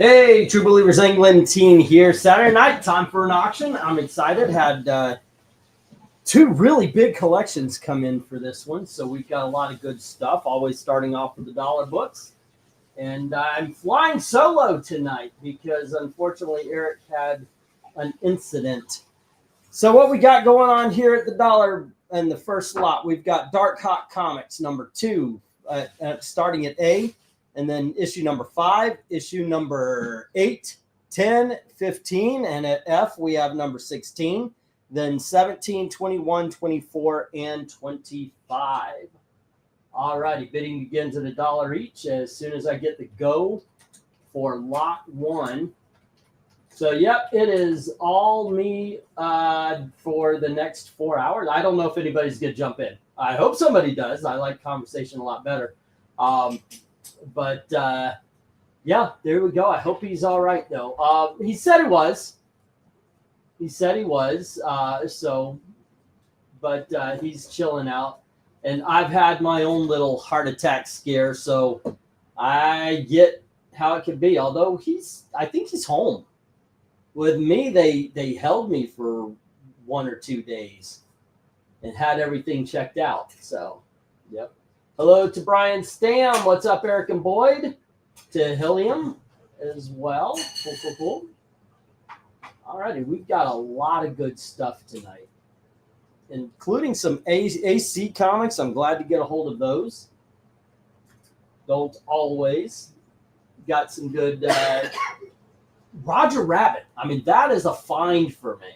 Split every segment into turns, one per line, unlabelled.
Hey, True Believers England team here. Saturday night, time for an auction. I'm excited. Had two really big collections come in for this one, so we've got a lot of good stuff. Always starting off with the dollar books. And I'm flying solo tonight because, unfortunately, Eric had an incident. So what we got going on here at the dollar and the first lot, we've got Darkhawk Comics number 2, starting at A. And then issue number 5, issue number 8, 10, 15, and at F we have number 16, then 17, 21, 24, and 25. All righty, bidding begins at $1 each as soon as I get the go for lot 1. So, yep, it is all me for the next 4 hours. I don't know if anybody's going to jump in. I hope somebody does. I like conversation a lot better. But yeah, there we go. I hope he's all right, though. He said he was. He said he was. But he's chilling out. And I've had my own little heart attack scare, so I get how it could be. Although I think he's home. With me, they held me for 1 or 2 days and had everything checked out. So, yep. Hello to Brian Stam. What's up, Eric and Boyd? To Hilliam as well. Cool, cool, cool. All righty, we've got a lot of good stuff tonight, including some AC comics. I'm glad to get a hold of those. Don't always. Got some good Roger Rabbit. I mean, that is a find for me.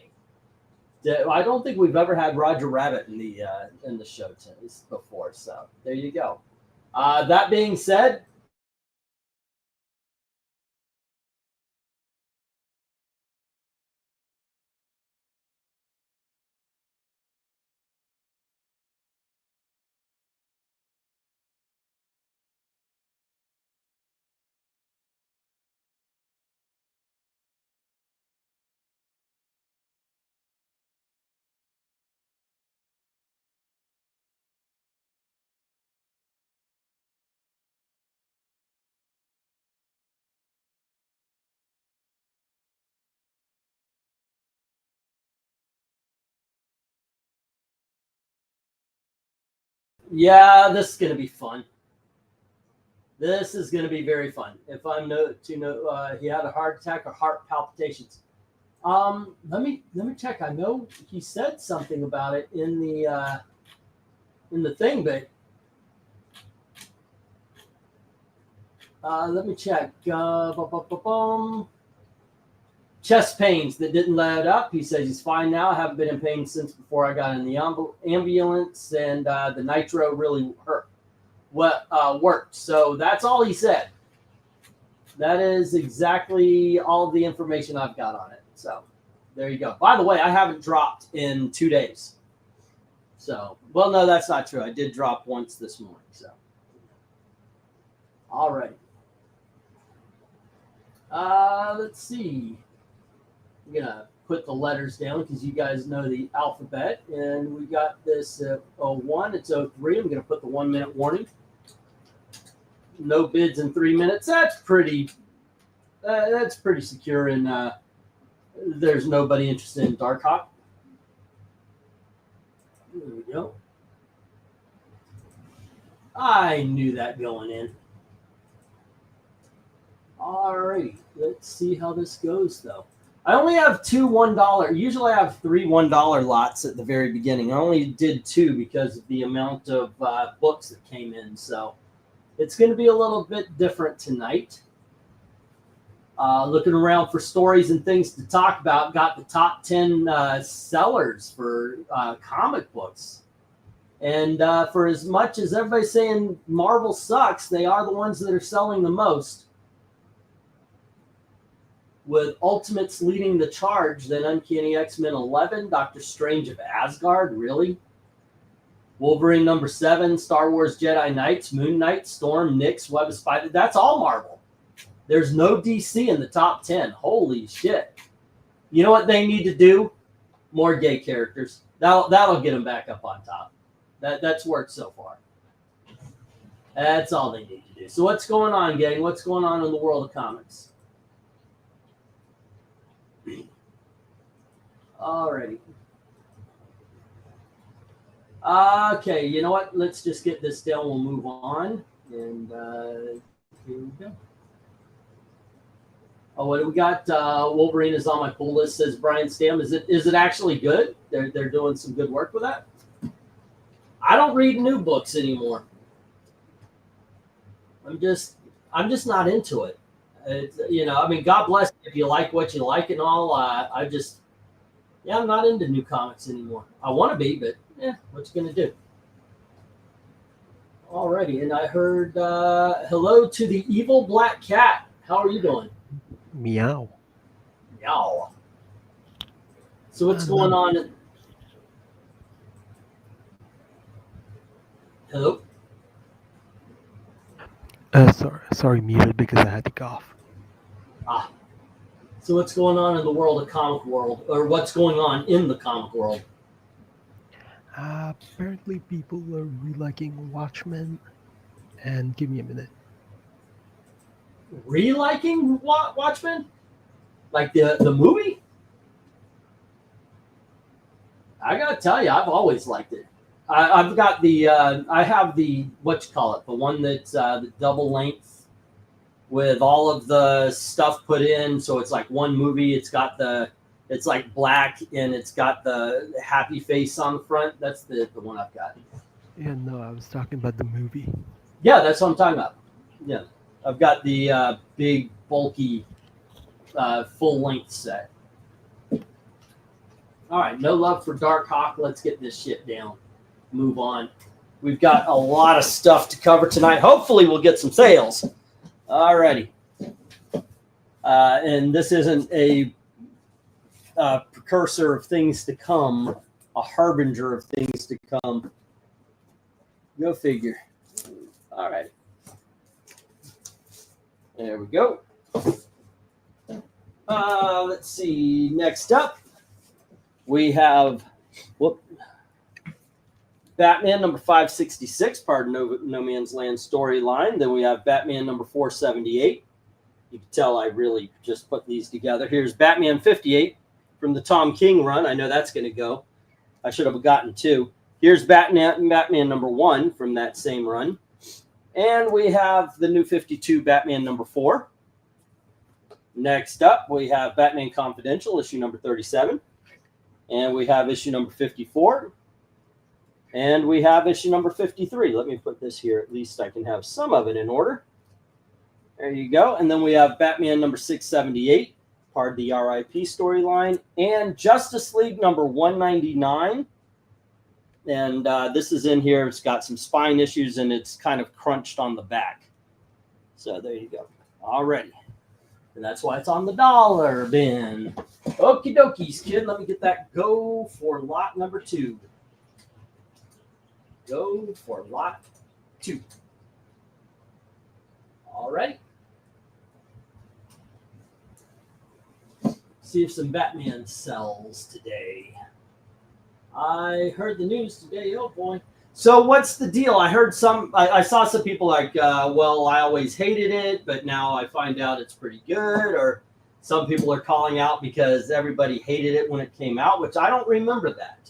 I don't think we've ever had Roger Rabbit in the show before, so there you go. That being said, yeah, this is going to be fun. This is going to be very fun. If I'm he had a heart attack or heart palpitations. Let me check. I know he said something about it in the thing, but let me check. Chest pains that didn't let up. He says he's fine now. I haven't been in pain since before I got in the ambulance, and the nitro really worked. So that's all he said. That is exactly all the information I've got on it. So there you go. By the way, I haven't dropped in 2 days. So, well, no, that's not true. I did drop once this morning. So, all right. Let's see. I'm going to put the letters down because you guys know the alphabet. And we got this 01. It's 03. I'm going to put the 1 minute warning. No bids in 3 minutes. That's pretty secure. And there's nobody interested in Darkhawk. There we go. I knew that going in. All right. Let's see how this goes, though. I only have 2 $1. Usually I have 3 $1 lots at the very beginning. I only did 2 because of the amount of books that came in. So it's going to be a little bit different tonight. Looking around for stories and things to talk about. Got the top 10 sellers for comic books. And for as much as everybody's saying Marvel sucks, they are the ones that are selling the most. With Ultimates leading the charge, then Uncanny X-Men 11, Doctor Strange of Asgard, really? Wolverine number 7, Star Wars Jedi Knights, Moon Knight, Storm, Nyx, Web of Spider. That's all Marvel. There's no DC in the top 10. Holy shit. You know what they need to do? More gay characters. That'll get them back up on top. That's worked so far. That's all they need to do. So what's going on, gang? What's going on in the world of comics? Alrighty. Okay, you know what? Let's just get this down. We'll move on. And here we go. Oh, what do we got? Wolverine is on my pull list, says Brian Stam. Is it actually good? They're doing some good work with that. I don't read new books anymore. I'm just not into it. It's, you know, I mean, God bless you if you like what you like and all. I'm not into new comics anymore. I want to be, but what you gonna do? Alrighty, and I heard hello to the evil black cat. How are you doing?
Meow.
Meow. So what's going on? Hello?
Sorry, muted because I had to cough.
Ah. So what's going on in the world of comic world, or what's going on in the comic world?
Apparently people are reliking Watchmen, and give me a minute.
Reliking Watchmen? Like the movie? I gotta tell you, I've always liked it. I've got the I have the the one that's the double length with all of the stuff put in, so it's like one movie. It's like black and it's got the happy face on the front. That's the one I've got.
Yeah, no, I was talking about the movie.
Yeah, that's what I'm talking about. Yeah, I've got the big bulky full length set. All right, no love for Darkhawk. Let's get this shit down. Move on. We've got a lot of stuff to cover tonight. Hopefully we'll get some sales. Alrighty. And this isn't a precursor of things to come, a harbinger of things to come. Go figure. All right. There we go. Let's see. Next up, we have Batman number 566, part of No Man's Land storyline. Then we have Batman number 478. You can tell I really just put these together. Here's Batman 58 from the Tom King run. I know that's going to go. I should have gotten two. Here's Batman number 1 from that same run. And we have the new 52 Batman number 4. Next up, we have Batman Confidential, issue number 37. And we have issue number 54. And we have issue number 53. Let me put this here. At least I can have some of it in order. There you go. And then we have Batman number 678, part of the RIP storyline. And Justice League number 199. And this is in here. It's got some spine issues, and it's kind of crunched on the back. So there you go. Alrighty. And that's why it's on the dollar bin. Okie dokies, kid. Let me get that go for lot number 2. Go for lot 2. All right. See if some Batman sells today. I heard the news today. Oh boy. So what's the deal? I heard I saw some people like, well, I always hated it, but now I find out it's pretty good. Or some people are calling out because everybody hated it when it came out, which I don't remember that.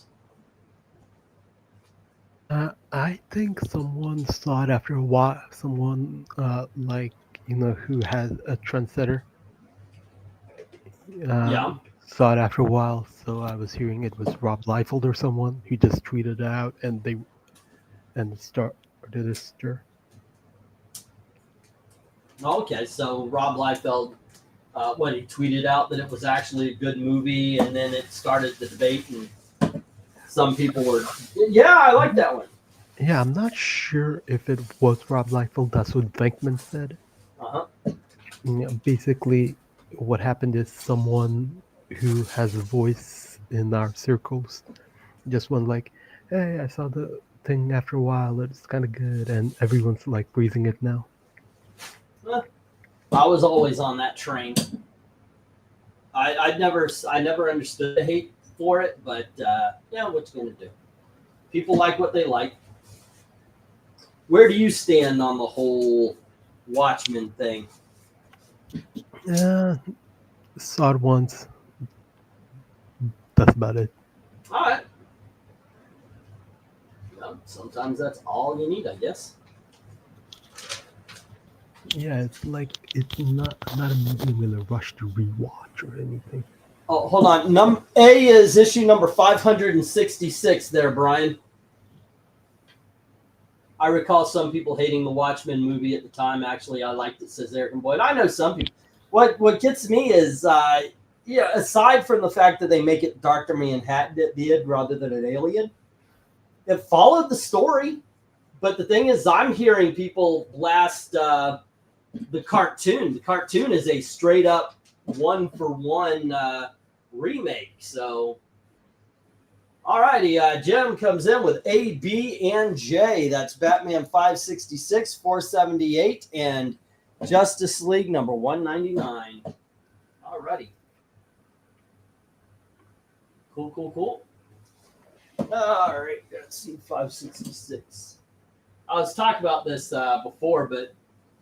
I think someone saw it after a while. Someone who has a trendsetter. Saw it after a while. So I was hearing it was Rob Liefeld or someone who just tweeted out, and started a stir.
Okay, so Rob Liefeld, he tweeted out that it was actually a good movie, and then it started the debate, and some people were, I like that one.
Yeah, I'm not sure if it was Rob Liefeld. That's what VENKMAN said. Basically, what happened is someone who has a voice in our circles just went like, hey, I saw the thing after a while. It's kind of good. And everyone's like praising it now.
I was always on that train. I never understood the hate for it, but what you gonna do? People like what they like. Where do you stand on the whole Watchmen thing?
Saw it once. that's about it.
All right. Well, sometimes that's all you need, I guess.
Yeah, it's like it's not a movie I'm in a rush to rewatch or anything.
Oh, hold on. A is issue number 566 there, Brian. I recall some people hating the Watchmen movie at the time. Actually, I liked it, says Eric and Boyd. I know some people. What gets me is, aside from the fact that they make it Dr. Manhattan did rather than an alien, it followed the story. But the thing is, I'm hearing people blast the cartoon. The cartoon is a straight up one-for-one remake. So, alrighty, Jim comes in with A, B, and J. That's Batman 566, 478, and Justice League number 199. Alrighty. Cool. Alright, let's see, 566. I was talking about this before, but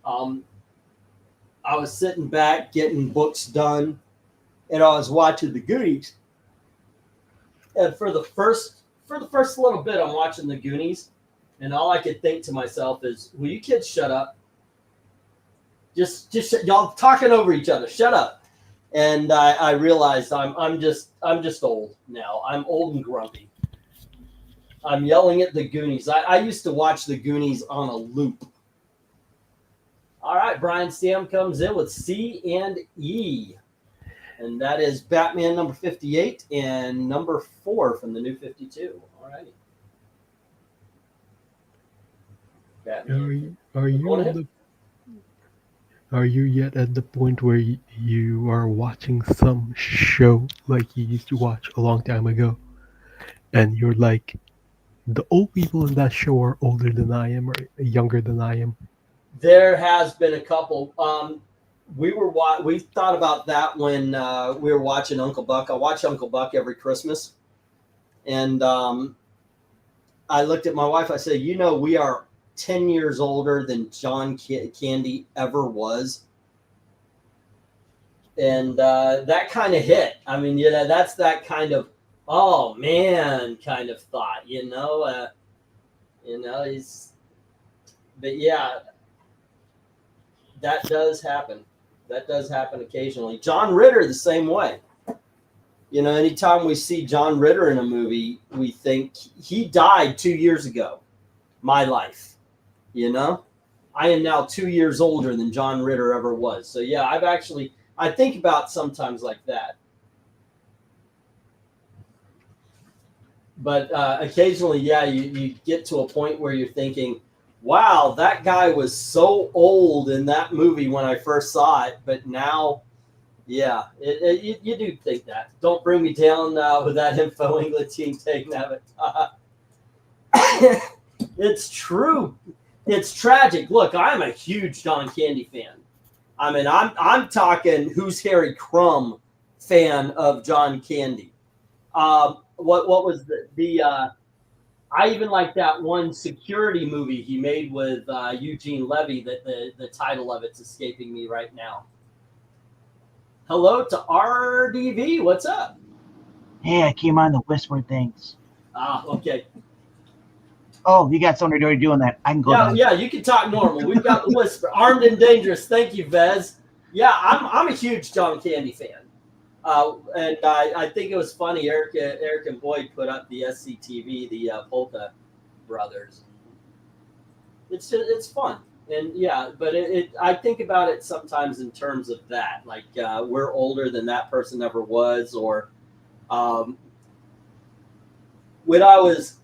I was sitting back getting books done, and I was watching the Goonies. And for the first little bit, I'm watching the Goonies, and all I could think to myself is, "Will you kids shut up? Just y'all talking over each other. Shut up." And I realized I'm just old now. I'm old and grumpy. I'm yelling at the Goonies. I used to watch the Goonies on a loop. All right, Brian Stam comes in with C and E. And that is Batman number 58 and number 4 from the new 52. All righty.
Are you yet at the point where you are watching some show like you used to watch a long time ago, and you're like, the old people in that show are older than I am or younger than I am?
There has been a couple. We thought about that when we were watching Uncle Buck. I watch Uncle Buck every Christmas, and I looked at my wife. I said, we are 10 years older than John Candy ever was. And that kind of hit. I mean, that's that kind of, oh man, kind of thought, but yeah, that does happen. That does happen occasionally. John Ritter, the same way. Anytime we see John Ritter in a movie, we think he died 2 years ago. My life. I am now 2 years older than John Ritter ever was. So yeah, I think about sometimes like that. But occasionally, yeah, you get to a point where you're thinking, wow, that guy was so old in that movie when I first saw it. But now, yeah, you do think that. Don't bring me down with that Info England team taking that. It's true. It's tragic. Look, I'm a huge John Candy fan. I mean, I'm talking Who's Harry Crumb fan of John Candy. What was the I even like that one security movie he made with Eugene Levy. That the title of it's escaping me right now. Hello to RDV. What's up?
Hey, I came on to whisper things.
Okay.
Oh, you got somebody already doing that. I can go down.
Yeah, you can talk normal. We've got the whisper. Armed and Dangerous. Thank you, Vez. Yeah, I'm a huge John Candy fan. And I think it was funny. Eric and Boyd put up the SCTV, the Polka Brothers. It's fun, and yeah, but I think about it sometimes in terms of that, like we're older than that person ever was, or when I was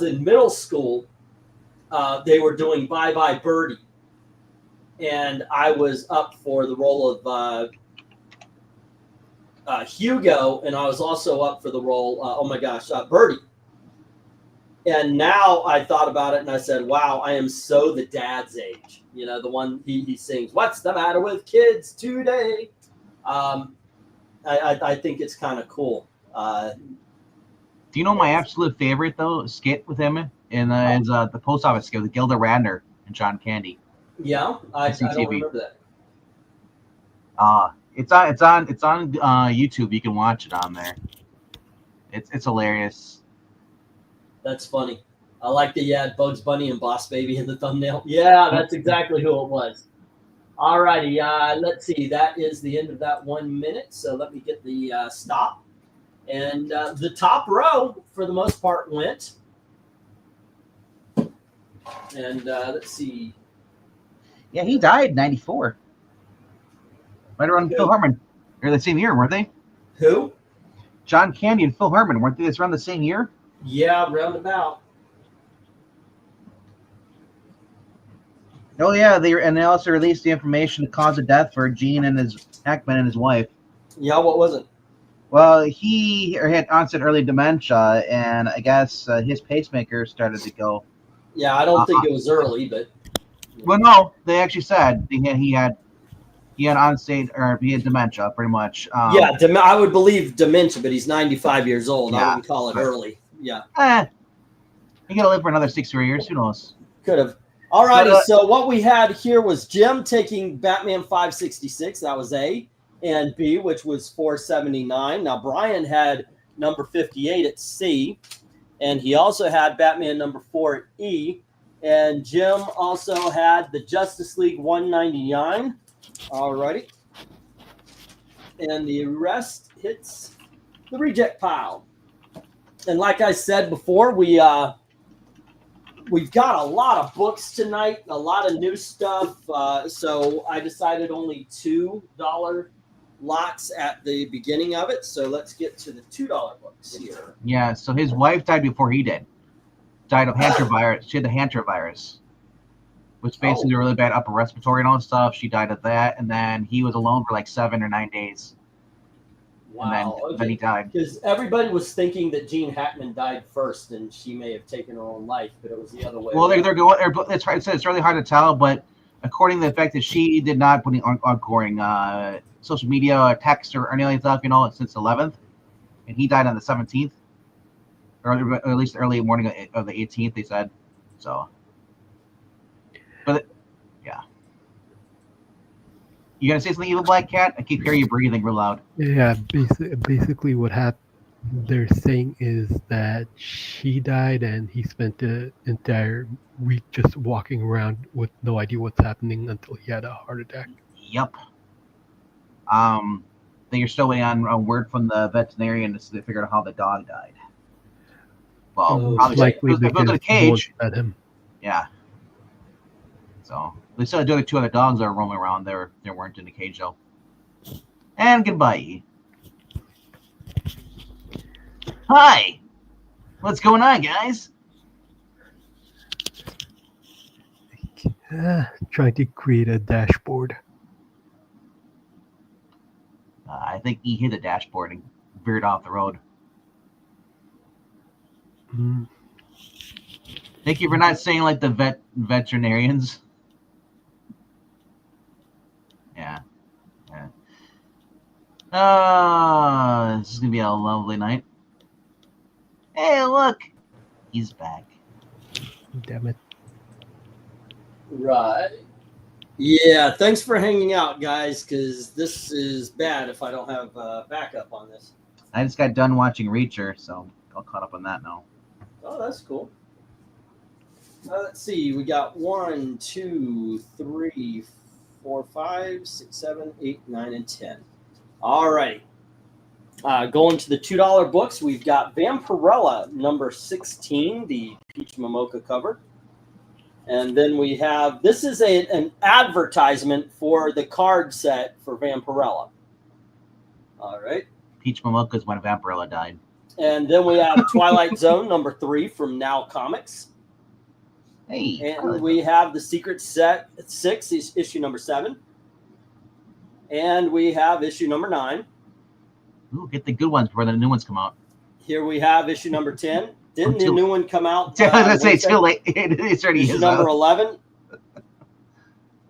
in middle school, they were doing Bye Bye Birdie, and I was up for the role of Hugo, and I was also up for the role, Birdie. And now I thought about it, and I said, wow, I am so the dad's age. The one he sings, "What's the matter with kids today?" I think it's kind of cool.
Do you know my absolute favorite, though, skit with him? And is the post office skit with Gilda Radner and John Candy.
Yeah, I don't remember that.
It's on YouTube. You can watch it on there. It's hilarious.
That's funny. I like that you had Bugs Bunny and Boss Baby in the thumbnail. Yeah, that's exactly who it was. All righty. Let's see. That is the end of that 1 minute. So let me get the stop. And the top row, for the most part, went. And let's see.
Yeah, he died in 94. Right around Phil Hartman. They're the same year, weren't they?
Who?
John Candy and Phil Hartman. Weren't they around the same year?
Yeah, roundabout.
Oh yeah, they also released the information, the cause of death for Gene and Hackman and his wife.
Yeah, what was it?
Well, he had onset early dementia, and I guess his pacemaker started to go.
Yeah, I don't think it was early, but.
Well, no, they actually said he had onset, or he had dementia, pretty much.
Yeah, I would believe dementia, but he's 95 years old. Yeah, I wouldn't call it early. Yeah.
He got to live for another 6 or 8 years. Who knows?
Could have. All righty. So what we had here was Jim taking Batman 566. That was A, and B, which was 479. Now Brian had number 58 at C, and he also had Batman number 4 at E, and Jim also had the Justice League 199. All righty. And the rest hits the reject pile. And like I said before, we've got a lot of books tonight, a lot of new stuff. So I decided only $2 lots at the beginning of it. So let's get to the $2 books here.
Yeah. So his wife died before he did. Died of hantavirus. She had the hantavirus, which basically really bad upper respiratory and all that stuff. She died of that, and then he was alone for like 7 or 9 days.
Wow.
And then he died.
Because everybody was thinking that Gene Hackman died first, and she may have taken her own life, but it was the other way.
Well, they're going. It's right. It's really hard to tell, but according to the fact that she did not put any ongoing social media or text or any other stuff, since the 11th, and he died on the 17th, or at least early morning of the 18th. They said so. But yeah. You gonna say something, Evil Black Cat? I keep hearing you breathing real loud.
Yeah, basically what they're saying is that she died and he spent the entire week just walking around with no idea what's happening until he had a heart attack.
Yep. Then you're still waiting on a word from the veterinarian to figure out how the dog died. Well, probably
likely
it was in a cage.
At him.
Yeah. So they still had the 2 other dogs that were roaming around. They weren't in the cage though. And goodbye. Hi. What's going on, guys?
Trying to create a dashboard.
I think he hit the dashboard and veered off the road. Thank you for not saying like the veterinarians. Yeah. This is gonna be a lovely night. Hey, look, he's back.
Damn it.
Right. Yeah, thanks for hanging out, guys, because this is bad if I don't have backup on this.
I just got done watching Reacher, so I'll caught up on that now.
Oh, that's cool. Let's see. We got 1, 2, 3, 4, 5, 6, 7, 8, 9, and 10. All right. Going to the $2 books, we've got Vampirella number 16, the Peach Momoka cover. And then we have, this is an advertisement for the card set for Vampirella. All right.
Peach Momoka is when Vampirella died.
And then we have Twilight Zone number 3 from Now Comics.
Hey.
And we have the Secret Set 6, issue number 7. And we have issue number 9.
Ooh, get the good ones before the new ones come out.
Here we have issue number 10. Didn't the new one come out?
I was going to say too late. It's already
issue number 11.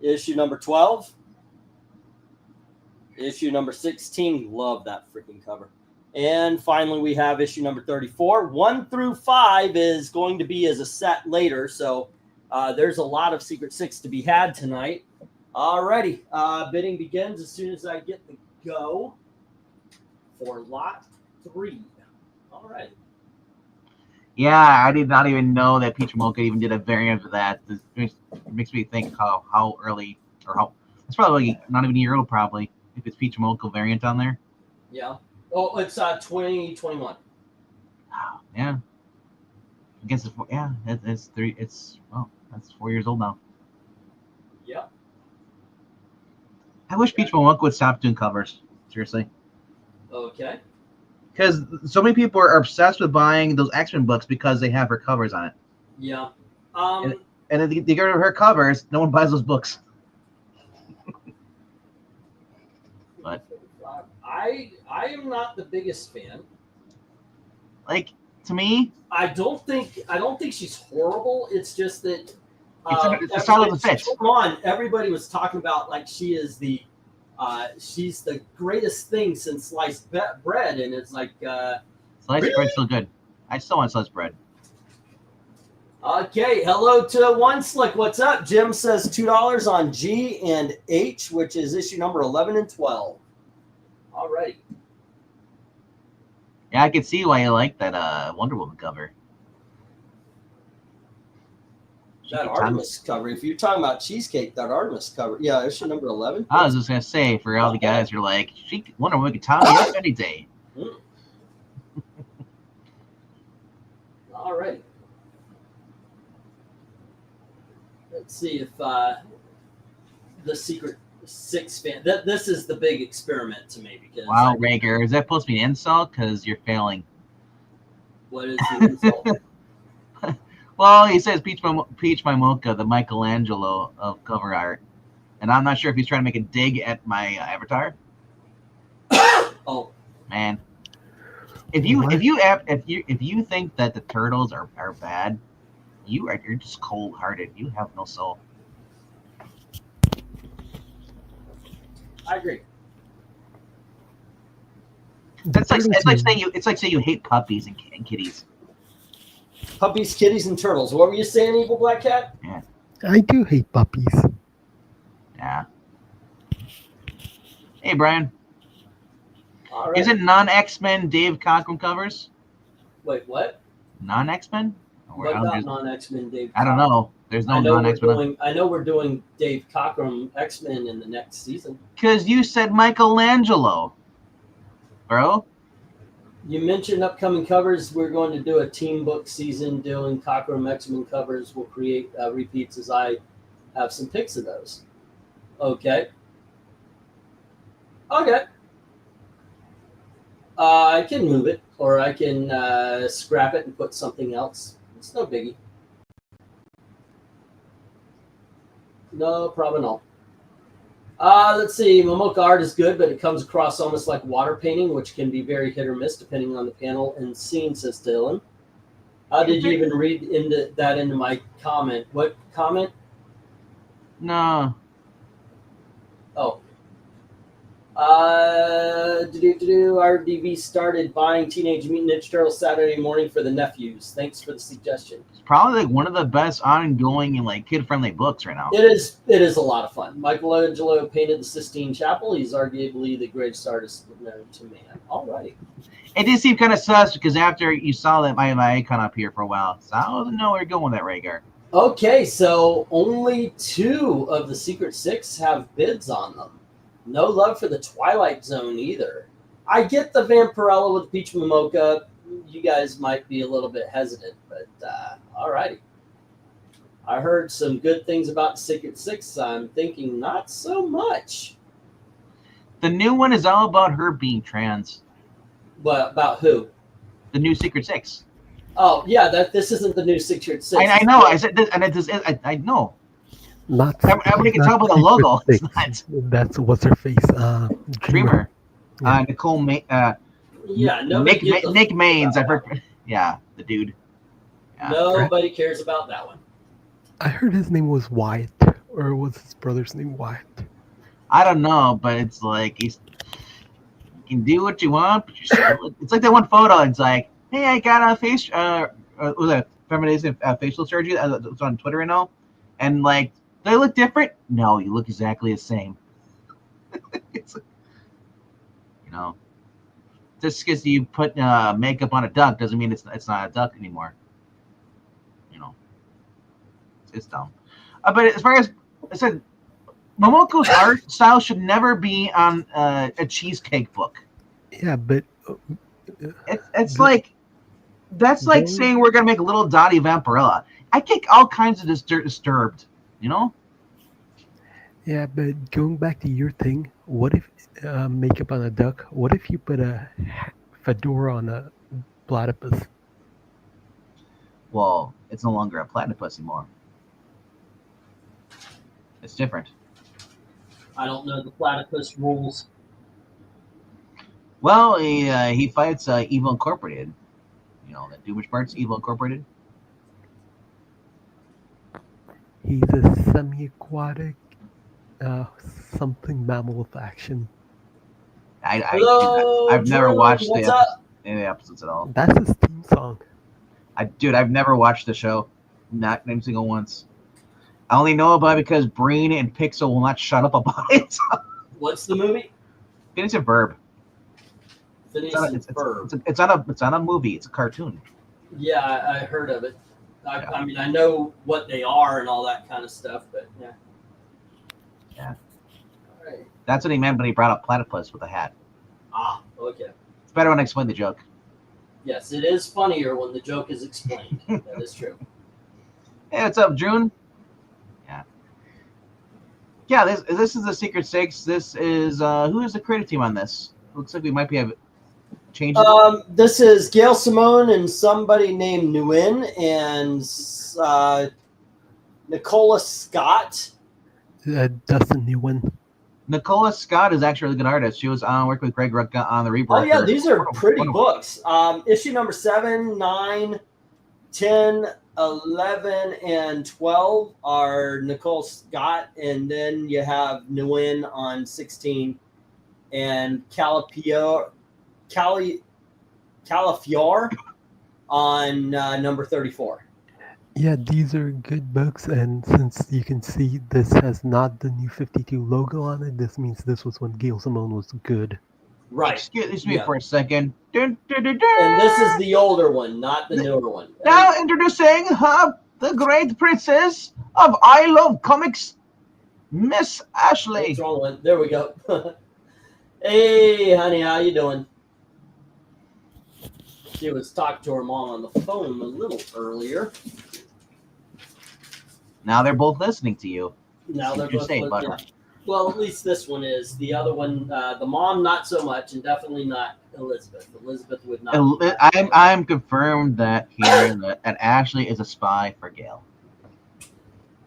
Issue number 12. Issue number 16. Love that freaking cover. And finally, we have issue number 34. 1 through 5 is going to be as a set later. So there's a lot of Secret Six to be had tonight. Alrighty. Bidding begins as soon as I get the go for lot 3. All right.
Yeah, I did not even know that Peach Mocha even did a variant of that. It makes me think how early, or how, it's probably not even a year old, probably, if it's Peach Mocha variant on there.
Yeah. Oh, it's 2021.
Wow. Yeah. I guess it's, yeah, it's 3. It's, well, that's 4 years old now.
Yep.
I wish Peach Mocha would stop doing covers. Seriously.
Okay.
Because so many people are obsessed with buying those X-Men books because they have her covers on it.
Yeah.
And if they get rid of her covers, no one buys those books. But
I am not the biggest fan.
like, to me,
I don't think she's horrible. It's just that
it's a style of the fit.
Come on, everybody was talking about like she is the she's the greatest thing since sliced bread, and it's like
Sliced
really?
bread's still good. I still want sliced bread.
Okay, hello to One Slick. What's up? Jim says $2 on G and H, which is issue number 11 and 12. All right.
Yeah, I can see why you like that Wonder Woman cover.
That Artemis cover. If you're talking about Cheesecake, that Artemis cover. Yeah, issue number 11.
I was just gonna say, for all the guys who are like, Wonder Woman can tie me up any day.
All right. Let's see if the Secret Six fan. This is the big experiment to me because.
Wow, Rager, is that supposed to be an insult? Because you're failing.
What is the insult?
Well, he says Peach My Mocha, the Michelangelo of cover art, and I'm not sure if he's trying to make a dig at my avatar.
Oh
man, if you think that the turtles are bad, you're just cold hearted. You have no soul.
I agree.
It's like saying you hate puppies and kitties.
Puppies, kitties, and turtles. What were you saying, Evil Black Cat?
Yeah.
I do hate puppies.
Yeah. Hey, Brian.
All right.
Is it non-X-Men Dave Cockrum covers?
Wait, what?
Non-X-Men?
What about non-X-Men Dave?
I don't know. There's no non-X-Men.
I know we're doing Dave Cockrum X-Men in the next season.
Because you said Michelangelo, bro.
You mentioned upcoming covers. We're going to do a team book season doing Cockrum X-Men covers. We'll create repeats as I have some pics of those. Okay. Okay. I can move it, or I can scrap it and put something else. It's no biggie. No problem at all. Let's see. Momoka art is good, but it comes across almost like water painting, which can be very hit or miss depending on the panel and scene, says Dylan. How did you even read into my comment? What comment?
No.
Oh. RDV started buying Teenage Mutant Ninja Turtles Saturday morning for the nephews. Thanks for the suggestion.
It's probably like one of the best ongoing and like kid-friendly books right now.
It is a lot of fun. Michelangelo painted the Sistine Chapel. He's arguably the greatest artist known to man. All right.
It did seem kind of sus because after you saw that my icon up here for a while, so I wasn't know where you're going with that, Rhaegar.
Okay, so only 2 of the Secret Six have bids on them. No love for the Twilight Zone either. I get the Vampirella with Peach Momoka. You guys might be a little bit hesitant, but all righty. I heard some good things about Secret Six. I'm thinking not so much.
The new one is all about her being trans.
What about who?
The new Secret Six.
Oh yeah, this isn't the new Secret Six.
I know. I said this, and it is. I know.
Not
everybody can tell by the logo.
That's what's her face.
Dreamer.
Yeah.
Nicole. Nick Maines. I've heard. Yeah, the dude. Yeah.
Nobody cares about that one.
I heard his name was Wyatt, or was his brother's name Wyatt?
I don't know, but it's like you can do what you want, but you're still, it's like that one photo. It's like, hey, I got a face, was a feminine facial surgery. It's on Twitter and all, and like, do I look different? No, you look exactly the same. know, just because you put makeup on a duck doesn't mean it's not a duck anymore. You know, it's dumb. But as far as I said, Momoko's art style should never be on a cheesecake book.
Yeah, but
It's like that's like saying we're gonna make Little Dottie Vampirella. I get all kinds of disturbed, you know.
yeah, but going back to your thing, what if makeup on a duck? What if you put a fedora on a platypus?
Well, it's no longer a platypus anymore. It's different.
I don't know the platypus rules.
Well, he fights Evil Incorporated. You know, the Doomage Parts, Evil Incorporated.
He's a semi-aquatic, something mammal of action.
I've never watched any of the episodes at all.
That's his theme song.
Dude, I've never watched the show. Not a single once. I only know about it because Breen and Pixel will not shut up about it.
What's the movie?
It's a verb.
Phineas
It's
and Ferb.
it's on a movie. It's a cartoon.
Yeah, I heard of it. I mean, I know what they are and all that kind of stuff, but yeah.
Yeah.
All right.
That's what he meant when he brought up platypus with a hat.
Ah, okay.
It's better when I explain the joke.
Yes, it is funnier when the joke is explained. That is true.
Hey, what's up, June? Yeah. Yeah, this is the Secret Six. This is who is the creative team on this? Looks like we might be changing.
This is Gail Simone and somebody named Nguyen and Nicola Scott.
Dustin Nguyen.
Nicola Scott is actually a really good artist. She was working with Greg Rucka on the Rebirth.
Oh yeah, these are pretty books. Issue number 7, 9, 10, 11, and 12 are Nicole Scott, and then you have Nguyen on 16 and Calafiore on number 34.
Yeah, these are good books, and since you can see this has not the new 52 logo on it, this means this was when Gail Simone was good.
Right.
Excuse me for a second.
And this is the older one, not the newer one.
Now introducing the great princess of I Love Comics, Miss Ashley.
What's wrong with? There we go. Hey, honey, how you doing? She was talking to her mom on the phone a little earlier.
Now they're both listening to you.
Now they're both
saying,
listening. Yeah. Well, at least this one is. The other one, the mom, not so much, and definitely not Elizabeth. Elizabeth would not.
I'm confirmed that here that Ashley is a spy for Gail.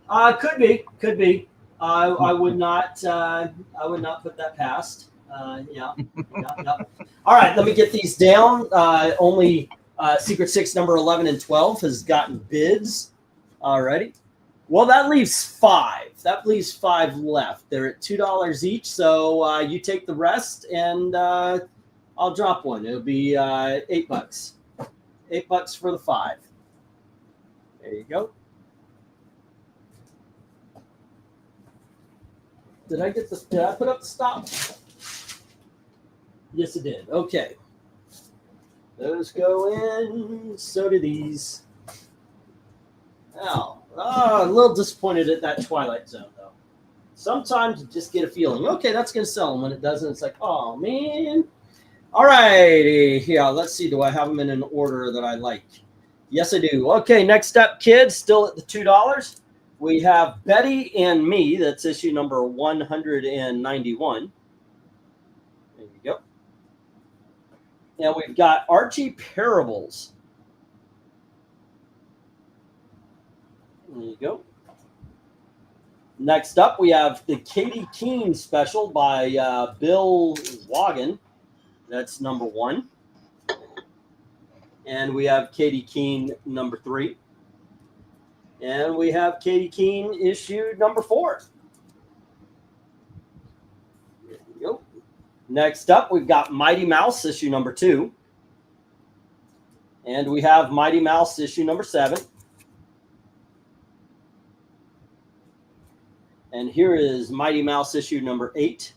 Could be. I would not put that past. Yeah. All right, let me get these down. Only Secret Six number 11 and 12 has gotten bids already. Well, that leaves 5. That leaves 5 left. They're at $2 each, so you take the rest, and I'll drop one. It'll be $8. $8 for the 5. There you go. Did I put up the stop? Yes, it did. Okay. Those go in. So do these. Oh, a little disappointed at that Twilight Zone, though. Sometimes you just get a feeling, okay, that's going to sell them. When it doesn't, it's like, oh, man. All righty. Yeah, let's see. Do I have them in an order that I like? Yes, I do. Okay, next up, kids, still at the $2. We have Betty and Me. That's issue number 191. There you go. And we've got Archie Parables. There you go. Next up, we have the Katie Keene special by Bill Wagen. That's number 1. And we have Katie Keene number 3. And we have Katie Keene issue number 4. There you go. Next up, we've got Mighty Mouse issue number 2. And we have Mighty Mouse issue number 7. And here is Mighty Mouse issue number 8.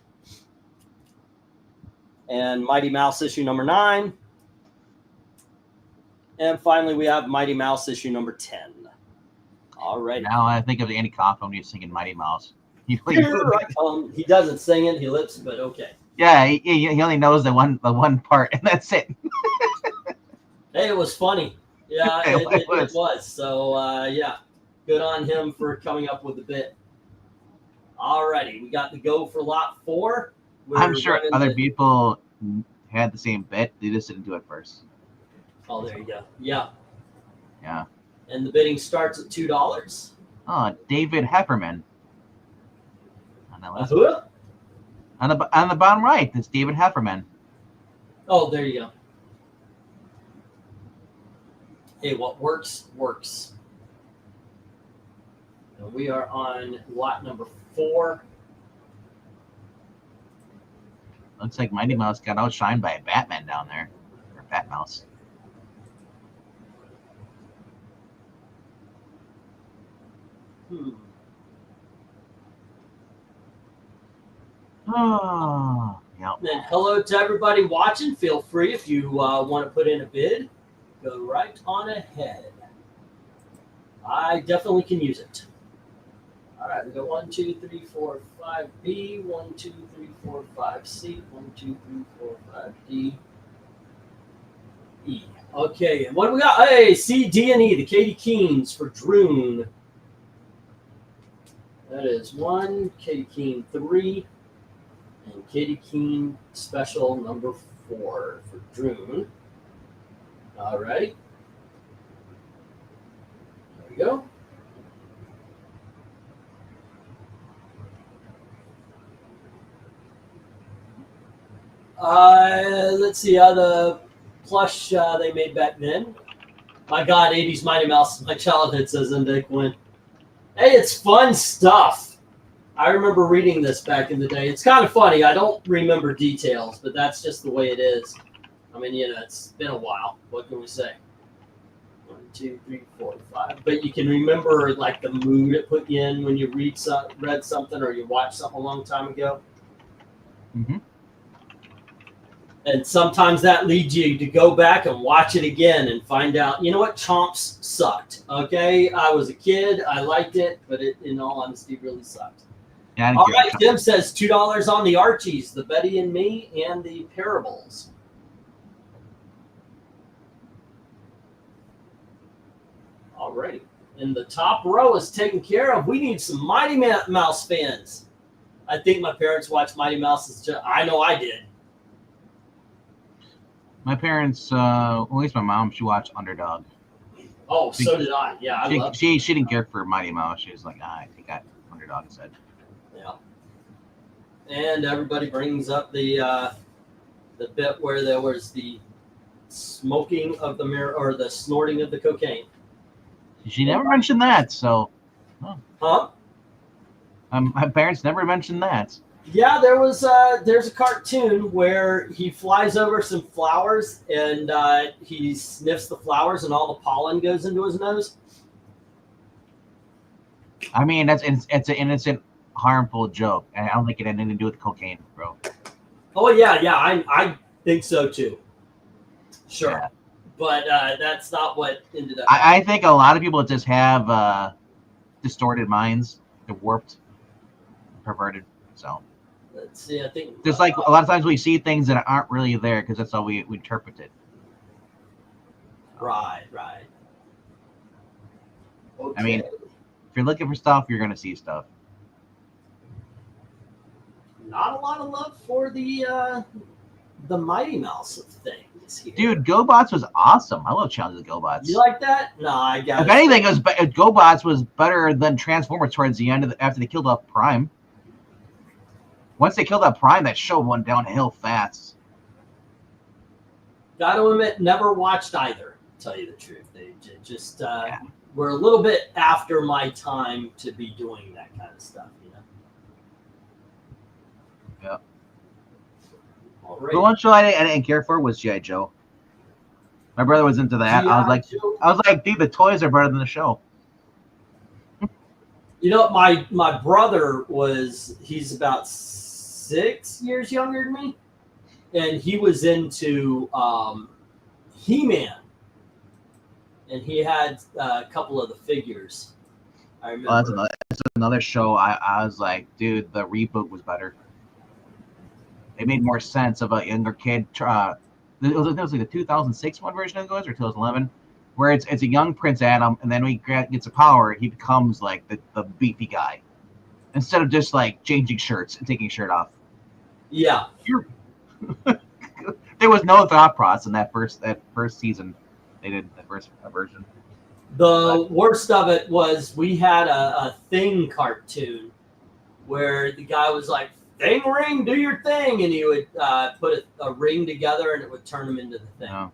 and Mighty Mouse issue number 9. And finally, we have Mighty Mouse issue number 10. All right.
Now I think of Andy Kaufman when he's singing Mighty Mouse. He
doesn't sing it, he lips, but okay.
Yeah, he only knows the one part, and that's it.
Hey, it was funny. Yeah, it was. So, yeah, good on him for coming up with the bit. All righty, we got the go for lot 4.
I'm sure other people had the same bit. They just didn't do it first.
Oh, there you go. Yeah.
Yeah.
And the bidding starts at $2.
Oh, David Hefferman.
Who?
On the bottom right, it's David Hefferman.
Oh, there you go. Hey, what works, works. And we are on lot number 4.
Looks like Mighty Mouse got outshined by Batman down there. Or Bat Mouse. Oh, yeah.
And hello to everybody watching. Feel free if you want to put in a bid, go right on ahead. I definitely can use it. All right, we got 1, 2, 3, 4, 5 B, 1, 2, 3, 4, 5 C, 1, 2, 3, 4, 5 D, E. Okay, and what do we got? Hey, C, D, and E, the Katie Keens for Droon. That is 1, Katie Keen 3, and Katie Keen special number 4 for Droon. All right. There we go. Let's see how the plush they made back then. My God, 80s Mighty Mouse is my childhood, says VENKMAN. Hey, it's fun stuff. I remember reading this back in the day. It's kind of funny. I don't remember details, but that's just the way it is. I mean, you know, it's been a while. What can we say? 1, 2, 3, 4, 5. But you can remember like the mood it put you in when you read something or you watched something a long time ago.
Mm-hmm.
And sometimes that leads you to go back and watch it again and find out, you know what, Chomps sucked. Okay, I was a kid, I liked it, but it, in all honesty, really sucked.
Yeah,
all right, Tim says $2 on the Archies, the Betty and Me, and the Parables. All righty. And the top row is taken care of. We need some Mighty Mouse fans. I think my parents watched Mighty Mouse. I know I did.
My parents, at least my mom, she watched Underdog.
Oh, so did I. Yeah,
she didn't care for Mighty Mouse. She was like, I think I Underdog instead.
Yeah. And everybody brings up the bit where there was the smoking of the mirror or the snorting of the cocaine.
She never mentioned that, so.
Huh?
My parents never mentioned that.
Yeah, there's a cartoon where he flies over some flowers and he sniffs the flowers and all the pollen goes into his nose.
I mean, it's an innocent, harmful joke, and I don't think it had anything to do with cocaine, bro.
Oh yeah, I think so too. Sure, yeah. But that's not what ended up.
I think a lot of people just have distorted minds. They're warped, perverted. So.
Let's see, I think
just like a lot of times we see things that aren't really there because that's how we interpret it.
Right. Okay.
I mean, if you're looking for stuff, you're gonna see stuff.
Not a lot of love for the Mighty Mouse of things here.
Dude, GoBots was awesome. I love Challenges of GoBots.
You like that? No, I got it.
If anything, GoBots was better than Transformers towards the end after they killed off Prime. Once they killed that Prime, that show went downhill fast.
Got to admit, never watched either, to tell you the truth. They just were a little bit after my time to be doing that kind of stuff, you know?
Yeah.
All right.
The one show I didn't care for was G.I. Joe. My brother was into that. I was like, dude, the toys are better than the show.
You know, my brother he's about 6 years younger than me. and he was into He-Man, and he had a couple of the figures. I remember.
Well, that's another show. I was like, dude, the reboot was better. It made more sense of a younger kid. It was like the 2006 one version of it, or 2011, where it's a young Prince Adam, and then when he gets a power, he becomes like the beefy guy, instead of just like changing shirts and taking a shirt off.
Yeah.
There was no thought process in that first season. They did the first version.
The worst of it was we had a Thing cartoon where the guy was like, "Thing ring, do your thing," and he would put a ring together and it would turn him into the Thing.
Oh.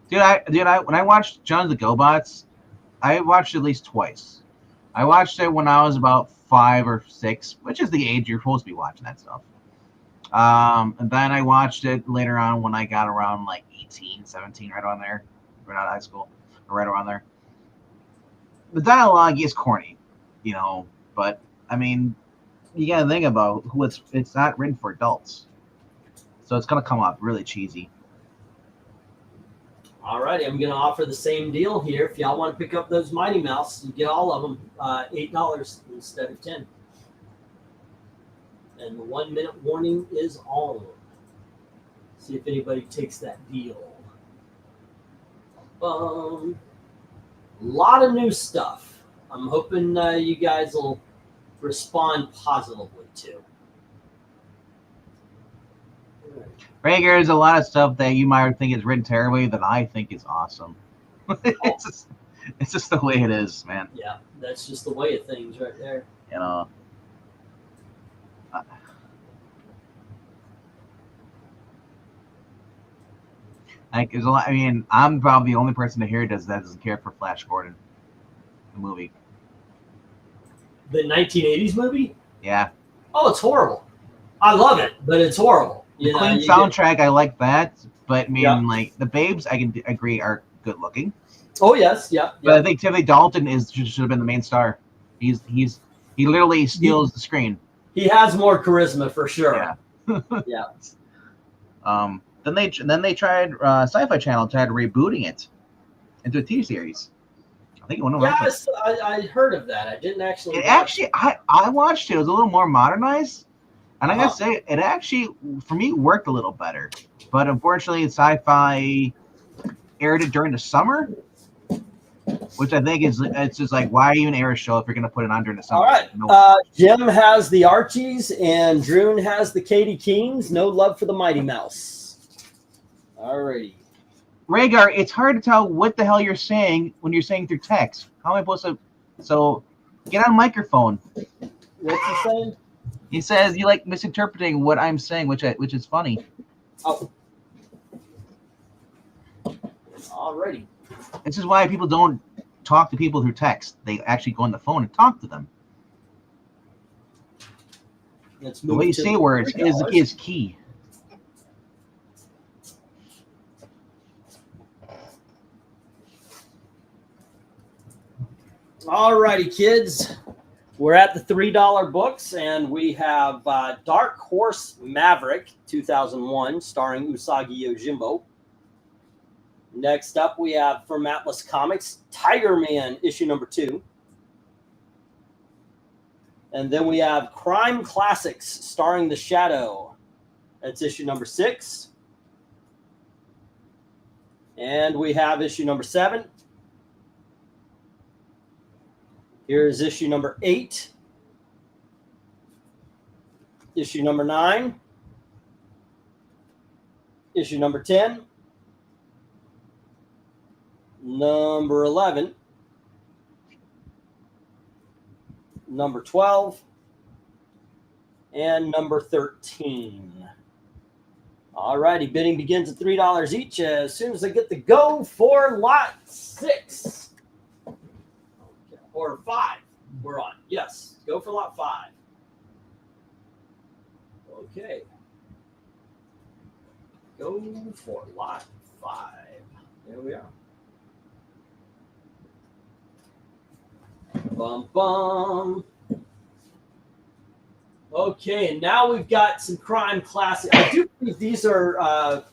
Yeah.
Dude, when I watched John of the GoBots, I watched it at least twice. I watched it when I was about 5 or 6, which is the age you're supposed to be watching that stuff. And then I watched it later on when I got around like 18, 17, right around there, right out of high school, or right around there. The dialogue is corny, you know, but I mean, you gotta think about who it's not written for adults, so it's gonna come off really cheesy.
All righty, I'm going to offer the same deal here. If y'all want to pick up those Mighty Mouse, you get all of them, $8 instead of $10. And the 1 minute warning is on. See if anybody takes that deal. A lot of new stuff. I'm hoping you guys will respond positively to.
Rager, there's a lot of stuff that you might think is written terribly that I think is awesome. It's just the way it is, man.
Yeah, that's just the way of things right there.
You know. Like, there's a lot. I mean, I'm probably the only person to hear that doesn't care for Flash Gordon, the movie.
The 1980s movie?
Yeah.
Oh, it's horrible. I love it, but it's horrible.
The Queen soundtrack, I like that, but I mean, like the babes, I can agree are good looking.
Oh yes, yeah.
But I think Timothy Dalton should have been the main star. He literally steals the screen.
He has more charisma for sure.
Yeah.
Yeah.
Then they tried Sci-Fi Channel tried rebooting it into a TV series. I think one of them.
Yes, I heard of that. I didn't actually.
It actually, I watched it. It was a little more modernized. And I gotta say, it actually, for me, worked a little better. But unfortunately, Sci-Fi aired it during the summer, which I think it's just like, why even air a show if you're gonna put it on during the summer?
All right.
No.
Jim has the Archies and Droon has the Katie Keens. No love for the Mighty Mouse. All righty.
Rhaegar, it's hard to tell what the hell you're saying when you're saying through text. How am I supposed to? So, get on microphone.
What's he saying?
He says you like misinterpreting what I'm saying, which is funny.
Oh. Alrighty.
This is why people don't talk to people through text. They actually go on the phone and talk to them. The way you say words is key.
Alrighty, kids. We're at the $3 books, and we have Dark Horse Maverick, 2001, starring Usagi Yojimbo. Next up, we have from Atlas Comics, Tiger Man, issue number 2. And then we have Crime Classics, starring The Shadow. That's issue number 6. And we have issue number 7. Here's issue number 8, issue number 9, issue number 10, number 11, number 12, and number 13. All righty, bidding begins at $3 each as soon as I get the go for lot 6. Or 5, we're on. Yes, go for lot 5. Okay. Go for lot 5. There we are. Bum, bum. Okay, and now we've got some crime classic. I do believe these are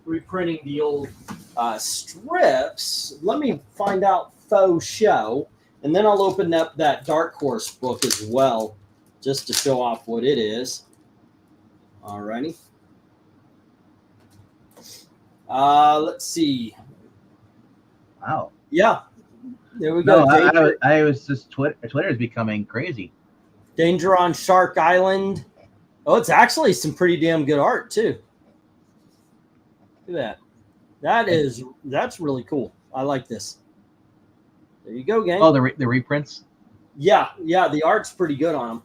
reprinting the old strips. Let me find out faux show, and then I'll open up that Dark Horse book as well, just to show off what it is. Alrighty. Let's see.
Wow.
Yeah. There we go.
No, I was just Twitter is becoming crazy.
Danger on Shark Island. Oh, it's actually some pretty damn good art too. Look at that. That's really cool. I like this. There you go, gang.
Oh, the reprints.
Yeah, the art's pretty good on them.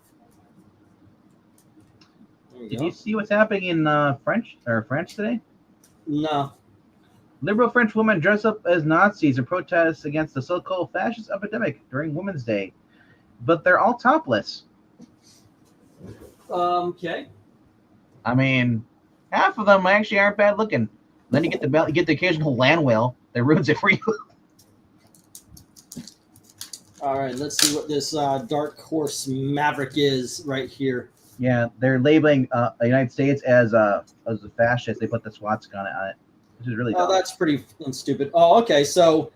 Did you see what's happening in France today?
No.
Liberal French women dress up as Nazis in protest against the so-called fascist epidemic during Women's Day, but they're all topless.
Okay.
I mean, half of them actually aren't bad looking. Then you get the occasional land whale that ruins it for you.
All right, let's see what this Dark Horse Maverick is right here.
Yeah, they're labeling the United States as a fascist. They put the swastika on it, which is really dumb.
That's pretty stupid. Oh, okay. So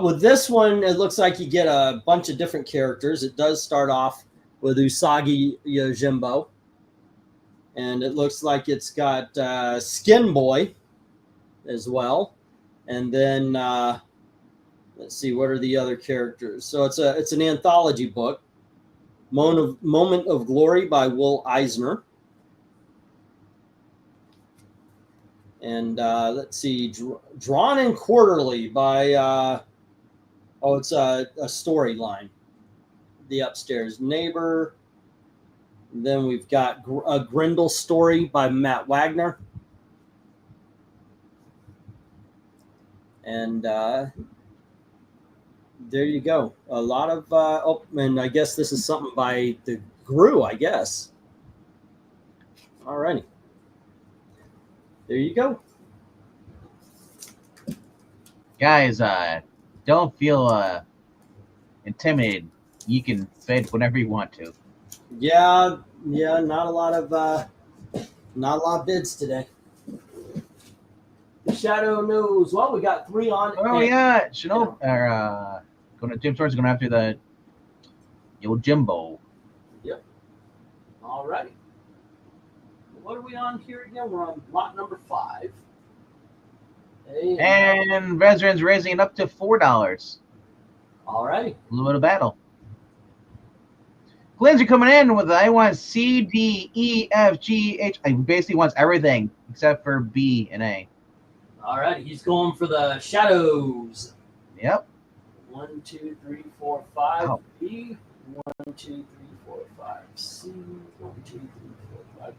with this one, it looks like you get a bunch of different characters. It does start off with Usagi Yojimbo, and it looks like it's got Skin Boy as well, and then let's see, what are the other characters? So it's an anthology book. Moment of Glory by Will Eisner. And let's see, Drawn in Quarterly by, it's a storyline. The Upstairs Neighbor. And then we've got a Grendel story by Matt Wagner. And there you go. A lot of, and I guess this is something by the Gru, I guess. All righty. There you go.
Guys, don't feel intimidated. You can fade whenever you want to.
Yeah, not a lot of bids today. Shadow knows. Well, we got 3 on.
Oh yeah, Chanel Jim Thorne's going after the Yojimbo.
Yep. All righty. What are we on here again? We're on lot number 5.
And Veterans raising it up to $4.
All righty.
A little bit of battle. Glenn's are coming in with I want C, D, E, F, G, H. He basically wants everything except for B and A.
All right. He's going for the shadows.
Yep.
1, 2, 3, 4, 5.
Oh.
B. 1, 2, 3, 4, 5. C. 1, 2, 3, 4, 5.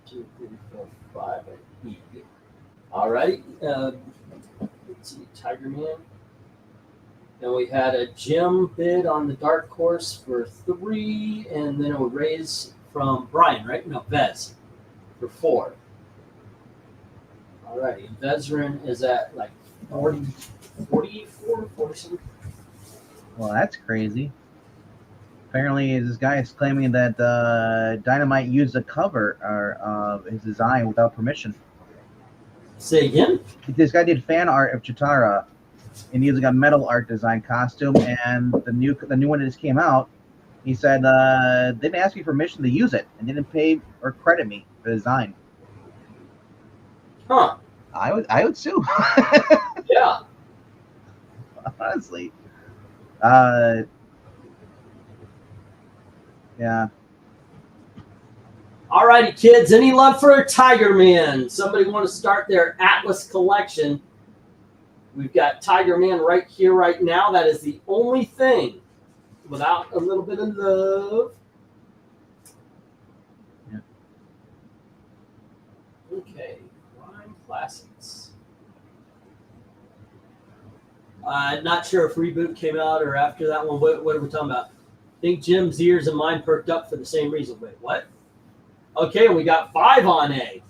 2, 3, 4, 5. And E. All right. Let's see, Tiger Man. Then we had a Jim bid on the Dark Horse for 3, and then a raise from Brian, right? No, Vez for 4. All righty. Vezrin is at like 44, 40 something.
Well, that's crazy. Apparently, this guy is claiming that Dynamite used the cover of his design without permission.
Say again?
This guy did fan art of Chitara, and using a metal art design costume. And the new one that just came out, he said they didn't ask me permission to use it, and didn't pay or credit me for the design.
Huh?
I would sue.
Yeah.
Honestly. Yeah.
All righty, kids. Any love for a Tiger Man? Somebody want to start their Atlas collection? We've got Tiger Man right here, right now. That is the only thing without a little bit of love.
Yeah.
Okay. Crime Classics. Not sure if Reboot came out or after that one. What are we talking about? I think Jim's ears and mine perked up for the same reason. Wait, what? Okay, and we got 5 on A.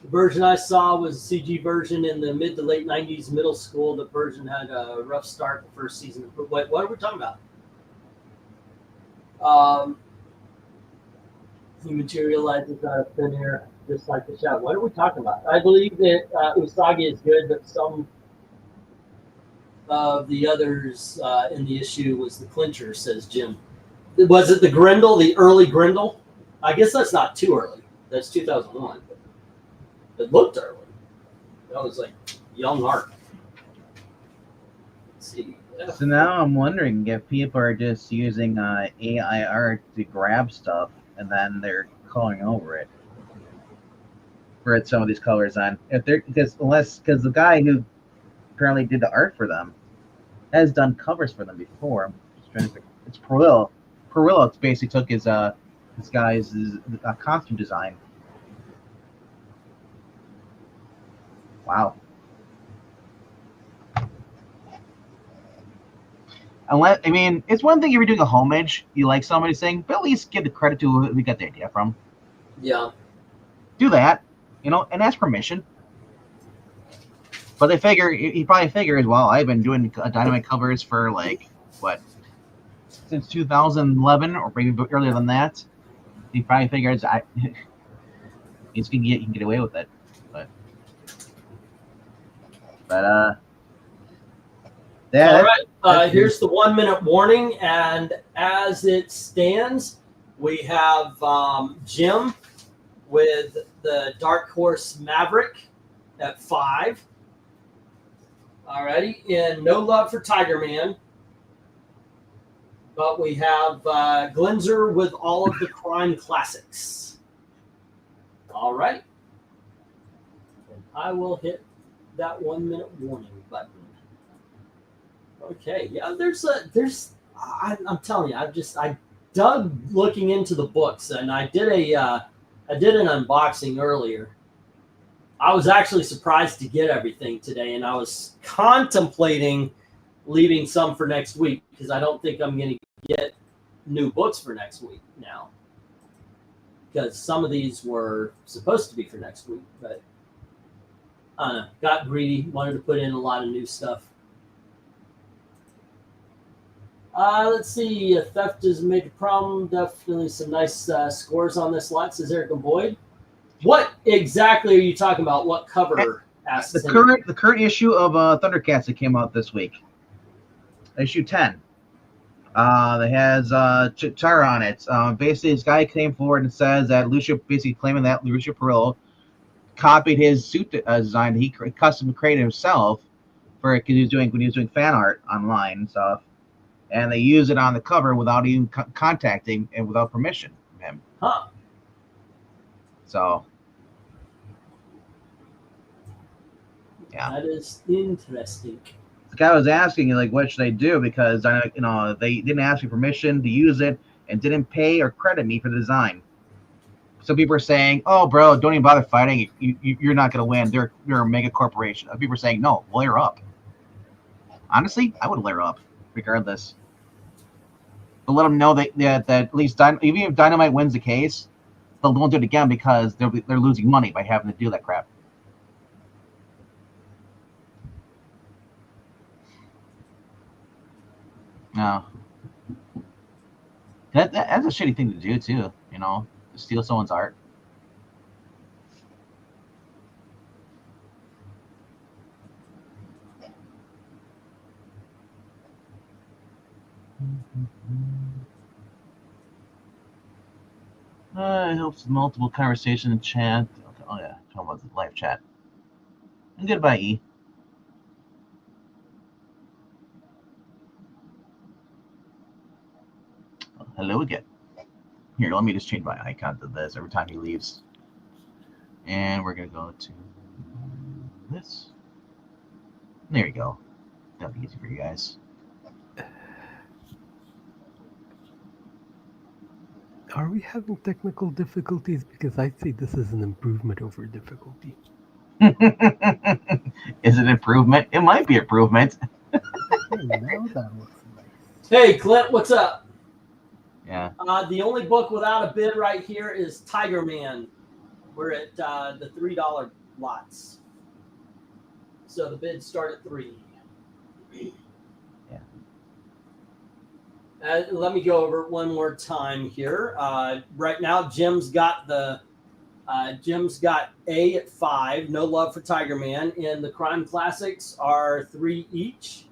The version I saw was a CG version in the mid to late 90s middle school. The version had a rough start the first season. But what are we talking about? He materializes out of thin air, just like the shot. What are we talking about? I believe that Usagi is good, but some of the others in the issue was the clincher, says Jim. Was it the Grendel, the early Grendel? I guess that's not too early. That's 2001. It looked early. That was like young art. Let's see.
So now I'm wondering if people are just using AI art to grab stuff and then they're coloring over it for some of these colors on. If they're because the guy who apparently did the art for them has done covers for them before. I'm just trying to think. It's Perillo. Perillo basically took his guy's costume design. Wow. Unless, I mean, it's one thing if you're doing a homage, you like somebody's thing, but at least give the credit to who we got the idea from.
Yeah.
Do that, you know, and ask permission. But they figure, he probably figures, well, I've been doing Dynamite covers for like, what, since 2011 or maybe earlier than that. He probably figures he can get away with it. But yeah.
All right. Here's the 1 minute warning, and as it stands, we have Jim with the Dark Horse Maverick at 5. Alrighty, and no love for Tiger Man. But we have Glenzer with all of the crime classics. All right. And I will hit that 1 minute warning button. Okay, yeah, I'm telling you, I dug looking into the books, and I did an unboxing earlier. I was actually surprised to get everything today, and I was contemplating leaving some for next week because I don't think I'm going to get new books for next week now, because some of these were supposed to be for next week, but I don't know, got greedy, wanted to put in a lot of new stuff. Let's see. Theft is a major problem. Definitely some nice scores on this lot, says Eric and Boyd. What exactly are you talking about? What cover? Asks
the current issue of Thundercats that came out this week. Issue 10. That has Chara on it. Basically, this guy came forward and says that Lucia, basically claiming that Lucia Perillo copied his suit design that he custom created himself for it when he was doing fan art online and stuff. And they use it on the cover without even contacting and without permission from him.
Huh.
So, yeah.
That is interesting.
The guy was asking, like, what should I do? Because, they didn't ask me permission to use it and didn't pay or credit me for the design. So people are saying, oh, bro, don't even bother fighting. You're not going to win. They're a mega corporation. People are saying, no, layer up. Honestly, I would layer up. Regardless, but let them know that at least even if Dynamite wins the case, they won't do it again because they're losing money by having to do that crap. No, that's a shitty thing to do too. You know, to steal someone's art. It helps with multiple conversation in chat. Okay. Oh yeah, talking about the live chat. And goodbye, E. Oh, hello again. Here, let me just change my icon to this every time he leaves. And we're gonna go to this. There you go. That'll be easy for you guys.
Are we having technical difficulties? Because I see this is an improvement over difficulty.
Is it improvement? It might be improvement.
Hey, now that looks nice.
Hey, Clint, what's up?
Yeah.
The only book without a bid right here is Tiger Man. We're at the $3 lots. So the bids start at $3.
Yeah.
Let me go over it one more time here. Right now, Jim's got A at 5. No Love for Tiger Man, and the Crime Classics are 3 each.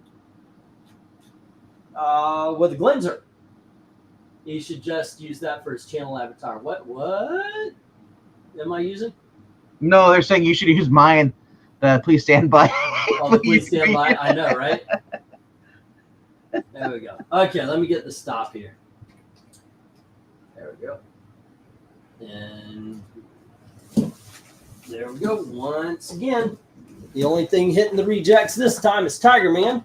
With a Glenzer, he should just use that for his channel avatar. What am I using?
No, they're saying you should use mine. Please stand by.
Oh, please stand by. I know, right? There we go. Okay, let me get the stop here. There we go. And there we go. Once again, the only thing hitting the rejects this time is Tiger Man.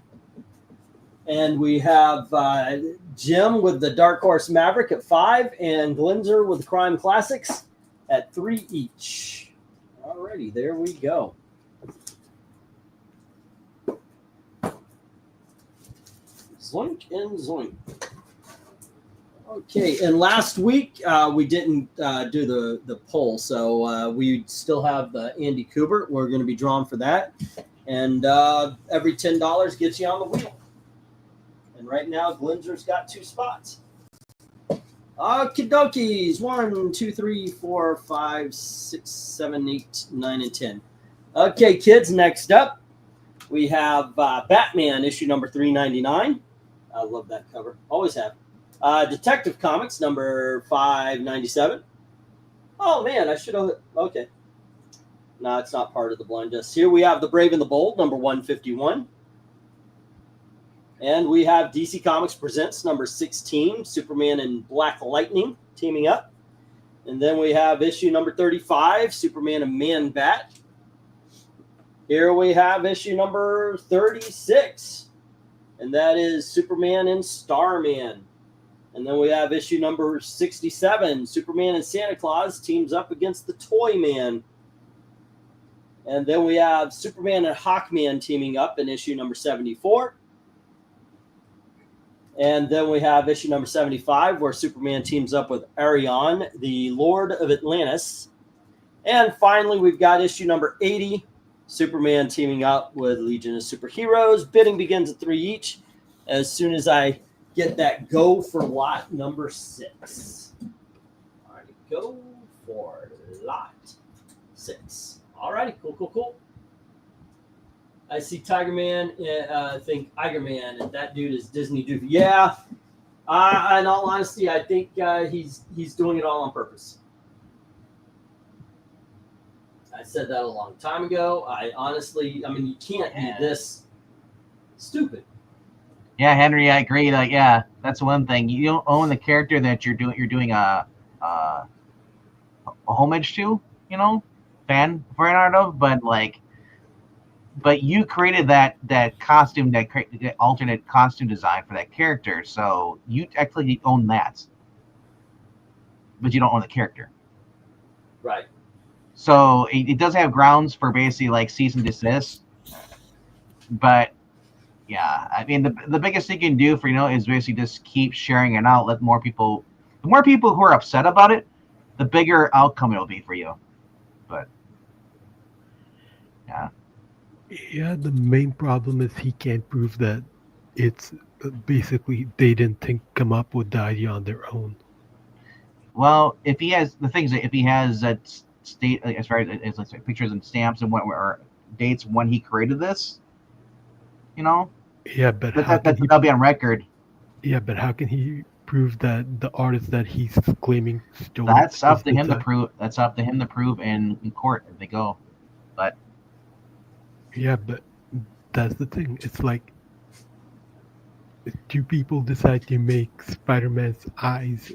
And we have Jim with the Dark Horse Maverick at 5 and Glenzer with the Crime Classics at 3 each. Alrighty, there we go. Zoink and zoink. Okay, and last week we didn't do the poll, so we still have the Andy Kubert. We're going to be drawn for that, and every $10 gets you on the wheel. And right now, Glenzer's got 2 spots. Okie dokies. 1, 2, 3, 4, 5, 6, 7, 8, 9, and 10. Okay, kids, next up, we have Batman issue number 399. I love that cover. Always have. Detective Comics number 597. Oh, man, I should have. Okay. No, it's not part of the blind test. Here we have The Brave and the Bold number 151. And we have DC Comics Presents number 16, Superman and Black Lightning teaming up. And then we have issue number 35, Superman and Man-Bat. Here we have issue number 36, and that is Superman and Starman. And then we have issue number 67, Superman and Santa Claus teams up against the Toyman. And then we have Superman and Hawkman teaming up in issue number 74. And then we have issue number 75, where Superman teams up with Arion, the Lord of Atlantis. And finally, we've got issue number 80, Superman teaming up with Legion of Superheroes. Bidding begins at 3 each as soon as I get that go for lot number 6. All right, go for lot 6. All righty, cool. I see Tiger Man, think Iger Man, and that dude is Disney Doofy. Yeah, in all honesty, I think he's doing it all on purpose. I said that a long time ago. I mean, you can't be this stupid.
Yeah, Henry, I agree. Like, yeah, that's one thing. You don't own the character that you're doing a homage to, fan art of, but you created that costume, that alternate costume design for that character, so you actually own that, but you don't own the character.
Right.
So it does have grounds for basically like cease and desist, but yeah, I mean the biggest thing you can do for is basically just keep sharing it out. Let more people, the more people who are upset about it, the bigger outcome it'll be for you. But yeah.
Yeah, the main problem is he can't prove that it's basically they didn't come up with the idea on their own.
Well, if he has if he has that state as far as like pictures and stamps and what or dates when he created this,
Yeah, but
that'll be on record.
Yeah, but how can he prove that the artist that he's claiming stole?
That's up to him to prove. That's up to him to prove in court if they go. But
yeah, but that's the thing. It's like 2 people decide to make Spider-Man's eyes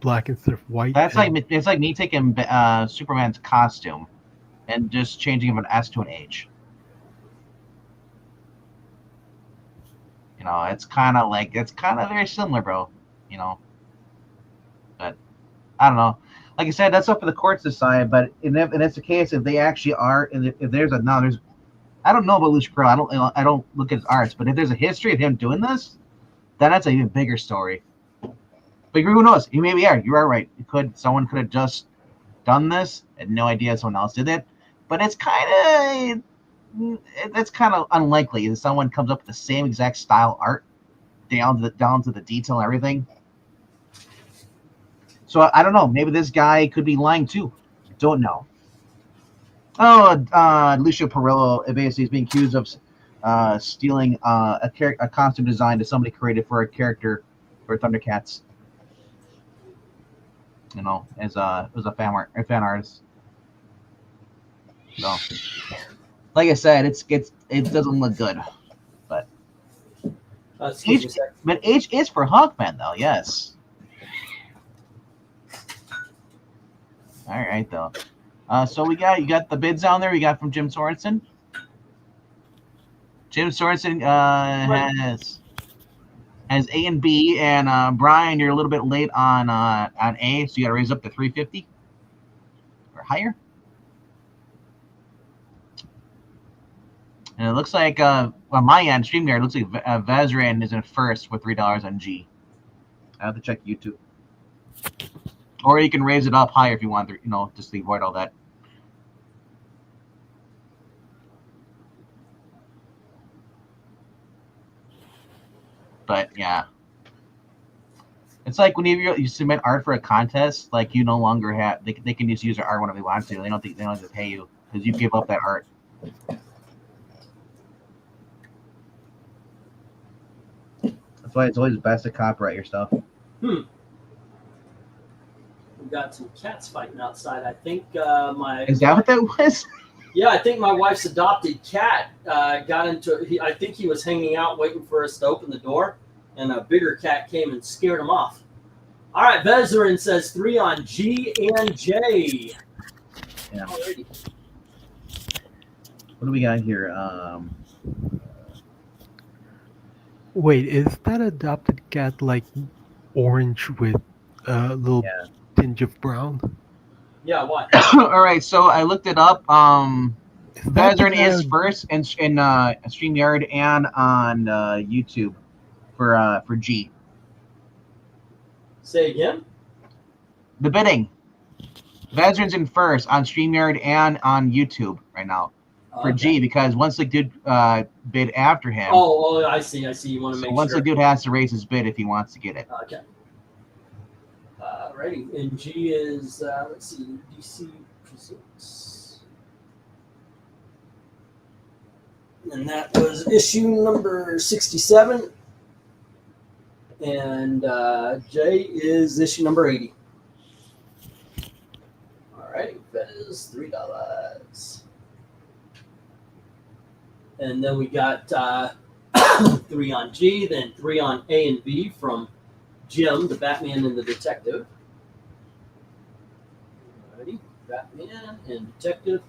black instead of white.
That's it's like me taking Superman's costume and just changing from an S to an H. It's kind of very similar, bro. But I don't know. Like I said, that's up for the courts to decide. But if it's the case, if they actually are, if there's I don't know about Lucia Crow. I don't look at his arts, but if there's a history of him doing this, then that's an even bigger story. But who knows? He maybe are. You are right. Someone could have just done this and no idea someone else did it. But it's kind of unlikely that someone comes up with the same exact style art down to the detail and everything. So I don't know. Maybe this guy could be lying too. I don't know. Oh, Lucio Perillo basically is being accused of stealing a costume design that somebody created for a character for Thundercats. You know, as it was a fan artist. So, like I said, it doesn't look good, but H is for Hawkman though. Yes. All right though. So you got the bids down there. We got from Jim Sorensen. Jim Sorensen has A and B, and Brian, you're a little bit late on A, so you got to raise up to 350 or higher. And it looks like on my end, StreamYard, it looks like Vezran is in first with $3 on G. I have to check YouTube, or you can raise it up higher if you want to, you know, just to avoid all that. But yeah, it's like whenever you submit art for a contest, like you no longer have they can just use your art whenever they want to. They don't have to pay you because you give up that art. That's why it's always best to copyright your stuff.
We got some cats fighting outside. I think my
is that what that was?
Yeah, I think my wife's adopted cat got into. I think he was hanging out waiting for us to open the door, and a bigger cat came and scared him off. All right, Vezran says 3 on G and J.
Yeah. Alrighty. What do we got here?
Wait, is that adopted cat like orange with a little tinge of brown?
Yeah, what?
All right, so I looked it up. Vezran is first in StreamYard and on YouTube for G.
Say again?
The bidding. Vezran's in first on StreamYard and on YouTube right now for G, because once the dude bid after him.
Oh, I see. You want to make sure.
Once the dude has to raise his bid if he wants to get it.
Okay. Righty, and G is let's see, DC Presents, and that was issue number 67, and J is issue number 80. All right, that is $3, and then we got 3 on G, then 3 on A and B from Jim, the Batman and the Detective. Alrighty, Batman and Detective.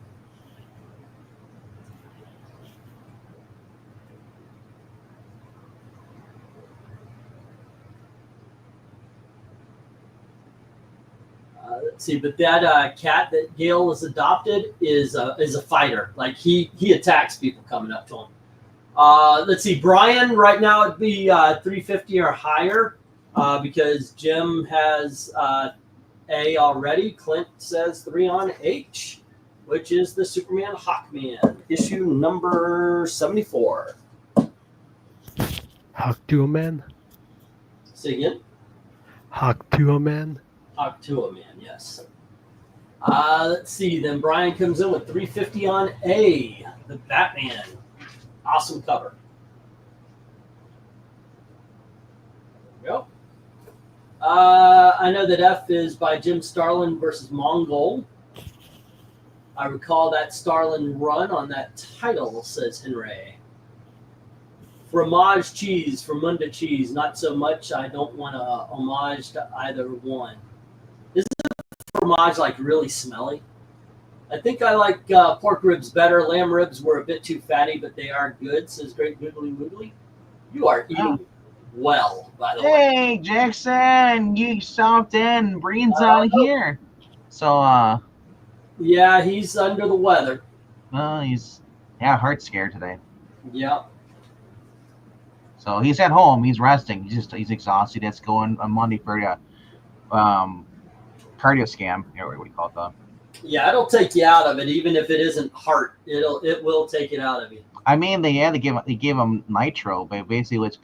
Let's see, but that cat that Gail has adopted is a fighter. Like he attacks people coming up to him. Let's see, Brian. Right now it'd be 350 or higher. Because Jim has A already. Clint says 3 on H, which is the Superman Hawkman, issue number 74.
Hawk to a man?
Say again?
Hawk to a man?
Hawk to a man, yes. Let's see, then Brian comes in with 350 on A, the Batman. Awesome cover. Yep. I know that F is by Jim Starlin versus Mongol. I recall that Starlin run on that title, says Henry. Fromage cheese, Fromunda cheese, not so much. I don't want to homage to either one. Isn't fromage like really smelly? I think I like pork ribs better. Lamb ribs were a bit too fatty, but they are good, says Great Googly Woogly. You are eating well, by the way.
Hey, Jackson, you stopped in. Breen's out here. So,
yeah, he's under the weather.
Well, he's heart scared today.
Yep.
So he's at home. He's resting. He's exhausted. That's going on Monday for cardio scam. What do you call it?
Yeah, it'll take you out of it, even if it isn't heart. It will take it out of you.
I mean, they gave him nitro, but basically which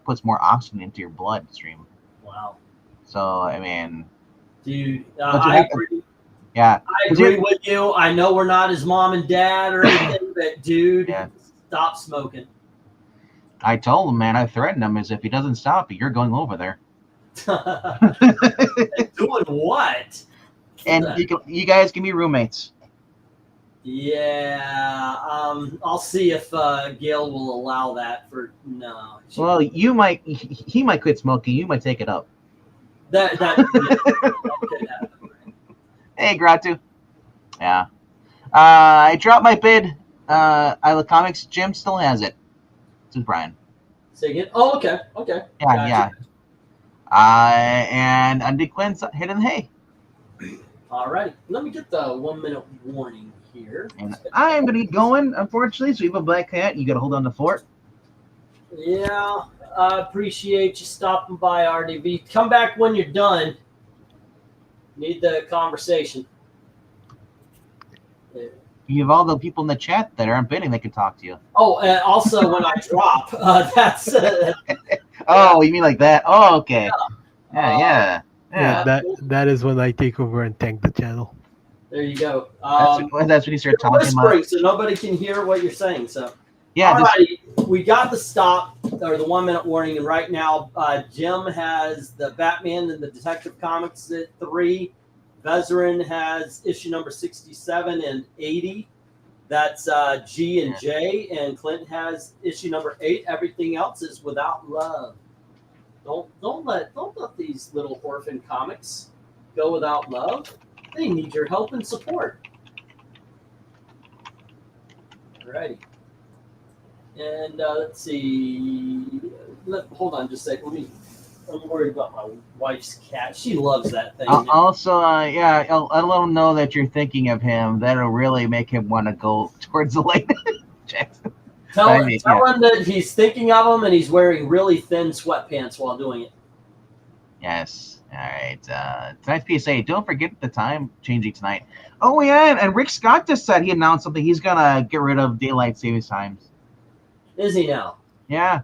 puts more oxygen into your bloodstream.
Wow.
So I mean,
dude,
I agree. Yeah,
I agree with you. I know we're not his mom and dad or anything, but dude, stop smoking.
I told him, man. I threatened him as if he doesn't stop, you're going over there.
Doing what?
And you guys can be roommates.
Yeah, I'll see if Gail will allow that.
Well, he might quit smoking. You might take it up.
That could happen.
Hey, Gratu. Yeah. I dropped my bid. I Love Comics. Jim still has it. This is Brian.
Say again? Oh, okay.
Yeah. And Andy Quinn's hitting the hay.
All right. Let me get the 1 minute warning here.
And I'm going to get going, unfortunately. So you have a black cat. You got to hold on to the fort.
Yeah. I appreciate you stopping by, RDV. Come back when you're done. Need the conversation.
You have all the people in the chat that aren't bidding that can talk to you.
Oh, and also when I drop, that's.
Oh, you mean like that? Oh, okay. Yeah.
That is when I take over and tank the channel.
There you go.
That's when you start talking about.
So nobody can hear what you're saying. So
yeah.
All right, we got the stop or the 1 minute warning, and right now Jim has the Batman and the Detective Comics at 3. Vezerin has issue number 67 and 80. That's G and J, and Clint has issue number 8. Everything else is Without Love. Don't let these little orphan comics go without love. They need your help and support. Alrighty. And let's see. Hold on just a second. I'm worried about my wife's cat. She loves that thing.
Also, I'll let him know that you're thinking of him. That'll really make him want to go towards the light. Jackson.
Tell him that he's thinking of him and he's wearing really thin sweatpants while doing it.
Yes. All right. Tonight's PSA. Don't forget the time changing tonight. Oh, yeah. And Rick Scott just said he announced something. He's going to get rid of daylight savings times.
Is he now?
Yeah.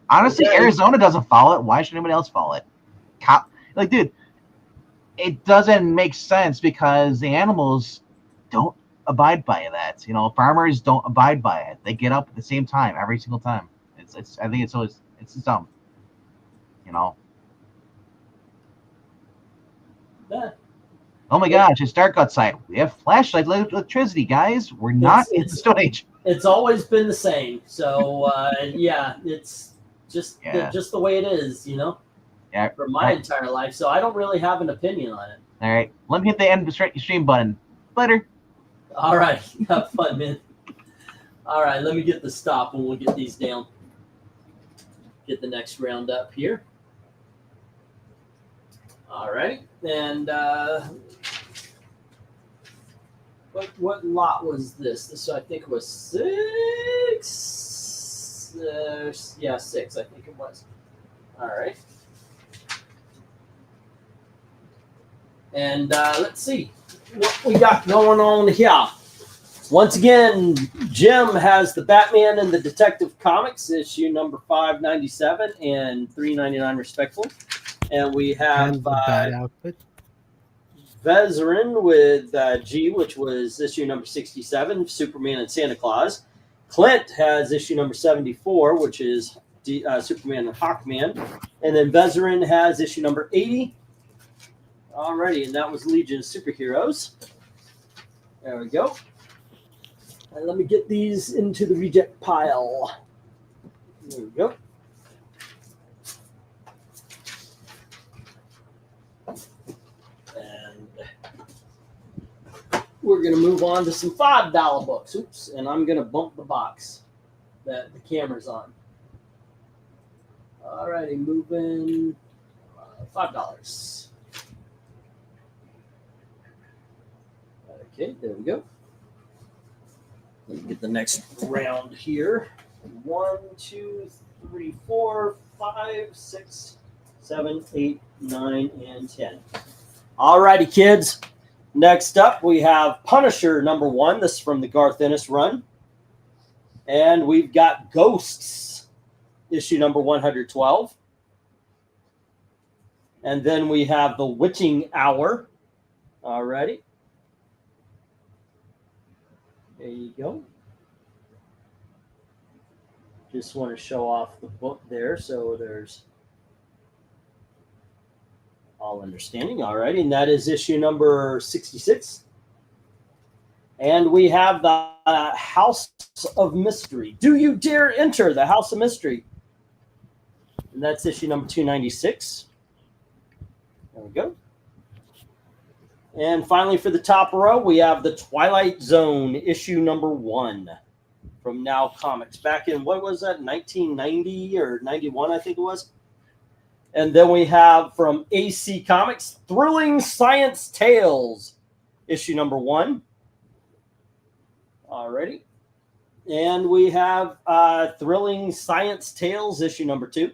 Honestly, Arizona doesn't follow it. Why should anybody else follow it? Like, dude, it doesn't make sense because the animals don't abide by that. You know, farmers don't abide by it. They get up at the same time every single time. I think it's dumb. You know.
Yeah.
Oh my gosh, it's dark outside. We have flashlight electricity, guys. We're not in the Stone Age.
It's always been the same. So yeah, it's just the way it is, you know.
Yeah.
For my entire life, so I don't really have an opinion on it.
All right, let me hit the end of the stream button. Later.
All right, have fun, man. All right, let me get the stop and we'll get these down. Get the next round up here. All right, and what lot was this? This I think was 6. Yeah, 6. I think it was. All right. And let's see what we got going on here. Once again, Jim has the Batman and the Detective Comics, issue number 597 and 399 respectively. And we have
Bad Outfit.
Vezerin with G, which was issue number 67, Superman and Santa Claus. Clint has issue number 74, which is Superman and Hawkman. And then Vezerin has issue number 80. Alrighty, and that was Legion of Superheroes. There we go. And let me get these into the reject pile. There we go. And we're going to move on to some $5 books. Oops, and I'm going to bump the box that the camera's on. Alrighty, moving $5. Okay, there we go. Let me get the next round here. 1, 2, 3, 4, 5, 6, 7, 8, 9, and 10. All righty, kids. Next up, we have Punisher #1. This is from the Garth Ennis run. And we've got Ghosts, issue number 112. And then we have The Witching Hour. Alrighty. There you go. Just want to show off the book there. So there's All Understanding. Alrighty. And that is issue number 66. And we have the House of Mystery. Do you dare enter the House of Mystery? And that's issue number 296. There we go. And finally, for the top row, we have the Twilight Zone, issue number 1 from Now Comics. Back in, what was that, 1990 or 91, I think it was. And then we have from AC Comics, Thrilling Science Tales, issue number 1. Alrighty. And we have Thrilling Science Tales, issue number 2.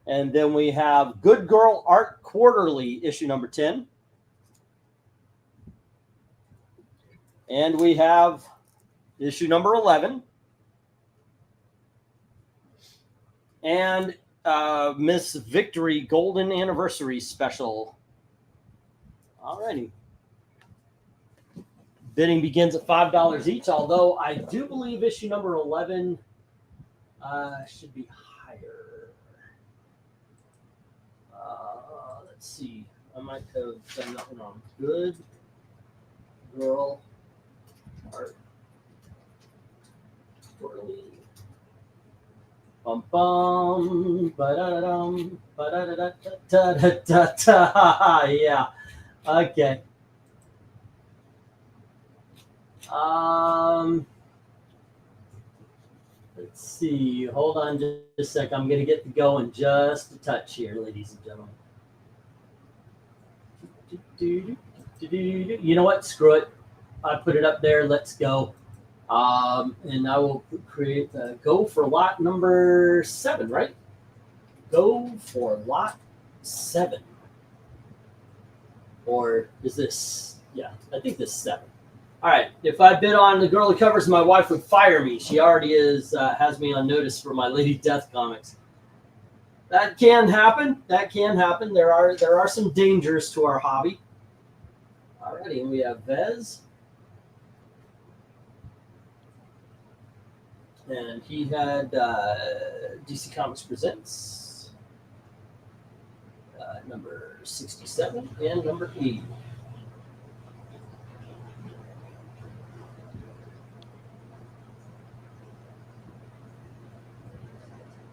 And then we have Good Girl Art Quarterly, issue number 10. And we have issue number 11. And Miss Victory Golden Anniversary Special. Alrighty. Bidding begins at $5 each, although I do believe issue number 11 should be higher. Let's see. I might have done that one wrong. Good Girl Art Quarterly. Bum bum. Ba-da-da-dum. Ba-da-da-da-da-da-da-da. Yeah. Okay. Let's see. Hold on just a sec. I'm going to get to go in just a touch here, ladies and gentlemen. You know what? Screw it. I put it up there. Let's go. And I will create go for lot number 7, right? Go for lot 7. Or is this? Yeah, I think this is 7. All right. If I bid on the girl who covers, my wife would fire me. She already has me on notice for my Lady Death comics. That can happen. That can happen. There are some dangers to our hobby. Alrighty, and we have Vez. And he had DC Comics Presents number 67 and number 80.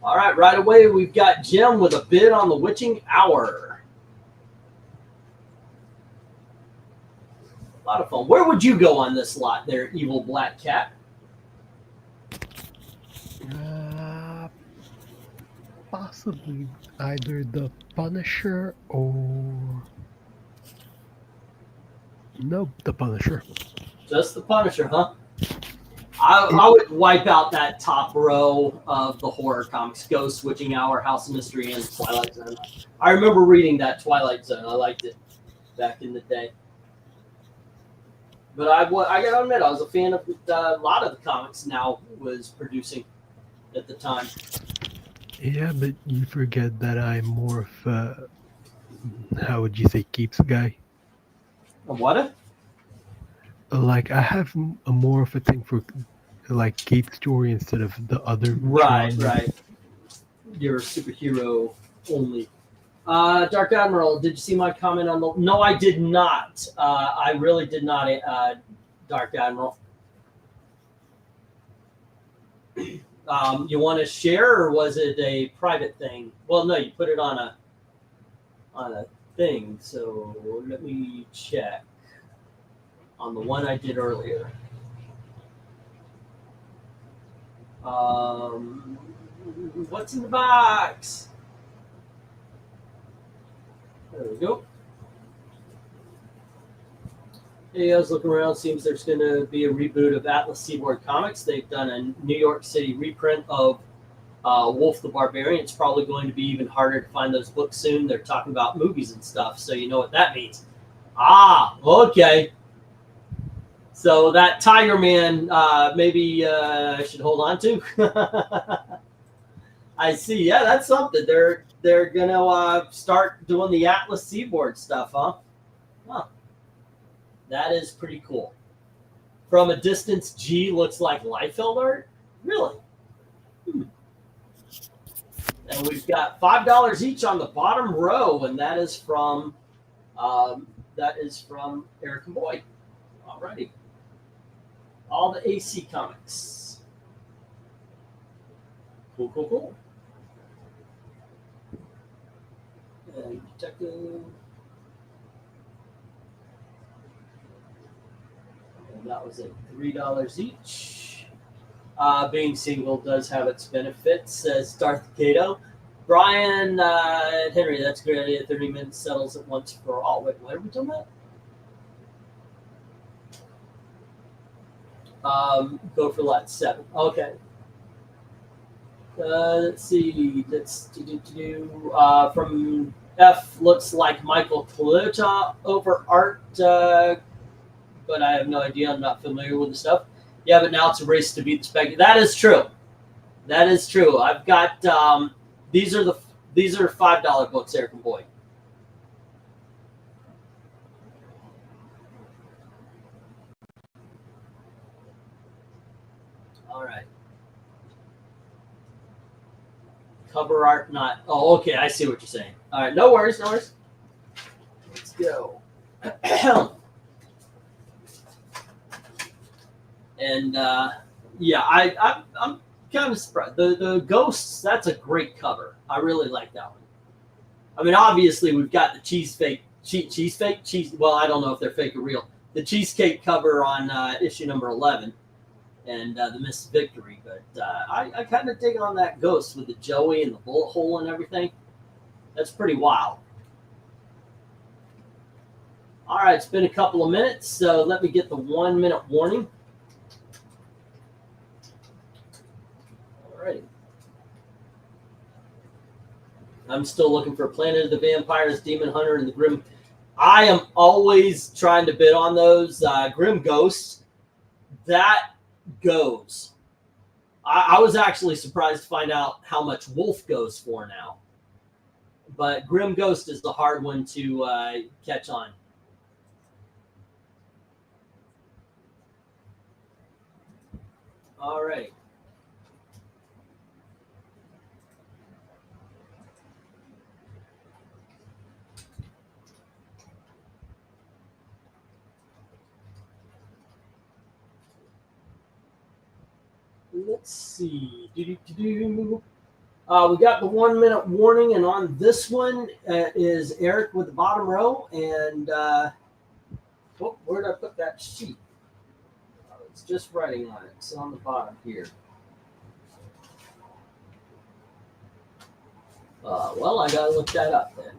All right, right away, we've got Jim with a bid on The Witching Hour. A lot of fun. Where would you go on this lot there, Evil Black Cat?
Possibly either the Punisher or... Nope, the Punisher.
Just the Punisher, huh? I would wipe out that top row of the horror comics: Ghost, Witching Hour, House of Mystery, and Twilight Zone. I remember reading that Twilight Zone. I liked it back in the day. But I got to admit, I was a fan of a lot of the comics Now was producing at the time.
Yeah, but you forget that I'm more of a, how would you say, keeps guy?
A what?
Like, I have a more of a thing for, like, Keep Story instead of the other.
Right,
genres.
right. You're a superhero only. Dark Admiral, did you see my comment on the... No, I did not. I really did not, Dark Admiral. You want to share, or was it a private thing? Well, no, you put it on a thing. So let me check on the one I did earlier. What's in the box? There we go. Hey, I was looking around. Seems there's going to be a reboot of Atlas Seaboard Comics. They've done a New York City reprint of Wolf the Barbarian. It's probably going to be even harder to find those books soon. They're talking about movies and stuff, so you know what that means. Ah, okay. So that Tiger Man, maybe I should hold on to. I see. Yeah, that's something. They're gonna start doing the Atlas Seaboard stuff, huh? Huh. That is pretty cool. From a distance, G looks like Liefeld art. Really? And we've got $5 each on the bottom row, and that is from Eric and Boyd. Alrighty. All the AC comics. Cool, cool, cool. And Detective. And that was at $3 each. Being single does have its benefits, says Darth Kato. Brian Henry, that's a great idea. 30 minutes settles it once for all. Wait, what are we talking about? Go for lot 7. Okay. Let's see. Let's do from F. Looks like Michael Kaluta over art, but I have no idea. I'm not familiar with the stuff. Yeah, but now it's a race to beat the spec. That is true. That is true. I've got these are $5 books, Eric and Boyd. All right. Cover art, not. Oh, okay. I see what you're saying. All right. No worries. No worries. Let's go. And yeah, I'm kind of surprised. The Ghosts, that's a great cover. I really like that one. I mean, obviously we've got the cheese. Well, I don't know if they're fake or real. The cheesecake cover on issue number 11. And the Miss Victory, but I kind of dig on that Ghost with the Joey and the bullet hole and everything. That's pretty wild. All right, it's been a couple of minutes, so let me get the 1 minute warning. All right. I'm still looking for Planet of the Vampires, Demon Hunter, and the Grim. I am always trying to bid on those. Grim Ghosts. That goes. I was actually surprised to find out how much Wolf goes for now. But Grim Ghost is the hard one to catch on. All right. Let's see. We got the 1 minute warning, and on this one is Eric with the bottom row. And where did I put that sheet? It's just writing on it. It's on the bottom here. Well, I gotta look that up then.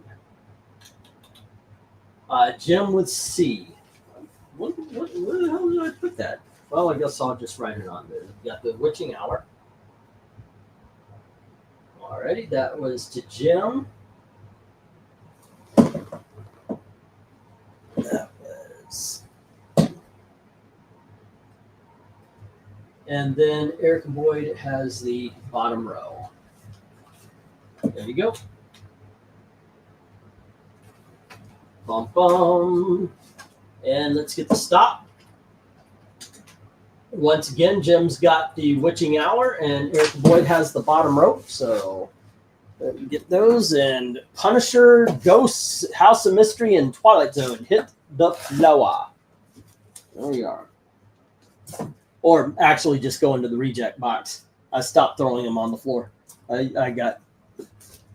Jim with C. Where the hell did I put that? Well, I guess I'll just write it on there. We've got the Witching Hour. Alrighty, that was to Jim. That was. And then Eric Boyd has the bottom row. There you go. Bum bum. And let's get the stop. Once again, Jim's got the Witching Hour, and Eric Boyd has the bottom row. So let me get those. And Punisher, Ghosts, House of Mystery, and Twilight Zone hit the floor. There we are. Or actually just go into the reject box. I stopped throwing them on the floor. I got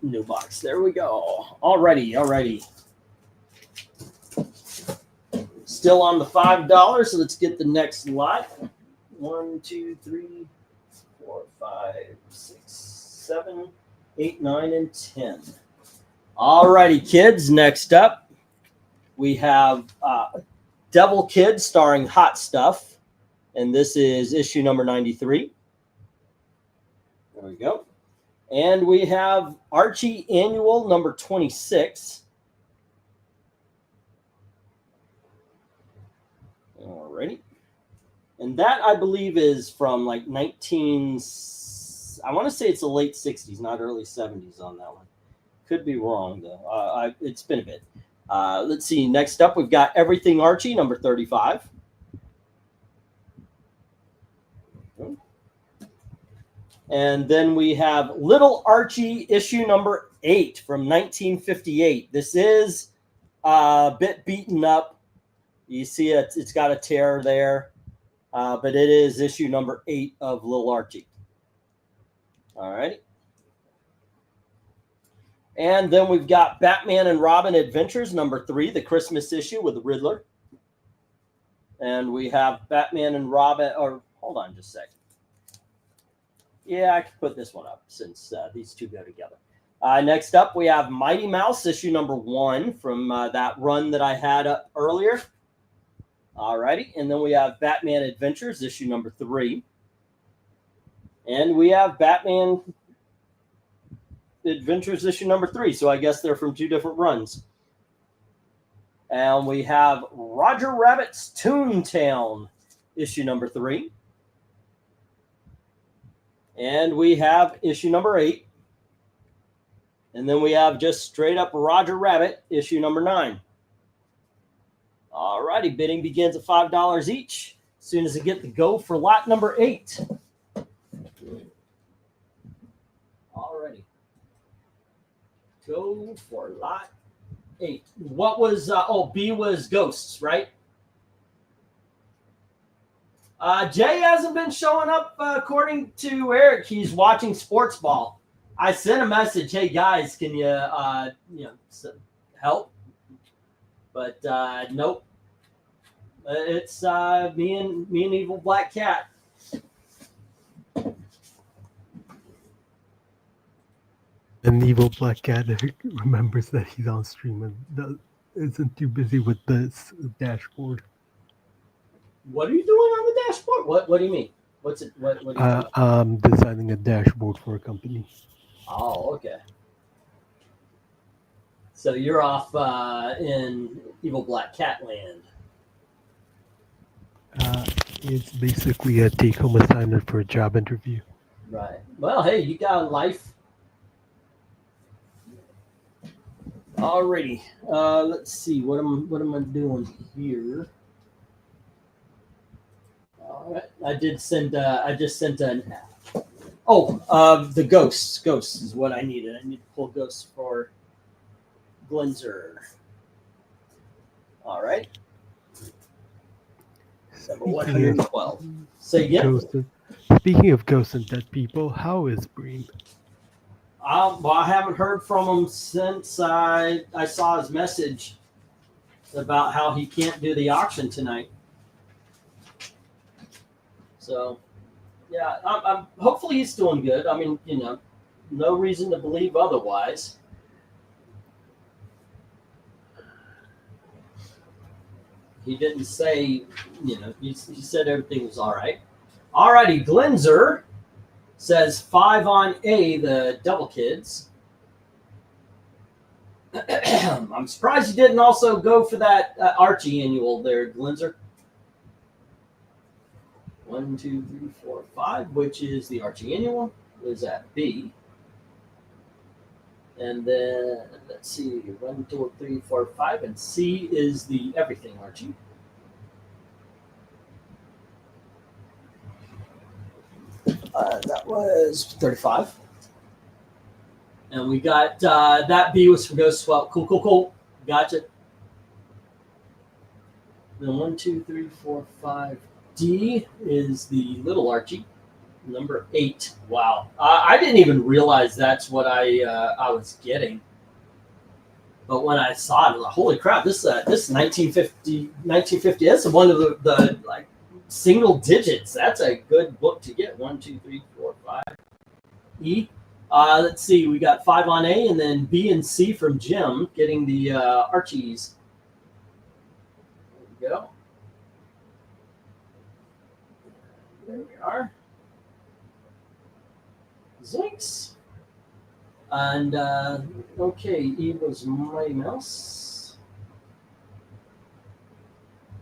new box. There we go. Alrighty. Still on the $5, so let's get the next lot. 1, 2, 3, 4, 5, 6, 7, 8, 9, and 10. Alrighty, kids. Next up, we have Devil Kid starring Hot Stuff, and this is issue number 93. There we go. And we have Archie Annual number 26. Alrighty. And that, I believe, is from like I want to say it's the late 60s, not early 70s on that one. Could be wrong, though. It's been a bit. Let's see. Next up, we've got Everything Archie, number 35. And then we have Little Archie, issue number 8 from 1958. This is a bit beaten up. You see it's got a tear there. But it is issue number 8 of Little Archie. All right. And then we've got Batman and Robin Adventures, number 3, the Christmas issue with the Riddler. And we have Batman and Robin, or hold on just a second. Yeah, I can put this one up since these two go together. Next up, we have Mighty Mouse, issue number 1 from that run that I had up earlier. All righty. And then we have Batman Adventures, issue number 3. And we have Batman Adventures, issue number 3. So I guess they're from 2 different runs. And we have Roger Rabbit's Toontown, issue number 3. And we have issue number 8. And then we have just straight up Roger Rabbit, issue number 9. All righty, bidding begins at $5 each. As soon as I get the go for lot number 8. All righty. Go for lot 8. What was, B was Ghosts, right? Jay hasn't been showing up, according to Eric. He's watching sports ball. I sent a message, hey guys, can you, help? But nope. It's me and Evil Black Cat.
And Evil Black Cat remembers that he's on stream and isn't too busy with this dashboard.
What are you doing on the dashboard? What do you mean? What's it? What do you mean?
I'm designing a dashboard for a company.
Oh, okay. So you're off in Evil Black Cat land.
It's basically a take-home assignment for a job interview.
Right. Well, hey, you got a life. Alrighty. Let's see. What am I doing here? All right. I just sent an. The ghosts. Ghosts is what I needed. I need to pull ghosts for Glenzer. All right. Number 112. Say again.
Speaking of ghosts and dead people, how is BREEN?
Well, I haven't heard from him since I saw his message about how he can't do the auction tonight. So, yeah, I'm hopefully he's doing good. I mean, no reason to believe otherwise. He didn't say, he said everything was all right. All righty, Glenzer says 5 on A, the Double Kids. I'm surprised you didn't also go for that Archie annual there, Glenzer. 1, 2, 3, 4, 5, which is the Archie annual, is at B. And then, let's see, 1, 2, 3, 4, 5, and C is the Everything Archie. That was 35. And we got, that B was from Ghost Swap. Cool. Gotcha. Then 1, 2, 3, 4, 5. D is the Little Archie, number 8. Wow. I didn't even realize that's what I was getting. But when I saw it, I was like, holy crap, this is 1950. That's one of the like single digits. That's a good book to get. 1, 2, 3, 4, 5. E. Let's see, we got 5 on A, and then B and C from Jim getting the Archies. There we go. There we are. Zinks. And okay, Eva's Mighty Mouse.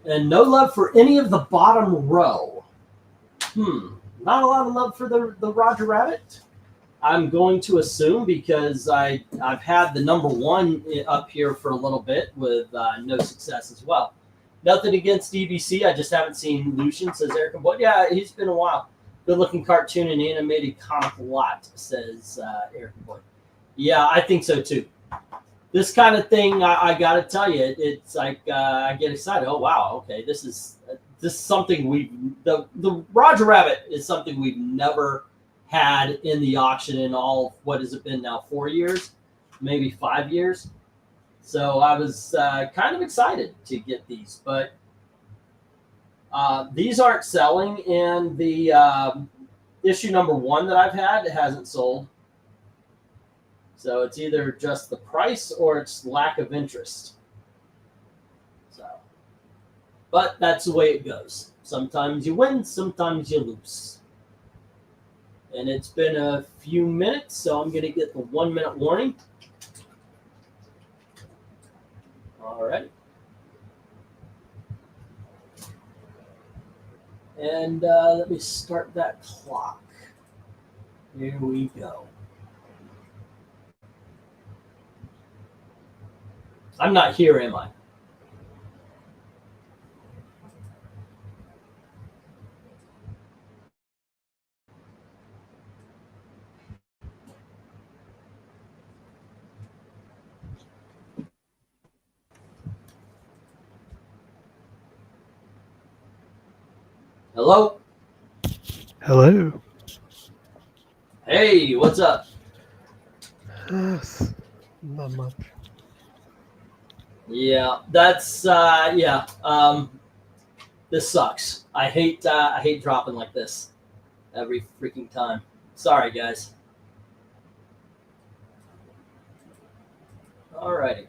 And no love for any of the bottom row. Not a lot of love for the Roger Rabbit. I'm going to assume because I've had the #1 up here for a little bit with no success as well. Nothing against DBC. I just haven't seen Lucian, says Erica Boyd. Yeah, he's been a while. Good looking cartoon and animated comic lot, says Erica Boyd. Yeah, I think so too. This kind of thing, I got to tell you, it's like I get excited. Oh wow, okay, this is something the Roger Rabbit is something we've never had in the auction in all, what has it been now, 4 years, maybe 5 years. So I was kind of excited to get these, but these aren't selling, and the issue #1 that I've had, it hasn't sold. So it's either just the price or it's lack of interest. So, but that's the way it goes. Sometimes you win, sometimes you lose. And it's been a few minutes, so I'm going to get the 1 minute warning. All right. And let me start that clock. Here we go. I'm not here, am I? Hello?
Hello.
Hey, what's up?
Not much.
Yeah, that's yeah. This sucks. I hate dropping like this every freaking time. Sorry, guys. Alrighty.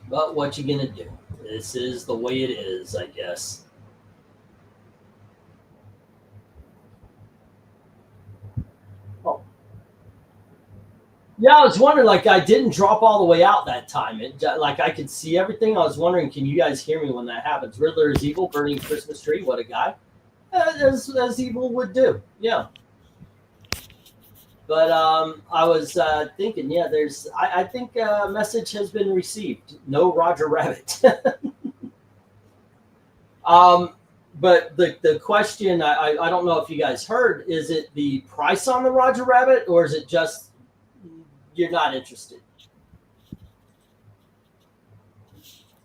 But what you gonna do? This is the way it is, I guess. Oh. Yeah, I was wondering, like, I didn't drop all the way out that time. It, like, I could see everything. I was wondering, can you guys hear me when that happens? Riddler is evil, burning Christmas tree. What a guy. As evil would do. Yeah. But I was thinking, yeah, I think a message has been received. No Roger Rabbit. But the question, I don't know if you guys heard, is it the price on the Roger Rabbit, or is it just you're not interested?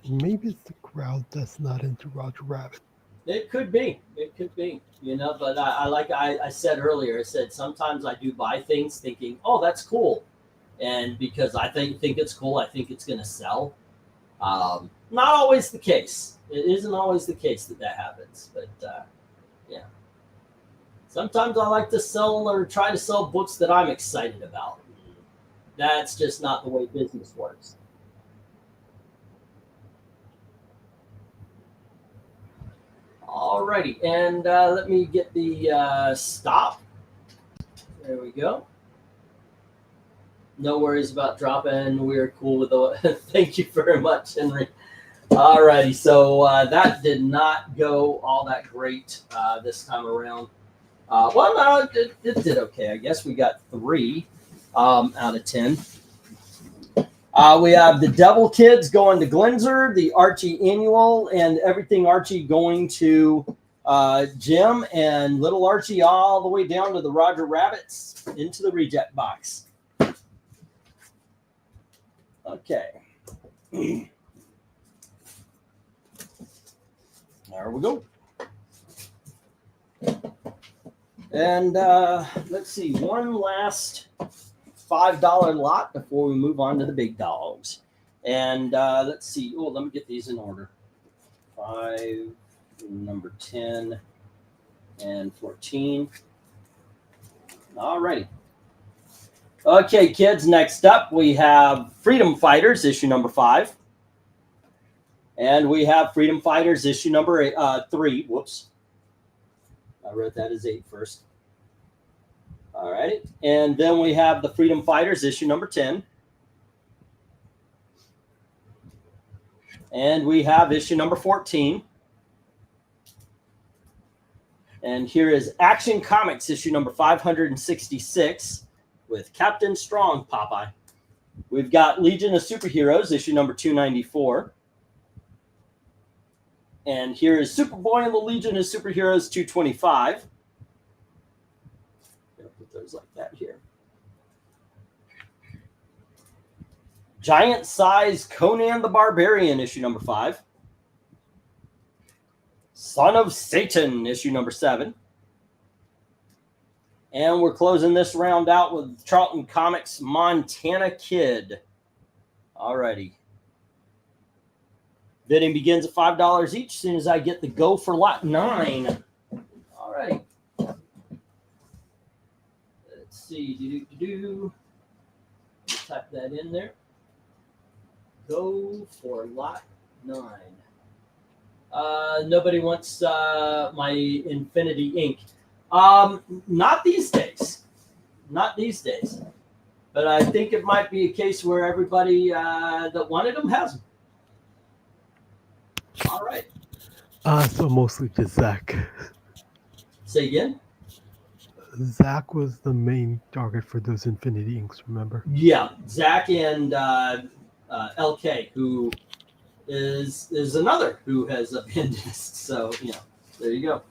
Maybe it's the crowd that's not into Roger Rabbit.
It could be. It could be. You know, but I said earlier, I said sometimes I do buy things thinking, oh, that's cool. And because I think it's cool, I think it's going to sell. Not always the case. It isn't always the case that happens. But, yeah. Sometimes I like to sell or try to sell books that I'm excited about. That's just not the way business works. Alrighty, and let me get the stop. There we go. No worries about dropping. We're cool with the. Thank you very much, Henry. Alrighty, so that did not go all that great this time around. Well, no, it did okay. I guess we got 3 out of 10. We have the Devil Kids going to Glenzer, the Archie Annual, and everything Archie going to Jim, and little Archie all the way down to the Roger Rabbits into the reject box. Okay. There we go. And let's see, one last $5 lot before we move on to the big dogs. And let's see. Oh, let me get these in order. 5, number 10, and 14. All righty. Okay, kids, next up we have Freedom Fighters, issue number 5. And we have Freedom Fighters, issue number 3. Whoops. I wrote that as 8 first. All right. And then we have the Freedom Fighters, issue number 10. And we have issue number 14. And here is Action Comics, issue number 566, with Captain Strong Popeye. We've got Legion of Superheroes, issue number 294. And here is Superboy and the Legion of Superheroes 225. I'll put those like that here. Giant Size Conan the Barbarian, issue number 5. Son of Satan, issue number 7. And we're closing this round out with Charlton Comics Montana Kid. Alrighty. Bidding begins at $5 each as soon as I get the go for lot 9. Alrighty. Let's see. Type that in there. Go for lot 9. Nobody wants my Infinity Ink. Not these days. Not these days. But I think it might be a case where everybody that wanted them has them. All right.
So mostly just Zach.
Say again?
Zach was the main target for those Infinity Inks, remember?
Yeah, Zach and LK, who is another who has abandoned us. So, there you go.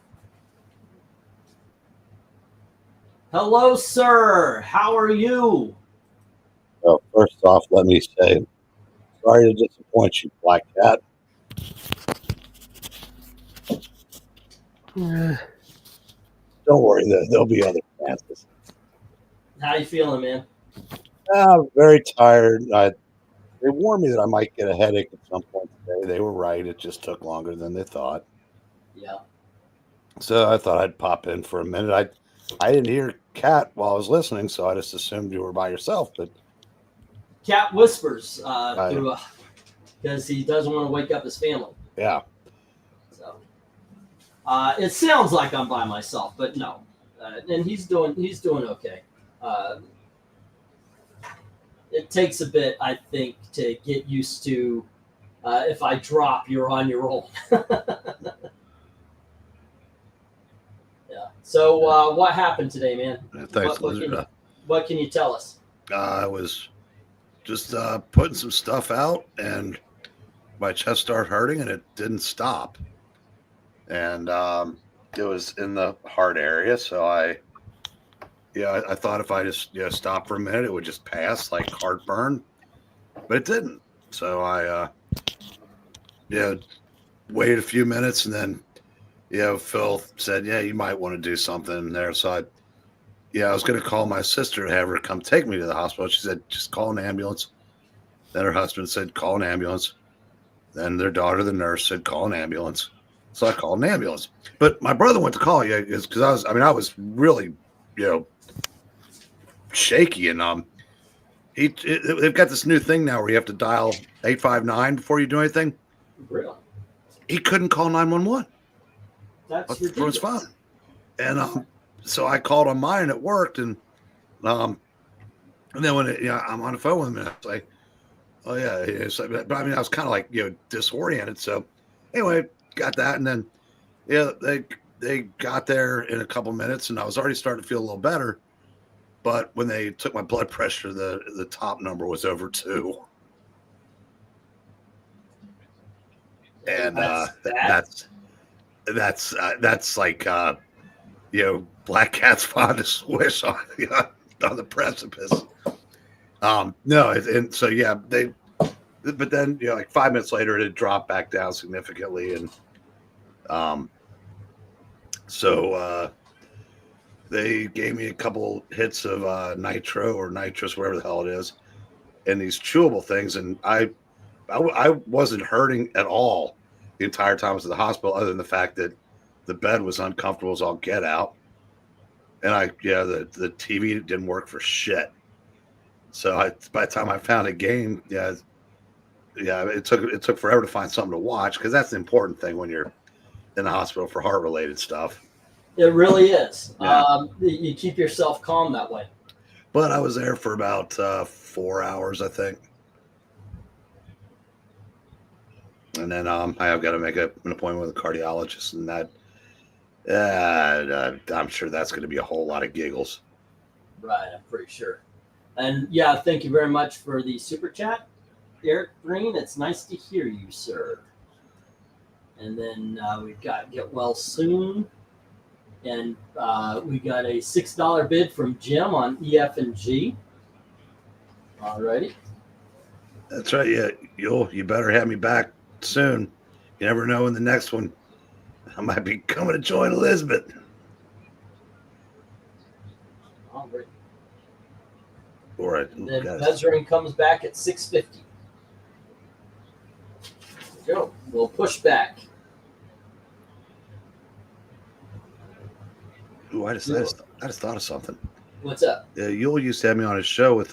Hello, sir. How are you?
Well, first off, let me say, sorry to disappoint you, Black Cat. Don't worry, there'll be other chances.
How you feeling, man?
I'm very tired. They warned me that I might get a headache at some point today. They were right. It just took longer than they thought.
Yeah.
So I thought I'd pop in for a minute. I didn't hear Cat while I was listening, so I just assumed you were by yourself. But
Cat whispers because he doesn't want to wake up his family.
Yeah.
So it sounds like I'm by myself, but no. And he's doing okay. It takes a bit, I think, to get used to. If I drop, you're on your own. Yeah. So what happened today, man?
Thanks,
what can you tell us?
I was just putting some stuff out, and my chest started hurting, and it didn't stop. And it was in the heart area, so I thought if I just stopped for a minute, it would just pass like heartburn, but it didn't. So I waited a few minutes, and then Phil said, you might want to do something there. So I was going to call my sister and have her come take me to the hospital. She said, just call an ambulance. Then her husband said, call an ambulance. Then their daughter, the nurse, said, call an ambulance. So I called an ambulance. But my brother went to call you because I was really, shaky. And they've got this new thing now where you have to dial 859 before you do anything.
Really?
He couldn't call 911.
That's
for his phone. And so I called on mine and it worked. And then when I'm on the phone with him, and I was like, oh yeah. But I was kind of like disoriented. So anyway, got that, and then they got there in a couple minutes, and I was already starting to feel a little better. But when they took my blood pressure, the top number was over 2. And that's like Black Cat's fondest wish on the precipice. And so but then like 5 minutes later it had dropped back down significantly, and so they gave me a couple hits of nitro or nitrous, whatever the hell it is, and these chewable things, and I wasn't hurting at all the entire time I was at the hospital, other than the fact that the bed was uncomfortable as all get out, and the TV didn't work for shit. So by the time I found a game, it took forever to find something to watch, because that's the important thing when you're in the hospital for heart related stuff.
It really is.
Yeah.
You keep yourself calm that way.
But I was there for about 4 hours, I think. And then I've got to make an appointment with a cardiologist, and that I'm sure that's going to be a whole lot of giggles.
Right, I'm pretty sure. And yeah, thank you very much for the super chat, Eric Green. It's nice to hear you, sir. And then we've got Get Well Soon. And we got a $6 bid from Jim on EF and G. Alrighty.
That's right. Yeah, you better have me back soon. You never know, in the next one I might be coming to join Elizabeth.
Alright.
All right.
And then Vezerin comes back at $6.50. Go. We'll push back.
Ooh, I just thought of something.
What's up?
Yule used to have me on his show with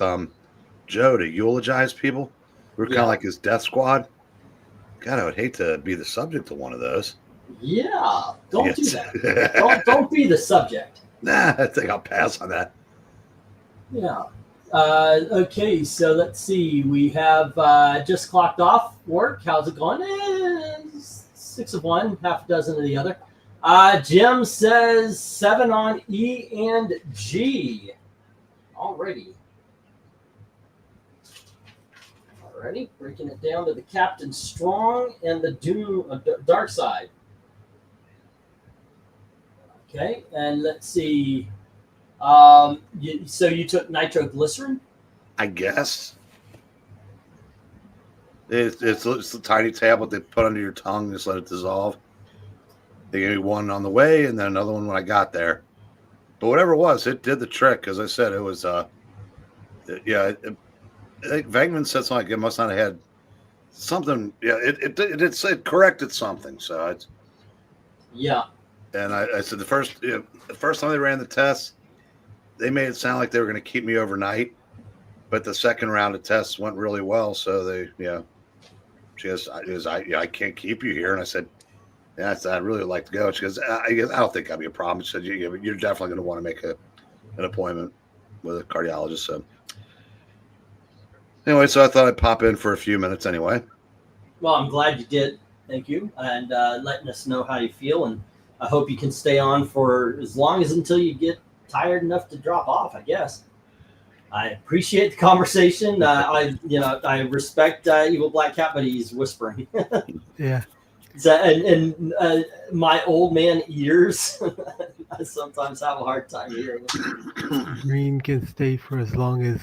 Joe to eulogize people. We were kind of like his death squad. God, I would hate to be the subject of one of those.
Yeah, don't do that. don't be the subject.
Nah, I think I'll pass on that.
Yeah. Okay, so let's see. We have just clocked off work. How's it going? 6 of one, half a dozen of the other. Jim says 7 on E and G. Alrighty. Alrighty, breaking it down to the Captain Strong and the Doom Dark Side. Okay, and let's see. So you took nitroglycerin?
I guess. It's the tiny tablet they put under your tongue, just let it dissolve. They gave me one on the way and then another one when I got there. But whatever it was, it did the trick. As I said, it was, I think VENKMAN said something like it must not have had something. Yeah, it said corrected something. So it's.
Yeah.
And I said the first time they ran the tests, they made it sound like they were going to keep me overnight. But the second round of tests went really well. So she goes, I can't keep you here. And I said, yeah, I'd really like to go. She goes, I don't think that'd be a problem. She said, you're definitely going to want to make an appointment with a cardiologist. So anyway, so I thought I'd pop in for a few minutes anyway.
Well, I'm glad you did. Thank you. And letting us know how you feel. And I hope you can stay on for as long as until you get tired enough to drop off, I guess. I appreciate the conversation. I respect Evil Black Cat, but he's whispering.
Yeah.
So, and my old man ears, I sometimes have a hard time hearing it.
Green can stay for as long as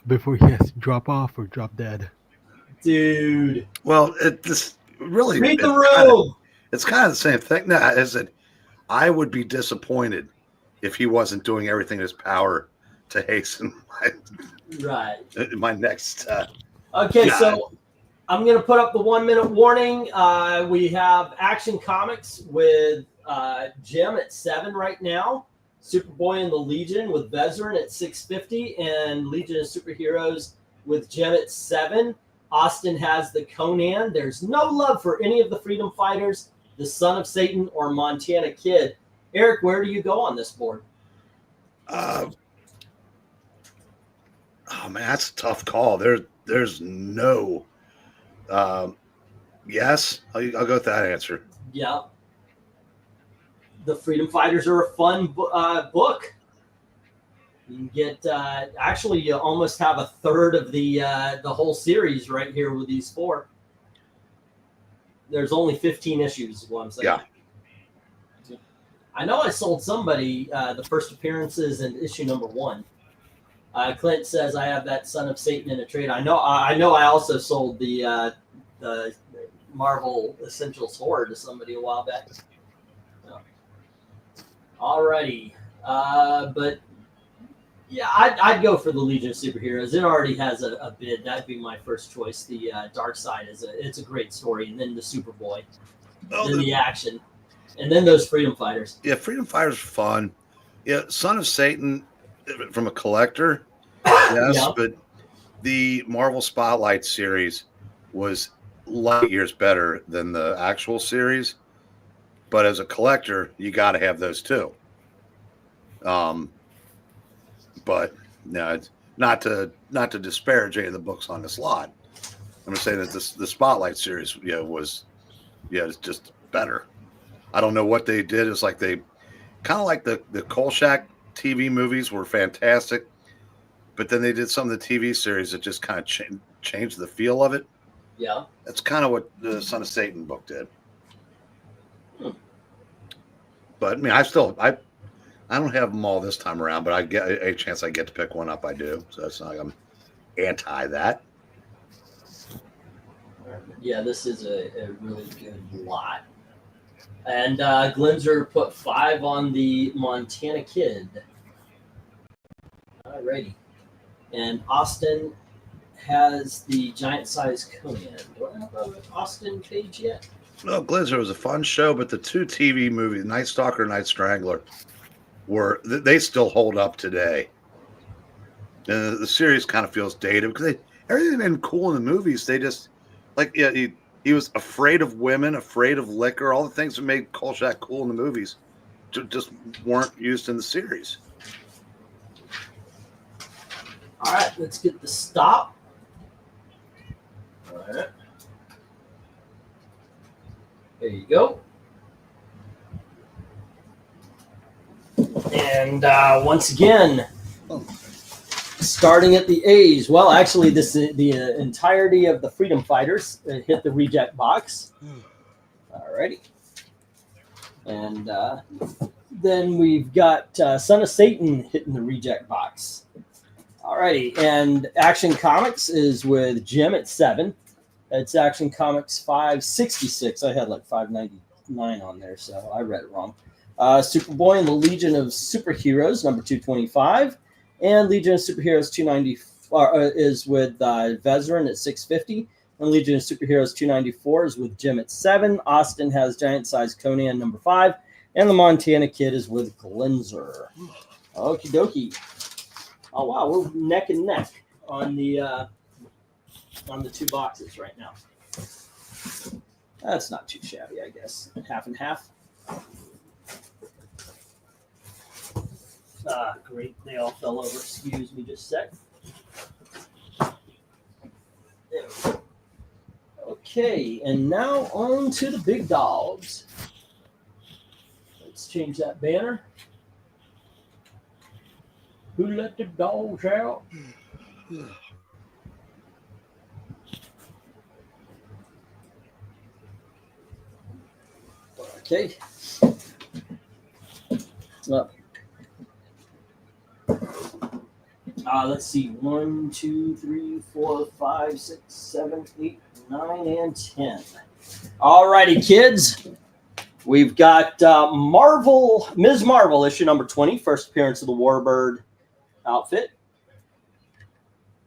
before he has to drop off or drop dead.
Dude.
Well, it just really
read the room.
It's kind of the same thing. No, is that I would be disappointed if he wasn't doing everything in his power to hasten my next.
Okay, so I'm going to put up the 1 minute warning. We have Action Comics with Jim at 7 right now. Superboy and the Legion with Vezerin at 6:50, and Legion of Superheroes with Jim at 7. Austin has the Conan. There's no love for any of the Freedom Fighters, the Son of Satan, or Montana Kid. Eric, where do you go on this board?
Oh man, that's a tough call. There's no. Yes, I'll go with that answer.
Yeah. The Freedom Fighters are a fun book. You can get actually you almost have a third of the whole series right here with these 4. There's only 15 issues, is what I'm saying.
Yeah.
I know I sold somebody the first appearances in issue number 1. Clint says I have that Son of Satan in a trade. I know I also sold the Marvel Essentials Horror to somebody a while back. So. Alrighty. But yeah, I'd go for the Legion of Superheroes. It already has a bid. That'd be my first choice. The Dark Side it's a great story, and then the Superboy, then the action. And then those Freedom Fighters.
Yeah, Freedom Fighters are fun. Yeah, Son of Satan from a collector, yes, yeah. But the Marvel Spotlight series was light years better than the actual series. but as a collector, you got to have those too. But no, it's not to disparage any of the books on this lot. I'm just saying that the Spotlight series, it's just better. I don't know what they did. It's like they kind of like the Kolchak TV movies were fantastic, but then they did some of the TV series that just kind of changed the feel of it.
Yeah,
that's kind of what the Son of Satan book did. But I mean, I don't have them all this time around, but I get a chance I get to pick one up. I do, so it's not like I'm anti that.
Yeah, this is a really good lot. And Glenzer put 5 on the Montana Kid. Alrighty. And Austin has the giant size Conan. Do I have an Austin page yet?
No, Glenzer was a fun show, but the 2 TV movies, Night Stalker and Night Strangler, they still hold up today. And the series kind of feels dated because everything been cool in the movies. They just he was afraid of women, afraid of liquor, all the things that made Kolchak cool in the movies just weren't used in the series.
All right, let's get the stop. All right. There you go. And once again, starting at the A's. Well, actually, the entirety of the Freedom Fighters hit the reject box. Alrighty. And then we've got Son of Satan hitting the reject box. Alrighty. And Action Comics is with Jim at 7. It's Action Comics 566. I had like 599 on there, so I read it wrong. Superboy and the Legion of Superheroes, number 225. And Legion of Superheroes 294 is with Vezeran at 650. And Legion of Superheroes 294 is with Jim at 7. Austin has Giant Size Conan number 5. And the Montana Kid is with Glenzer. Okie dokie. Oh, wow. We're neck and neck on the 2 boxes right now. That's not too shabby, I guess. Half and half. Great. They all fell over. Excuse me just a sec. There we go. Okay, and now on to the big dogs. Let's change that banner. Who let the dogs out? Okay. Up. Let's see. 1, 2, 3, 4, 5, 6, 7, 8, 9, and 10. All righty, kids. We've got Ms. Marvel, issue number 20, first appearance of the Warbird outfit.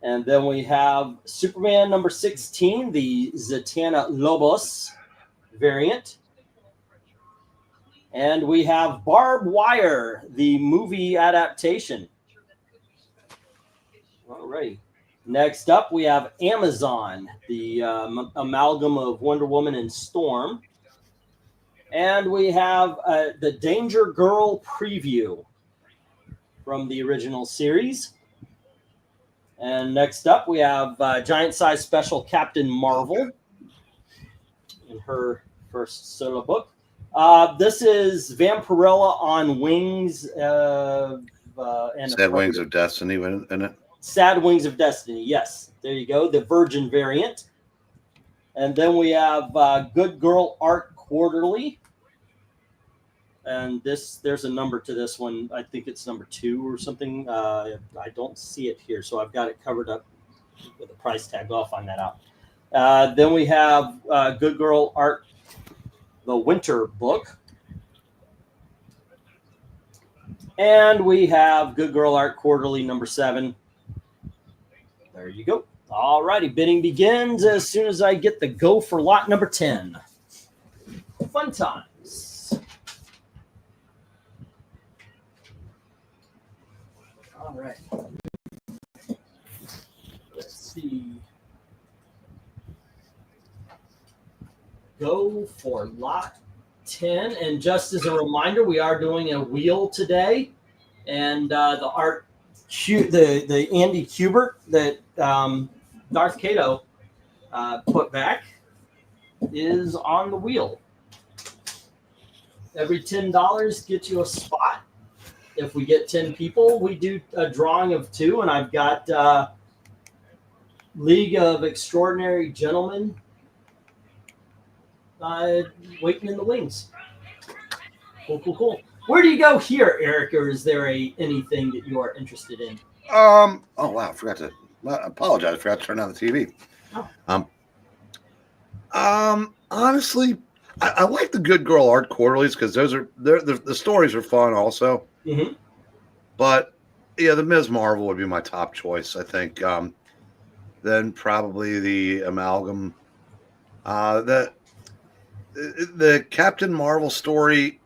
And then we have Superman number 16, the Zatanna Lobos variant. And we have Barbed Wire, the movie adaptation. All right. Next up, we have Amazon, the amalgam of Wonder Woman and Storm. And we have the Danger Girl preview from the original series. And next up, we have Giant Size Special Captain Marvel in her first solo book. This is Vampirella on Wings. And
Sad Wings of Destiny in it.
Sad Wings of Destiny, yes. There you go, the Virgin variant. And then we have Good Girl Art Quarterly. And there's a number to this one. I think it's number 2 or something. I don't see it here, so I've got it covered up with a price tag. I'll find that out. Then we have Good Girl Art, the Winter book. And we have Good Girl Art Quarterly number 7. There you go. All righty, bidding begins as soon as I get the go for lot number 10. Fun times. All right. Let's see. Go for lot 10. And just as a reminder, we are doing a wheel today. And the art, the Andy Kubert that Darth Kato put back is on the wheel. Every $10 gets you a spot. If we get 10 people, we do a drawing of 2. And I've got League of Extraordinary Gentlemen waiting in the wings. Cool. Where do you go here, Eric, or is there anything that you are interested in?
Oh wow, I apologize. I forgot to turn on the TV.
Oh.
Honestly, I like the Good Girl Art Quarterlies because the stories are fun also.
Mm-hmm.
But yeah, the Ms. Marvel would be my top choice, I think. Then probably the Amalgam. The Captain Marvel story,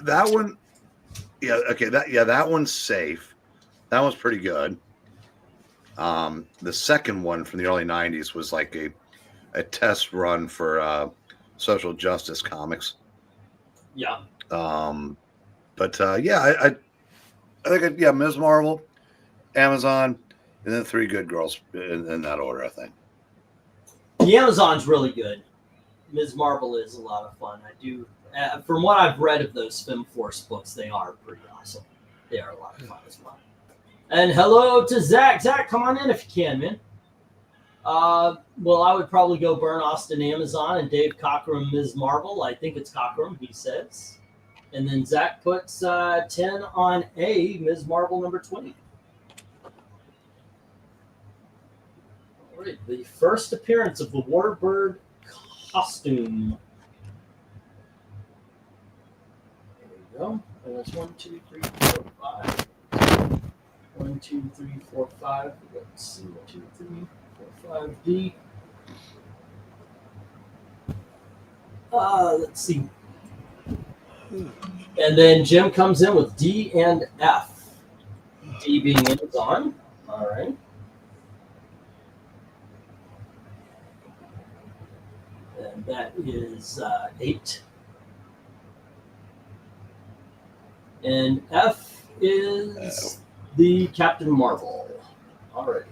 that one, yeah, okay, that one's safe. That one's pretty good. The second one from the early '90s was like a test run for social justice comics.
Yeah.
But I think Ms. Marvel, Amazon, and then 3 Good Girls in that order, I think.
The Amazon's really good. Ms. Marvel is a lot of fun. I do, from what I've read of those FemForce books, they are pretty awesome. They are a lot of fun as well. And hello to Zach. Zach, come on in if you can, man. Well, I would probably go Burn Austin Amazon and Dave Cockrum Ms. Marvel. I think it's Cockrum, he says. And then Zach puts 10 on A, Ms. Marvel number 20. All right, the first appearance of the Warbird costume. There we go. And that's 1, 2, 3, 4, 5. 1, 2, 3, 4, 5. Let's see. 1, 2, 3, 4, 5. D. Let's see. And then Jim comes in with D and F. D being Amazon. All right. And that is 8. And F is the Captain Marvel. All right.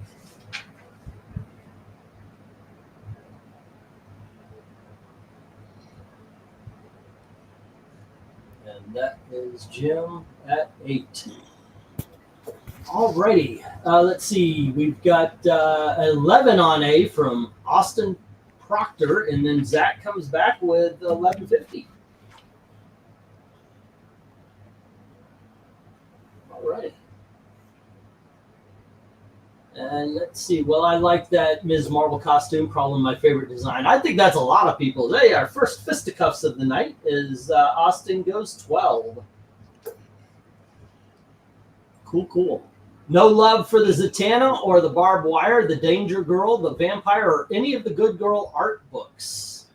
And that is Jim at 8. All righty. Let's see. We've got 11 on A from Austin Proctor, and then Zach comes back with 1150. All right. And let's see. Well, I like that Ms. Marvel costume, probably my favorite design. I think that's a lot of people. Hey, our first fisticuffs of the night is Austin goes 12. Cool. No love for the Zatanna or the Barbed Wire, the Danger Girl, the Vampire, or any of the Good Girl art books.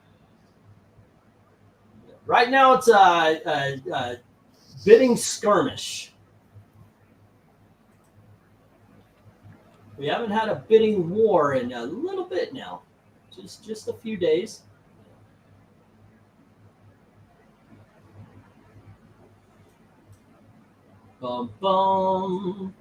Right now, it's a bidding skirmish. We haven't had a bidding war in a little bit now, just a few days. Bum bum.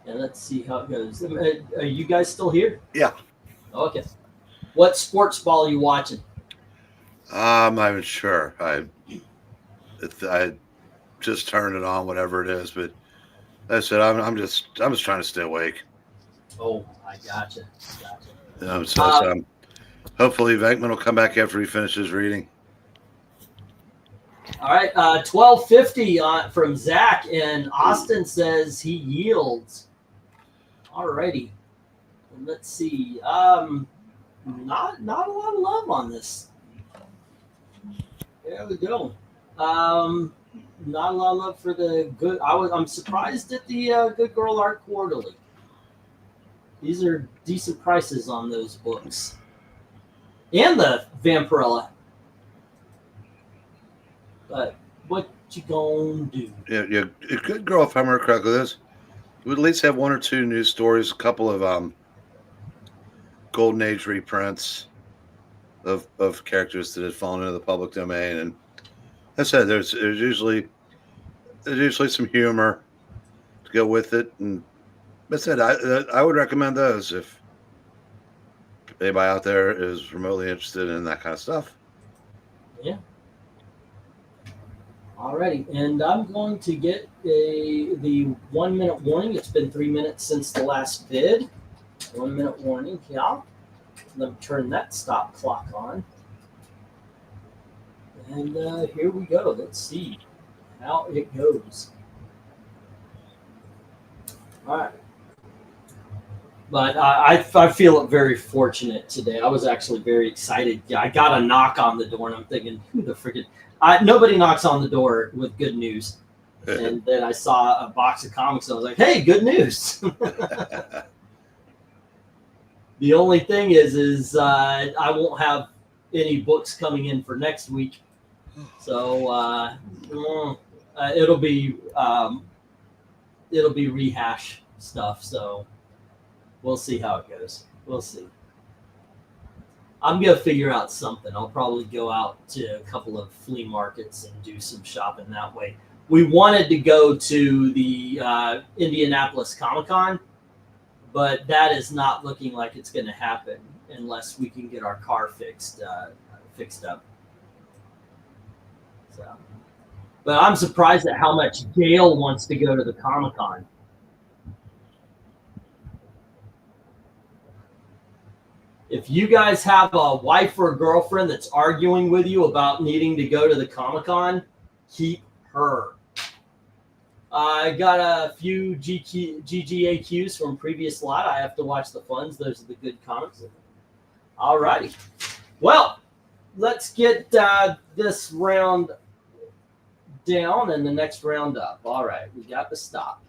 And let's see how it goes. Are you guys still here?
Yeah.
Okay. What sports ball are you watching?
I'm not even sure. I just turned it on, whatever it is. But that's it. I'm just trying to stay awake.
Oh, I gotcha.
Hopefully VENKMAN will come back after he finishes reading.
All right, 1250 from Zach, and Austin says he yields. All righty. Let's see. Not a lot of love on this. There we go. Not a lot of love for the good. I'm surprised at the Good Girl Art Quarterly. These are decent prices on those books, and the Vampirella. But what you gonna do?
Yeah. Good Girl, if I remember correctly, this would at least have 1 or 2 news stories, a couple of Golden Age reprints of characters that had fallen into the public domain. And as I said, there's usually some humor to go with it. And as I said, I would recommend those if anybody out there is remotely interested in that kind of stuff.
Yeah. Alrighty, and I'm going to get the 1 minute warning. It's been 3 minutes since the last vid. 1 minute warning, yeah. Let me turn that stop clock on. And here we go. Let's see how it goes. All right. But I feel very fortunate today. I was actually very excited. I got a knock on the door, and I'm thinking, who the freaking... nobody knocks on the door with good news. And then I saw a box of comics, and I was like, hey, good news. The only thing is I won't have any books coming in for next week. So it'll be rehash stuff. So we'll see how it goes. We'll see. I'm going to figure out something. I'll probably go out to a couple of flea markets and do some shopping that way. We wanted to go to the Indianapolis Comic-Con, but that is not looking like it's going to happen unless we can get our car fixed up. So, but I'm surprised at how much Gail wants to go to the Comic-Con. If you guys have a wife or a girlfriend that's arguing with you about needing to go to the Comic-Con, keep her. I got a few GGAQs from previous lot. I have to watch the funds. Those are the good comics. All righty. Well, let's get this round down and the next round up. All right, we got the stop.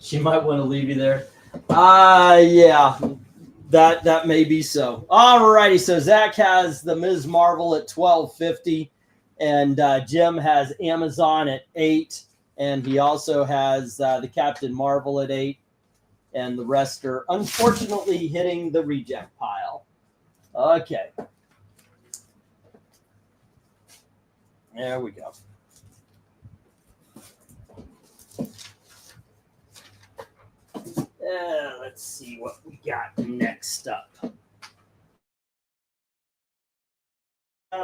She might want to leave you there. Yeah, that may be so. All righty, so Zach has the Ms. Marvel at $12.50. And Jim has Amazon at $8, and he also has the Captain Marvel at $8, and the rest are unfortunately hitting the reject pile. Okay. There we go. Let's see what we got next up.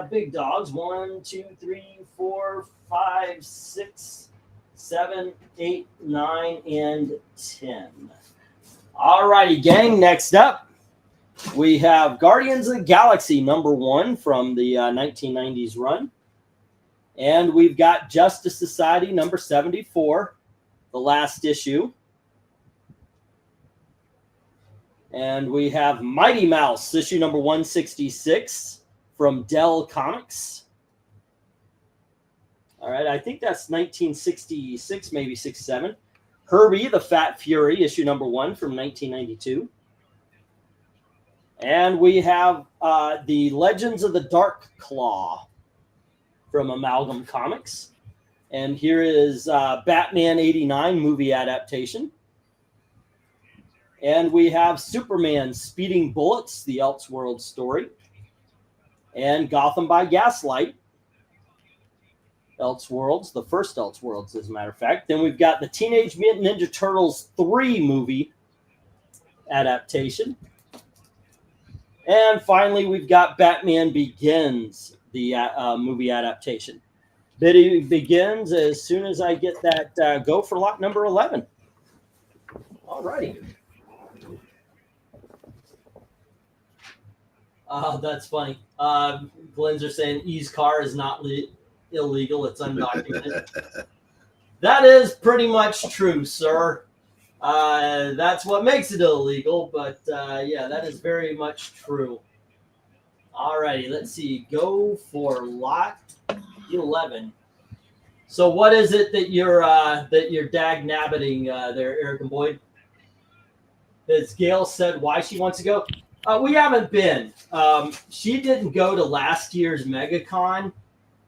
Big dogs, 1, 2, 3, 4, 5, 6, 7, 8, 9, and 10. All righty, gang. Next up, we have Guardians of the Galaxy #1 from the 1990s run. And we've got Justice Society #74, the last issue. And we have Mighty Mouse, issue #166. From Dell Comics. All right, I think that's 1966, maybe 67. Herbie the Fat Fury, issue #1 from 1992. And we have the Legends of the Darkhawk from Amalgam Comics. And here is Batman '89 movie adaptation. And we have Superman Speeding Bullets, the Elseworlds story. And Gotham by Gaslight. Elseworlds, the first Elseworlds, as a matter of fact. Then we've got the Teenage Mutant Ninja Turtles 3 movie adaptation. And finally, we've got Batman Begins, the movie adaptation. Video begins as soon as I get that go for lot number 11. All righty. That's funny. Glenn's are saying E's car is not illegal. It's undocumented. That is pretty much true, sir. That's what makes it illegal. But yeah, that is very much true. All righty. Let's see. Go for lot 11. So what is it that you're dag-nabbiting there, Eric and Boyd? As Gail said why she wants to go. We haven't been. She didn't go to last year's MegaCon,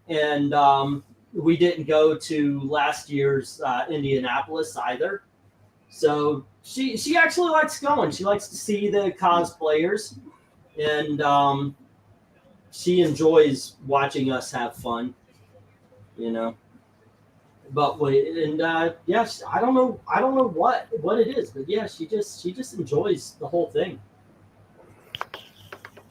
and we didn't go to last year's Indianapolis either. So she actually likes going. She likes to see the cosplayers, and she enjoys watching us have fun. You know. But yes, I don't know what it is, but yeah, she just enjoys the whole thing.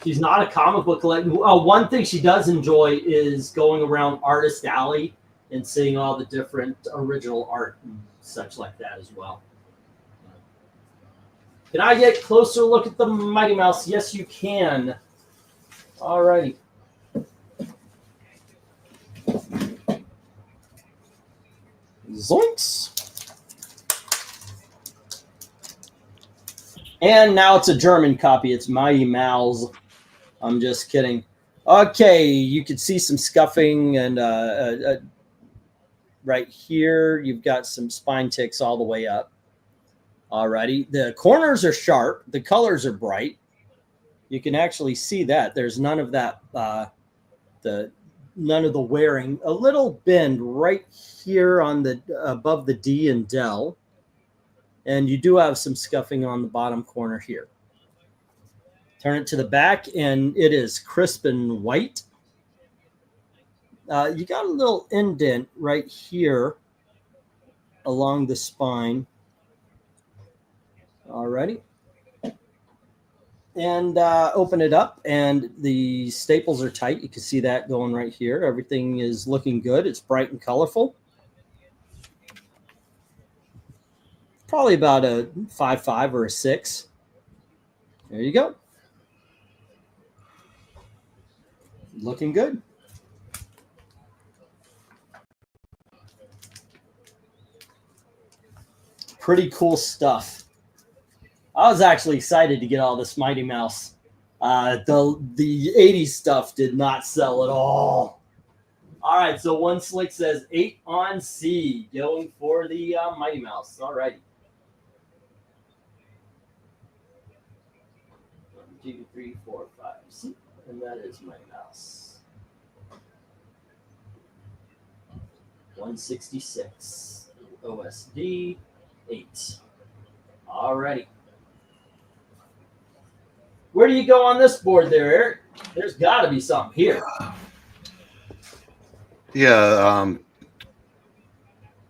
She's not a comic book collector. One thing she does enjoy is going around Artist Alley and seeing all the different original art and such like that as well. Can I get a closer look at the Mighty Mouse? Yes, you can. Alrighty. Zoinks. And now it's a German copy. It's Mighty Mouse. I'm just kidding. Okay, you can see some scuffing, and right here you've got some spine ticks all the way up. Alrighty, the corners are sharp. The colors are bright. You can actually see that. There's none of that. None of the wearing. A little bend right here on the above the D and del, and you do have some scuffing on the bottom corner here. Turn it to the back, and it is crisp and white. You got a little indent right here along the spine. Alrighty. And open it up, and the staples are tight. You can see that going right here. Everything is looking good. It's bright and colorful. Probably about a 5.5 or a 6. There you go. Looking good. Pretty cool stuff. I was actually excited to get all this Mighty Mouse. The 80s stuff did not sell at all. All right, so One Slick says 8 on C, going for the Mighty Mouse. All righty. 1, 2, 3, 4, 5, 6, and that is Mighty Mouse. 166. OSD 8. All righty. Where do you go on this board there, Eric? There's got to be something here.
Yeah,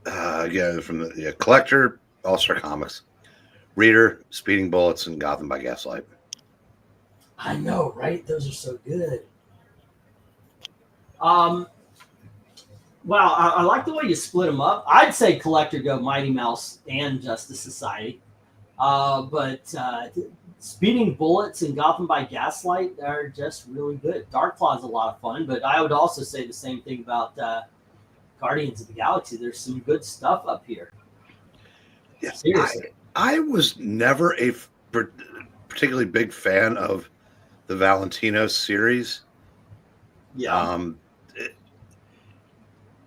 from the collector, All-Star Comics, reader, Speeding Bullets, and Gotham by Gaslight.
I know, right? Those are so good. Wow, I like the way you split them up. I'd say collector go Mighty Mouse and Justice Society, but Speeding Bullets and Gotham by Gaslight are just really good. Darkhawk is a lot of fun, but I would also say the same thing about Guardians of the Galaxy. There's some good stuff up here.
Yeah, seriously. I was never a particularly big fan of the Valentino series.
Yeah.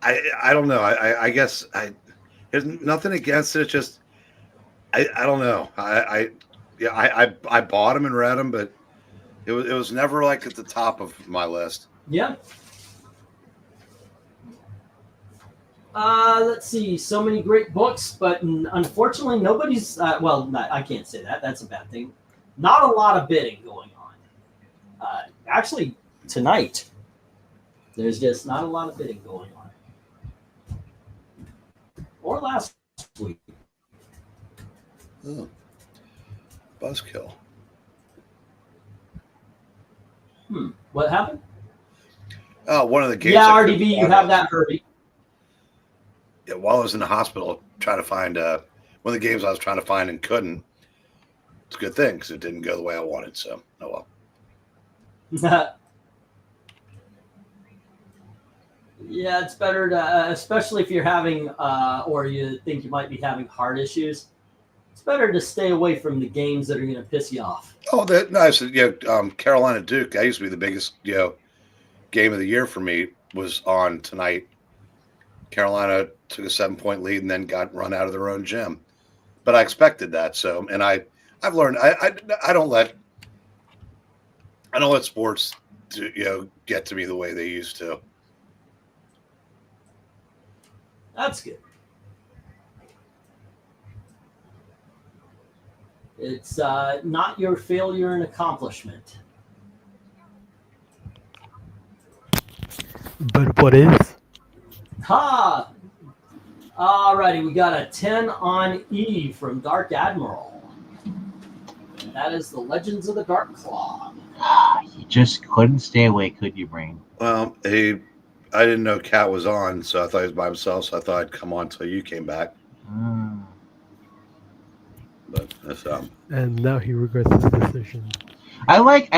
I don't know. I guess there's nothing against it. It's just I don't know. I bought them and read them, but it was never like at the top of my list.
Yeah. Let's see. So many great books, but unfortunately, nobody's. I can't say that. That's a bad thing. Not a lot of bidding going on. Actually, tonight, there's just not a lot of bidding going on. Or last week.
Oh. Buzzkill.
What happened?
Oh, one of the games.
Yeah, RDB, you have that, Herbie.
Yeah, while I was in the hospital trying to find one of the games I was trying to find and couldn't. It's a good thing because it didn't go the way I wanted. So, oh well.
Yeah, it's better to, especially if you're having, or you think you might be having heart issues. It's better to stay away from the games that are going to piss you off.
Oh, that nice. Yeah, Carolina Duke. That used to be the biggest, game of the year for me. Was on tonight. Carolina took a 7-point lead and then got run out of their own gym. But I expected that. So, and I've learned I don't let sports get to me the way they used to.
That's good. It's not your failure and accomplishment.
But what is?
Ha! Alrighty, we got a 10 on E from Dark Admiral. And that is the Legends of the Darkhawk.
You just couldn't stay away, could you, Brain?
Well, I didn't know Cat was on, so I thought he was by himself, so I thought I'd come on until you came back. But that's
And now he regrets his decision.
I like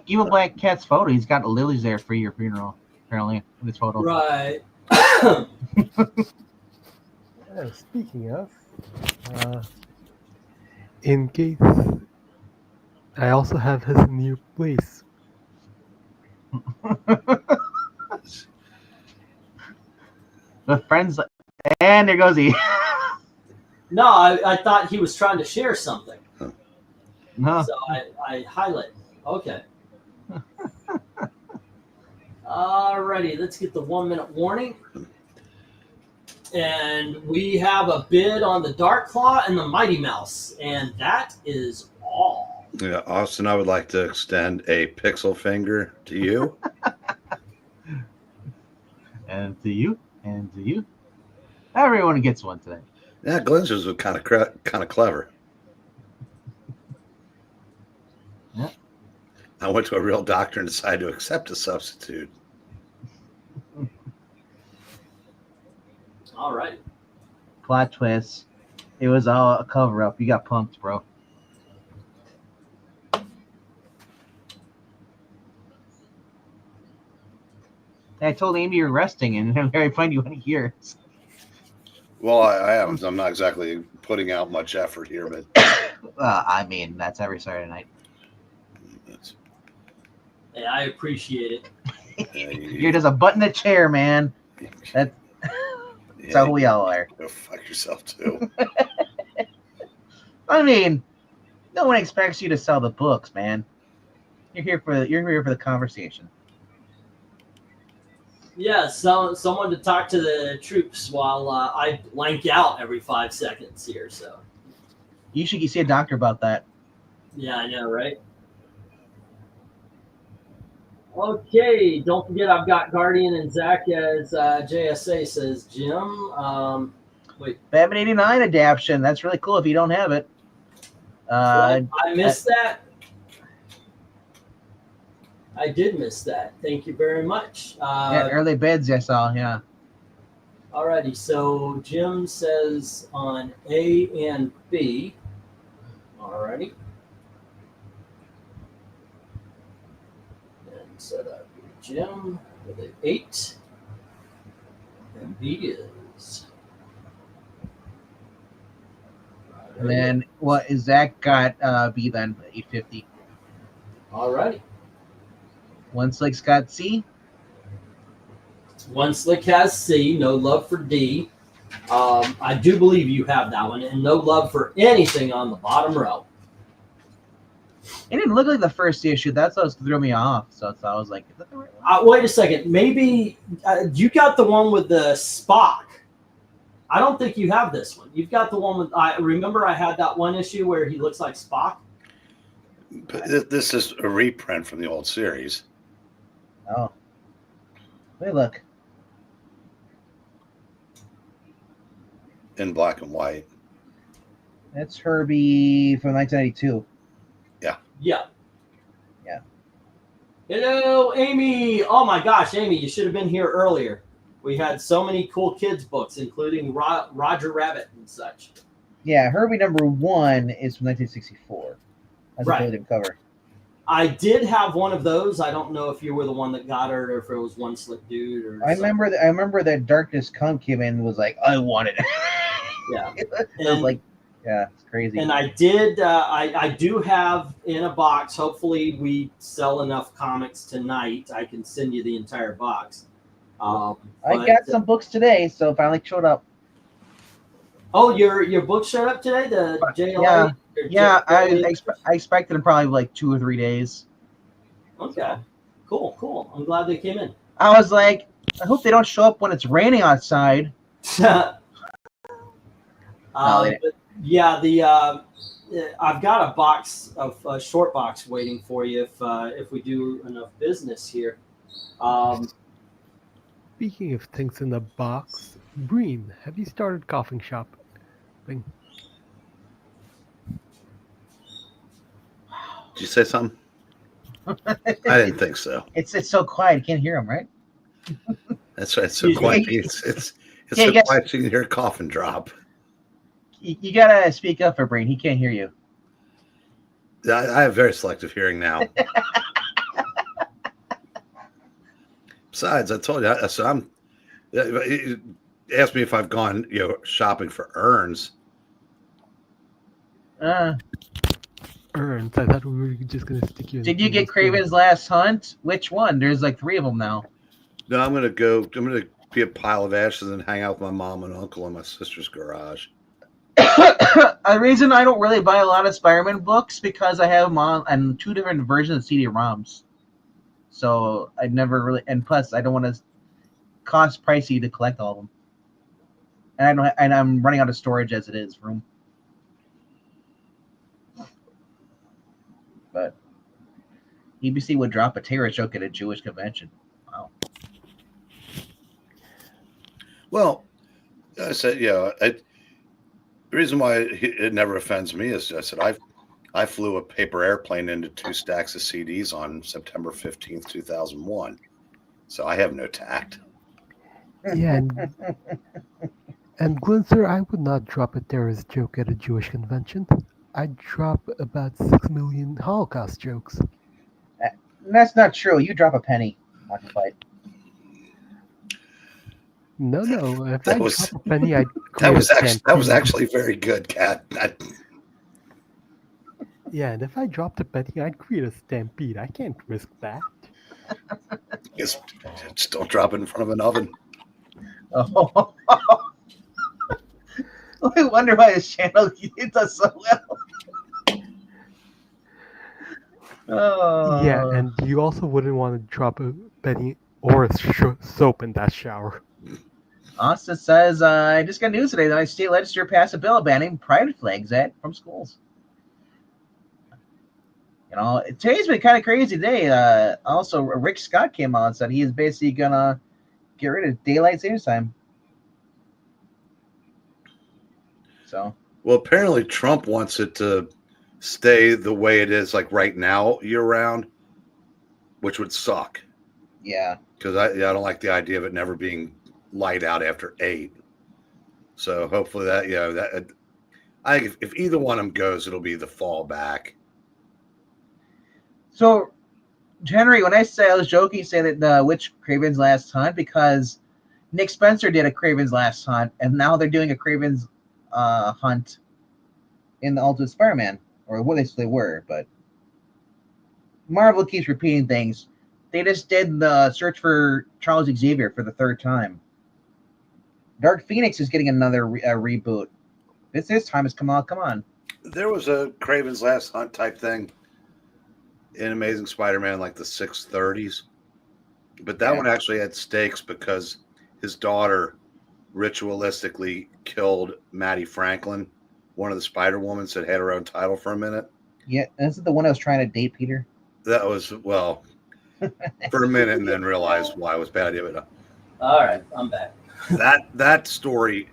you and Black Cat's photo. He's got lilies there for your funeral, apparently, in this photo.
Right.
Speaking of, in case, I also have his new place.
The friends, and there goes he.
No, I thought he was trying to share something.
No.
So I highlight. Okay. Alrighty, let's get the 1 minute warning. And we have a bid on the Darkclaw and the Mighty Mouse, and that is all.
Yeah, Austin, I would like to extend a pixel finger to you.
And to you, and to you. Everyone gets one today.
Yeah, Glinzers was kind of clever.
Yeah.
I went to a real doctor and decided to accept a substitute.
All right.
Plot twist. It was all a cover up. You got punked, bro. I told Amy you're resting, and I'm very fine you want to hear.
Well, I am. I'm not exactly putting out much effort here, but
I mean, that's every Saturday night.
Hey, I appreciate it.
You're just a butt in the chair, man. That's how we all are.
Go fuck yourself too.
I mean, no one expects you to sell the books, man. You're here for the conversation.
Yeah, someone to talk to the troops while I blank out every 5 seconds here. So
You see a doctor about that.
yeah, I know, right? Okay, don't forget I've got Guardian and Zach as JSA, says Jim. Wait,
Batman 89 adaptation. That's really cool if you don't have it.
I missed that. I did miss that. Thank you very much.
Yeah, early bids I saw, yeah.
Alrighty, so Jim says on A and B. Alrighty. And so that would be Jim with an 8. And B is.
And then what is Zach got B then, 850.
Alrighty.
One Slick's got C.
One Slick has C, no love for D. I do believe you have that one, and no love for anything on the bottom row.
It didn't look like the first issue. That's what threw me off. So I was like, is that the right one?
Wait a second. Maybe you got the one with the Spock. I don't think you have this one. You've got the one with. I remember I had that one issue where he looks like Spock.
But this is a reprint from the old series.
Oh. Wait, look.
In black and white.
That's Herbie from 1992.
Yeah.
Yeah.
Hello, Amy. Oh my gosh, Amy, you should have been here earlier. We had so many cool kids books, including Roger Rabbit and such.
Yeah, Herbie number 1 is from 1964. That's
Right.
a really cover.
I did have one of those. I don't know if you were the one that got it or if it was One Slick Dude or.
I remember that Darkness Come came in and was like, I want it.
Yeah.
It was like, yeah, it's crazy.
And I did. I do have in a box. Hopefully, we sell enough comics tonight. I can send you the entire box.
I got some books today, so it finally showed up.
Oh, your book showed up today. The JLA.
Yeah, I expected in probably like 2 or 3 days.
Okay. Cool. I'm glad they came in.
I was like, I hope they don't show up when it's raining outside.
But yeah, I've got a box of a short box waiting for you if we do enough business here.
Speaking of things in a box, BREEN, have you started coughing shop?
Did you say something? I didn't think so.
It's so quiet, you can't hear him, right?
That's right. It's so quiet. It's
Yeah,
so
yes.
quiet you can hear a coffin drop.
You gotta speak up for BREEN. He can't hear you.
I have very selective hearing now. Besides, I told you, so I'm. You asked me if I've gone, shopping for urns.
Urns. I thought we were just gonna stick you.
Did you get Kraven's Last Hunt? Which one? There's like 3 of them now.
No, I'm gonna be a pile of ashes and hang out with my mom and uncle in my sister's garage.
The reason I don't really buy a lot of Spider-Man books because I have them on 2 different versions of CD-ROMs. So I never really, and plus I don't want to cost pricey to collect all of them. And I'm running out of storage as it is room. But EBC would drop a terror joke at a Jewish convention. Wow.
Well, I said, the reason why it never offends me is I said I flew a paper airplane into 2 stacks of CDs on September 15th, 2001. So I have no tact.
Yeah, and Glinster, I would not drop a terrorist joke at a Jewish convention. I'd drop about 6 million Holocaust jokes.
That's not true. You drop a penny. Occupied.
No. If
That
I
was-
drop a penny, I'd
That was
create a
actually very good, Kat.
Yeah, and if I dropped a penny, I'd create a stampede. I can't risk that.
Just don't drop it in front of an oven.
Oh. I wonder why this channel does so well. Oh.
Yeah, and you also wouldn't want to drop a penny or a soap in that shower.
Austin says, I just got news today that my state legislature passed a bill banning pride flags from schools. Today's been kind of crazy day. Also, Rick Scott came out and said he is basically going to get rid of daylight savings time. So.
Well, apparently Trump wants it to stay the way it is, like right now, year-round, which would suck.
Yeah.
Because I don't like the idea of it never being light out after 8. So hopefully that I think if either one of them goes, it'll be the fallback.
So, Henry, when I was joking, say that which Kraven's Last Hunt, because Nick Spencer did a Kraven's Last Hunt, and now they're doing a Kraven's Hunt in the Ultimate Spider-Man, or what they were, but Marvel keeps repeating things. They just did the Search for Charles Xavier for the 3rd time. Dark Phoenix is getting another reboot. This time has come on. Come on.
There was a Kraven's Last Hunt type thing in Amazing Spider-Man, like the 630s, but that one actually had stakes because his daughter ritualistically killed Maddie Franklin, one of the Spider-Womans that had her own title for a minute.
Yeah, this is the one I was trying to date, Peter.
That was, well, for a minute, and then realized why it was a bad idea. But
All right, I'm back.
that story,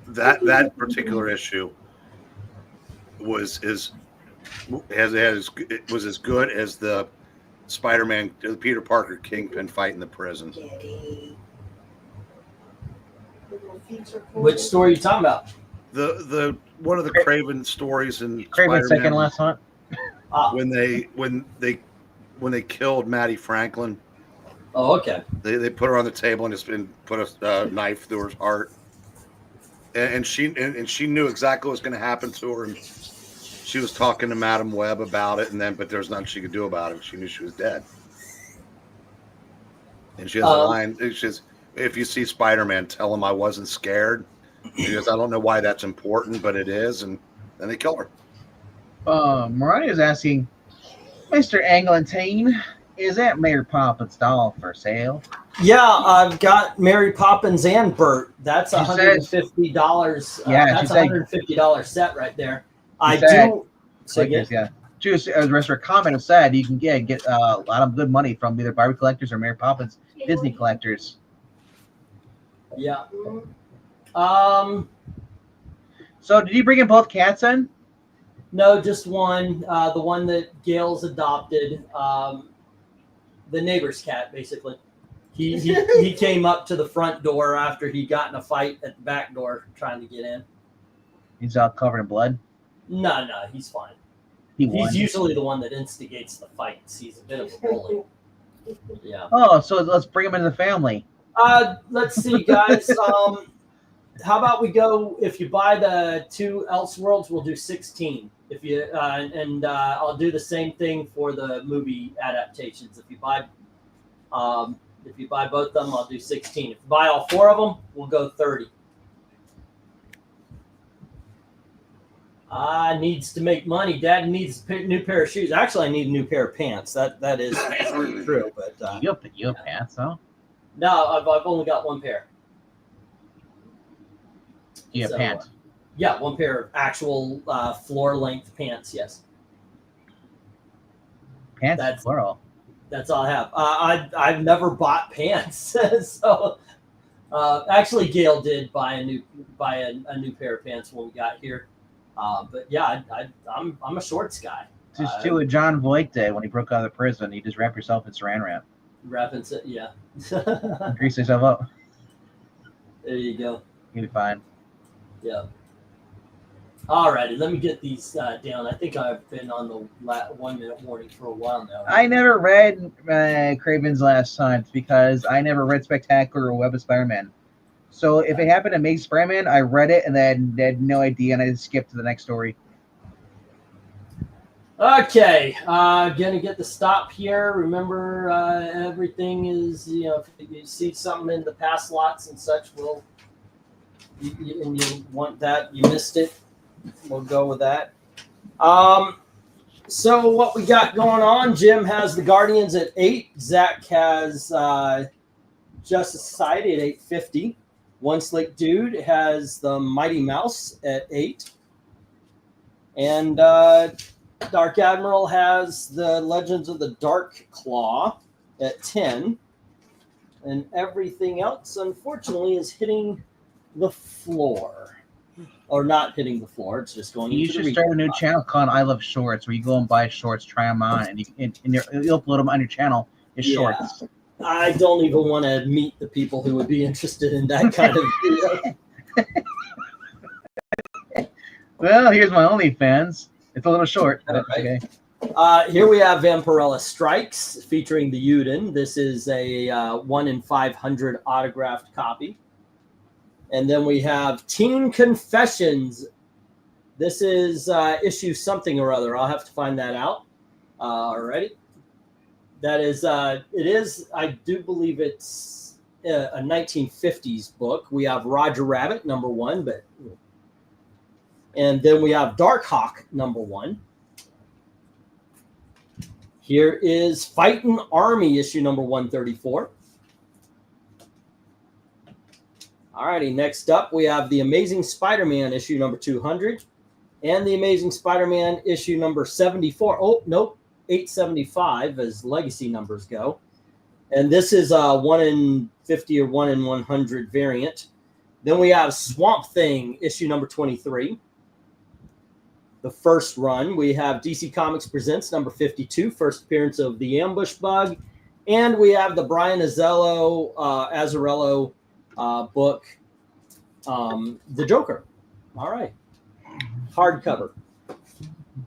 that particular issue was it was as good as the Spider-Man, the Peter Parker Kingpin fight in the prison.
Which story are you talking about?
The one of the Kraven stories in
Kraven's
Spider-Man,
Second Last Hunt.
when they killed Maddie Franklin.
Oh, okay.
They put her on the table and just put a knife through her heart, and she knew exactly what was going to happen to her, and she was talking to Madam Web about it, but there's nothing she could do about it. She knew she was dead, and she has a line. She says, "If you see Spider-Man, tell him I wasn't scared." Because I don't know why that's important, but it is, and then they kill her.
Mariah is asking, Mr. Anglantine, is that Mary Poppins doll for sale?
Yeah, I've got Mary Poppins and Bert. That's $150.
Yeah,
That's $150 set right there. I
Sad.
do. So again,
Collectors, yeah. Choose as a comment of said, you can get a lot of good money from either Barbie collectors or Mary Poppins Disney collectors.
yeah.
So did you bring in both cats in?
No, just one. The one that Gail's adopted. The neighbor's cat, basically. He came up to the front door after he got in a fight at the back door trying to get in.
He's all covered in blood.
No, he's fine. He's usually the one that instigates the fights. He's a bit of a bully. Yeah.
Oh, so let's bring him into the family.
Let's see, guys. How about we go? If you buy the 2 Elseworlds, we'll do 16. If you I'll do the same thing for the movie adaptations. If you buy both of them, I'll do 16. If you buy all 4 of them, we'll go 30. Needs to make money. Dad needs a new pair of shoes. Actually, I need a new pair of pants. That is true. But
you have pants, though?
No, I've only got 1 pair.
You have pants?
Yeah, 1 pair of actual floor length pants. Yes.
Pants. That's plural.
That's all I have. I've never bought pants, so actually, Gail did buy a new pair of pants when we got here. But yeah, I'm a shorts guy.
Just do what John Voight did when he broke out of the prison. You just wrap yourself in saran wrap.
Wrapping it, yeah.
Grease yourself up.
There you go.
You'll be fine.
Yeah. Alrighty, let me get these down. I think I've been on the 1 minute warning for a while now.
I never read Craven's Last Hunt because I never read Spectacular or Web of Spider-Man. So if it happened to make Spider-Man, I read it and then had no idea, and I just skipped to the next story.
Okay, gonna get the stop here. Remember, everything is, if you see something in the past lots and such, and you want that, you missed it, we'll go with that. So what we got going on, Jim has the Guardians at 8. Zach has Justice Society at 8:50. One Slick Dude has the Mighty Mouse at 8. And Dark Admiral has the Legends of the Darkhawk at 10. And everything else, unfortunately, is hitting the floor. Or not hitting the floor. It's just going.
You should start a new channel called I Love Shorts, where you go and buy shorts, try them on, and you'll upload them on your channel as shorts.
I don't even want to meet the people who would be interested in that kind of video.
Well, here's my OnlyFans. It's a little short. But
right. Okay. Here we have Vampirella Strikes featuring the Aucton. This is a 1 in 500 autographed copy. And then we have Teen Confessions. This is issue something or other. I'll have to find that out. Alrighty. That is, it is, I do believe it's a 1950s book. We have Roger Rabbit, #1, and then we have Darkhawk, #1. Here is Fightin' Army, issue number 134. Alrighty, next up we have The Amazing Spider-Man, issue number 200, and The Amazing Spider-Man, issue number 74. Oh, nope. 875 as legacy numbers go. And this is a 1 in 50 or 1 in 100 variant. Then we have Swamp Thing, issue number 23. The first run, we have DC Comics Presents number 52, first appearance of the Ambush Bug. And we have the Brian Azzarello book, The Joker. All right. Hardcover.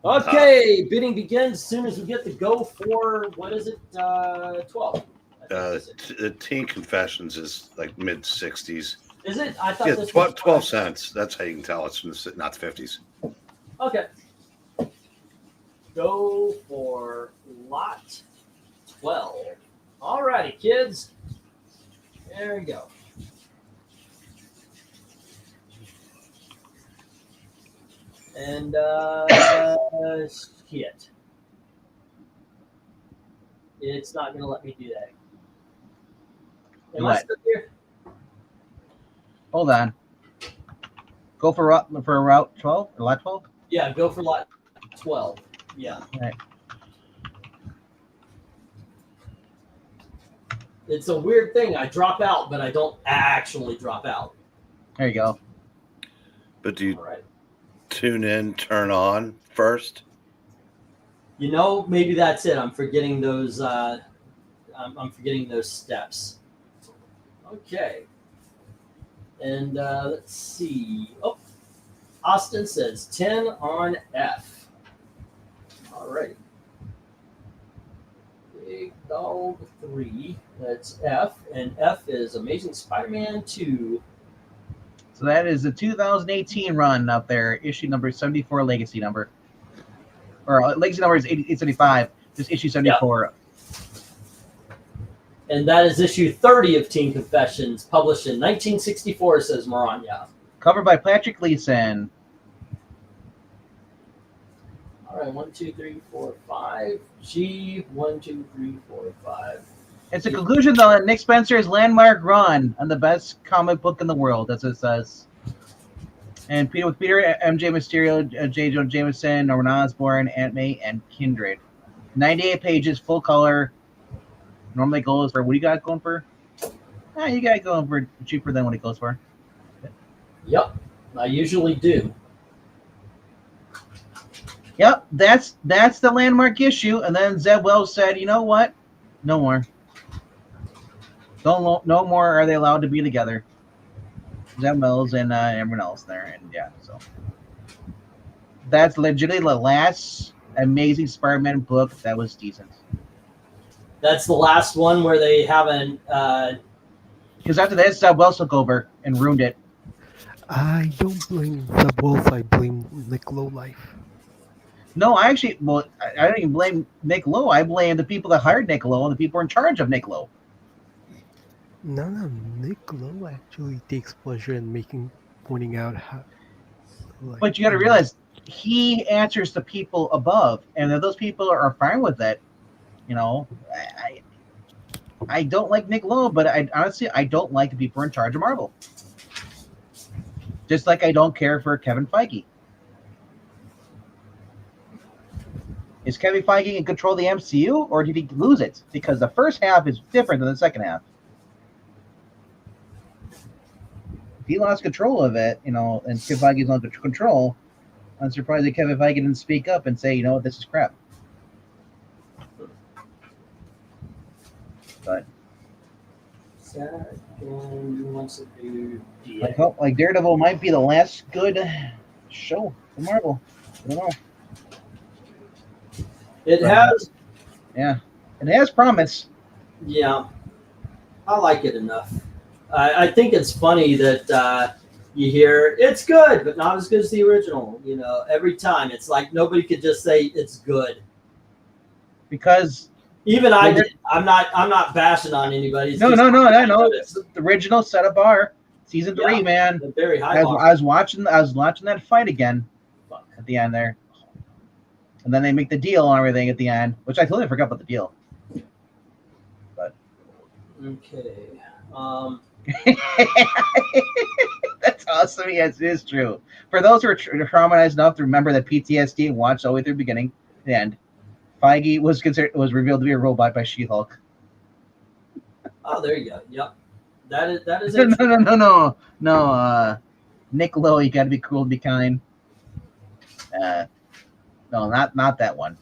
Okay, bidding begins as soon as we get the go for, what is it, 12?
The Teen Confessions is like mid-60s.
Is it? I thought this
12 cents. That's how you can tell it's from not the 50s.
Okay. Go for lot 12. All righty, kids. There we go. And shit. It's not going to let me do that. Am I still here?
Hold on. Go for route 12 or lot 12?
Yeah, go for lot 12. Yeah.
Right.
It's a weird thing. I drop out, but I don't actually drop out.
There you go.
But do you
All right.
tune in, turn on first?
You know, maybe that's it. I'm forgetting those. I'm forgetting those steps. Okay. And let's see. Oh, Austin says 10 on F. All right. Big Dog 3. That's F, and F is Amazing Spider-Man 2.
So that is the 2018 run up there, issue number 74, legacy number. Or legacy number is 875. This issue 74.
And that is issue 30 of Teen Confessions, published in 1964, says MARANYA.
Covered by Patrick Gleason.
All right, 1, 2, 3, 4, 5. G, 1, 2, 3, 4, 5.
It's a conclusion, though, that Nick Spencer's landmark run on the best comic book in the world. That's what it says. And with Peter, MJ Mysterio, J. Jonah Jameson, Norman Osborn, Aunt May, and Kindred. 98 pages, full color. Normally goes for, what do you got going for? You got it going for cheaper than what it goes for.
Yep, I usually do.
Yep, that's the landmark issue. And then Zeb Wells said, you know what? No more. No more are they allowed to be together. Zeb Wells and everyone else there. And yeah, so that's legitimately the last Amazing Spider-Man book that was decent.
That's the last one where they haven't.
Because after this, Zeb Wells took over and ruined it.
I don't blame the Wolf. I blame Nick Lowlife.
No, I don't even blame Nick Lowe. I blame the people that hired Nick Lowe and the people in charge of Nick Lowe.
No, Nick Lowe actually takes pleasure in pointing out how.
But you got to realize he answers to people above, and if those people are fine with it, you know, I don't like Nick Lowe, but honestly I don't like the people in charge of Marvel. Just like I don't care for Kevin Feige. Is Kevin Feige in control of the MCU, or did he lose it? Because the first half is different than the second half. If he lost control of it, you know, and Kevin Feige's under control, I'm surprised that Kevin Feige didn't speak up and say, you know what, this is crap. But like Daredevil might be the last good show for Marvel. I don't know.
It has.
Yeah, it has promise.
Yeah, I like it enough. I think it's funny that you hear it's good, but not as good as the original. You know, every time it's like nobody could just say it's good.
Because
even I did. I'm not bashing on anybody.
No. The original set a bar. Season 3, man.
Very high bar.
I was watching that fight again at the end there. And then they make the deal and everything at the end, which I totally forgot about the deal. But
okay.
That's awesome. Yes, it is true. For those who are traumatized enough to remember that PTSD and watched all the way through the beginning, the end, Feige was revealed to be a robot by She-Hulk.
Oh, there you go. Yep. That is
No. Nick Lowe, you got to be cool to be kind. No, not that one.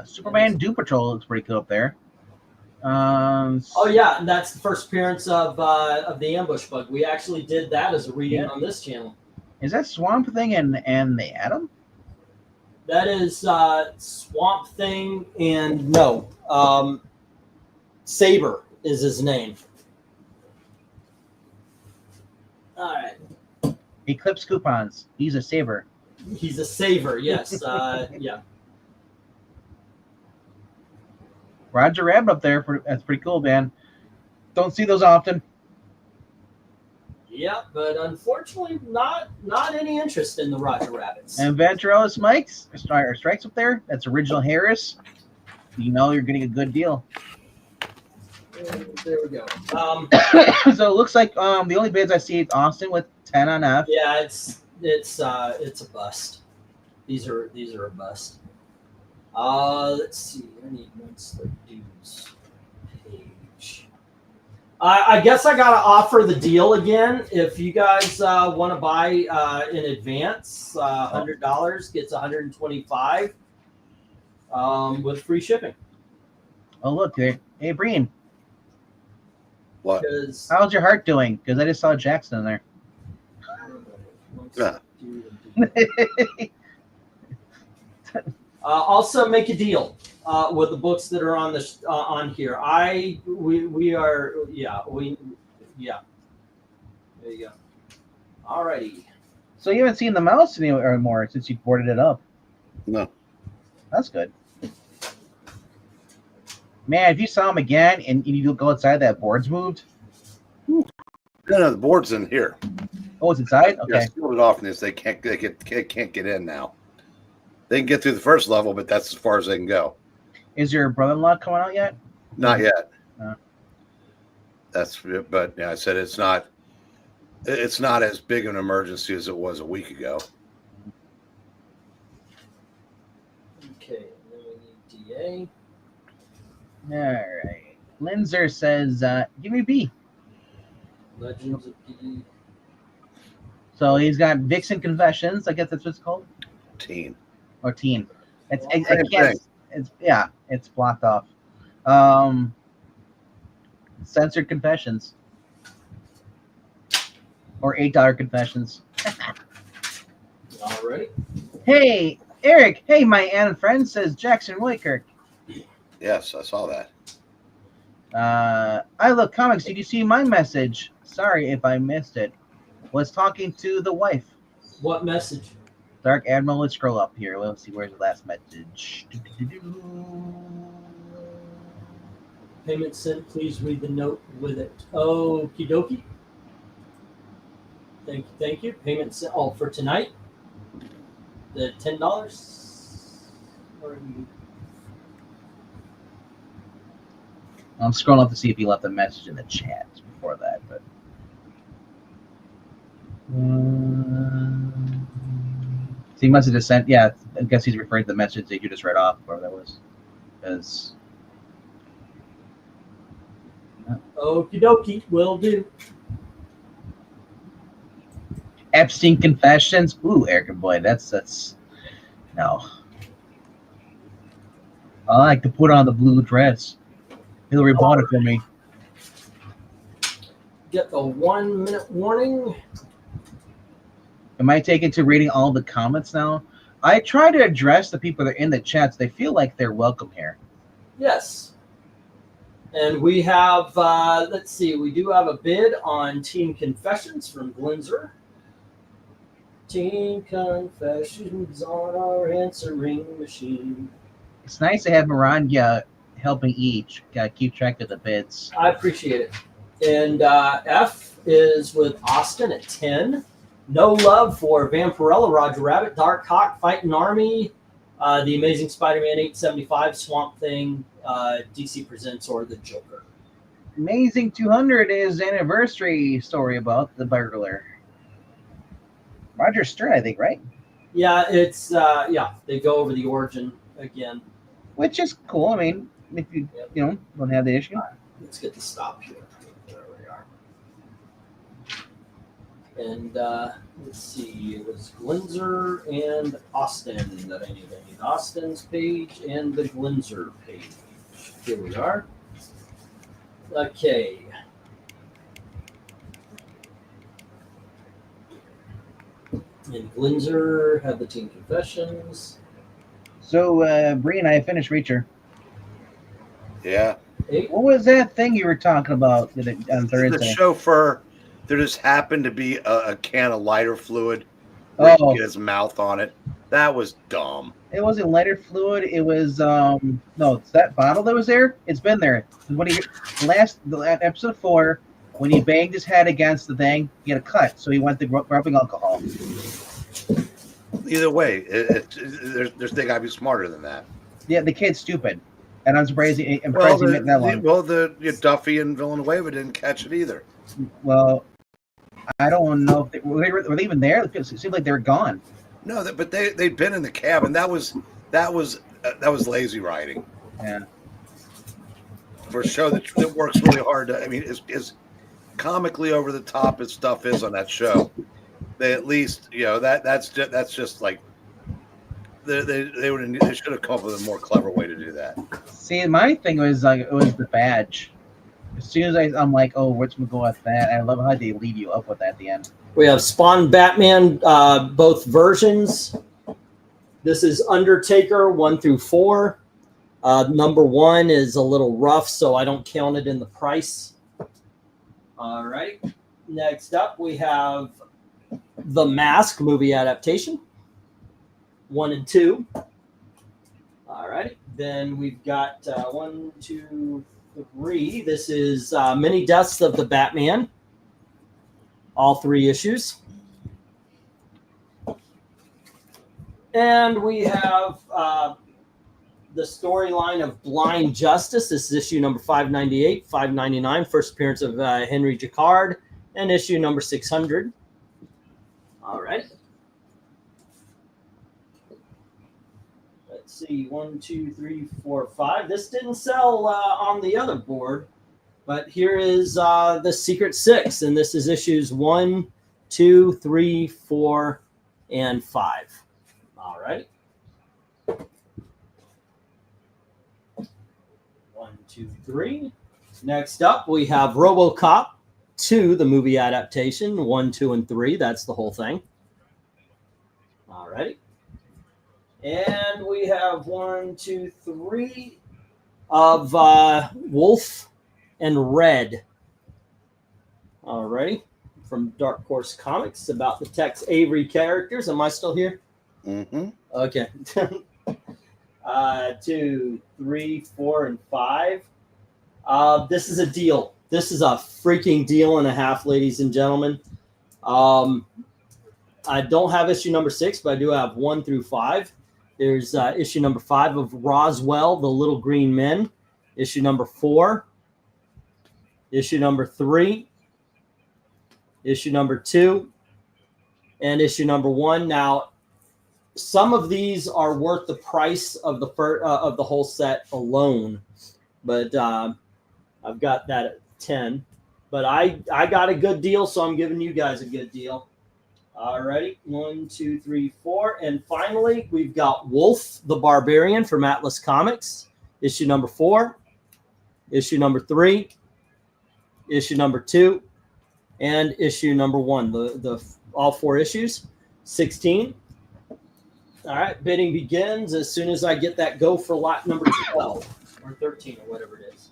Superman Doom Patrol looks pretty cool up there.
Oh yeah, and that's the first appearance of the Ambush Bug. We actually did that as a reading on this channel.
Is that Swamp Thing and the Atom?
That is Swamp Thing and Saber is his name. All right.
Eclipse Coupons. He's a saver.
He's a saver, yes. Yeah.
Roger Rabbit up there. That's pretty cool, man. Don't see those often.
Yeah, but unfortunately, not any interest in the Roger Rabbits.
And Vampirella Strikes up there. That's original Harris. You know you're getting a good deal.
There we go.
So it looks like the only bids I see is Austin with 10 on F.
Yeah, it's a bust. These are a bust. Let's see. I need monthly dues page. I guess I gotta offer the deal again. If you guys want to buy in advance, $100 gets $125 with free shipping.
Oh look, hey Breen,
What?
how's your heart doing? Because I just saw Jackson in there.
Yeah.
Also, make a deal with the books that are on the on here. We are yeah. There you go. Alrighty.
So you haven't seen the mouse anymore since you boarded it up.
No.
That's good. Man, if you saw him again and you go outside, that board's moved.
No, the board's in here.
Oh, it's inside. Okay.
Yeah, sealed it off, and they can't get in now. They can get through the first level, but that's as far as they can go.
Is your brother-in-law coming out yet?
Not yet.
No.
But yeah, I said it's not as big an emergency as it was a week ago.
Okay, then we need DA.
All right. Linzer says, give me B.
Legends of D.
So he's got Vixen Confessions. I guess that's what it's called.
Teen.
Or Teen. It's
Well,
I can't. It's blocked off. Censored Confessions. Or $8 Confessions.
Alrighty.
Hey, Eric. Hey, my aunt and friend says Jackson Willikirk.
Yes, I saw that.
I Look Comics. Did you see my message? Sorry if I missed it. Was talking to the wife.
What message?
Dark Admiral. Let's scroll up here. Let's see where's the last message.
Payment sent. Please read the note with it. Okie dokie. Thank you. Payment sent. Oh, for tonight. The $10.
I'm scrolling up to see if he left a message in the chat before that, but. So he must have just sent. Yeah, I guess he's referring to the message that you just read off, whatever that was. Because.
Okie dokie. Will do.
Epstein Confessions. Ooh, Eric and boy, that's no. I like to put on the blue dress. Hillary bought it for me.
Get the 1 minute warning.
Am I taken to reading all the comments now? I try to address the people that are in the chats. They feel like they're welcome here.
Yes. And we have, let's see, we do have a bid on Teen Confessions from Glinzer. Teen Confessions on our answering machine.
It's nice to have MARANYA helping each. Gotta keep track of the bids.
I appreciate it. And F is with Austin at 10. No love for Vampirella, Roger Rabbit, Darkhawk, Fighting Army, The Amazing Spider-Man 875, Swamp Thing, DC Presents, or The Joker.
Amazing 200 is anniversary story about the burglar. Roger Stern, I think, right?
Yeah, it's they go over the origin again.
Which is cool. I mean, if you don't have the issue.
All right, let's get the stop here. There we are. And let's see, it was Glinzer and Austin that I need. I need Austin's page and the Glinzer page. Here we are. Okay. And Glinzer had the Teen Confessions.
So, Breen, I finished Reacher.
Yeah.
8.
What was that thing you were talking about on Thursday?
The chauffeur, there just happened to be a can of lighter fluid where he could get his mouth on it. That was dumb.
It wasn't lighter fluid. It was no, it's that bottle that was there. It's been there. When he the episode 4, when he banged his head against the thing, he had a cut. So he went to rubbing alcohol.
Either way, they got to be smarter than that.
Yeah, the kid's stupid. And I'm surprised he meant that long.
Duffy and Villanueva didn't catch it either.
Well, I don't know if were they even there. It seemed like they were gone.
No, but they'd been in the cabin. That was lazy writing.
Yeah.
For a show that works really hard. I mean, is comically over the top as stuff is on that show. They at least, that's just like they should have come up with a more clever way to do that.
See, my thing was like it was the badge. As soon as I'm like, oh, where's we go with that? And I love how they lead you up with that at the end.
We have Spawn Batman, both versions. This is Undertaker 1 through 4. Number 1 is a little rough, so I don't count it in the price. All right. Next up, we have The Mask movie adaptation, 1 and 2. All right. Then we've got 1, 2, 3. This is Many Deaths of the Batman, all 3 issues. And we have the storyline of Blind Justice. This is issue number 598, 599, first appearance of Henry Jacquard, and issue number 600. All right. Let's see, 1, 2, 3, 4, 5. This didn't sell on the other board, but here is the Secret Six, and this is issues 1, 2, 3, 4, and 5. All right. 1, 2, 3. Next up, we have RoboCop 2, the movie adaptation, 1, 2, and 3. That's the whole thing. All right. And we have 1, 2, 3 of Wolf and Red. All right. From Dark Horse Comics about the Tex Avery characters. Am I still here?
Mm-hmm.
Okay. 2, 3, 4, and 5. This is a deal. This is a freaking deal and a half, ladies and gentlemen. I don't have issue number 6, but I do have 1 through 5. There's issue number 5 of Roswell, The Little Green Men. Issue number 4. Issue number 3. Issue number 2. And issue number 1. Now, some of these are worth the price of the whole set alone, but I've got that at 10. But I got a good deal, so I'm giving you guys a good deal. Alrighty, 1, 2, 3, 4, and finally we've got Wolf the Barbarian from Atlas Comics, issue number 4, issue number 3, issue number 2, and issue number 1. The all 4 issues, 16. All right, bidding begins as soon as I get that go for lot number 12 or 13 or whatever it is.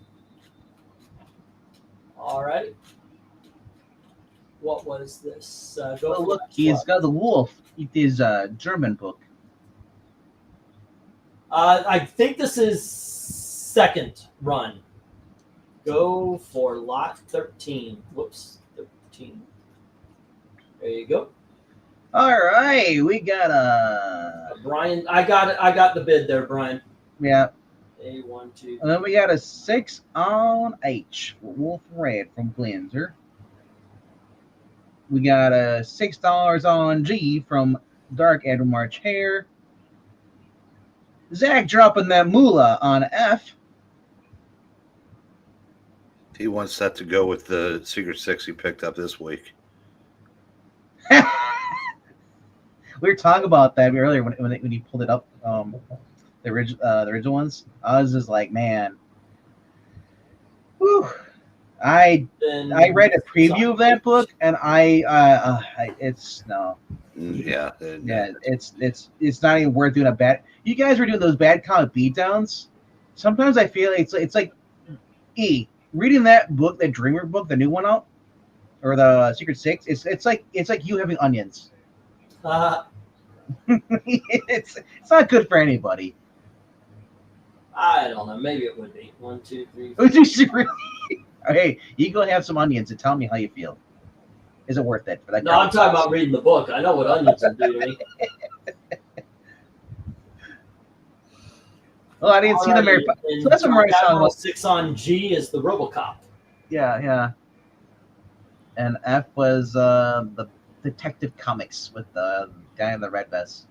All right. What was this?
Oh, look, he's got the Wolf. It is a German book.
I think this is second run. Go for lot 13. Whoops, 13. There you go.
All right, we got a
Brian. I got it. I got the bid there, Brian.
Yeah.
A1, 2.
And then we got a 6 on H, Wolf Red from Glenser. We got a $6 on G from Dark Edward March Hare. Zach dropping that moolah on F.
He wants that to go with the Secret Six he picked up this week.
We were talking about that earlier when he pulled it up, the original ones. I was just like, man, whew. I read a preview of that book, and it's no.
Yeah.
It's not even worth doing a bad. You guys were doing those bad comic beatdowns. Sometimes I feel it's like reading that book, that Dreamer book, the new one out, or the Secret Six. It's like you having onions. It's not good for anybody.
I don't know. Maybe it would be 1, 2, 3.
Really? Hey, you go have some onions and tell me how you feel. Is it worth it for that?
No, I'm talking about reading the book. I know what onions will do to me.
Oh, I didn't see the Mary. So that's what Mari's talking about.
6 on G is the RoboCop.
Yeah. And F was the Detective Comics with the guy in the red vest.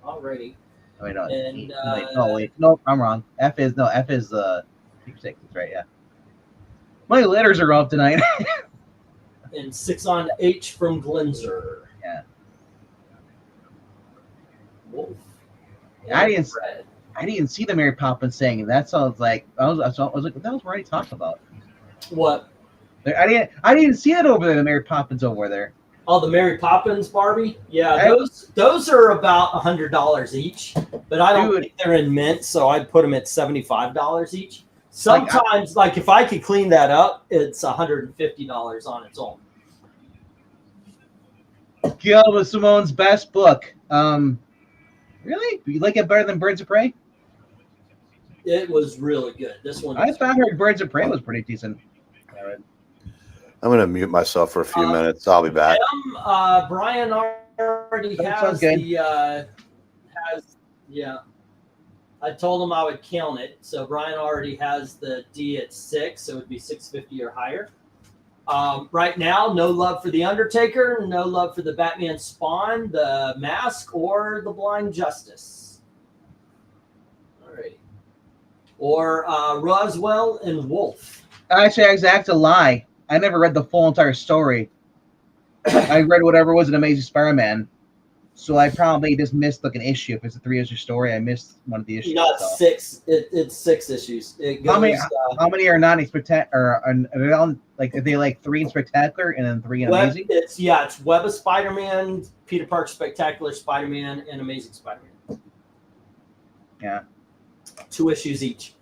Alrighty.
Oh, wait, no.
And,
wait. No, I'm wrong. F is Secret Six, right? Yeah. My letters are off tonight.
and 6 on H from Glenzer.
Yeah.
Wolf.
I didn't see the Mary Poppins saying that. Sounds like I was like, what the hell's Marty talking about?
What?
I didn't see it over there. The Mary Poppins over there.
Oh, the Mary Poppins Barbie? Yeah, those are about $100 each, but I don't think they're in mint, so I'd put them at $75 each. Sometimes, like if I could clean that up, it's $150 on its own.
Gail was Simone's best book. Really? You like it better than Birds of Prey?
It was really good. This one.
I thought her Birds of Prey was pretty decent. All right.
I'm going to mute myself for a few minutes. I'll be back.
Brian already has yeah. I told him I would count it. So Brian already has the D at 6, so it would be 650 or higher. Right now, no love for The Undertaker, no love for the Batman Spawn, the Mask, or the Blind Justice. All right. Or Roswell and Wolf.
Actually, that's a lie. I never read the full entire story. I read whatever was an Amazing Spider-Man. So I probably just missed like an issue. If it's a 3-issue story, I missed one of the issues.
Not 6. It's 6 issues. It goes,
how many are not in spectacular? Are they like 3 in spectacular and then 3 in amazing?
It's Web of Spider-Man, Peter Parker Spectacular Spider-Man, and Amazing Spider-Man.
Yeah.
2 issues each.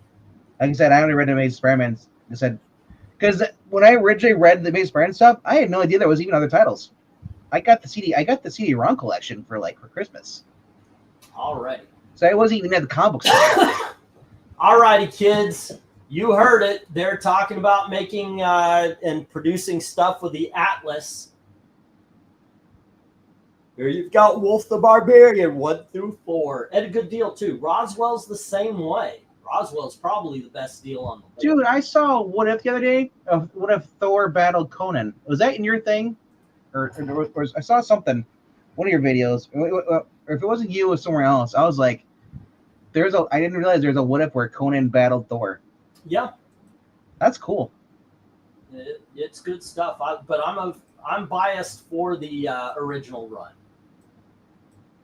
Like I said, I only read Amazing Spider-Man. I said because when I originally read the Amazing Spider-Man stuff, I had no idea there was even other titles. I got the CD-ROM collection for Christmas.
All right.
So I wasn't even at the comic book store.
All righty, kids. You heard it. They're talking about making and producing stuff with the Atlas. Here you've got Wolf the Barbarian 1 through 4. And a good deal, too. Roswell's the same way. Roswell's probably the best deal on the board.
Dude, I saw What If the other day. What If Thor battled Conan? Was that in your thing? Or I saw something, one of your videos. Or if it wasn't you, it was somewhere else. I was like, I didn't realize there's a What If where Conan battled Thor.
Yeah.
That's cool.
It's good stuff. But I'm biased for the original run.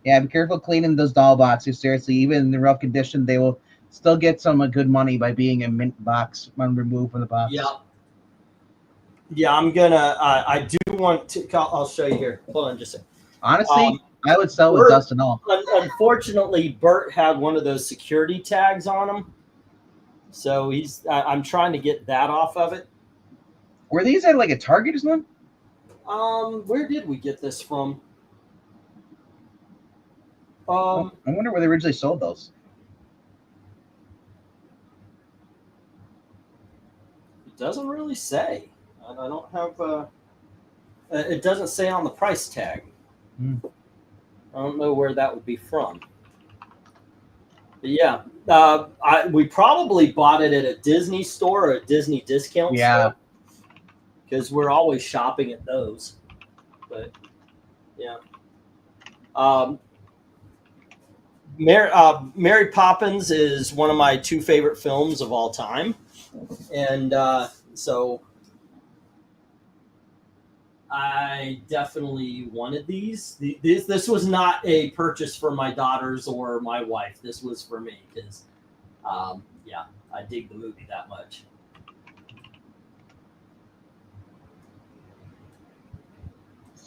Yeah, be careful cleaning those doll boxes. Seriously, even in the rough condition, they will still get some good money by being a mint box when removed from the box.
Yeah. Yeah, I'm gonna. I do want to. I'll show you here. Hold on, just a second.
Honestly, I would sell with dust and all.
Unfortunately, Bert had one of those security tags on him, so I'm trying to get that off of it.
Were these at like a Target or something?
Where did we get this from?
I wonder where they originally sold those.
It doesn't really say. I don't have. It doesn't say on the price tag. I don't know where that would be from. But yeah, we probably bought it at a Disney store or a Disney discount store. Because we're always shopping at those. But yeah. Mary Poppins is one of my 2 favorite films of all time. And so I definitely wanted these. This was not a purchase for my daughters or my wife. This was for me because, yeah, I dig the movie that much.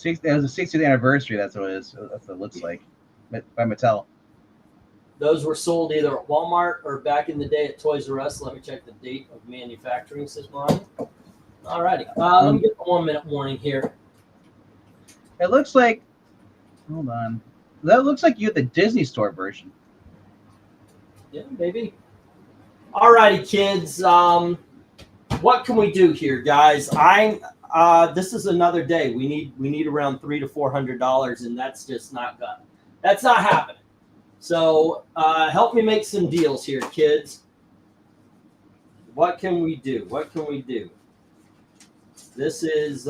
It was the 60th anniversary. That's what it is. That's what it looks like by Mattel.
Those were sold either at Walmart or back in the day at Toys R Us. Let me check the date of manufacturing, says Brian. All righty. Let me get the 1-minute warning here.
It looks like, hold on. That looks like you had the Disney Store version.
Yeah, maybe. All righty, kids. What can we do here, guys? This is another day. We need around $300 to $400, and that's just not happening. So help me make some deals here, kids. What can we do? What can we do? This is,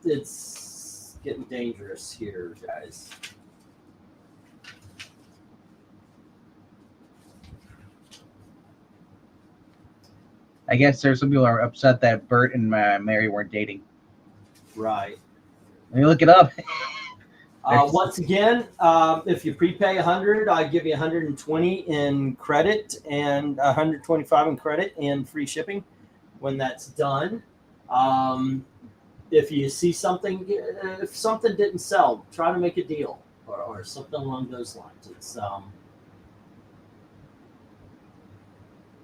it's getting dangerous here, guys.
I guess there's some people are upset that Bert and Mary weren't dating.
Right.
Let me look it up.
Once again, if you prepay 100, I give you 120 in credit and 125 in credit and free shipping when that's done. If you see something, if something didn't sell, try to make a deal or something along those lines. It's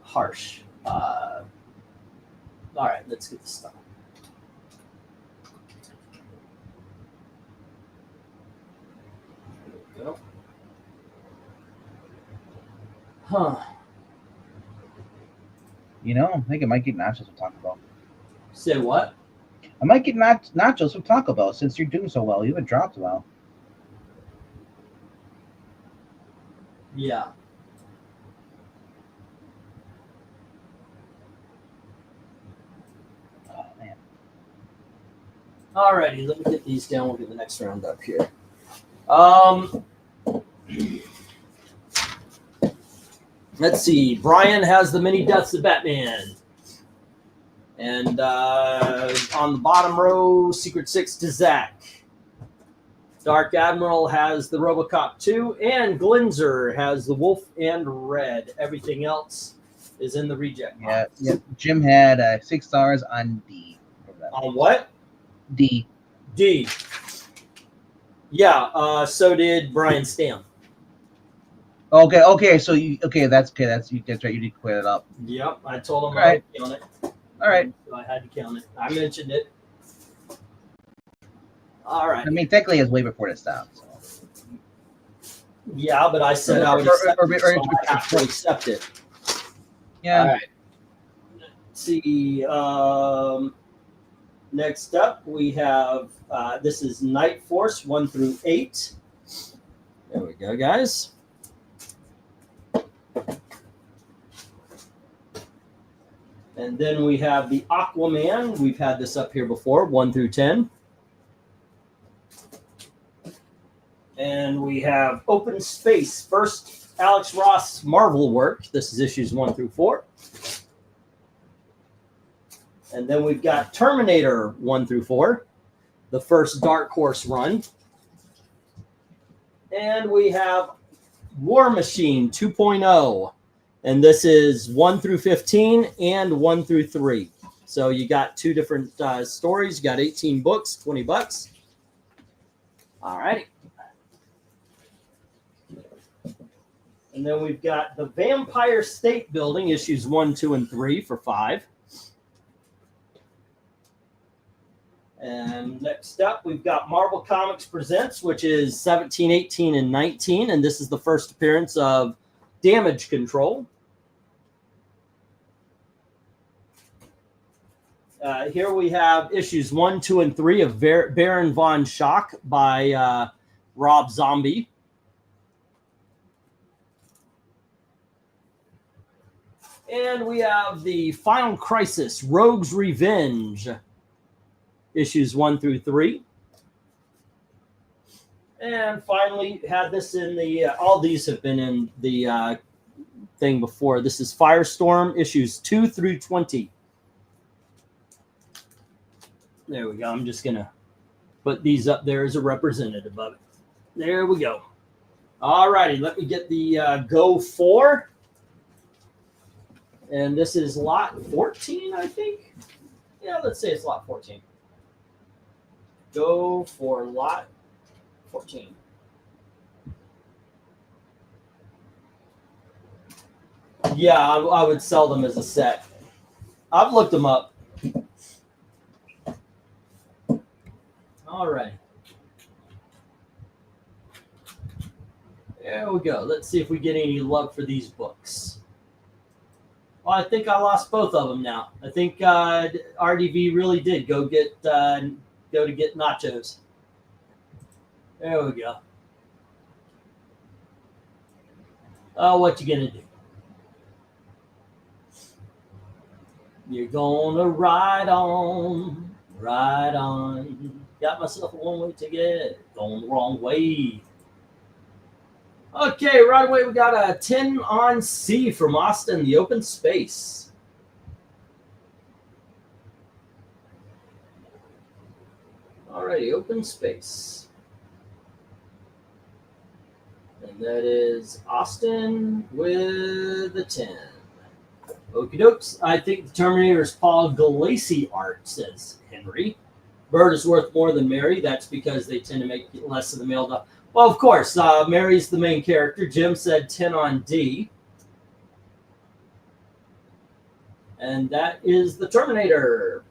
harsh. All right, let's get this done. There we go. Huh.
You know, I think I might get nachos with Taco Bell.
Say what?
I might get nachos with Taco Bell since you're doing so well. You haven't dropped well.
Yeah.
Oh, man.
Alrighty, let me get these down. We'll do the next round up here. Let's see. Brian has the mini deaths of Batman. And on the bottom row, Secret Six to Zack. Dark Admiral has the RoboCop 2, and Glinzer has the Wolf and Red. Everything else is in the reject box.
Yeah. Jim had 6 stars on D.
On what?
D.
D. Yeah, so did Brian Stam.
Okay. So you That's right. You need to clear it up.
Yep, I told him
All right.
I would count it.
All right.
So I had to count it. I mentioned it. All right.
I mean, technically, it's way before this down. So.
Yeah, but I said I would accept it, so I have to accept it.
Yeah.
All right. Let's see. Next up, we have this is Night Force 1 through 8. There we go, guys. And then we have the Aquaman. We've had this up here before, 1 through 10. And we have Open Space, first Alex Ross Marvel work. This is issues 1 through 4. And then we've got Terminator 1 through 4, the first Dark Horse run. And we have War Machine 2.0. And this is 1 through 15 and 1 through 3. So you got 2 different stories. You got 18 books, $20. All righty. And then we've got the Vampire State Building, issues 1, 2, and 3 for $5. And next up, we've got Marvel Comics Presents, which is 17, 18, and 19. And this is the first appearance of Damage Control. Here we have issues 1, 2, and 3 of Baron von Schock by Rob Zombie. And we have the Final Crisis, Rogue's Revenge, issues 1 through 3. And finally, had this in the, all these have been in the thing before. This is Firestorm, issues 2 through 20. There we go. I'm just going to put these up there as a representative of it. There we go. All righty. Let me get the Go 4. And this is lot 14, I think. Yeah, let's say it's lot 14. Go for lot 14. Yeah, I would sell them as a set. I've looked them up. All right. There we go. Let's see if we get any love for these books. Well, I think I lost both of them now. I think RDV really did go to get nachos. There we go. What you gonna do? You're gonna ride on, ride on. Got myself a one-way ticket, going the wrong way. Okay, right away we got a 10 on C from Aucton, the open space. Alrighty, open space. And that is Aucton with the 10. Okie dokes. I think the Terminator is Paul Galassi art, says Henry. Bird is worth more than Mary. That's because they tend to make less of the male dog. Well, of course, Mary's the main character. Jim said 10 on D. And that is the Terminator.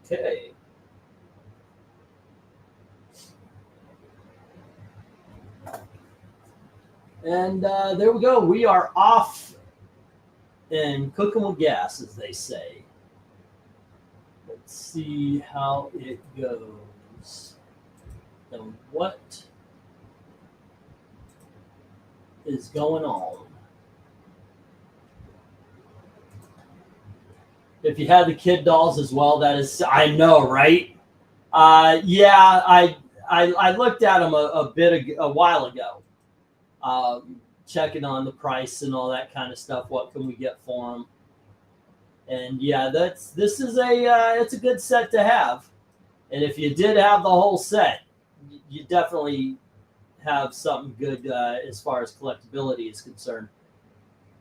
Okay. And there we go. We are off and cooking with gas, as they say. Let's see how it goes. And what is going on? If you had the kid dolls as well, that is, I know, right? Yeah, I looked at them a while ago. Checking on the price and all that kind of stuff. What can we get for them? And yeah, this is it's a good set to have. And if you did have the whole set, you definitely have something good as far as collectability is concerned.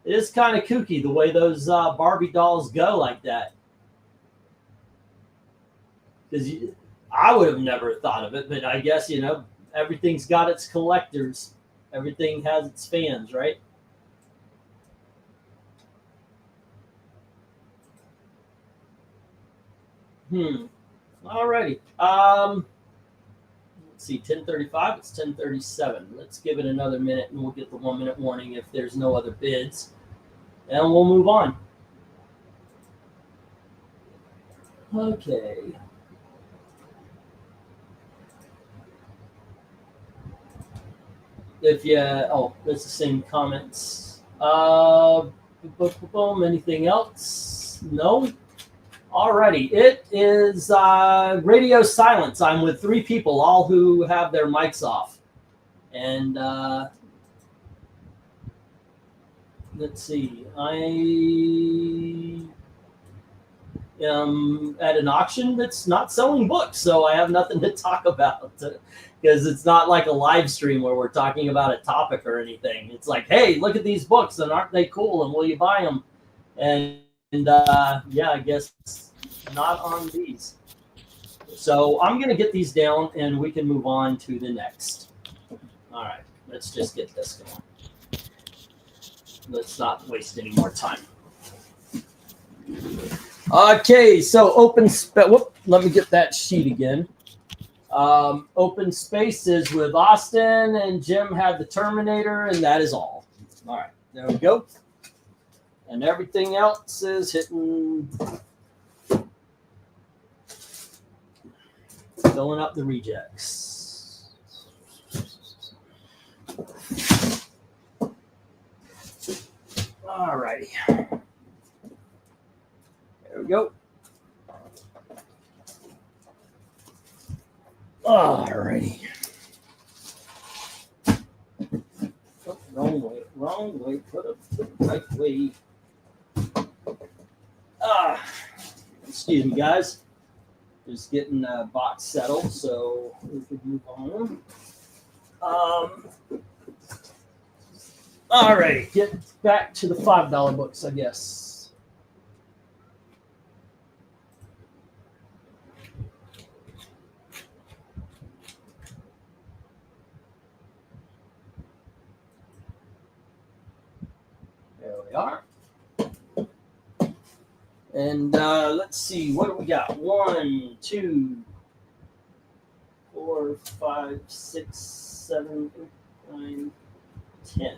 It is kind of kooky the way those Barbie dolls go like that. Because I would have never thought of it, but I guess, you know, everything's got its collectors. Everything has its fans, right? Alrighty. Let's see, 10:35. It's 10:37. Let's give it another minute, and we'll get the 1 minute warning if there's no other bids, and we'll move on. Okay. If you, it's the same comments. Anything else? No. Alrighty, it is radio silence. I'm with 3 people, all who have their mics off, and let's see. I am at an auction that's not selling books, so I have nothing to talk about. Because it's not like a live stream where we're talking about a topic or anything. It's like, hey, look at these books, and aren't they cool, and will you buy them? And yeah, I guess not on these. So I'm going to get these down, and we can move on to the next. All right, let's just get this going. Let's not waste any more time. Okay, so let me get that sheet again. Open spaces with Aucton, and Jim had the Terminator, and that is all. All right, there we go. And everything else is hitting, filling up the rejects. All righty. There we go. All righty. Oh, wrong way. Put it the right way. Excuse me, guys. Just getting the box settled so we can move on. All right, get back to the $5 books, I guess. There we are. And let's see, what do we got? 1, 2, 4, 5, 6, 7, 8, 9, 10.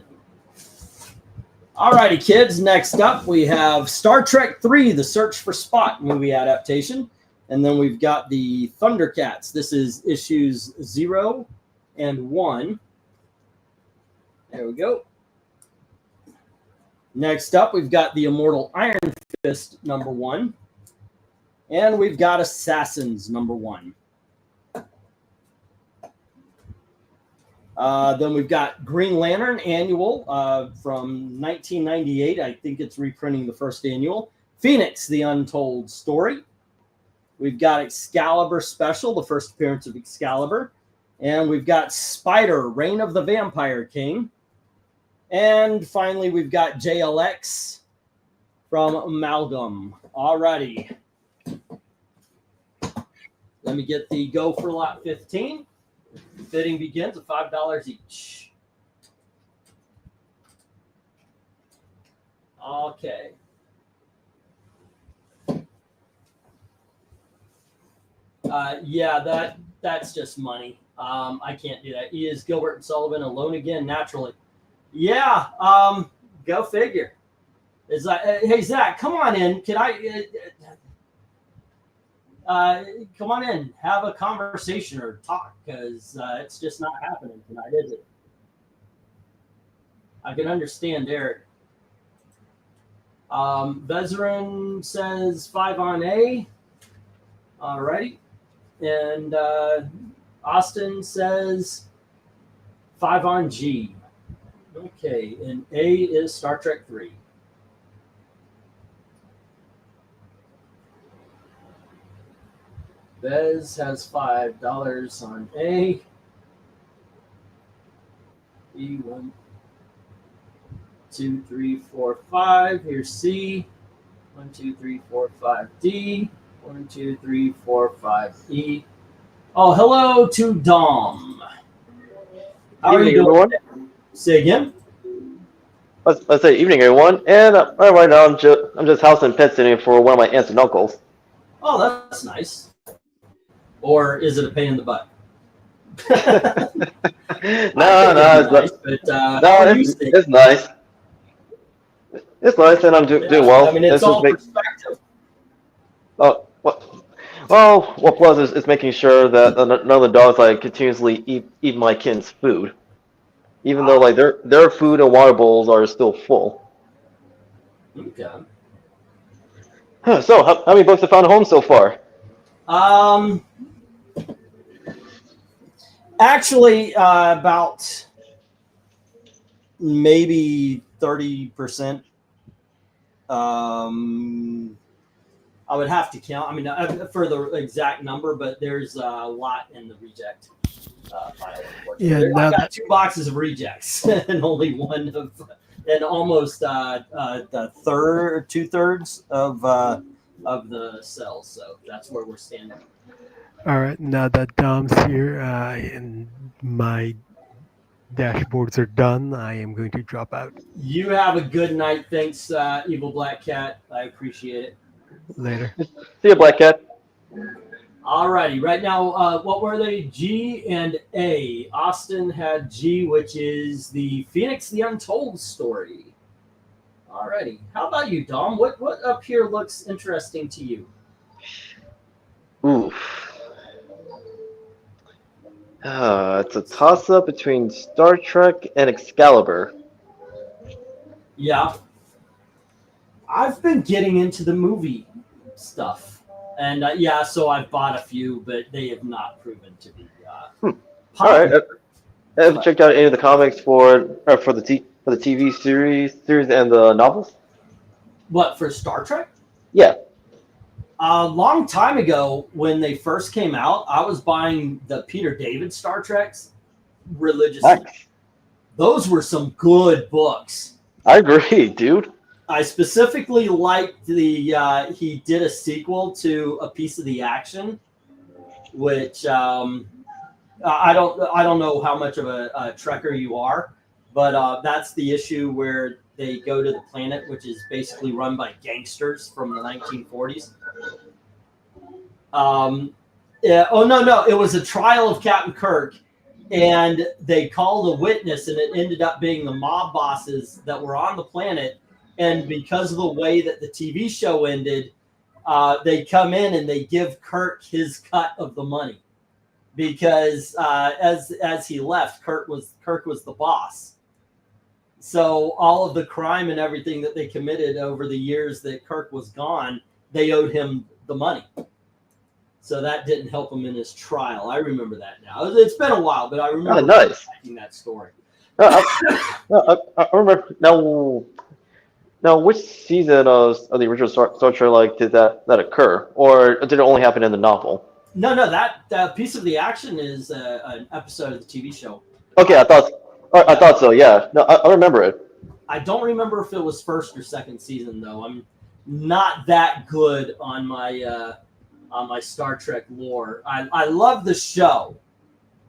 All righty, kids. Next up, we have Star Trek III, The Search for Spock movie adaptation And then we've got the Thundercats. This is issues 0 and 1. There we go. Next up, we've got the Immortal Iron Fist #1. And we've got Assassins #1. Then we've got Green Lantern Annual from 1998. I think it's reprinting the first annual. Phoenix, The Untold Story. We've got Excalibur Special, the first appearance of Excalibur. And we've got Spider, Reign of the Vampire King. And finally, we've got JLX from Amalgam. Alrighty. Let me get the go for lot 15. Bidding begins at $5 each. Okay. Yeah, that's just money. I can't do that. Is Gilbert and Sullivan alone again? Naturally. Yeah. Go figure. Is hey Zach, come on in. Can I? Come on in. Have a conversation or talk, because it's just not happening tonight, is it? I can understand Eric. Vezerin says 5 on A. Alrighty. And Austin says 5 on G. Okay, and A is Star Trek 3. Bez has $5 on A. B 1, 2, 3, 4, 5. Here's C. 1, 2, 3, 4, 5. D. 1, 2, 3, 4, 5. E. Oh, hello to Dom. How are you doing?
Everyone.
Say again.
Let's say evening, everyone. And right now I'm just house and pet sitting for one of my aunts and uncles.
Oh, that's nice. Or is it a pain in the butt?
No,
nice,
it's nice. It's nice, and I'm doing well.
I mean, it's all perspective.
Oh, what plus is making sure that none of the dogs like continuously eat my kin's food, even though like their food and water bowls are still full.
Okay.
Huh, so how many books have found a home so far?
Actually, about maybe 30%. I would have to count. I mean, for the exact number, but there's a lot in the reject pile.
Yeah,
I got 2 boxes of rejects and only one of, and almost the 2/3 of the cells. So that's where we're standing.
All right, now that Dom's here and my dashboards are done, I am going to drop out.
You have a good night. Thanks, Evil Black Cat. I appreciate it.
Later.
See you, Black Cat.
All righty. Right now, what were they? G and A. Austin had G, which is the Phoenix the Untold Story. All righty. How about you, Dom? What up here looks interesting to you?
Oof. It's a toss-up between Star Trek and Excalibur.
Yeah. I've been getting into the movie stuff. And yeah, so I've bought a few, but they have not proven to be
All right. Have you checked out any of the comics for the TV series and the novels?
What, for Star Trek?
Yeah.
A long time ago, when they first came out, I was buying the Peter David Star Treks religiously.
Nice.
Those were some good books.
I agree, dude.
I specifically liked the he did a sequel to A Piece of the Action, which I don't know how much of a Trekker you are, but that's the issue where they go to the planet, which is basically run by gangsters from the 1940s. Yeah, oh no, it was a trial of Captain Kirk, and they called a witness, and it ended up being the mob bosses that were on the planet. And because of the way that the TV show ended, they come in and they give Kirk his cut of the money because as he left, Kirk was the boss. So all of the crime and everything that they committed over the years that Kirk was gone, they owed him the money. So that didn't help him in his trial. I remember that now. It's been a while, but I remember that story.
I remember now. Now, which season of the original Star Trek did that occur, or did it only happen in the novel?
No, that piece of the action is an episode of the TV show.
Okay, I thought so. Yeah, no, I remember it.
I don't remember if it was first or second season though. I'm not that good on my Star Trek lore. I love the show,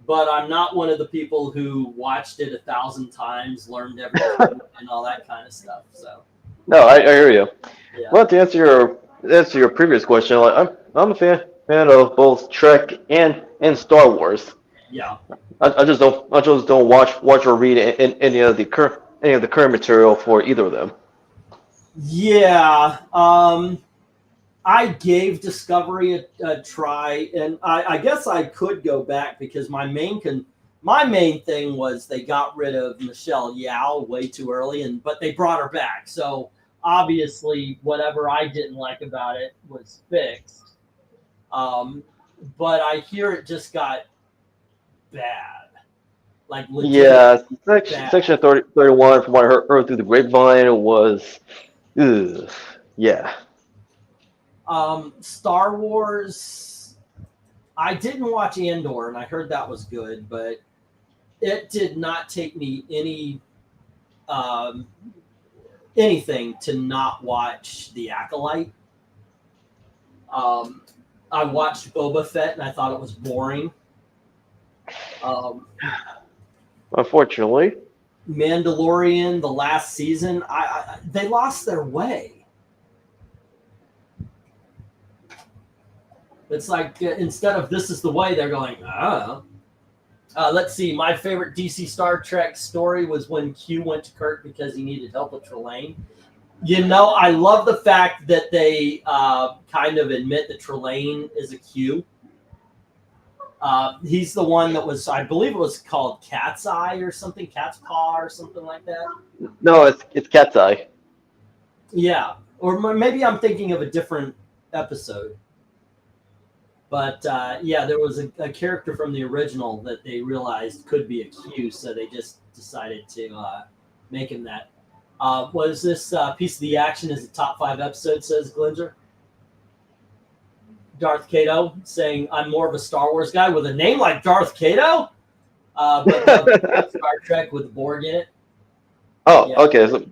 but I'm not one of the people who watched it 1,000 times, learned everything, and all that kind of stuff. So.
No, I hear you.
Yeah.
Well, to answer your previous question, I'm a fan of both Trek and Star Wars.
Yeah.
I just don't watch or read any of the current material for either of them.
Yeah. I gave Discovery a try, and I guess I could go back because my main thing was they got rid of Michelle Yeoh way too early, but they brought her back. So obviously, whatever I didn't like about it was fixed. But I hear it just got bad. Like legit.
Yeah, section 31, from what I heard through the grapevine, was, yeah.
Star Wars, I didn't watch Andor, and I heard that was good, but it did not take me anything to not watch The Acolyte. I watched Boba Fett, and I thought it was boring.
Unfortunately.
Mandalorian, the last season, they lost their way. It's like instead of this is the way, they're going, let's see. My favorite DC Star Trek story was when Q went to Kirk because he needed help with Trelane. I love the fact that they kind of admit that Trelane is a Q. He's the one that was, I believe it was called Cat's Eye or something, Cat's Paw or something like that.
No, it's Cat's Eye.
Yeah, or maybe I'm thinking of a different episode. But there was a character from the original that they realized could be a Q, so they just decided to make him that. Was this piece of the action is the top 5 episodes, says Glinzer? Darth Cato saying, I'm more of a Star Wars guy with a name like Darth Cato, but Star Trek with Borg in it.
Oh, yeah. Okay. So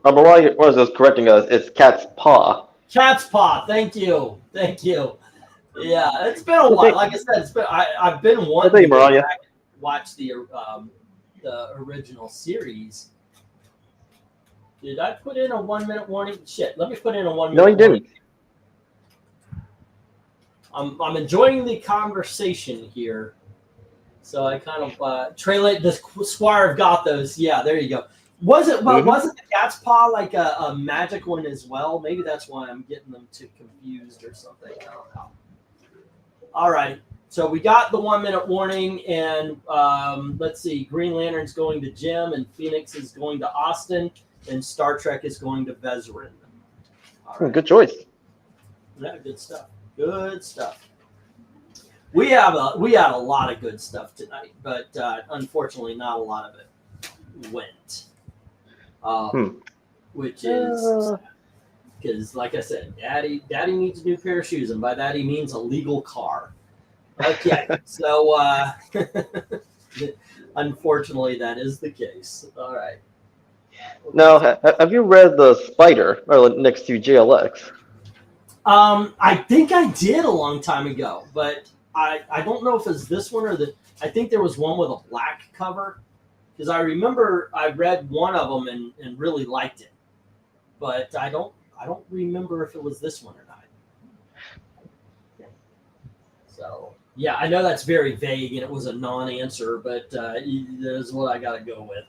Mariah was correcting us. It's Cat's Paw.
Cat's Paw. Thank you. Yeah, it's been a while. Like I said, I've been wanting to watch the original series. Did I put in a 1-minute warning? Shit, let me put in a 1-minute warning.
No, you didn't.
I'm enjoying the conversation here. So I kind of translate the Squire of Gothos. Yeah, there you go. Wasn't the Cat's Paw like a magic one as well? Maybe that's why I'm getting them too confused or something. I don't know. All right. So we got the 1-minute warning, and let's see. Green Lantern's going to Jim, and Phoenix is going to Austin, and Star Trek is going to Vezerin.
Right. Good choice.
Yeah, good stuff. Good stuff. We had a lot of good stuff tonight, but unfortunately, not a lot of it went. Which is because, like I said, Daddy needs a new pair of shoes, and by that he means a legal car. Okay, so unfortunately, that is the case. All right.
Now, have you read The Spider next to JLX?
I think I did a long time ago, but I don't know if it's this one or I think there was one with a black cover, because I remember I read one of them and really liked it, but I don't remember if it was this one or not. So yeah, I know that's very vague and it was a non-answer, but that is what I got to go with.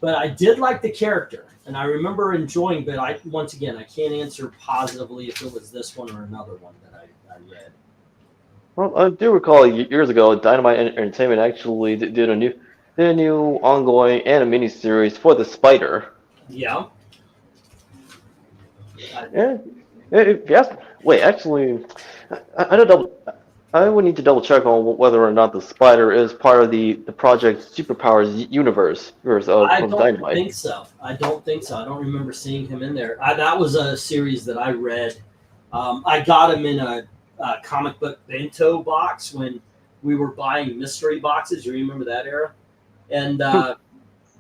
But I did like the character, and I remember enjoying. But once again, I can't answer positively if it was this one or another one that I read.
Well, I do recall years ago, Dynamite Entertainment actually did a new ongoing and a mini series for the Spider.
Yeah.
Yeah. If you ask, wait, actually, I would need to double check on whether or not the Spider is part of the Project Superpowers universe of
I don't
Dynamite.
think so. I don't remember seeing him in there. That was a series that I read. I got him in a comic book bento box when we were buying mystery boxes. You remember that era? And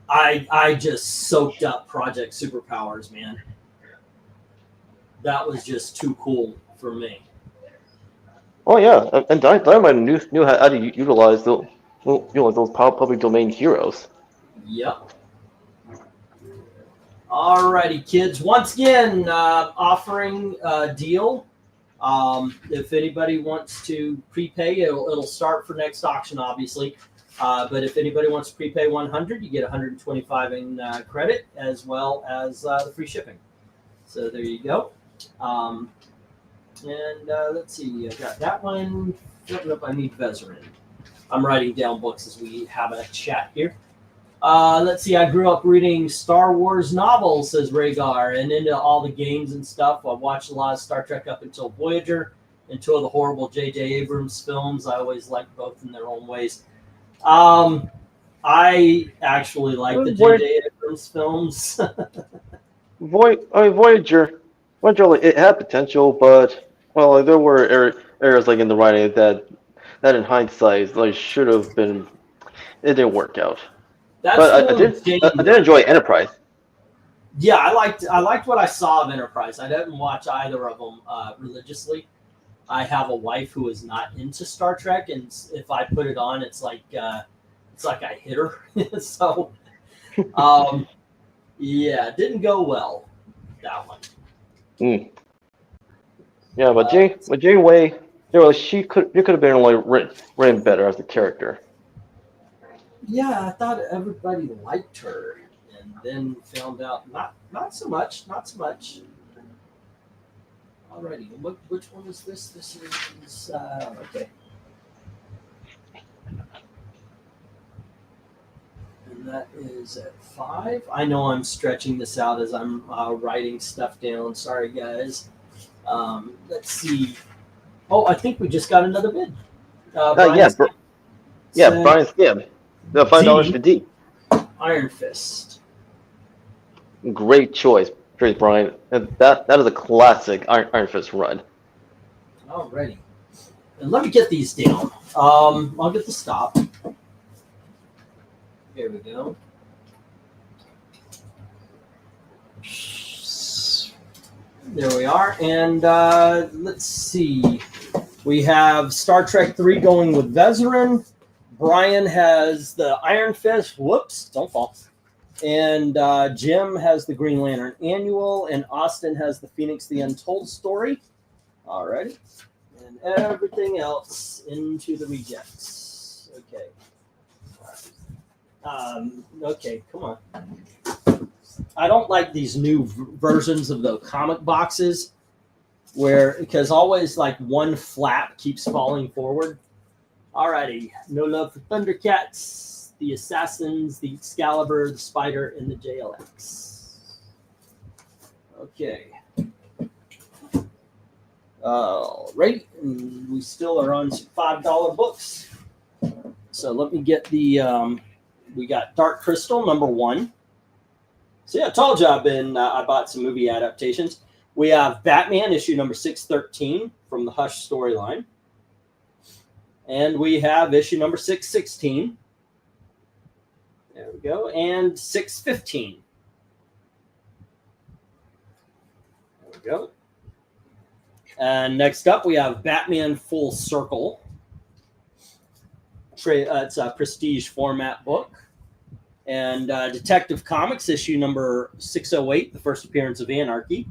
I just soaked up Project Superpowers, man. That was just too cool for me.
Oh yeah, and Dynamite knew how to utilize those public domain heroes.
Yep. Alrighty, kids. Once again, offering a deal. If anybody wants to prepay, it'll start for next auction, obviously. But if anybody wants to prepay 100, you get 125 in credit as well as the free shipping. So there you go. Let's see, I got that one. I need Vezerin. I'm writing down books as we have a chat here. Let's see, I grew up reading Star Wars novels, says Rhaegar, and into all the games and stuff. I watched a lot of Star Trek up until Voyager, until the horrible J.J. Abrams films. I always liked both in their own ways. I actually like the J.J. Abrams films.
Voyager, it had potential, but well, there were areas like in the writing that in hindsight, like should have been. It didn't work out. But I did enjoy Enterprise.
Yeah, I liked what I saw of Enterprise. I didn't watch either of them religiously. I have a wife who is not into Star Trek, and if I put it on, it's like I hit her. So, yeah, it didn't go well, that one.
Mm. Yeah, but Janeway, it could have been like written better as a character.
Yeah, I thought everybody liked her, and then found out not so much. Alrighty, which one is this? This is okay. And that is at 5. I know I'm stretching this out as I'm writing stuff down. Sorry, guys. Let's see. Oh, I think we just got another bid.
Brian Skib. The $5 for D.
Iron Fist.
Great choice, Brian. That is a classic Iron Fist run.
Alrighty. And let me get these down. I'll get the stop. Here we go. There we are. And let's see. We have Star Trek 3 going with Vezerin. Brian has the Iron Fist. Whoops, don't fall. And Jim has the Green Lantern Annual. And Austin has the Phoenix the Untold story. Alrighty. And everything else into the rejects. Okay. Okay, come on. I don't like these new versions of the comic boxes because always like one flap keeps falling forward. Alrighty, no love for Thundercats, the Assassins, the Excalibur, the Spider, and the JLX. Okay. Right, we still are on $5 books. So let me get the, we got Dark Crystal, #1. So yeah, I told you I bought some movie adaptations. We have Batman, issue number 613 from the Hush storyline. And we have issue number 616. There we go. And 615. There we go. And next up, we have Batman Full Circle. It's a prestige format book. And Detective Comics, issue number 608, the first appearance of Anarchy.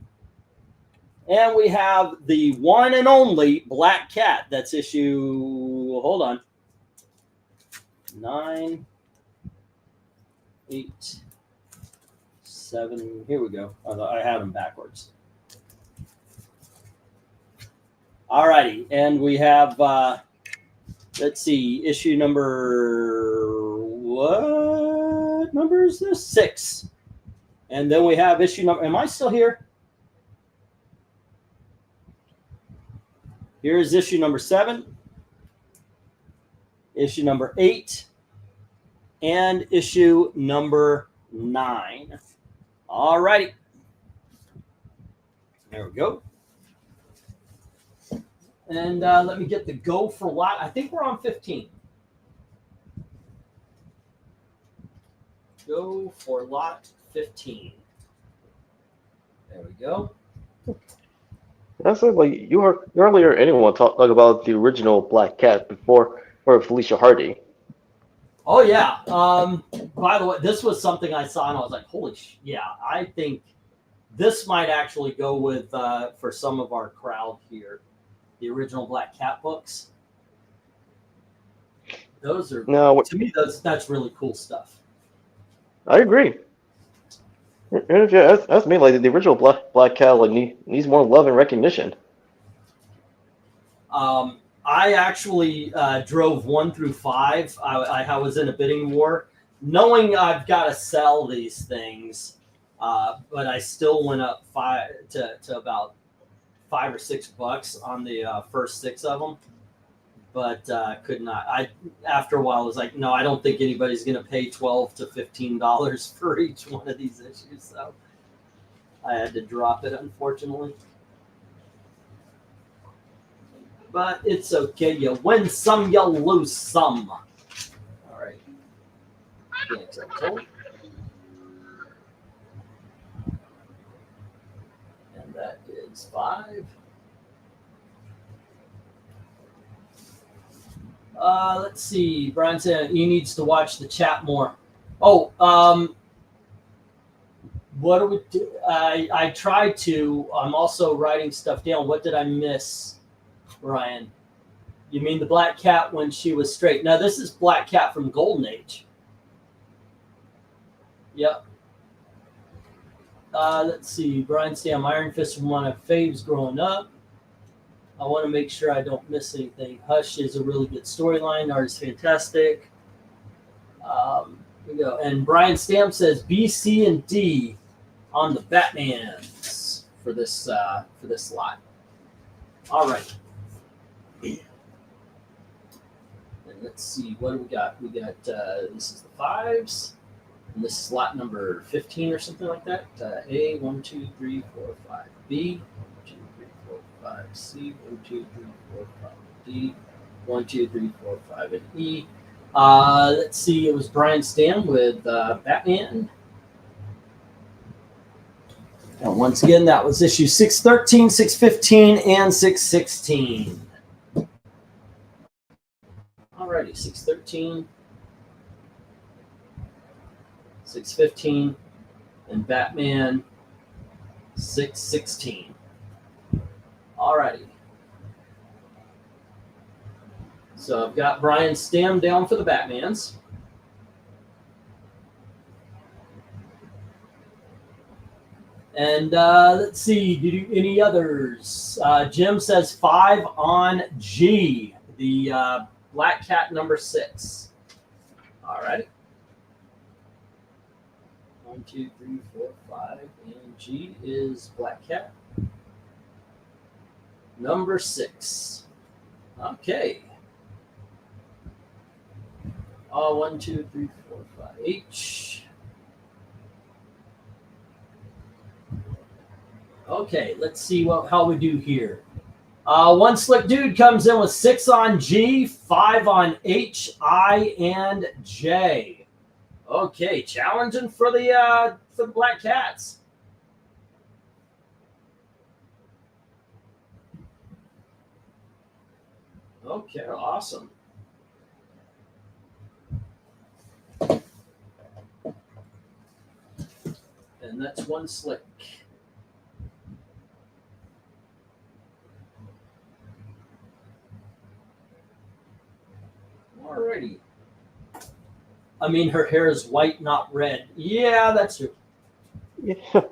And we have the one and only Black Cat. That's issue, hold on, 9, 8, 7. Here we go. I had them backwards. All righty, and we have, let's see, issue number, what number is this? 6. And then we have issue number, am I still here? Here's issue number 7, issue number 8, and issue number 9. All righty. There we go. And let me get the go for lot. I think we're on 15. Go for lot 15. There we go.
That's like you earlier. Anyone talk about the original Black Cat before or Felicia Hardy?
Oh yeah. By the way, this was something I saw and I was like, holy yeah. I think this might actually go with for some of our crowd here. The original Black Cat books. Those are to me. That's really cool stuff.
I agree. And if you ask me, like the original Black Cat, like needs more love and recognition.
I actually drove 1 through 5. I was in a bidding war, knowing I've got to sell these things, but I still went up to about $5 or $6 on the first 6 of them, but could not. After a while was like, no, I don't think anybody's going to pay $12 to $15 for each one of these issues, so I had to drop it, unfortunately. But it's okay. You win some, you lose some. All right. And that is 5. Let's see. Brian said he needs to watch the chat more. Oh, what do we do? I tried to. I'm also writing stuff down. What did I miss, Brian? You mean the Black Cat when she was straight? Now this is Black Cat from Golden Age. Yep. Let's see. Brian Stam, Iron Fist was one of my faves growing up. I want to make sure I don't miss anything. Hush is a really good storyline. Art is fantastic. Here we go. And Brian Stam says B, C, and D on the Batmans for this lot. All right. And let's see. What do we got? We got this is the 5s. And this is lot number 15 or something like that. A, 1, 2, 3, 4, 5. B, 1, 2, 3, 4, 5. C, 1, 2, 3, 4, 5. D, 1, 2, 3, 4, 5. And E. Let's see. It was Brian Stam with Batman. And once again, that was issue 613, 615, and 616. Alrighty, 613. 615 and Batman 616. Alrighty. So I've got Brian Stam down for the Batmans. And let's see, any others? Jim says 5 on G, the Black Cat number 6. All right. 1, 2, 3, 4, 5, and G is Black Cat. Number 6. Okay. 1, 2, 3, 4, 5, H. Okay, let's see how we do here. One Slick Dude comes in with 6 on G, 5 on H, I, and J. Okay, challenging for the Black Cats. Okay, awesome. And that's One Slick. Alrighty. I mean, her hair is white, not red. Yeah, that's true.
Yeah.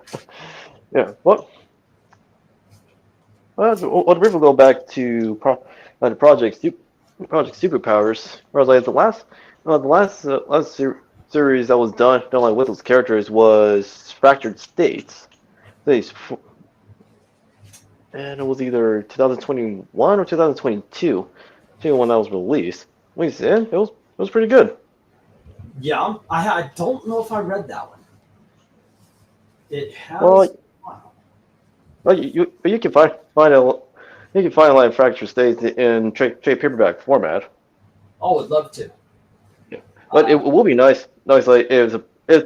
Yeah. Well, briefly go back to Project Superpowers. Where I was like the last series that was done like with those characters was Fractured States. These, and it was either 2021 or 2022. When that was released. Yeah, it was pretty good.
Yeah, I don't know if I read that one. It has.
Well, you can find like Fractured States in trade paperback format.
Oh, I'd love to.
Yeah. But it will be nice like if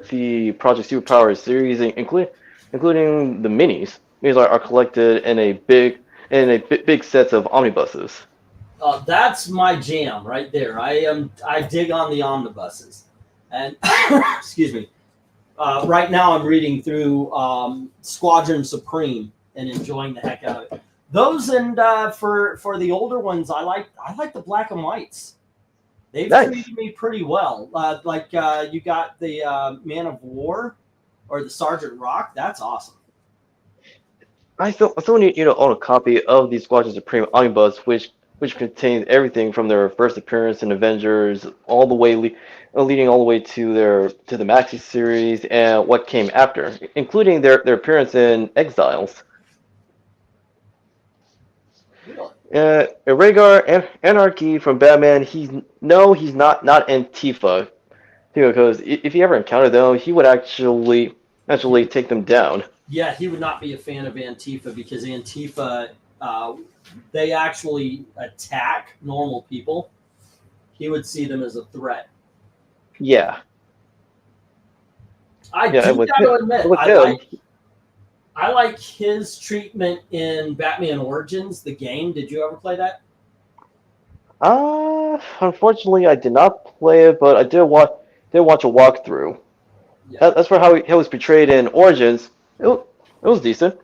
the Project Superpower series, including the minis are collected in a big sets of omnibuses.
That's my jam right there. I dig on the omnibuses, and excuse me. Right now, I'm reading through Squadron Supreme and enjoying the heck out of it. Those and for the older ones, I like the black and whites. They've treated me pretty well. You got the Man of War or the Sergeant Rock. That's awesome.
I still need you to own a copy of the Squadron Supreme omnibus, which contains everything from their first appearance in Avengers all the way leading all the way to the Maxi series and what came after, including their appearance in Exiles. Rhaegar Anarchy from Batman. He's not Antifa, because if he ever encountered them, he would actually take them down.
Yeah, he would not be a fan of Antifa because Antifa they actually attack normal people. He would see them as a threat.
Yeah.
I do gotta admit, I like his treatment in Batman Origins, the game. Did you ever play that?
Unfortunately, I did not play it, but I did watch a walkthrough. Yeah. That's for how he was portrayed in Origins. It was decent.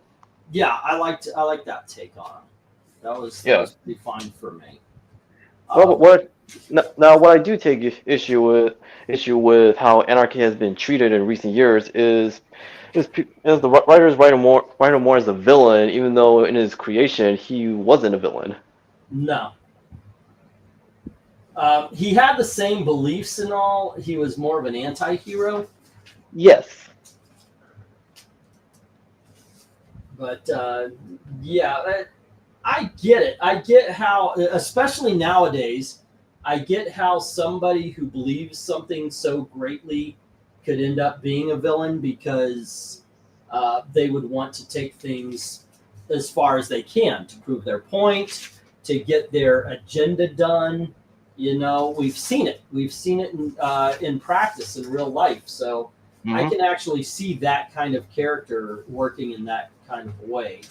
Yeah, I liked that take on him. That was pretty fine for me.
Well, what I do take issue with how Anarchy has been treated in recent years is the writers write him more as a villain, even though in his creation he wasn't a villain.
No. He had the same beliefs and all. He was more of an anti-hero.
Yes.
But I get it. I get how, especially nowadays, I get how somebody who believes something so greatly could end up being a villain because they would want to take things as far as they can to prove their point, to get their agenda done. You know, we've seen it. We've seen it in practice in real life. So I can actually see that kind of character working in that kind of way.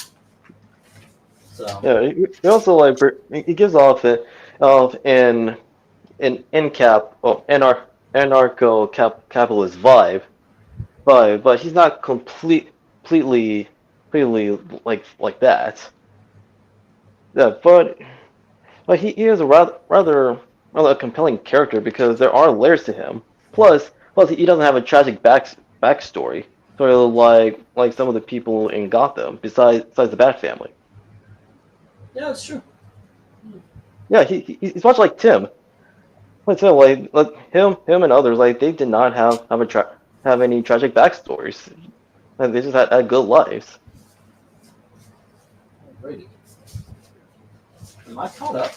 So
yeah, he also he gives off an anarcho-capitalist vibe, but he's not completely like that. Yeah, but he is a rather compelling character because there are layers to him. Plus he doesn't have a tragic backstory, sort of like some of the people in Gotham besides the Bat family.
Yeah, that's true.
Yeah, he's much like Tim. Like him and others, they did not have any tragic backstories. They just had good lives.
Alrighty. Am I caught up?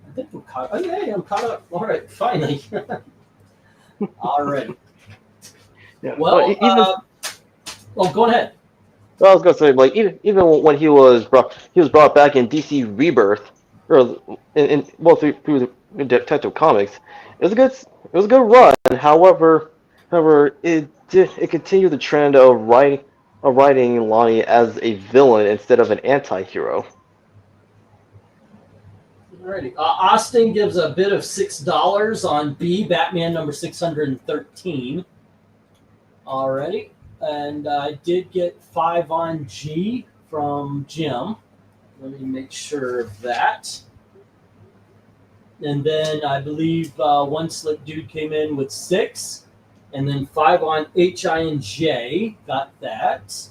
I think we're caught up. Oh yeah, I'm caught up. All right, finally. Alrighty.
Yeah.
Well, go ahead.
Well, I was gonna say, even when he was brought back in DC Rebirth, or through the Detective Comics, it was a good run. However, it continued the trend of writing Lonnie as a villain instead of an anti-hero.
Alrighty. Austin gives a bid of $6 on B, Batman number 613. Alrighty. And I did get 5 on G from Jim. Let me make sure of that. And then I believe One Slick Dude came in with 6. And then 5 on HI and J. Got that.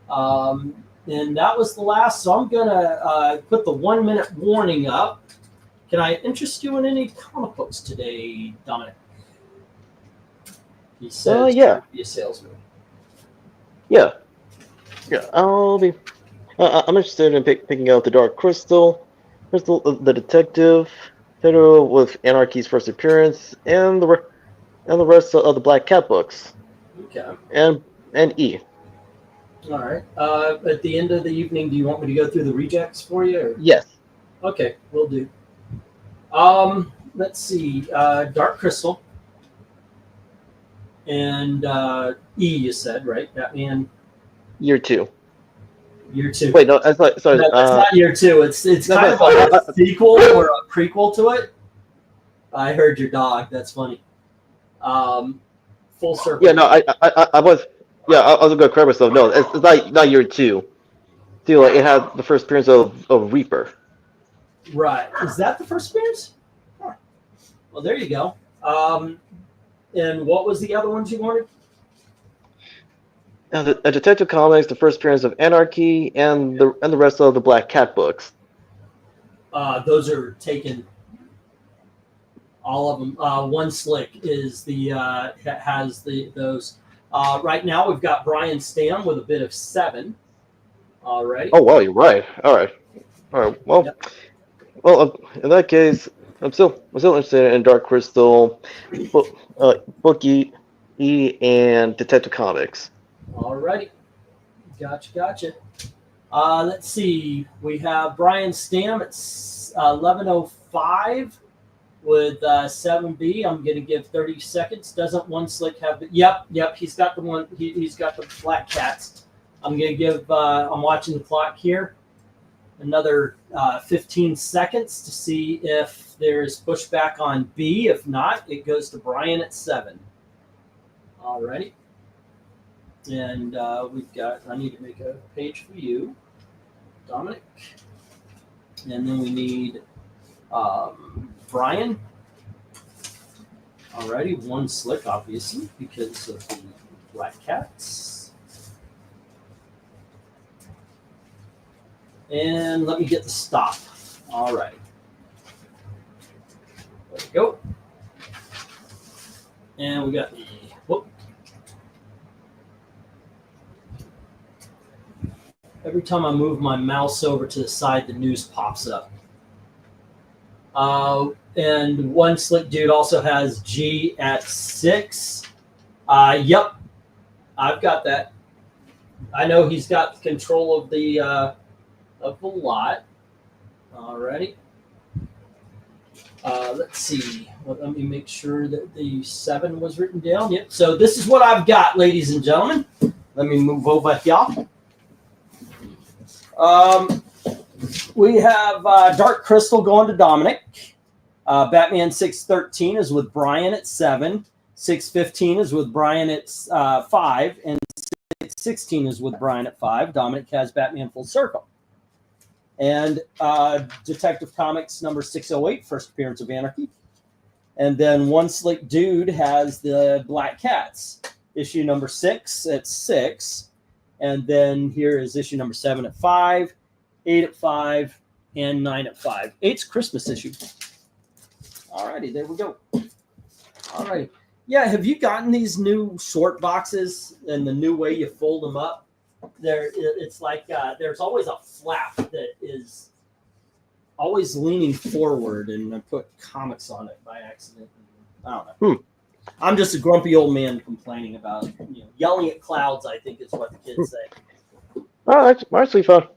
And that was the last. So I'm going to put the 1 minute warning up. Can I interest you in any comic books today, Dominic? He says,
yeah.
Be a salesman.
Yeah. I'll be. I'm interested in picking out the Dark Crystal, the Detective, Fiddle with Anarchy's first appearance, and the rest of the Black Cat books.
Okay.
And E.
All right. At the end of the evening, do you want me to go through the rejects for you? Or?
Yes.
Okay, we'll do. Let's see. Dark Crystal. And E, you said, right? Batman.
Year 2.
Year 2.
Wait, no, sorry.
No, that's not year 2. It's kind of a sequel or a prequel to it. I heard your dog. That's funny. Full circle.
Yeah, no, I was. Yeah, I was gonna correct myself. No, it's not year 2. See, like it had the first appearance of Reaper.
Right. Is that the first appearance? Huh. Well, there you go. And what was the other ones you wanted?
A Detective Comics, the first appearance of Anarchy, and the rest of the Black Cat books.
Those are taken. All of them. One Slick is the has those. Right now we've got Brian Stam with a bid of 7. All right.
Oh well, you're right. All right. Well,
Yep.
Well, in that case, I'm still interested in Dark Crystal, Book E, and Detective Comics.
All righty. Gotcha. Let's see. We have Brian Stam at 11:05 with 7B. I'm going to give 30 seconds. Doesn't One Slick have the? Yep. He's got the one. He's got the Black Cats. I'm going to give. I'm watching the clock here. Another 15 seconds to see if there is pushback on B. If not, it goes to Brian at 7. All righty. And we've got, I need to make a page for you, Dominic. And then we need Brian. Alrighty, One Slick, obviously, because of the Black Cats. And let me get the stop. Alrighty. There we go. And we got the, whoop. Every time I move my mouse over to the side, the news pops up. And One Slick Dude also has G at 6. Yep, I've got that. I know he's got control of the lot. Alrighty. Let's see. Well, let me make sure that the 7 was written down. Yep. So this is what I've got, ladies and gentlemen. Let me move over here. We have Dark Crystal going to Dominic. Batman 613 is with Brian at 7. 615 is with Brian at 5. And 616 is with Brian at 5. Dominic has Batman Full Circle. And Detective Comics number 608, first appearance of Anarchy. And then One Slick Dude has the Black Cats. Issue number 6 at 6. And then here is issue number 7 at 5, 8 at 5, and 9 at 5. 8's Christmas issue. All righty, there we go. All righty. Yeah, have you gotten these new short boxes and the new way you fold them up? It's like there's always a flap that is always leaning forward, and I put comics on it by accident. I don't know. I'm just a grumpy old man complaining about, yelling at clouds, I think is what the kids say.
I actually found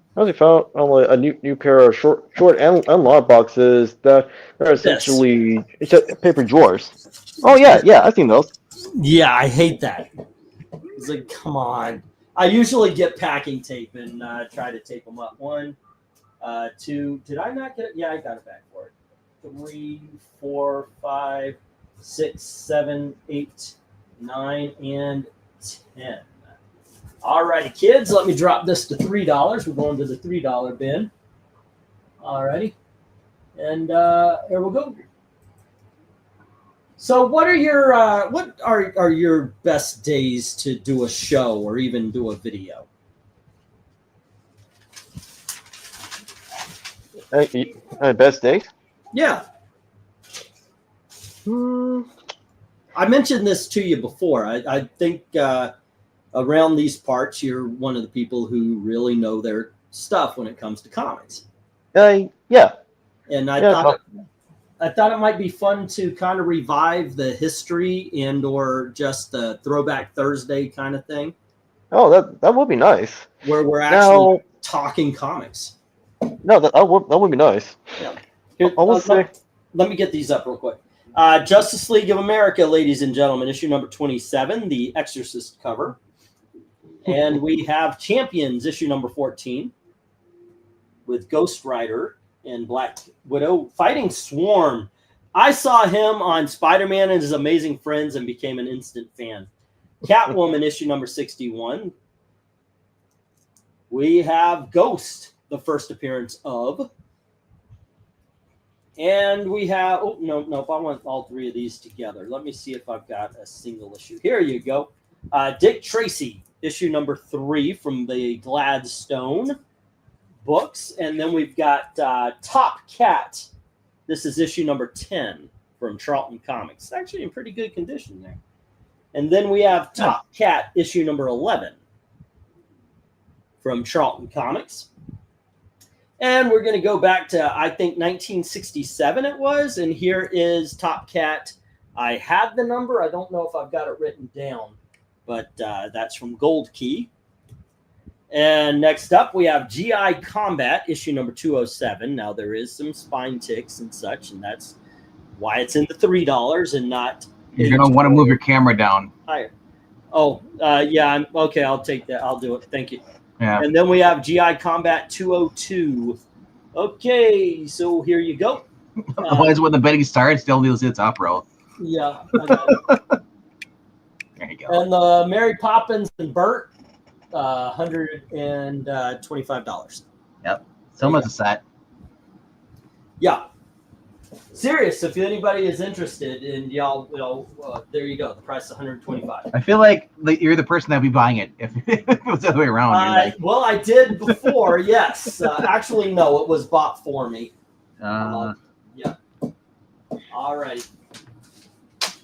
only a new pair of short and long boxes that are essentially paper drawers. Oh yeah, I've seen those.
Yeah, I hate that. It's like, come on. I usually get packing tape and try to tape them up. 1, 2. Did I not get it? Yeah, I got it back for it. 3, 4, 5, 6, 7, 8, 9, and 10. All righty, kids. Let me drop this to $3. We're going to the $3 bin. All righty. And here we go. So what are your best days to do a show or even do a video?
Best days?
Yeah. I mentioned this to you before. I think around these parts, you're one of the people who really know their stuff when it comes to comics.
Yeah.
And I thought it might be fun to kind of revive the history and or just the Throwback Thursday kind of thing.
Oh, that would be nice.
Where we're actually talking comics.
No, that would be nice.
Yeah.
Here,
let me get these up real quick. Justice League of America, ladies and gentlemen, issue number 27, the Exorcist cover. And we have Champions, issue number 14, with Ghost Rider and Black Widow fighting Swarm. I saw him on Spider-Man and His Amazing Friends and became an instant fan. Catwoman, issue number 61. We have Ghost, the first appearance of. And we have, oh, no, I want all three of these together. Let me see if I've got a single issue. Here you go. Dick Tracy, issue number 3 from the Gladstone books. And then we've got Top Cat. This is issue number 10 from Charlton Comics. It's actually in pretty good condition there. And then we have Top Cat, issue number 11 from Charlton Comics. And we're going to go back to, I think, 1967 it was. And here is Top Cat. I had the number. I don't know if I've got it written down. But that's from Gold Key. And next up, we have GI Combat, issue number 207. Now, there is some spine ticks and such. And that's why it's in the $3 and not...
You're going to want to move your camera down.
Higher. Oh, yeah. Okay, I'll take that. I'll do it. Thank you.
Yeah.
And then we have GI Combat 202. Okay, so here you go.
Otherwise, when the betting starts, they'll be able to see the top row.
Yeah.
There you go.
And Mary Poppins and Bert, $125.
Yep. Someone's a set.
Yeah. Serious. If anybody is interested, and y'all, there you go. The price is $125.
I feel like you're the person that'd be buying it if it was the other way around.
Well, I did before. Yes. Actually, no. It was bought for me. Yeah. All right.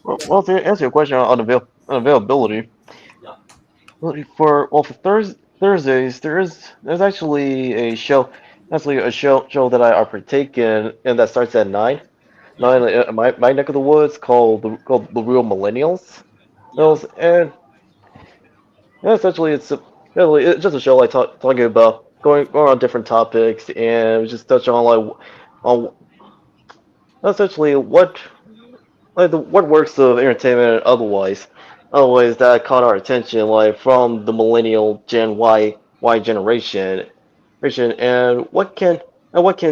Well, to answer your question on availability,
yeah.
For Thursdays, there's actually a show. Actually, a show that I partake in, and that starts at 9. 9 in my neck of the woods, called the Real Millennials. And essentially, it's just a show like talking about going on different topics, and just touch on essentially what works of entertainment and otherwise that caught our attention, like from the millennial Gen Y generation. And what can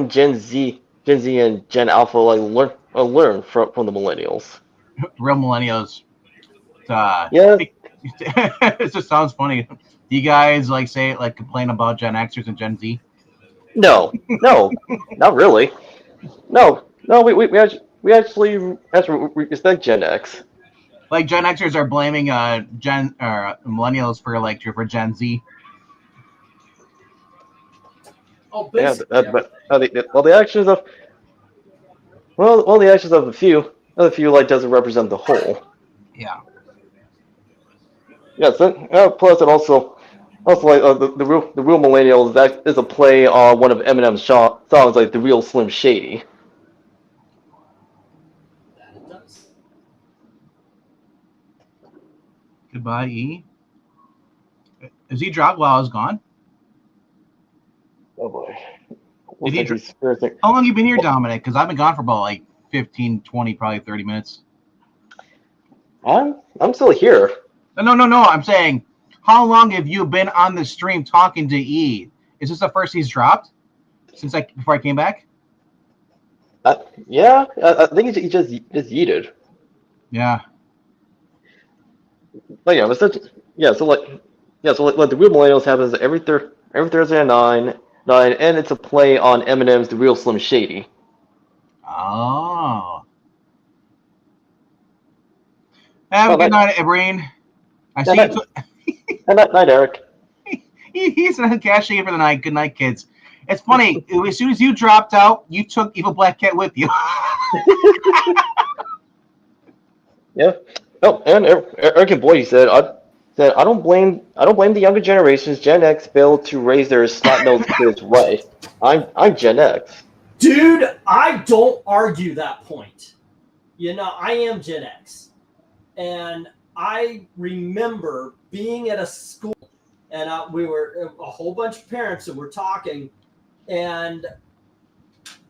Gen Z and Gen Alpha learn from the millennials?
Real millennials.
Yeah.
It just sounds funny. Do you guys complain about Gen Xers and Gen Z?
No, not really. No, we actually respect Gen X.
Like Gen Xers are blaming millennials for Gen Z.
Oh,
yeah, the actions of a few doesn't represent the whole.
Yeah.
Yeah. So plus it also like the real millennials, that is a play on one of Eminem's songs, like The Real Slim Shady.
That it does.
Goodbye, E. Is he dropped while I was gone?
Oh boy.
How long you been here, Dominic? Because I've been gone for about 15, 20, probably 30 minutes.
I'm still here.
No. I'm saying, how long have you been on the stream talking to E? Is this the first he's dropped since before I came back?
Yeah, I think he just yeeted.
Yeah.
But yeah, so the Real Millennials happens every Thursday at 9, and it's a play on Eminem's The Real Slim Shady.
Oh. Have a good
night.
night, Breen. I see
Night.
you.
Night, Eric.
He's cashing in for the night. Good night, kids. It's funny. As soon as you dropped out, you took Evil Black Cat with you.
Yeah. Oh, and Eric and Boy said, I don't blame the younger generations. Gen X failed to raise their snot-nosed kids right. I'm Gen X.
Dude, I don't argue that point. You know, I am Gen X. And I remember being at a school, and we were a whole bunch of parents that were talking, and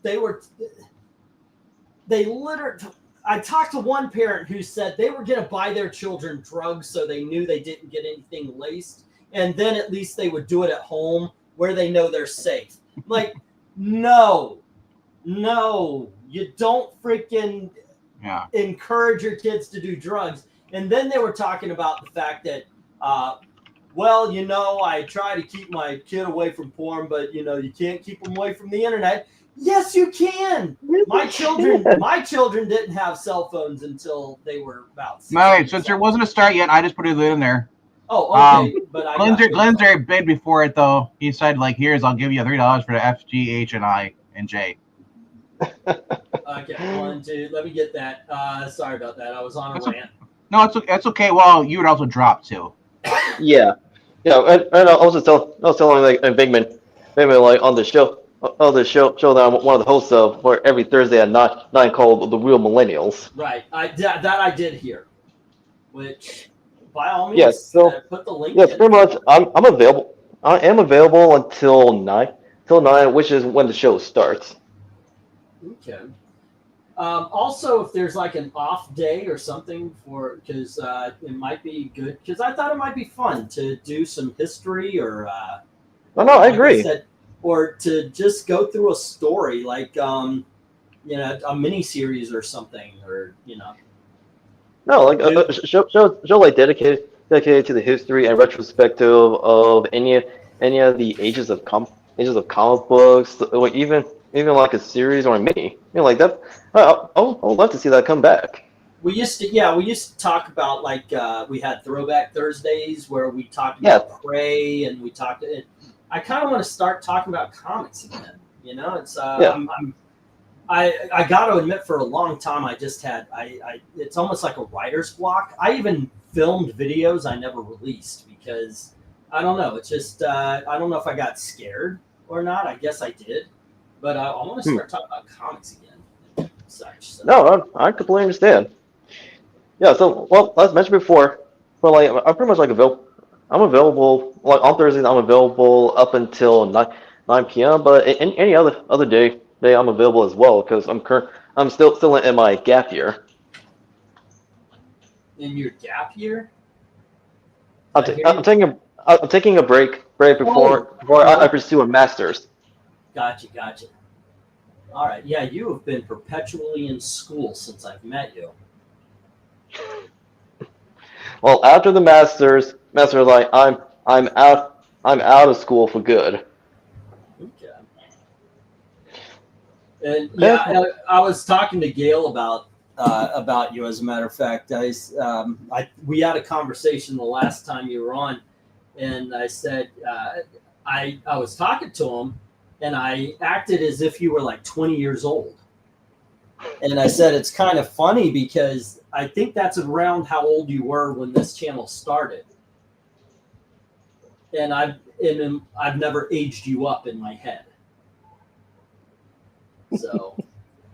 they literally, I talked to one parent who said they were going to buy their children drugs so they knew they didn't get anything laced, and then at least they would do it at home where they know they're safe. Like, no, you don't freaking encourage your kids to do drugs. And then they were talking about the fact that, well, you know, I try to keep my kid away from porn, but, you know, you can't keep them away from the internet. Yes, you can. My children didn't have cell phones until they were about 6
All right, since there wasn't a start yet, I just put it in there.
Oh, okay. But
Glenn's there bid before it, though. He said, like, I'll give you $3 for the F, G, H, and I, and J.
Okay, 1, 2, let me get that. Sorry about that. I was on a rant.
No, it's okay. Well, you would also drop, too.
Yeah. And I was telling like VENKMAN, like on the show that I'm one of the hosts of, for every Thursday at 9 called The Real Millennials.
Right. I did hear. Which, by all means,
yes. So
put the link.
Yes, pretty much. I'm available. I am available until 9, which is when the show starts.
Okay. Also, if there's like an off day or something because it might be good, because I thought it might be fun to do some history or.
No, I agree.
Or to just go through a story like, you know, a mini series or something, or you know.
No, like a show like dedicated to the history and retrospective of any of the ages of comic books, or even like a series or a mini, you know, like that. I would love to see that come back.
We used to talk about, like, we had Throwback Thursdays where we talked about Prey, and we talked. I kind of want to start talking about comics again. You know, it's I got to admit, for a long time, I just had it's almost like a writer's block. I even filmed videos I never released because I don't know. It's just I don't know if I got scared or not. I guess I did, but I want to start talking about comics again. And such. So.
No, I completely understand. Yeah. So, well, as mentioned before, but like I'm pretty much like available. I'm available like on Thursdays. I'm available up until 9 p.m. But any other day I'm available as well because I'm still in my gap year.
In your gap year?
I'm taking a break before I pursue a master's.
Gotcha. All right. Yeah, you have been perpetually in school since I've met you.
Well, after the master's, like I'm out of school for good.
Okay. And yeah, I was talking to Gail about you. As a matter of fact, we had a conversation the last time you were on, and I said I was talking to him, and I acted as if you were like 20 years old. And I said it's kind of funny because I think that's around how old you were when this channel started. And I've never aged you up in my head. So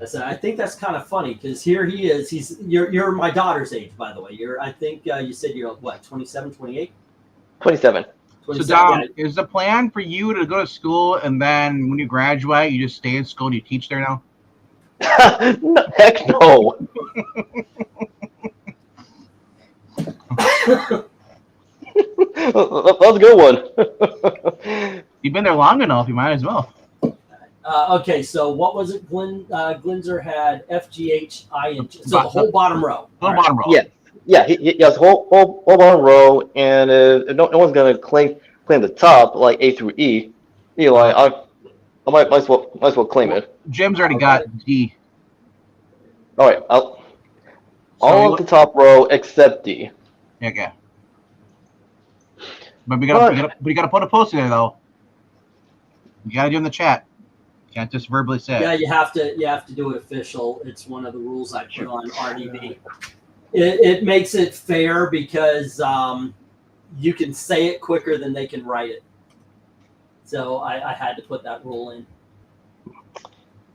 I said I think that's kind of funny because here he is. You're my daughter's age, by the way. I think you said you're what, 27, 28?
27.
So Dom, is the plan for you to go to school and then when you graduate you just stay in school and you teach there now?
No, heck no. That's a good one.
You've been there long enough, you might as well.
Okay, so what was it? Glinzer had F, G, H, I, and J. So the whole bottom row.
Bottom row.
Yeah. He has whole bottom row, and no one's gonna claim the top like A through E. You know, like I might as well claim it.
Jim's already got D.
All right, All of the top row except D.
Okay. But we gotta put a poster there though. You gotta do it in the chat. You can't just verbally say.
Yeah, you have to do it official. It's one of the rules I put on RDB. It makes it fair because you can say it quicker than they can write it. So I had to put that rule in.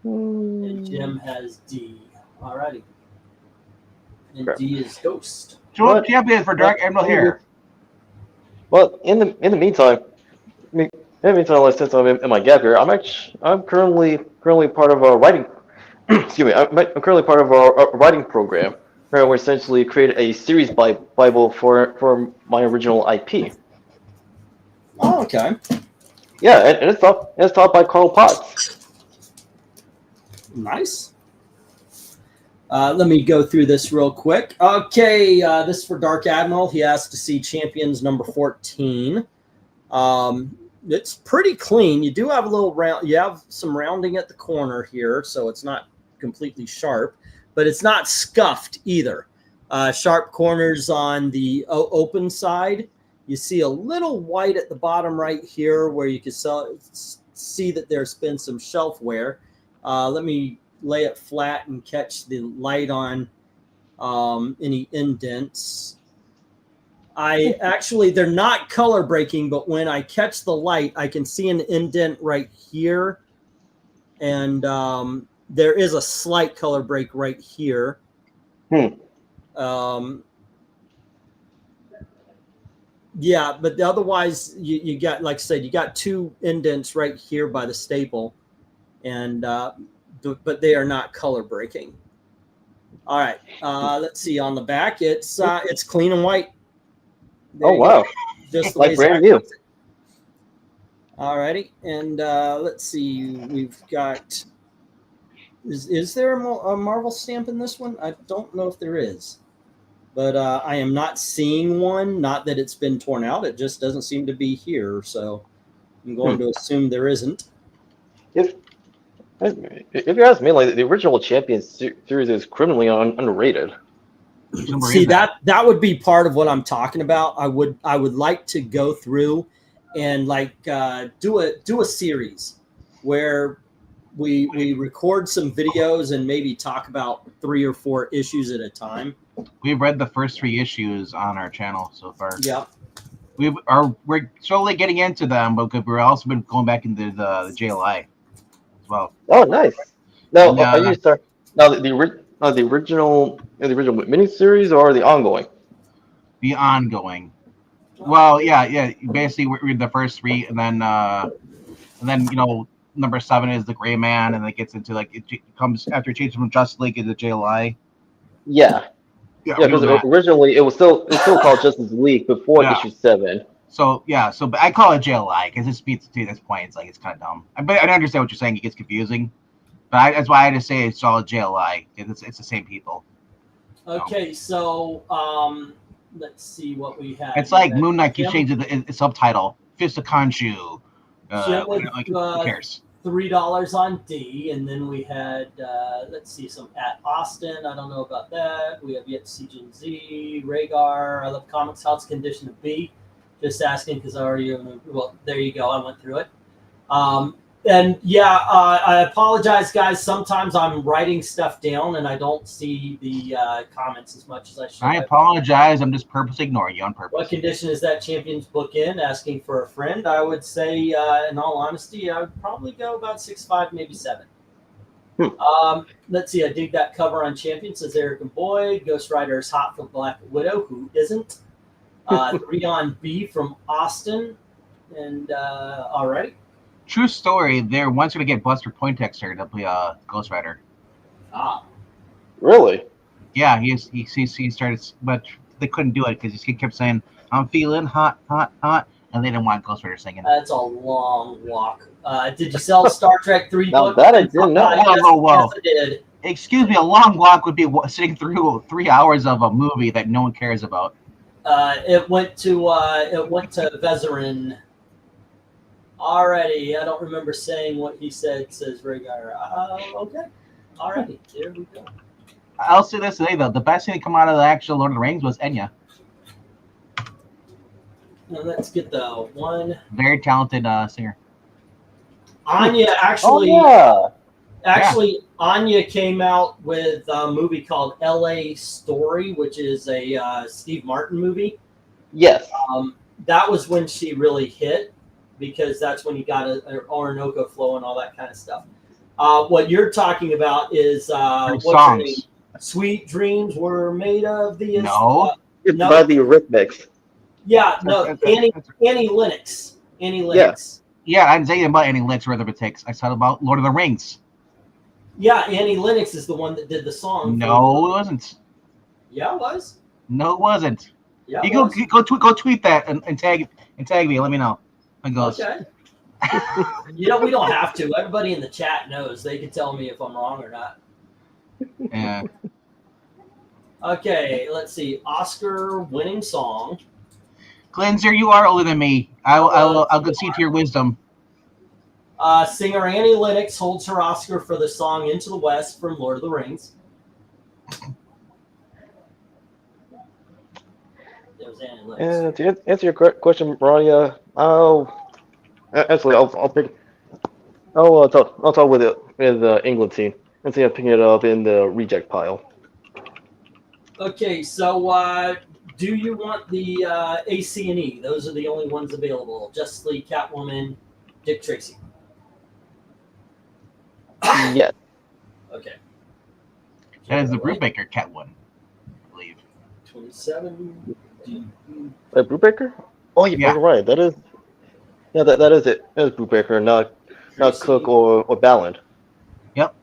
And Jim has D. Alrighty. And D is Ghost.
So what champion for Dark Emerald here?
Well, in the meantime, since I'm in my gap here, I'm currently part of a writing. Excuse me, I'm currently part of a writing program where we essentially created a series Bible for my original IP.
Oh, okay.
Yeah, and it's taught by Carl Potts.
Nice. Let me go through this real quick. Okay, this is for Dark Admiral. He asked to see Champions number 14. It's pretty clean. You do have a little round. You have some rounding at the corner here, so it's not completely sharp, but it's not scuffed either. Sharp corners on the open side. You see a little white at the bottom right here where you can see that there's been some shelf wear. Let me lay it flat and catch the light on any indents. They're not color breaking, but when I catch the light, I can see an indent right here. And there is a slight color break right here. Yeah, but otherwise you got, like I said, you got two indents right here by the staple, and but they are not color breaking. All right, let's see on the back. It's clean and white.
Oh wow!
Just
like brand new.
All righty, and let's see. We've got. Is there a Marvel stamp in this one? I don't know if there is, but I am not seeing one. Not that it's been torn out. It just doesn't seem to be here. So I'm going to assume there isn't.
If you ask me, like the original Champions series is criminally underrated.
See, that would be part of what I'm talking about. I would like to go through and like do a series where we record some videos and maybe talk about 3 or 4 issues at a time.
We've read the first 3 issues on our channel so far.
Yeah.
We're slowly getting into them, but we've also been going back into the JLI as well.
Oh, nice. Now, the original miniseries or the ongoing?
The ongoing. Well, yeah. Basically, we read the first 3, and then you know, number 7 is the Gray Man, and it gets into like it comes after it changes from Justice League into JLI.
Yeah, because originally it was still called Justice League before issue 7.
So but I call it JLI because it speeds to this point. It's like it's kind of dumb. But I understand what you're saying. It gets confusing. But that's why I just say it's all JLI. It's the same people.
Okay, so let's see what we have.
It's like Moon Knight. You change the subtitle. Fist of Khonshu. Who cares?
$3 on D, and then we had let's see, some at Austin. I don't know about that. We have yet to see Gen Z, Rhaegar. I love comics. How's condition of B? Just asking because I already. Well, there you go. I went through it. And yeah, I apologize, guys. Sometimes I'm writing stuff down and I don't see the comments as much as I should.
I apologize. I'm just purposely ignoring you on purpose.
What condition is that Champions book in? Asking for a friend. I would say, in all honesty, I would probably go about 6.5, maybe 7. Let's see. I dig that cover on Champions. Says Eric and Boyd. Ghost Rider is hot for Black Widow. Who isn't? 3 on B from Austin. And all right.
True story. They're once going to get Buster Poindexter to play Ghost Rider.
Ah,
really?
Yeah, he started, but they couldn't do it because he kept saying, "I'm feeling hot, hot, hot," and they didn't want Ghost Rider singing.
That's a long walk. Did you sell Star Trek 3 book?
That I didn't know.
Yes, I did.
Excuse me, a long walk would be sitting through 3 hours of a movie that no one cares about.
It went to Vezerin. Alrighty, I don't remember saying what he said. Says Rhaegar. Okay. Alrighty, there we go.
I'll say this today though: the best thing to come out of the actual Lord of the Rings was Enya.
Now let's get the one.
Very talented singer.
Anya actually, Anya came out with a movie called L.A. Story, which is a Steve Martin movie.
Yes.
That was when she really hit, because that's when you got an Orinoco flow and all that kind of stuff. What you're talking about is what's her name? Sweet Dreams Were Made of the...
It's by the Rhythmics.
Yeah, no, Annie Lennox. Annie Lennox.
Yeah, I didn't say anything about Annie Lennox or Rhythm Takes. I said about Lord of the Rings.
Yeah, Annie Lennox is the one that did the song.
No, it wasn't.
Yeah, it was.
No, it wasn't.
Yeah,
you go tweet that and tag me. Let me know. It goes.
Okay. We don't have to. Everybody in the chat knows. They can tell me if I'm wrong or not.
Yeah.
Okay, let's see. Oscar-winning song.
Glenzer, you are older than me. I'll concede to your wisdom.
Singer Annie Lennox holds her Oscar for the song "Into the West" from Lord of the Rings. It was Annie Lennox.
To answer your question, Mariah, I'll pick. I'll talk with the England team and see if I'm picking it up in the reject pile.
Okay, so do you want the AC and E? Those are the only ones available. Justice League, Catwoman, Dick Tracy.
Yes.
Okay.
That is the Brubaker Cat one, I believe.
27.
Brubaker? Oh, you're right. That is. Yeah, that is it. That is Brubaker, not Cook or Balland.
Yep.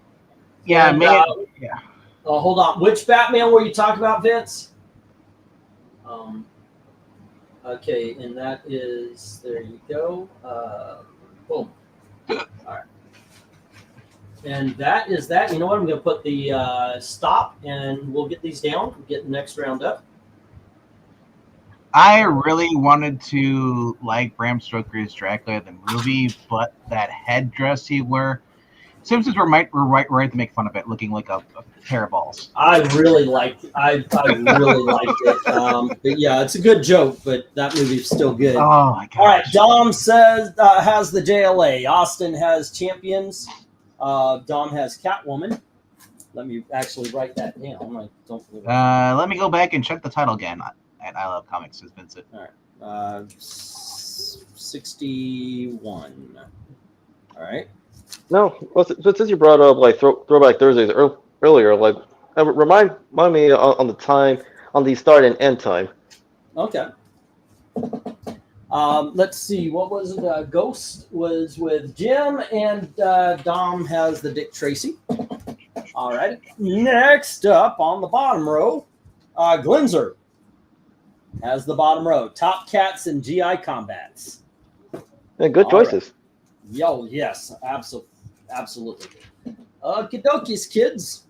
Yeah,
and,
man.
Hold on. Which Batman were you talking about, Vince? Okay, and that is, there you go. Boom. All right. And that is that. You know what? I'm going to put the stop, and we'll get these down. We'll get the next round up.
I really wanted to like Bram Stoker's Dracula the movie, but that headdress he wore, Simpsons were right to make fun of it, looking like a pair of balls.
I really liked it. I really liked it. But yeah, it's a good joke, but that movie's still good.
Oh my gosh.
All right, Dom says has the JLA. Austin has Champions. Dom has Catwoman. Let me actually write that down. I don't.
Let me go back and check the title again. At I Love Comics, says Vincent.
All right. 61. All right.
No, well, since you brought up like Throwback Thursdays earlier, like remind me on the time, on the start and end time.
Okay. Let's see. What was it? Ghost was with Jim, and Dom has the Dick Tracy. All right. Next up on the bottom row, Glenzer has the bottom row. Top Cats and GI Combats.
Yeah, good choices.
Right. Yo, yes, absolutely. Okie dokies, kids.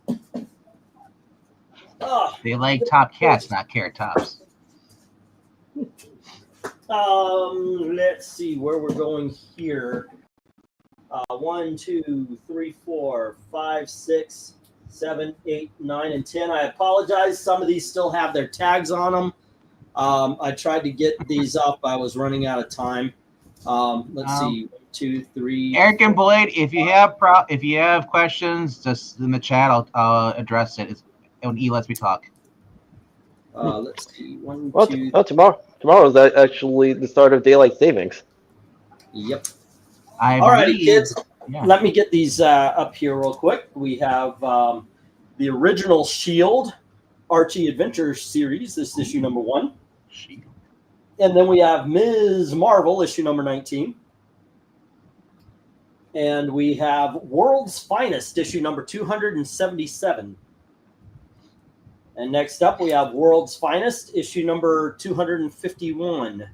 They like Top Cats, not Carrot Tops.
Let's see where we're going here. 1, 2, 3, 4, 5, 6, 7, 8, 9, and 10. I apologize. Some of these still have their tags on them. I tried to get these up. I was running out of time. Let's see. 1, 2, 3.
Eric and Boyd, if you have questions, just in the chat, I'll address it. When E lets me talk.
Let's see. 1, 2.
Tomorrow is actually the start of daylight savings.
Yep.
All
right, kids.
Yeah.
Let me get these up here real quick. We have the original Shield Archie Adventure series. This is issue number 1.
Shield.
And then we have Ms. Marvel, issue number 19. And we have World's Finest, issue number 277. And next up, we have World's Finest, issue number 251.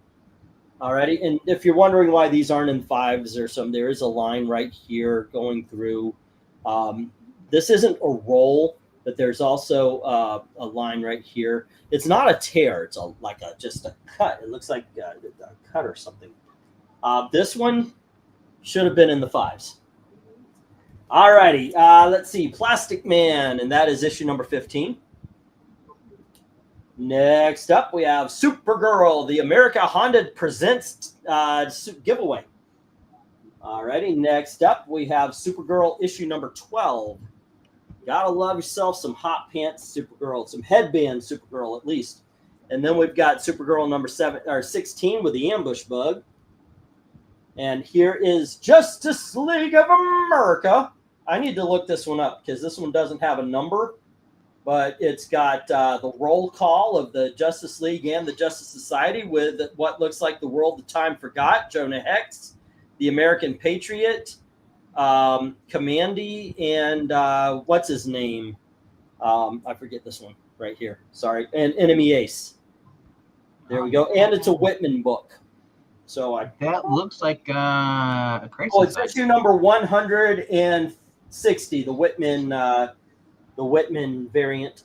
Alrighty, and if you're wondering why these aren't in 5s or some, there is a line right here going through. This isn't a roll, but there's also a line right here. It's not a tear; it's just a cut. It looks like a cut or something. This one should have been in the 5s. All righty. Let's see. Plastic Man, and that is issue number 15. Next up, we have Supergirl, the America Honda Presents giveaway. All righty. Next up, we have Supergirl issue number 12. Gotta love yourself some hot pants Supergirl, some headband Supergirl at least. And then we've got Supergirl number 16 with the ambush bug. And here is Justice League of America. I need to look this one up because this one doesn't have a number, but it's got the roll call of the Justice League and the Justice Society with what looks like the World of Time Forgot, Jonah Hex, the American Patriot, Commandy, and what's his name? I forget this one right here. Sorry. And Enemy Ace. There we go. And it's a Whitman book. So
that looks like a crazy.
Oh, it's issue number 160, the Whitman variant.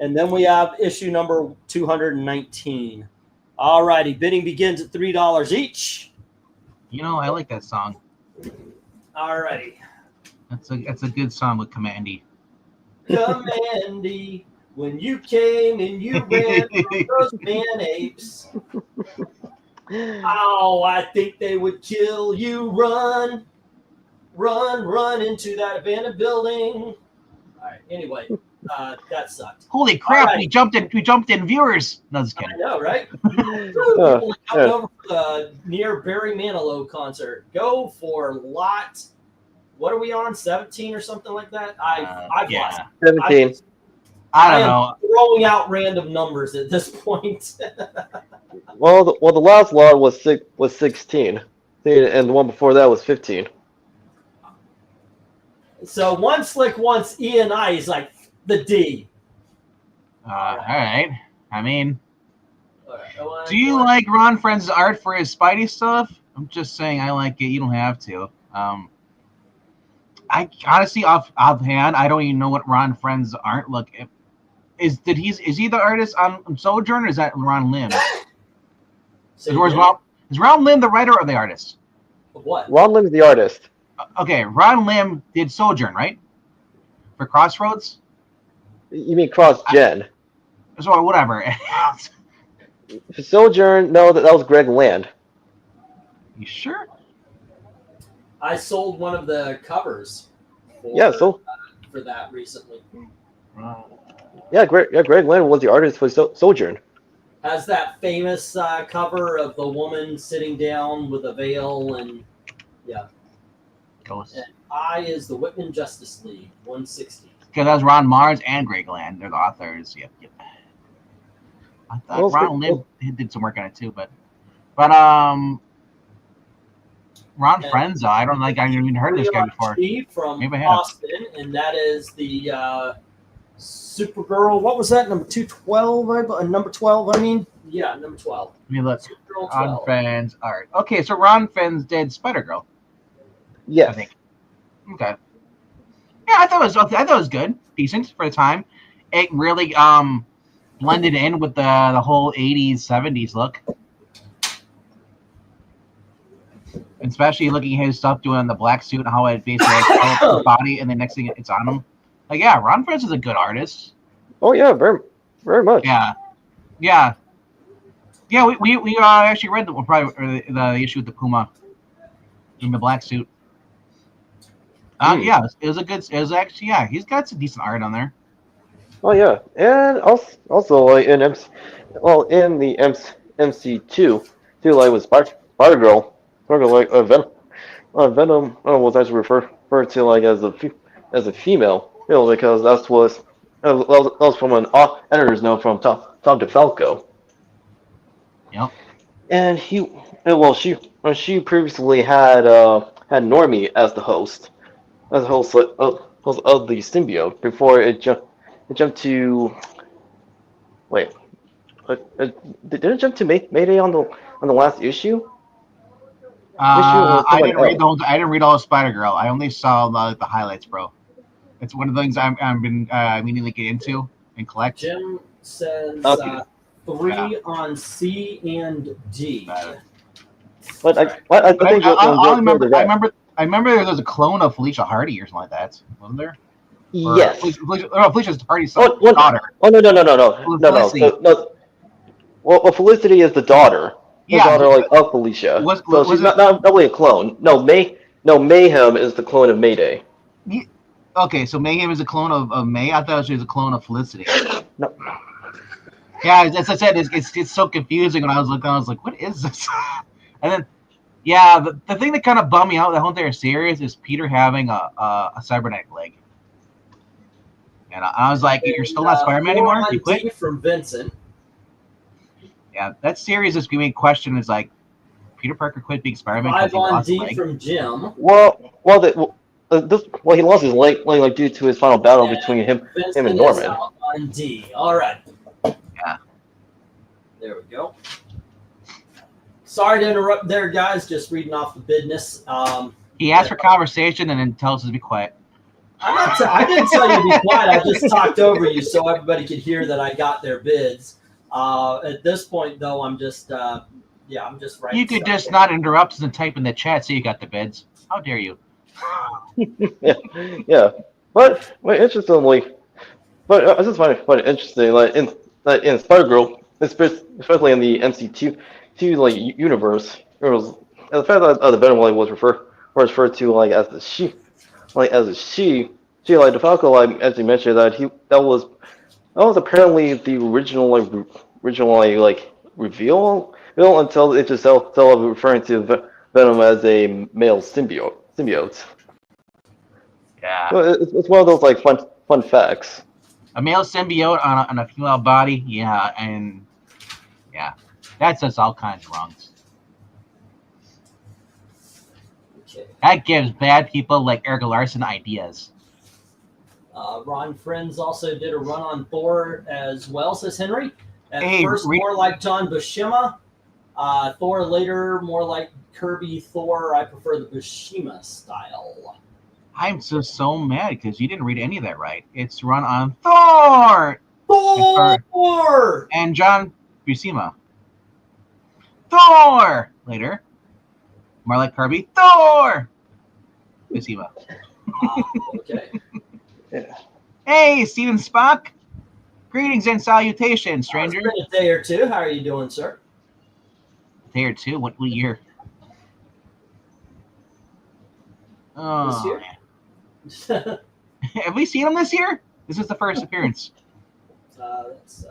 And then we have issue number 219. All righty. Bidding begins at $3 each.
You know, I like that song.
All righty.
That's a good song with Commandy.
Commandy, when you came and you ran from those man apes. Oh, I think they would kill you. Run into that abandoned building. All right. Anyway, that sucked.
Holy crap!
Right.
We jumped in viewers. No, just kidding.
I know, right? People coming over for the near Barry Manilow concert. Go for lot. What are we on? 17 or something like that? I've lost.
17.
I don't know.
Throwing out random numbers at this point.
Well, the last lot was 16, and the one before that was 15.
So one slick wants E and I is like the D.
All right. I mean,
right.
do you like Ron Friend's art for his Spidey stuff? I'm just saying I like it. You don't have to. I honestly, offhand, I don't even know what Ron Friend's art look. Is he the artist on Sojourn, or is that Ron Lim? Is Ron Lim the writer or the artist?
What?
Ron Lim's the artist.
Okay, Ron Lim did Sojourn, right? For Crossroads?
You mean Cross-Gen?
So whatever.
For Sojourn, no, that was Greg Land.
You sure?
I sold one of the covers. For that recently.
Yeah, Greg Land was the artist for Sojourn.
Has that famous cover of the woman sitting down with a veil and
Ghost.
And I is the Whitman Justice League 160.
Because that was Ron Mars and Greg Land. They're the authors. Yep. I thought Ron Lim did some work on it too, but Ron Frenza, I don't like. I haven't even heard this guy before.
From Austin, and that is the Supergirl. What was that? Number 212. Number 12. I mean, yeah, number 12.
Let me look. Ron Frenz art. Okay, so Ron Frenz did Spider Girl.
Yes.
I think. Okay. Yeah, I thought it was good, decent for the time. It really blended in with the whole 80s, 70s look. Especially looking at his stuff doing the black suit and how it basically colors his body, and the next thing it's on him. Like, yeah, Ron Frenz is a good artist.
Oh yeah, very, very much.
Yeah. We actually read the issue with the Puma in the black suit. Yeah, it was actually, yeah, he's got some decent art on there.
Oh yeah, and also like in the MC2 too, like with Spider Girl, like Venom was actually referred to like as a female, because that was from an editor's note from Tom DeFalco.
Yep.
And she previously had Normie as the host of the symbiote before it jumped to. Wait, did it jump to Mayday on the last issue?
I didn't read all of Spider Girl. I only saw the highlights, bro. It's one of the things I've been meaning to get into and collect.
Jim says 3 on C and D.
I I remember there was a clone of Felicia Hardy or something like that, wasn't there? Or
Yes.
Felicia's Hardy's
Oh,
daughter.
Oh no.
Felicity.
No. Well, Felicity is the daughter. The
Yeah,
daughter like of Felicia. So she's not really a clone. No, Mayhem is the clone of Mayday.
Okay, so Mayhem is a clone of May. I thought she was a clone of Felicity.
No.
Yeah, as I said, it's so confusing. When I was looking, I was like, "What is this?" And then, yeah, the thing that kind of bummed me out the whole entire series is Peter having a cybernetic leg. And I was like, "You're still not Spider-Man anymore? You quit?"
From Vincent.
Yeah, that series is giving me a question. Is like, Peter Parker quit being Spider-Man because
5
he
on
lost his
D
leg?
from Jim.
He lost his leg like due to his final battle between him and Norman.
On D. All right.
Yeah.
There we go. Sorry to interrupt there, guys. Just reading off the business.
He asked for conversation and then tells us to be quiet.
I didn't tell you to be quiet. I just talked over you so everybody could hear that I got their bids. At this point, though, I'm just I'm just writing.
You could just not interrupt us and type in the chat so you got the bids. How dare you?
yeah. But interestingly, I just find it interesting. Like in Spider-Girl, especially in the MC2 universe, the fact that the Venom was referred to like as the she, like the Falco, like as you mentioned, that was apparently the original reveal until it just started referring to Venom as a male symbiote.
Yeah.
So it's one of those like fun facts.
A male symbiote on a female body, yeah, and yeah, that says all kinds of wrongs.
Okay.
That gives bad people like Eric Larson ideas.
Ron Friends also did a run on Thor as well, says Henry. At first, more like John Buscema. Thor later, more like Kirby Thor. I prefer the Buscema style.
I'm so mad because you didn't read any of that right. It's run on Thor!
Thor!
And John Buscema. Thor! Later. More like Kirby. Thor! Buscema.
Okay.
Yeah.
Hey, Steven Spock. Greetings and salutations, stranger.
It's been a day or two. How are you doing, sir?
A day or two? What year? Oh,
This year?
Have we seen him this year? This is the first appearance.
That's,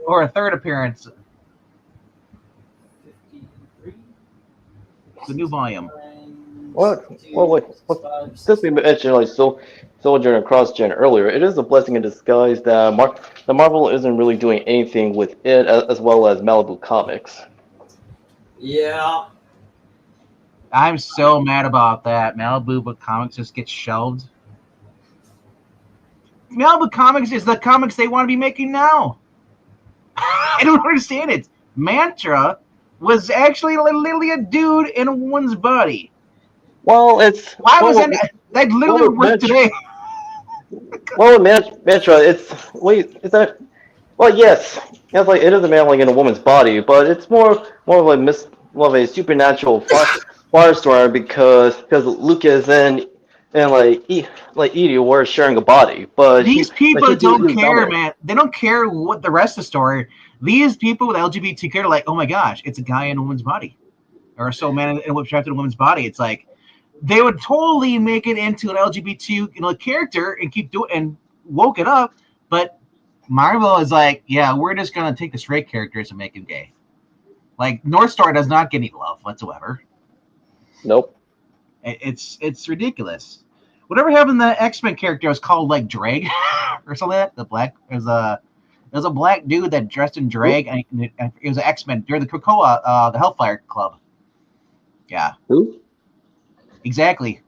or a third appearance.
53.
The new volume.
Since we mentioned like Soldier and Cross-Gen earlier, it is a blessing in disguise that Marvel isn't really doing anything with it as well as Malibu Comics.
Yeah.
I'm so mad about that. Malibu Comics just gets shelved. Malibu Comics is the comics they want to be making now. I don't understand it. Mantra was actually literally a dude in a woman's body.
Well, it's
why was that literally worked today?
Well, Mantra, it's that. Well, yes, it's like it is a man like in a woman's body, but it's more of a supernatural firestorm because Lucas and Edie were sharing a body, but
these people don't care, man. They don't care what the rest of the story. These people with LGBTQ are like, oh my gosh, it's a guy in a woman's body, or so man in a trapped in a woman's body. It's like they would totally make it into an LGBT character and keep doing and woke it up, but Marvel is like, yeah, we're just gonna take the straight characters and make him gay. Like North Star does not get any love whatsoever.
Nope.
It's ridiculous. Whatever happened to the X-Men character was called like drag or something like that. The black there's a black dude that dressed in drag and it was an X-Men during the Krakoa the Hellfire Club. Yeah.
Who?
Exactly.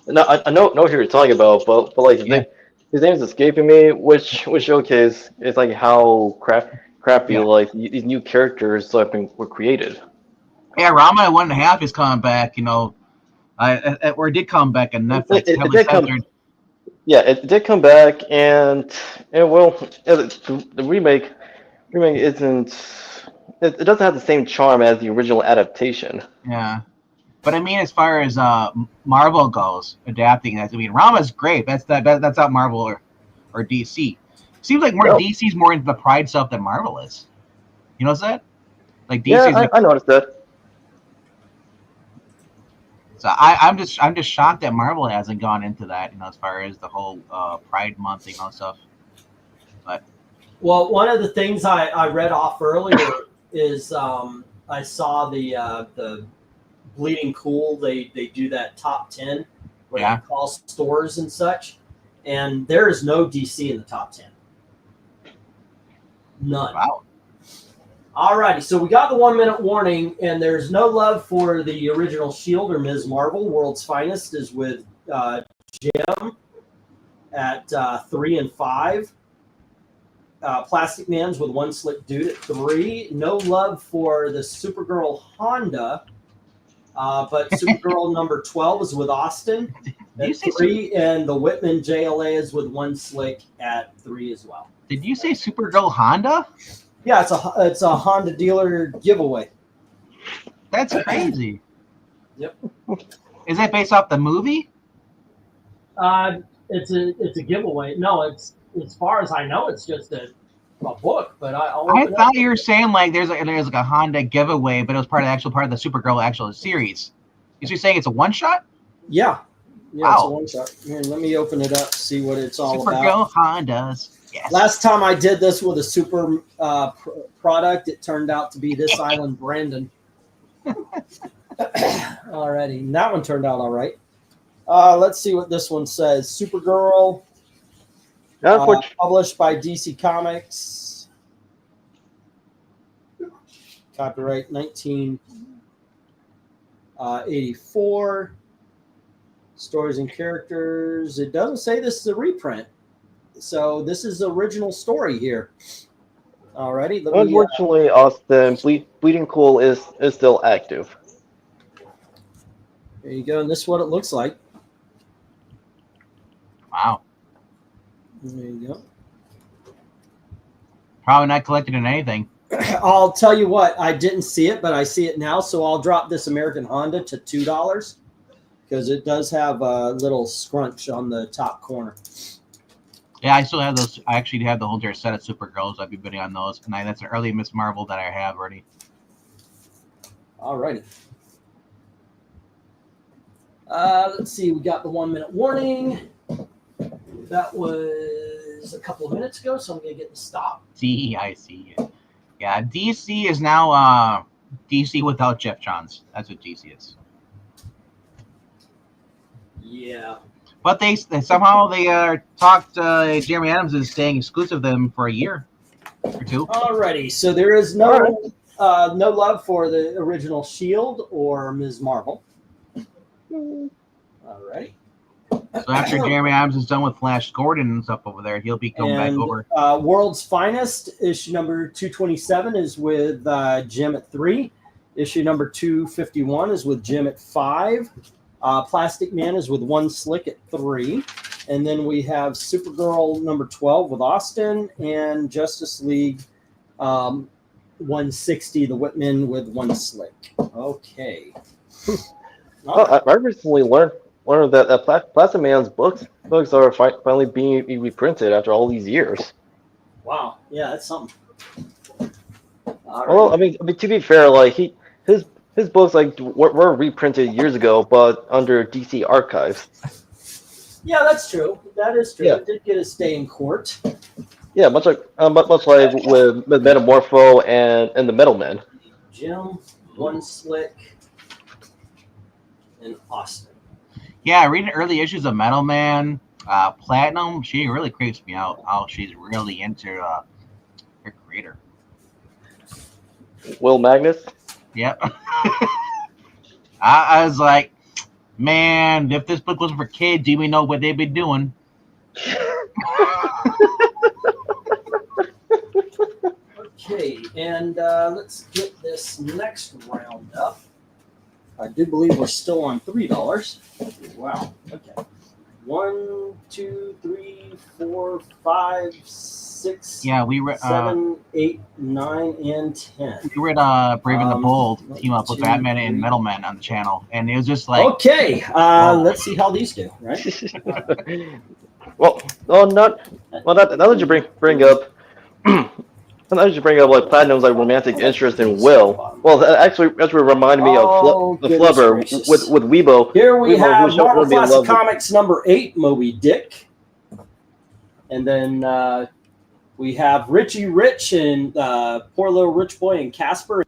No, I know who you're talking about, but like his name is escaping me, which showcase is like how crappy like these new characters were created.
Yeah, Rama 1.5 is coming back, or it did come back and Netflix.
It did come. Yeah, it did come back, and the remake isn't. It doesn't have the same charm as the original adaptation.
Yeah, But I mean, as far as Marvel goes, adapting that. I mean, Rama's great. That's not Marvel or DC. Seems like DC's more into the Pride stuff than Marvel is. You notice that? Like DC's.
Yeah, I noticed that.
So I'm just shocked that Marvel hasn't gone into that, as far as the whole Pride Month, stuff. But
well, one of the things I read off earlier is I saw the Bleeding Cool. They do that top 10 where they call stores and such, and there is no DC in the top 10. None.
Wow.
Alrighty, so we got the 1 minute warning, and there's no love for the original Shield or Ms. Marvel. World's Finest is with Jim at 3 and 5. Plastic Man's with One Slick Dude at 3. No love for the Supergirl Honda, but Supergirl number 12 is with Aucton at 3, and the Whitman JLA is with One Slick at 3 as well.
Did you say Supergirl Honda?
Yeah, it's a Honda dealer giveaway.
That's crazy.
Yep.
Is that based off the movie?
It's a giveaway. No, it's as far as I know, it's just a book. But I
thought you were saying like there's like a Honda giveaway, but it was part of the Supergirl actual series. Is you saying it's a one shot?
Yeah.
Wow.
It's a one shot. Here, let me open it up, see what it's all
about.
Supergirl
Hondas. Yes.
Last time I did this with a super product, it turned out to be this Island Brandon. Alrighty, and that one turned out all right. Let's see what this one says. Supergirl, published by DC Comics. Copyright 1984. Stories and characters. It doesn't say this is a reprint. So this is the original story here. Alrighty.
Unfortunately, Austin, Bleeding Cool is still active.
There you go. And this is what it looks like.
Wow.
There you go.
Probably not collected in anything.
I'll tell you what. I didn't see it, but I see it now. So I'll drop this American Honda to $2 because it does have a little scrunch on the top corner.
Yeah, I still have those. I actually have the whole entire set of Supergirls. I'd be bidding on those. And that's an early Miss Marvel that I have already.
All righty. Let's see. We got the 1 minute warning. That was a couple of minutes ago, so I'm going to get the stop.
See, I see it. Yeah, DC is now DC without Jeff Johns. That's what DC is.
Yeah.
But they somehow talked. Jeremy Adams is staying exclusive to them for a year or two.
Alrighty, so there is no love for the original Shield or Ms. Marvel. Alrighty.
So after Jeremy Adams is done with Flash Gordon and stuff over there, he'll be coming back over.
World's Finest issue number 227 is with Jim at 3. Issue number 251 is with Jim at 5. Plastic Man is with One Slick at 3. And then we have Supergirl number 12 with Aucton and Justice League 160, the Whitman with One Slick. Okay.
Well, I recently learned that Plastic Man's books are finally being reprinted after all these years.
Wow. Yeah, that's something.
Well, I mean, to be fair, like his books were reprinted years ago, but under DC Archives.
Yeah, that's true. That is true.
Yeah.
It did get a stay in court.
Yeah, much like with Metamorpho and the Metal Men.
Jim, One Slick, and Aucton.
Yeah, reading early issues of Metal Man, Platinum, she really creeps me out. How she's really into her creator.
Will Magnus.
Yep. I was like, man, if this book wasn't for kids, do we know what they'd be doing?
Okay, and let's get this next round up. I do believe we're still on $3. Wow. Okay. 1, 2, 3, 4, 5, 6,
Yeah, we read
7, 8, 9, and 10.
we read Brave and the Bold team up with Batman and Metal Man on the channel, and it was just like,
Okay, let's see how these do, right?
Well, that you bring up. Now that you bring up like Platinum's like romantic interest in Will. Well, that actually reminded me of the Flubber with Weibo.
Here we have
who's
Marvel
be in
Classic
love with-
Comics number 8, Moby Dick. And then we have Richie Rich and Poor Little Rich Boy and Casper.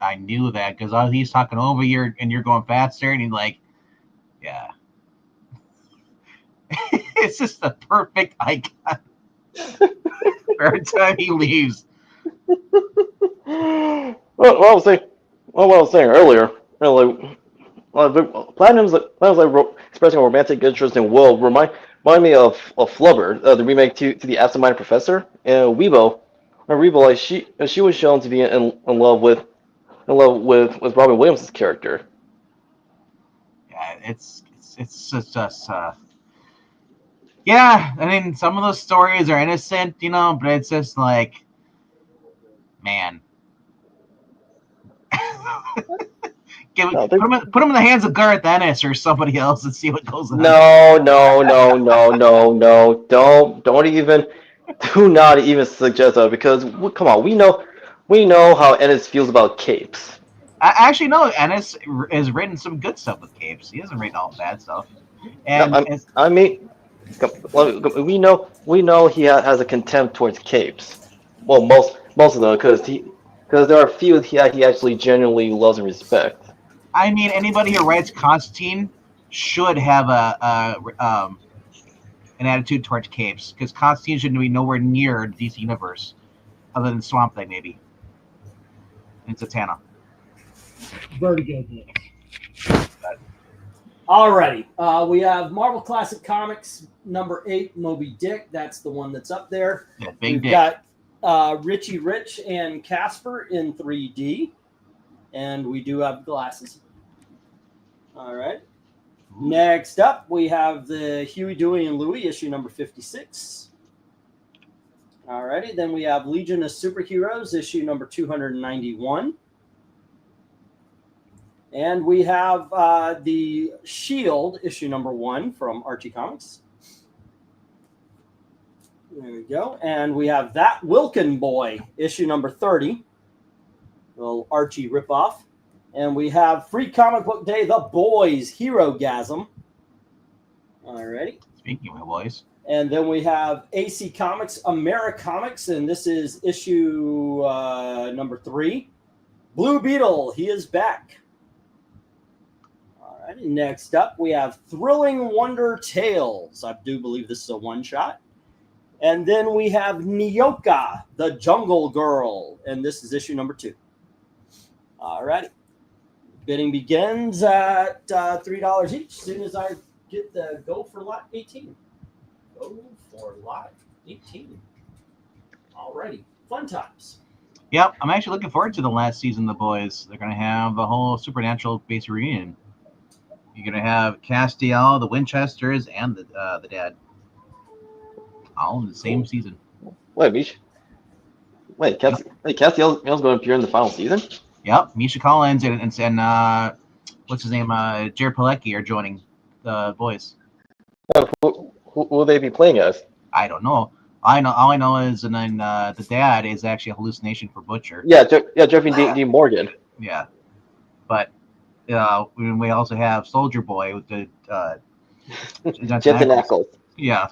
I knew that because he's talking over you and you're going faster, and he's like, yeah. It's just the perfect icon. Every time he leaves.
Well, what I was saying earlier, Platinum's expressing a romantic interest in Will remind me of Flubber, the remake to the Absent-Minded Professor, and Weibo. And Weibo, like she was shown to be in love with Robin Williams' character.
Yeah, it's just yeah, I mean, some of those stories are innocent, you know, but it's just like, man. Put them in the hands of Garth Ennis or somebody else and see what goes on.
No. Do not even suggest that, because come on, we know how Ennis feels about capes.
I actually know Ennis has written some good stuff with capes. He hasn't written all bad stuff. And
I mean, we know he has a contempt towards capes. Well, most of them, because there are a few he actually genuinely loves and respects.
I mean, anybody who writes Constantine should have an attitude towards capes, because Constantine shouldn't be nowhere near the DC universe, other than Swamp Thing maybe, and Zatanna.
Vertigo book. Alrighty, we have Marvel Classic Comics number 8, Moby Dick. That's the one that's up there.
Yeah, big
We've got Richie Rich and Casper in 3D, and we do have glasses. All right. Next up, we have the Huey, Dewey, and Louie issue number 56. Alrighty, then we have Legion of Superheroes issue number 291. And we have the Shield issue number 1 from Archie Comics. There we go. And we have That Wilkin Boy issue number 30. Little Archie ripoff. And we have Free Comic Book Day, The Boys Hero-gasm. Alrighty.
Speaking of boys.
And then we have AC Comics, Americomics, and this is issue number 3. Blue Beetle, he is back. All right, next up, we have Thrilling Wonder Tales. I do believe this is a one-shot. And then we have Nyoka, the Jungle Girl, and this is issue number 2. All righty. Bidding begins at $3 each as soon as I get the go for lot 18. Go for lot 18. Alrighty. Fun times.
Yep, I'm actually looking forward to the last season of The Boys. They're going to have a whole supernatural-based reunion. You're going to have Castiel, the Winchesters, and the dad. All in the same season.
Wait, Castiel's going to appear in the final season?
Yep, Misha Collins and what's his name? Jared Padalecki are joining the Boys.
Who will they be playing as?
I don't know. All I know is, and then the dad is actually a hallucination for Butcher.
Yeah, Jeffrey Dean Morgan.
Yeah, but we also have Soldier Boy with the
Jensen Ackles.
Yeah.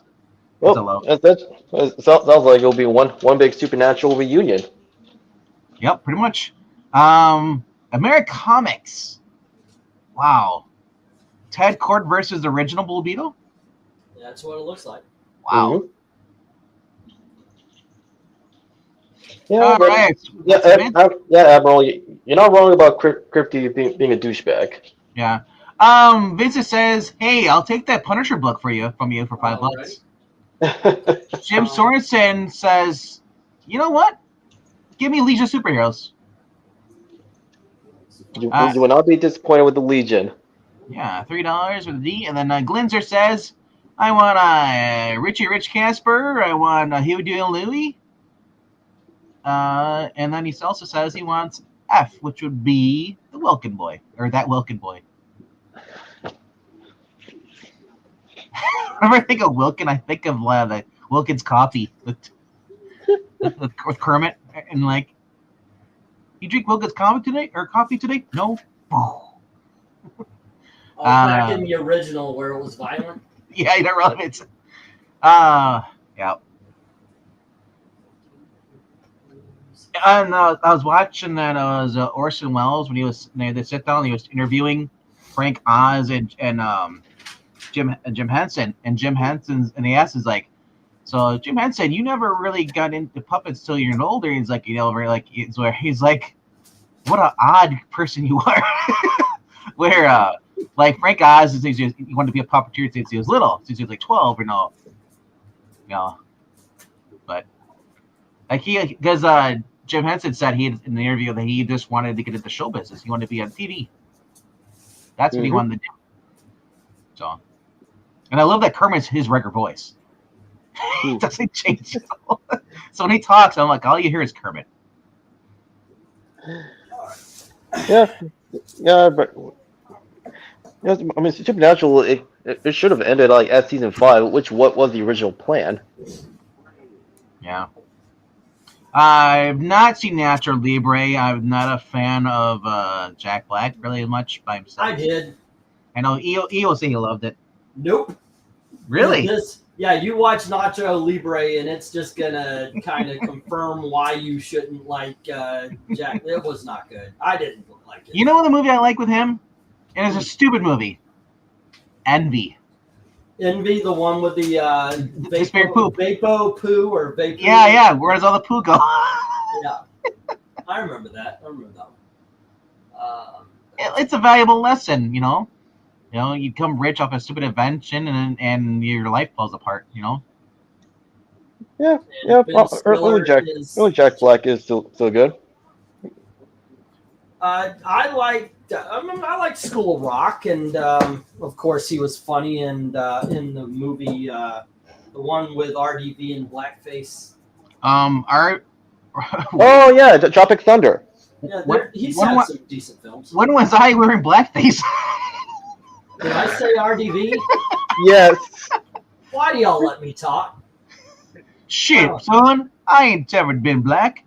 Well, that sounds like it'll be one big supernatural reunion.
Yep, pretty much. Americomics. Wow. Ted Kord versus the original Blue Beetle?
That's what it looks like.
Wow.
Mm-hmm. Yeah,
all right.
Yeah, Admiral, you're not wrong about Crypty being a douchebag.
Yeah. Vincent says, hey, I'll take that Punisher book from you for $5.
Right.
Jim Sorensen says, you know what? Give me Legion of Superheroes.
You will not be disappointed with the Legion.
Yeah, $3 with a D. And then Glinzer says, I want Richie Rich Casper. I want Huey Dewey and Louie. And then he also says he wants F, which would be the Wilkin boy, or that Wilkin boy. Whenever I think of Wilkin, I think of the Wilkins coffee with Kermit, and like, you drink Wilkins coffee today? No.
Back in the original where it was violent.
Yeah, you don't really. It's yeah. And I was watching that. Was Orson Welles when they sit down. He was interviewing Frank Oz and Jim Henson, and Jim Henson's, and he asked, is like, so Jim Henson, you never really got into puppets till you're older. He's like, he's like, what an odd person you are. Where like Frank Oz is, he wanted to be a puppeteer since he was little, since he was like 12 or no, but like because Jim Henson said in the interview that he just wanted to get into show business. He wanted to be on TV. That's what he wanted to do. So, and I love that Kermit's his regular voice. He doesn't change. So when he talks, I'm like, all you hear is Kermit.
Yeah, but I mean, Supernatural. It should have ended like at season 5, what was the original plan?
Yeah. I've not seen Natural Libre. I'm not a fan of Jack Black really much by himself.
I did.
I know EO say he loved it.
Nope.
Really?
Yeah, you watch Nacho Libre, and it's just gonna kind of confirm why you shouldn't like Jack. It was not good. I didn't like it.
You know the movie I like with him? And it's a stupid movie. Envy.
Envy, the one with the Vapo poo or Vapo.
Yeah. Where does all the poo go?
Yeah, I remember that. That one.
It's a valuable lesson, you know. You become rich off a stupid invention, and your life falls apart.
Yeah. Early Jack Black is still good.
I liked School of Rock, and of course he was funny in the movie, the one with RDV and blackface.
Oh yeah, Tropic Thunder.
Yeah, he's had some decent films.
When was I wearing blackface?
Did I say RDV?
Yes.
Why do y'all let me talk?
Shit, son, I ain't ever been black.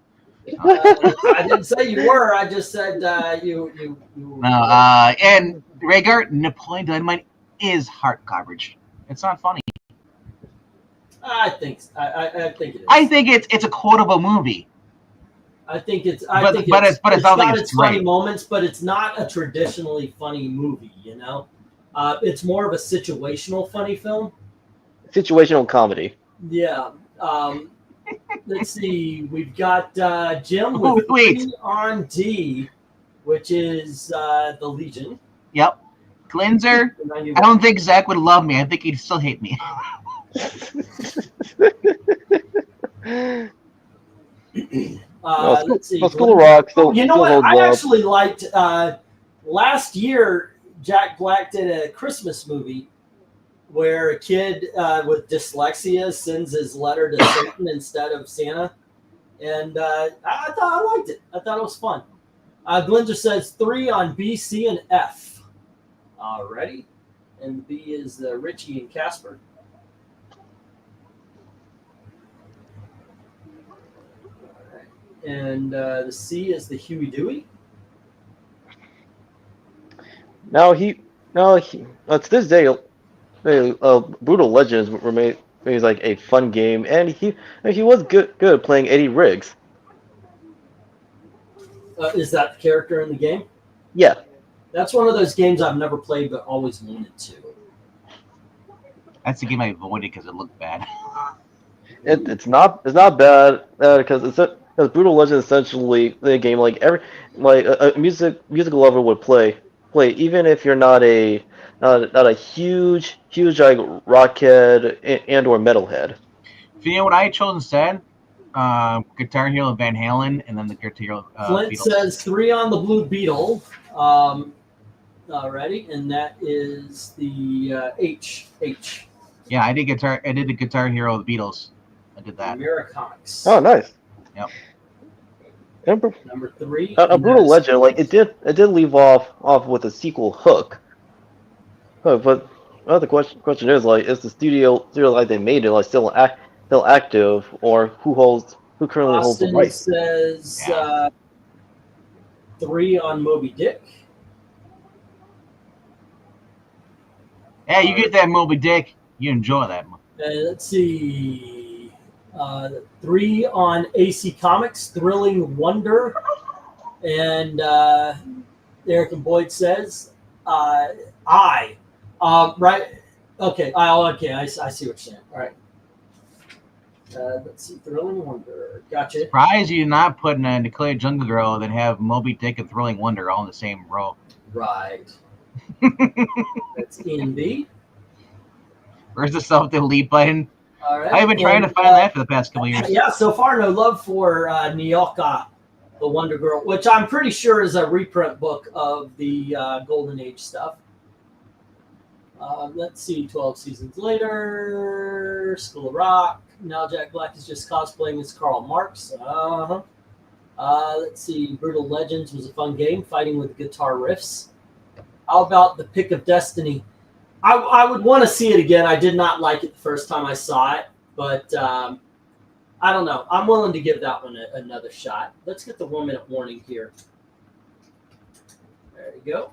I didn't say you were. I just said you.
And Rhaegar, Napoleon Dynamite is heart coverage. It's not funny.
I think it is.
I think it's a quotable movie.
I think it's
got
its funny moments, but it's not a traditionally funny movie. It's more of a situational funny film.
Situational comedy.
Yeah. Let's see. We've got Jim with D on D, which is the Legion.
Yep. Glinzer. I don't think Zach would love me. I think he'd still hate me.
Let's see.
School of Rock still.
You know what? I actually liked last year. Jack Black did a Christmas movie where a kid with dyslexia sends his letter to Satan instead of Santa, and I thought I liked it. I thought it was fun. Glinda says 3 on B, C, and F. Alrighty, and B is Richie and Casper. And the C is the Huey Dewey.
Now it's this day. Brutal Legends remains like a fun game, and he was good at playing Eddie Riggs.
Is that the character in the game?
Yeah.
That's one of those games I've never played but always wanted to.
That's the game I avoided because it looked bad.
It's not bad because Brutal Legends essentially the game like a musical lover would play even if you're not a huge like rockhead and or metalhead.
You know what I chose instead? Guitar Hero Van Halen, and then the Guitar Hero.
Flint
Beatles.
says 3 on the Blue Beetle. Alrighty, and that is the H.
Yeah, I did the Guitar Hero of the Beatles. I did that.
Americomics.
Oh, nice.
Yep.
Number 3.
A Brutal Legend, like it did leave off with a sequel hook. But the question is, like, is the studio like they made it like still active, or who currently holds the
Austin
rights?
says 3 on Moby Dick.
Yeah, you get that Moby Dick, you enjoy that.
Let's see. 3 on AC Comics, Thrilling Wonder. And Eric and Boyd says, right. Okay. I see what you're saying. All right. Let's see. Thrilling Wonder. Gotcha.
Surprised you not putting a Declared Jungle Girl that have Moby Dick and Thrilling Wonder all in the same row.
Right. That's E and B.
Where's the self-delete button?
All right.
I've been trying to find that for the past couple years.
Yeah, so far no love for Nyoka, the Wonder Girl, which I'm pretty sure is a reprint book of the Golden Age stuff. Let's see, 12 seasons later, School of Rock. Now Jack Black is just cosplaying as Karl Marx. Let's see, Brutal Legends was a fun game, fighting with guitar riffs. How about the Pick of Destiny? I would want to see it again. I did not like it the first time I saw it, but I don't know. I'm willing to give that one another shot. Let's get the 1-minute warning here. There you go.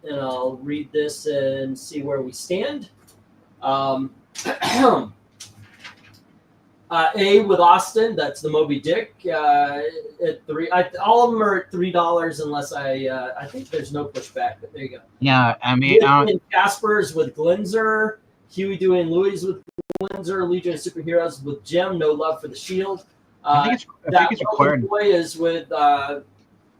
And I'll read this and see where we stand. A with Austin, that's the Moby Dick at 3. All of them are at $3 unless I think there's no pushback, but there you go.
Yeah, I mean,
and Casper's with Glinzer, Huey, Dewey, and Louie's with Glinzer, Legion of Superheroes with Jim, No Love for the Shield.
I think it's required.
Boy is with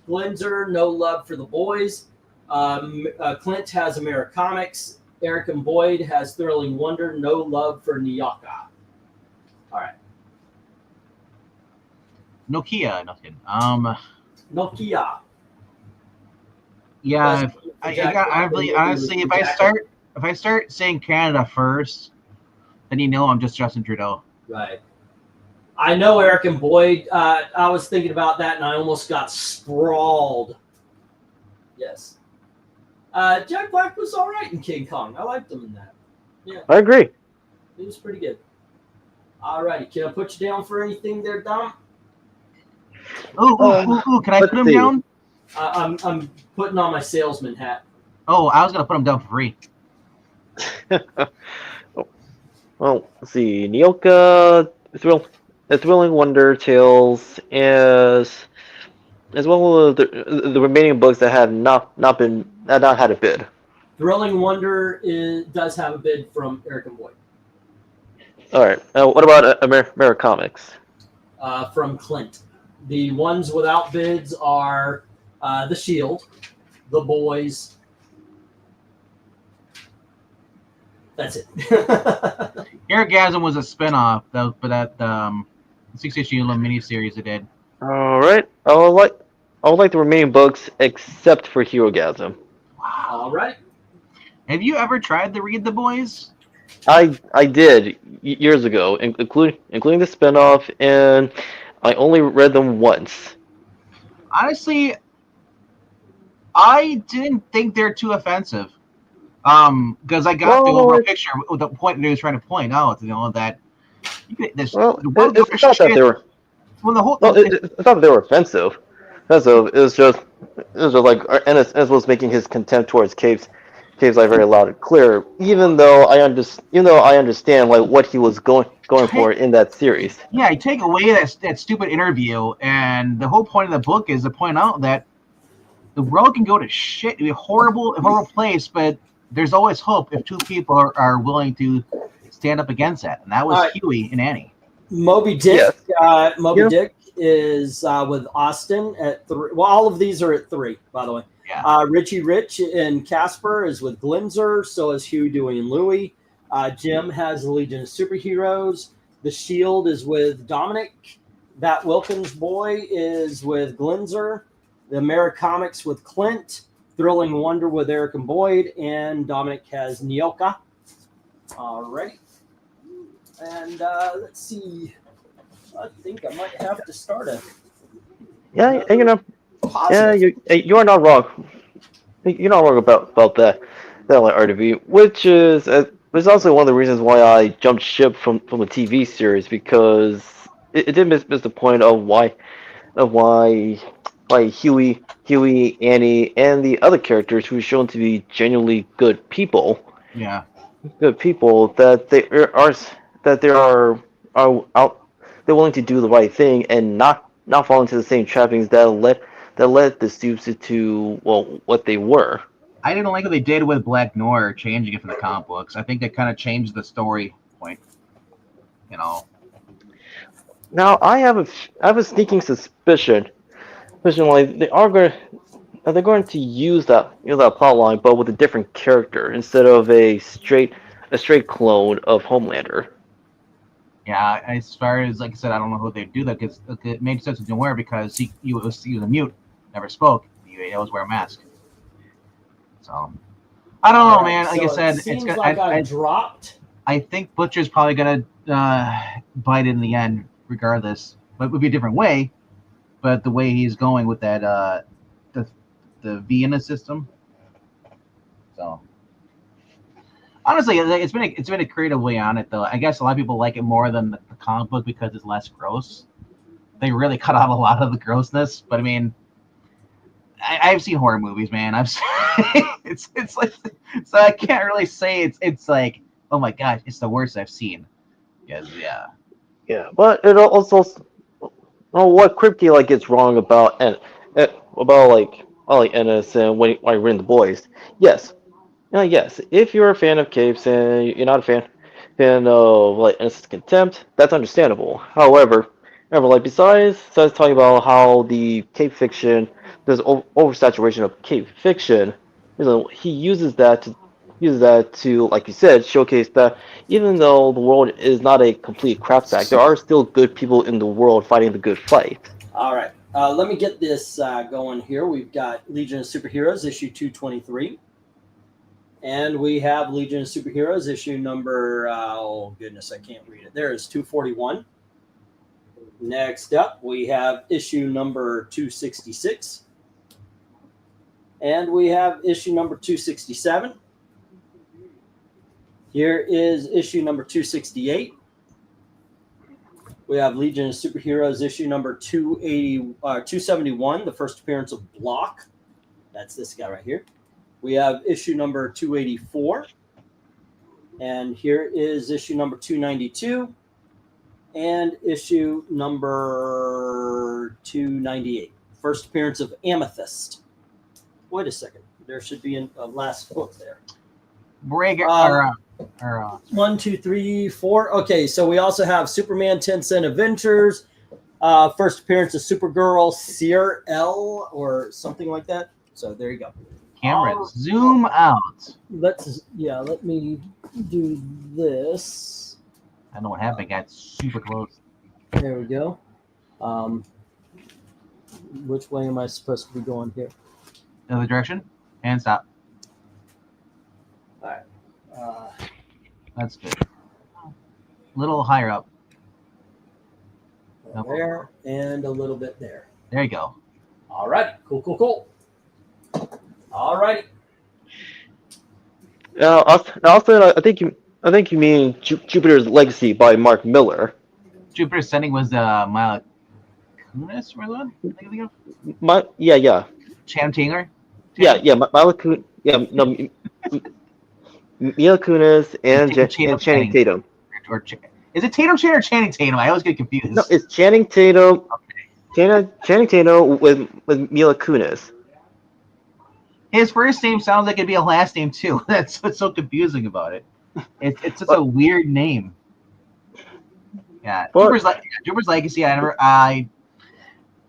Glinzer, No Love for the Boys. Clint has Americomics. Eric and Boyd has Thrilling Wonder, No Love for Nyoka. All right.
Nokia, nothing.
Nokia.
Yeah, honestly, if I start saying Canada first, then I'm just Justin Trudeau.
Right. I know Eric and Boyd. I was thinking about that, and I almost got sprawled. Yes. Jack Black was all right in King Kong. I liked him in that. Yeah.
I agree.
He was pretty good. All righty. Can I put you down for anything there, Dom?
Ooh, can I put him down?
I'm putting on my salesman hat.
Oh, I was going to put him down for free.
Well, let's see. Nyoka, Thrilling Wonder Tales, as well as the remaining books that have not had a bid.
Thrilling Wonder does have a bid from Eric and Boyd.
All right. What about Americomics?
From Clint. The ones without bids are The Shield, The Boys. That's it.
Orgasm was a spinoff, but that 6-issue little miniseries it did.
All right. I would like the remaining books except for Herogasm.
Wow.
All right.
Have you ever tried to read The Boys?
I did years ago, including the spinoff, and I only read them once.
Honestly, I didn't think they're too offensive. Because I got the overall picture with the point they was trying to point out, that you could,
it's not that they were. It's not that they were offensive. It was just like Ennis was making his contempt towards Cape's like very loud and clear. Even though I understand like what he was going for in that series.
Yeah, you take away that stupid interview, and the whole point of the book is to point out that the world can go to shit, be a horrible place, but there's always hope if two people are willing to stand up against that, and that was Huey and Annie.
Moby Dick.
Yes.
Dick is with Austin at 3. Well, all of these are at 3, by the way.
Yeah.
Richie Rich and Casper is with Glinzer. So is Huey, Dewey, and Louie. Jim has the Legion of Superheroes. The Shield is with Dominic. That Wilkins boy is with Glinzer. The Americomics with Clint. Thrilling Wonder with Eric and Boyd, and Dominic has Nyoka. Alrighty. And let's see. I think I might have to start a.
Yeah, you know.
Positive.
Yeah, you are not wrong. You're not wrong about that like RTV, which is also one of the reasons why I jumped ship from the TV series, because it did miss the point of why Huey, Annie, and the other characters who are shown to be genuinely good people,
Yeah.
that they are out, they're willing to do the right thing and not fall into the same trappings that led the Stoops to, well, what they were.
I didn't like what they did with Black Noir, changing it from the comic books. I think they kind of changed the story point. You know.
Now I have a sneaking suspicion like they're going to use that plot line, but with a different character instead of a straight clone of Homelander.
Yeah, as far as, like I said, I don't know who they'd do that, because it made sense with Noir because he was a mute, never spoke. He always wear a mask. So I don't know, man. Like I said,
seems like I dropped.
I think Butcher's probably gonna bite in the end, regardless. But it would be a different way. But the way he's going with that, the Vienna system. So honestly, it's been a creative way on it, though. I guess a lot of people like it more than the comic book because it's less gross. They really cut out a lot of the grossness, but I mean, I've seen horror movies, man. It's like, so I can't really say it's like, oh my gosh, it's the worst I've seen. Yes, yeah.
Yeah, but it also, what Kripke like gets wrong about Ennis and when I read the boys. Yes, yes. If you're a fan of capes and you're not a fan of like Ennis' contempt, that's understandable. However, like besides talking about how the cape fiction, there's oversaturation of cape fiction, he uses that to, like you said, showcase that even though the world is not a complete crap sack, there are still good people in the world fighting the good fight.
All right. Let me get this going here. We've got Legion of Superheroes, issue 223. And we have Legion of Superheroes, issue number, oh goodness, I can't read it. There is 241. Next up, we have issue number 266. And we have issue number 267. Here is issue number 268. We have Legion of Superheroes issue number 271, the first appearance of Block. That's this guy right here. We have issue number 284. And here is issue number 292. And issue number 298, first appearance of Amethyst. Wait a second. There should be a last book there.
Breaker.
1, 2, 3, 4. Okay, so we also have Superman 10 Cent Adventures, first appearance of Supergirl, Seer L, or something like that. So there you go.
Camera, zoom out.
Let me do this.
I don't know what happened. Got super close.
There we go. Which way am I supposed to be going here?
Another direction, and stop.
All right.
That's good. A little higher up.
There and a little bit there.
There you go.
All right. Cool. All right.
Also, I think you mean Jupiter's Legacy by Mark Miller.
Jupiter's Ascending was Mila Kunis, or the one?
Yeah.
Channing Taylor.
Yeah. Mila Kunis. Yeah, no. Mila Kunis and Channing Tatum.
Is it Tatum Channing or Channing Tatum? I always get confused.
No, it's Channing Tatum. Okay. Channing Tatum with Mila Kunis.
His first name sounds like it'd be a last name too. That's what's so confusing about it. It's such a weird name. Yeah, Jupiter's Legacy. I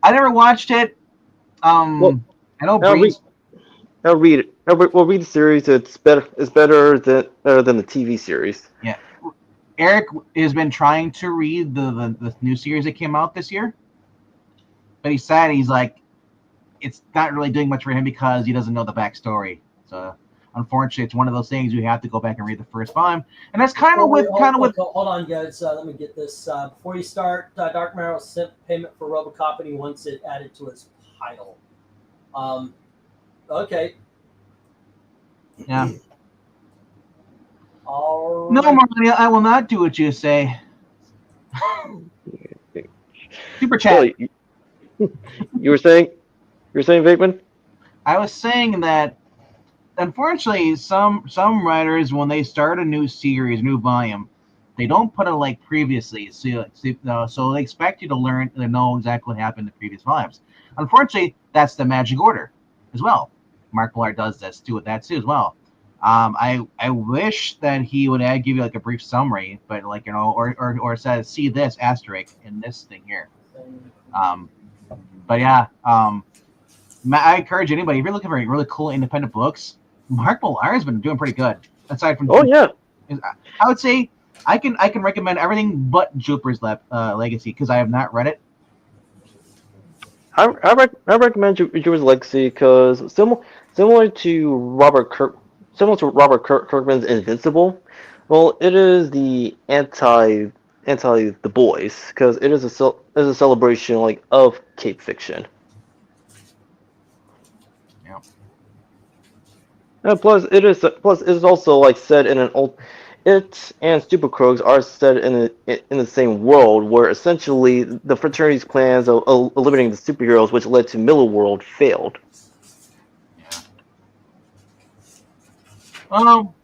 never watched it. I know.
Read it. We'll read the series. It's better. It's better than the TV series.
Yeah, Eric has been trying to read the new series that came out this year, but he's like, it's not really doing much for him because he doesn't know the backstory. So unfortunately, it's one of those things you have to go back and read the first volume, and that's kind of with
Hold on, guys. Let me get this before you start. Dark Marrow sent payment for RoboCop, and he wants it added to his pile. Okay.
Yeah.
All
No,
right.
Marania, I will not do what you say. Super chat.
So, you were saying, Venkman?
I was saying that unfortunately, some writers, when they start a new series, new volume, they don't put it like previously. So they expect you to learn to know exactly what happened in the previous volumes. Unfortunately, that's the magic order as well. Mark Millar does this too with that too as well. I wish that he would give you like a brief summary, but like or says see this asterisk in this thing here. But yeah, I encourage anybody if you're looking for really cool independent books. Mark Millar has been doing pretty good. Aside from I would say I can recommend everything but Jupiter's Legacy because I have not read it.
I recommend Jupiter's Legacy because similar to Robert Kirkman's Invincible, well, it is the anti The Boys because it is a celebration like of cape fiction.
Yeah.
And plus it is also like set in an old. It and Stupid Crows are set in the same world where essentially the fraternity's plans of eliminating the superheroes, which led to Miller World, failed.
Yeah. Well,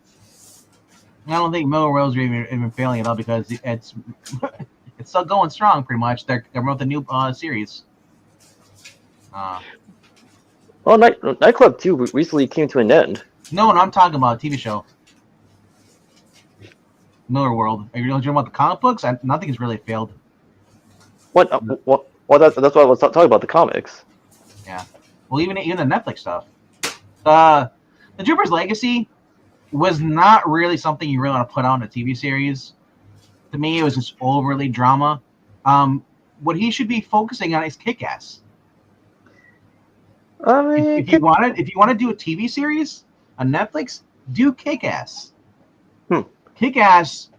I don't think Miller World's even failing at all because it's still going strong pretty much. They're with the new series.
Well, Nightclub 2 recently came to an end.
No, I'm talking about a TV show. Miller World. Are you talking about the comic books? Nothing has really failed.
What? Well, that's what I was talking about, the comics.
Yeah. Well, even the Netflix stuff. The Jupiter's Legacy was not really something you really want to put out in a TV series. To me, it was just overly drama. What he should be focusing on is Kick-Ass.
I mean,
if you want to do a TV series on Netflix, do Kick-Ass. Kick-Ass,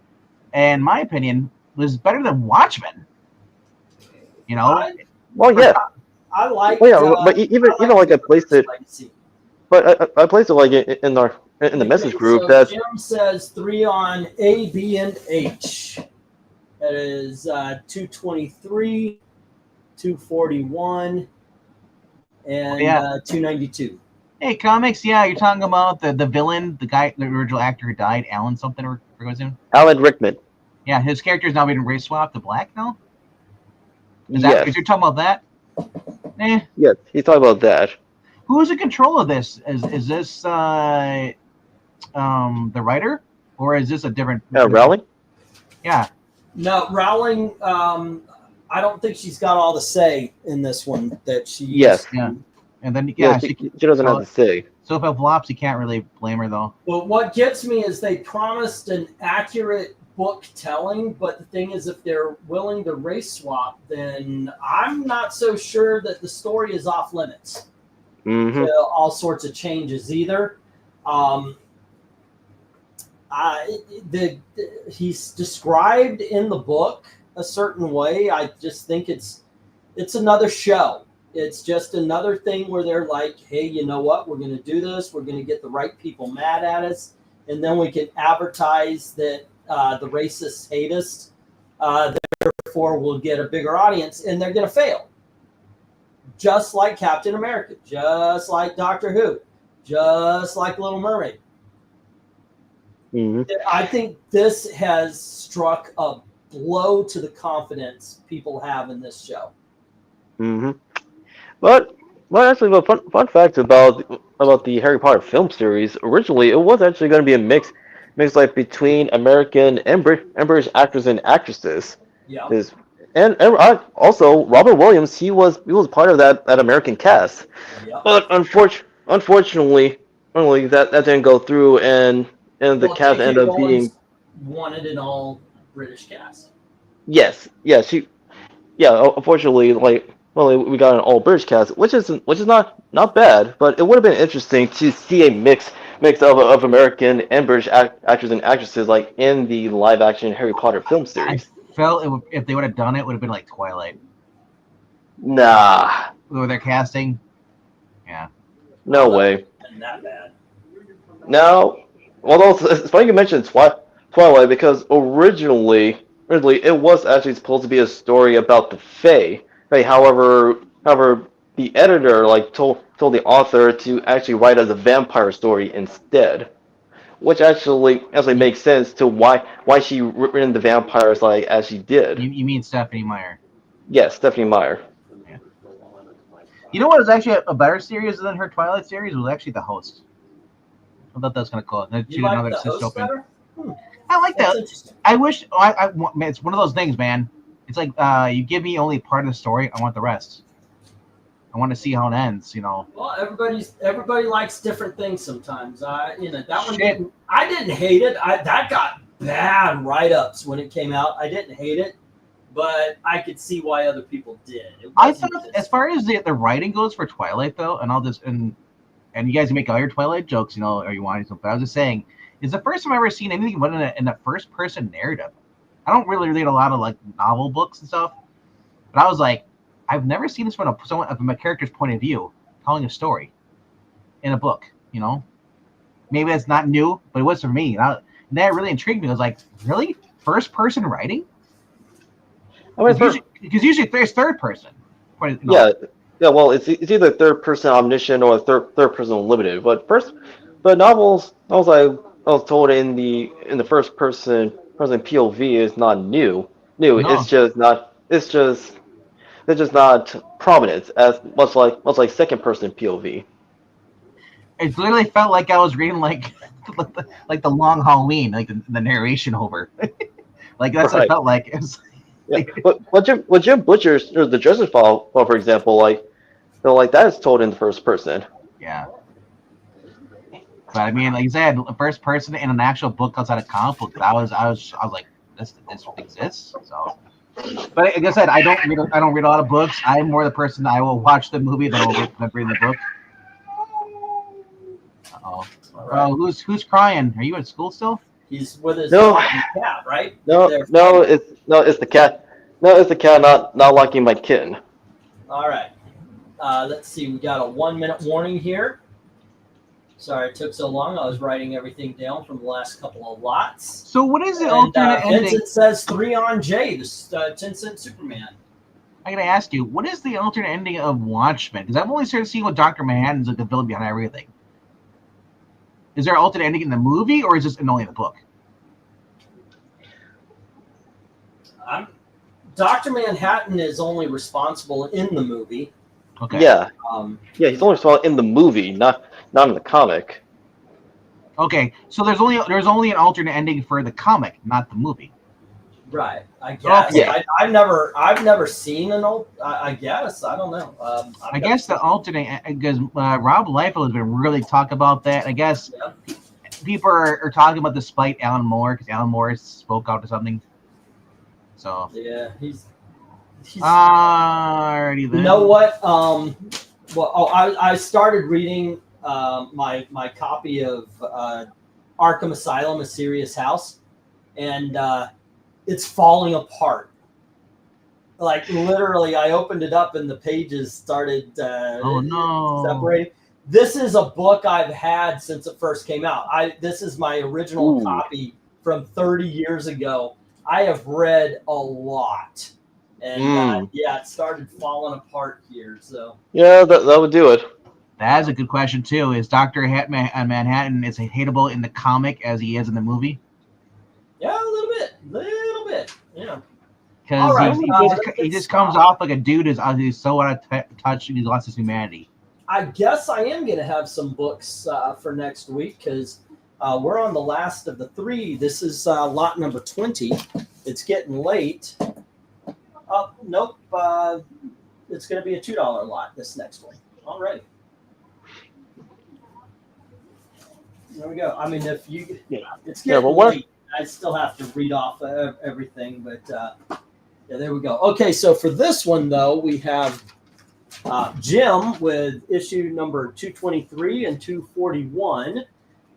in my opinion, was better than Watchmen. You know.
Well, yeah.
I like.
Well, yeah, but even like I placed it. But I placed it like in the message group.
So
that
Jim says 3 on A, B, and H. That is 223, 241, and 292.
Hey, comics, yeah, you're talking about the villain, the guy, the original actor who died, Alan something, or what's his name?
Alan Rickman.
Yeah, his character is now being race swapped to black now? Is you're talking about that?
Yes, he's talking about that.
Who's in control of this? Is this the writer? Or is this a different...
Rowling?
Yeah.
No, Rowling, I don't think she's got all the say in this one that she...
Yes.
Yeah. And then,
she doesn't have to say.
So if it flops, you can't really blame her, though.
Well, what gets me is they promised an accurate book telling, but the thing is, if they're willing to race swap, then I'm not so sure that the story is off limits to all sorts of changes either. He's described in the book a certain way. I just think it's another show. It's just another thing where they're like, hey, you know what? We're going to do this. We're going to get the right people mad at us. And then we can advertise that the racists hate us. Therefore, we'll get a bigger audience. And they're going to fail. Just like Captain America. Just like Doctor Who. Just like Little Mermaid. I think this has struck a blow to the confidence people have in this show.
But actually, the fun fact about the Harry Potter film series, originally it was actually going to be a mix like between American and British actors and actresses.
Yeah.
And also Robert Williams, he was part of that American cast.
Yeah.
But unfortunately, that didn't go through, and the cast ended up being
wanted an all British cast.
Yes. Unfortunately, like well, we got an all British cast, which is not bad, but it would have been interesting to see a mix of American and British actors and actresses like in the live action Harry Potter film
I
series.
felt if they would have done it, would have been like Twilight.
Nah,
With their casting. Yeah.
no way.
Isn't that bad?
Now, although it's funny you mentioned Twilight because originally it was actually supposed to be a story about the Fae. Right? However, the editor told the author to actually write as a vampire story instead, which actually makes sense to why she written the vampires as she did.
You mean Stephanie Meyer?
Yes, Stephanie Meyer.
Yeah. You know what was actually a better series than her Twilight series was actually The Host. I thought that was kind of cool.
You like the host better?
I like
That's
that.
interesting.
I wish. Man, it's one of those things, man. It's like you give me only part of the story. I want the rest. I want to see how it ends.
Well, everybody likes different things sometimes. That one
Shit.
I didn't hate it. That got bad write-ups when it came out. I didn't hate it, but I could see why other people did.
I thought, as far as the writing goes for Twilight, though, and I'll just and you guys can make all your Twilight jokes, or you want to. But I was just saying, it's the first time I've ever seen anything but in a first-person narrative. I don't really read a lot of novel books and stuff, but I was like, I've never seen this from a character's point of view, telling a story in a book. Maybe that's not new, but it was for me. And that really intrigued me. I was like, really, first-person writing? Because usually there's third person.
Yeah. Well, it's either third person omniscient or third person limited. But novels, I was told in the first person POV is not new.
No.
It's just not prominent as much like second person POV.
It literally felt like I was reading like the Long Halloween, like the narration over. Like that's what it felt like. It was,
But Jim Butcher's the Dresden File, for example, that is told in the first person.
Yeah. But I mean, like you said, first person in an actual book outside of comic books. I was like, this exists. So, but like I said, I don't read a lot of books. I'm more the person that I will watch the movie than I will read the book. Oh, who's crying? Are you at school still?
He's with his
No.
cat, right?
It's the cat. No, it's the cat not liking my kitten.
All right. Let's see. We got a 1-minute warning here. Sorry it took so long. I was writing everything down from the last couple of lots.
So what is the
And
alternate ending?
Vincent says 3 on J, the 10-cent Superman.
I gotta ask you, what is the alternate ending of Watchmen? Because I've only started seeing what Dr. Manhattan's like the villain behind everything. Is there an alternate ending in the movie, or is this only in the book?
Dr. Manhattan is only responsible in the movie.
Okay.
Yeah.
Yeah,
He's only responsible in the movie, not in the comic.
Okay, so there's only an alternate ending for the comic, not the movie.
Right. I guess.
Yeah.
I've never seen an old. I guess. I don't know.
I guess the alternate, because Rob Liefeld has been really talking about that. I guess people are talking about despite Alan Moore, because Alan Moore spoke out to something. So
yeah, he's
already there.
You know what? I started reading my copy of Arkham Asylum: A Serious House, and it's falling apart. Like literally, I opened it up and the pages started separating. This is a book I've had since it first came out. This is my original copy from 30 years ago. I have read a lot. And it started falling apart here. So
yeah, that would do it.
That is a good question too. Is Dr. Manhattan as hateable in the comic as he is in the movie?
Yeah, a little bit. Yeah.
Because he just comes off like a dude who's so out of touch and he lost his humanity.
I guess I am going to have some books for next week because we're on the last of the 3. This is lot number 20. It's getting late. Oh, nope. It's going to be a $2 lot, this next one. All right. There we go. I mean, it's getting late. I still have to read off everything, but there we go. Okay, so for this one, though, we have Jim with issue number 223 and 241.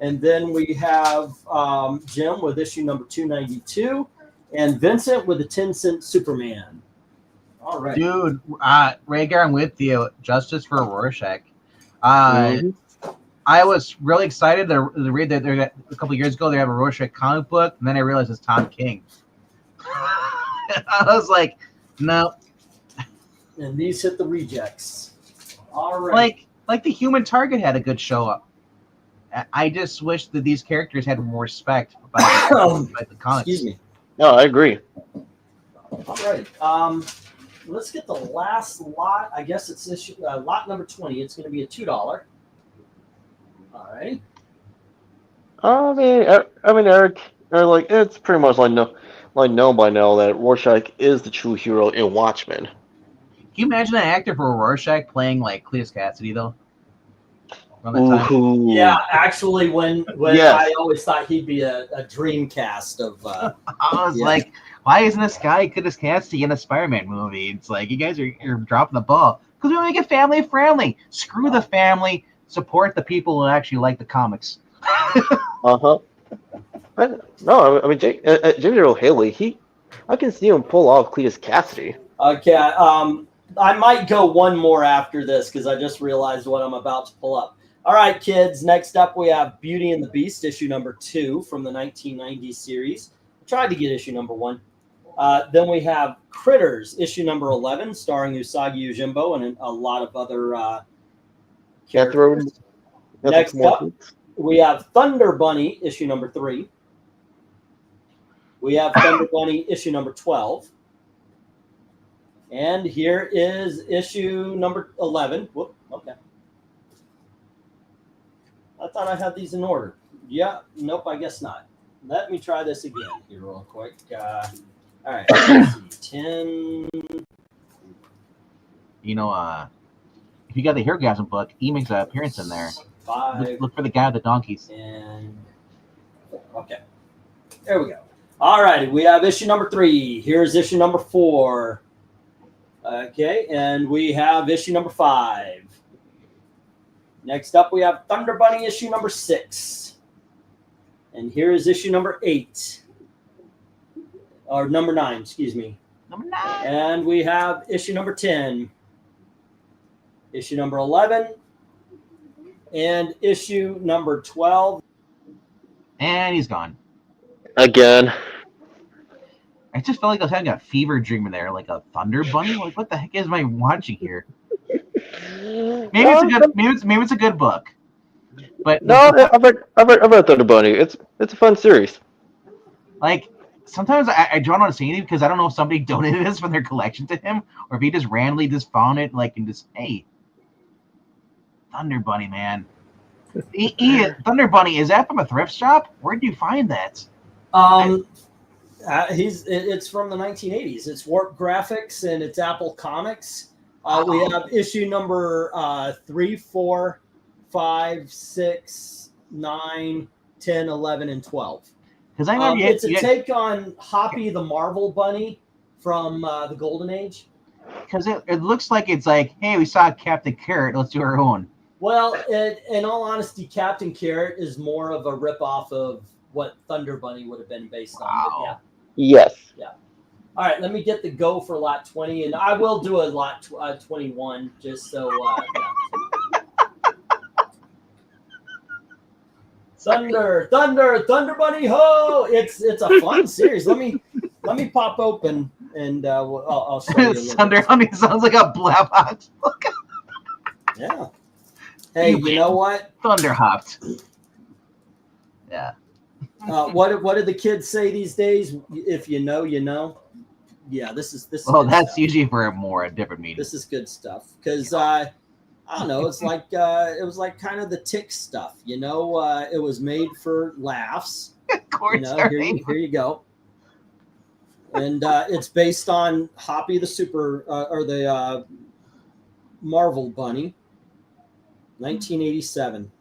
And then we have Jim with issue number 292. And Vincent with the 10-cent Superman. All right.
Dude, Rhaegar, I'm with you. Justice for Rorschach. I was really excited to read that a couple years ago they have a Rorschach comic book, and then I realized it's Tom King. I was like, no.
And these hit the rejects. All right.
Like the Human Target had a good show up. I just wish that these characters had more respect by the comics.
Excuse me.
No, I agree.
All right. Let's get the last lot. I guess it's issue lot number 20. It's going to be a $2. All right.
I mean, Eric, like it's pretty much known by now that Rorschach is the true hero in Watchmen.
Can you imagine an actor for Rorschach playing like Cletus Cassidy though?
Ooh.
Yeah, actually, when
Yes.
I always thought he'd be a dream cast of.
I was like, why isn't this guy Cletus Cassidy in a Spider-Man movie? It's like you guys are dropping the ball because we want to make it family friendly. Screw the family. Support the people who actually like the comics.
No, I mean, James Earl Haley, I can see him pull off Cletus Cassidy.
Okay, I might go one more after this because I just realized what I'm about to pull up. All right, kids. Next up, we have Beauty and the Beast, issue number 2 from the 1990 series. I tried to get issue number 1. Then we have Critters, issue number 11, starring Usagi Yojimbo and a lot of other characters. Next up, we have Thunder Bunny, issue number 3. We have Thunder Bunny, issue number 12. And here is issue number 11. Whoop, okay. I thought I had these in order. Yeah, nope, I guess not. Let me try this again here real quick. All right, let's see, 10.
You know, if you got the Herogasm book, he makes an appearance in there.
5.
Look for the guy with the donkeys.
And okay, there we go. All righty, we have issue number 3. Here's issue number 4. Okay, and we have issue number 5. Next up, we have Thunder Bunny issue number 6. And here is issue number 8. Or number 9, excuse me.
Number 9.
And we have issue number 10. Issue number 11. And issue number 12.
And he's gone.
Again.
I just felt like I was having a fever dream in there, like a Thunder Bunny. Like, what the heck is I watching here? Maybe it's a good book. But
No, I've read Thunder Bunny. It's a fun series.
like sometimes I don't understand it because I don't know if somebody donated this from their collection to him or if he just randomly just found it like and just hey, Thunder Bunny, man. Thunder Bunny, is that from a thrift shop? Where did you find that?
It's from the 1980s. It's Warp Graphics and it's Apple Comics. We have issue number 3, 4, 5, 6, 9, 10, 11, and 12.
Because I know
it's a take on Hoppy the Marvel Bunny from the Golden Age.
Because it looks like it's like, hey, we saw Captain Carrot, let's do our own.
Well, in all honesty, Captain Carrot is more of a ripoff of what Thunder Bunny would have been based on.
Wow.
But yeah.
Yes.
Yeah. All right, let me get the go for lot 20, and I will do a lot 21 just so. Yeah. Thunder Bunny, ho! It's a fun series. Let me pop open and I'll show you.
Thunder Bunny sounds like a blab box.
Yeah. Hey, you know what?
Thunder hopped. Yeah.
What did the kids say these days? If you know, you know. Yeah, this is.
Well,
good
that's
stuff.
usually for a different meaning.
This is good stuff because I don't know. It's like it was like kind of the Tick stuff, you know. It was made for laughs.
Of course,
You know, here you go. And it's based on Hoppy the the Marvel Bunny, 1987.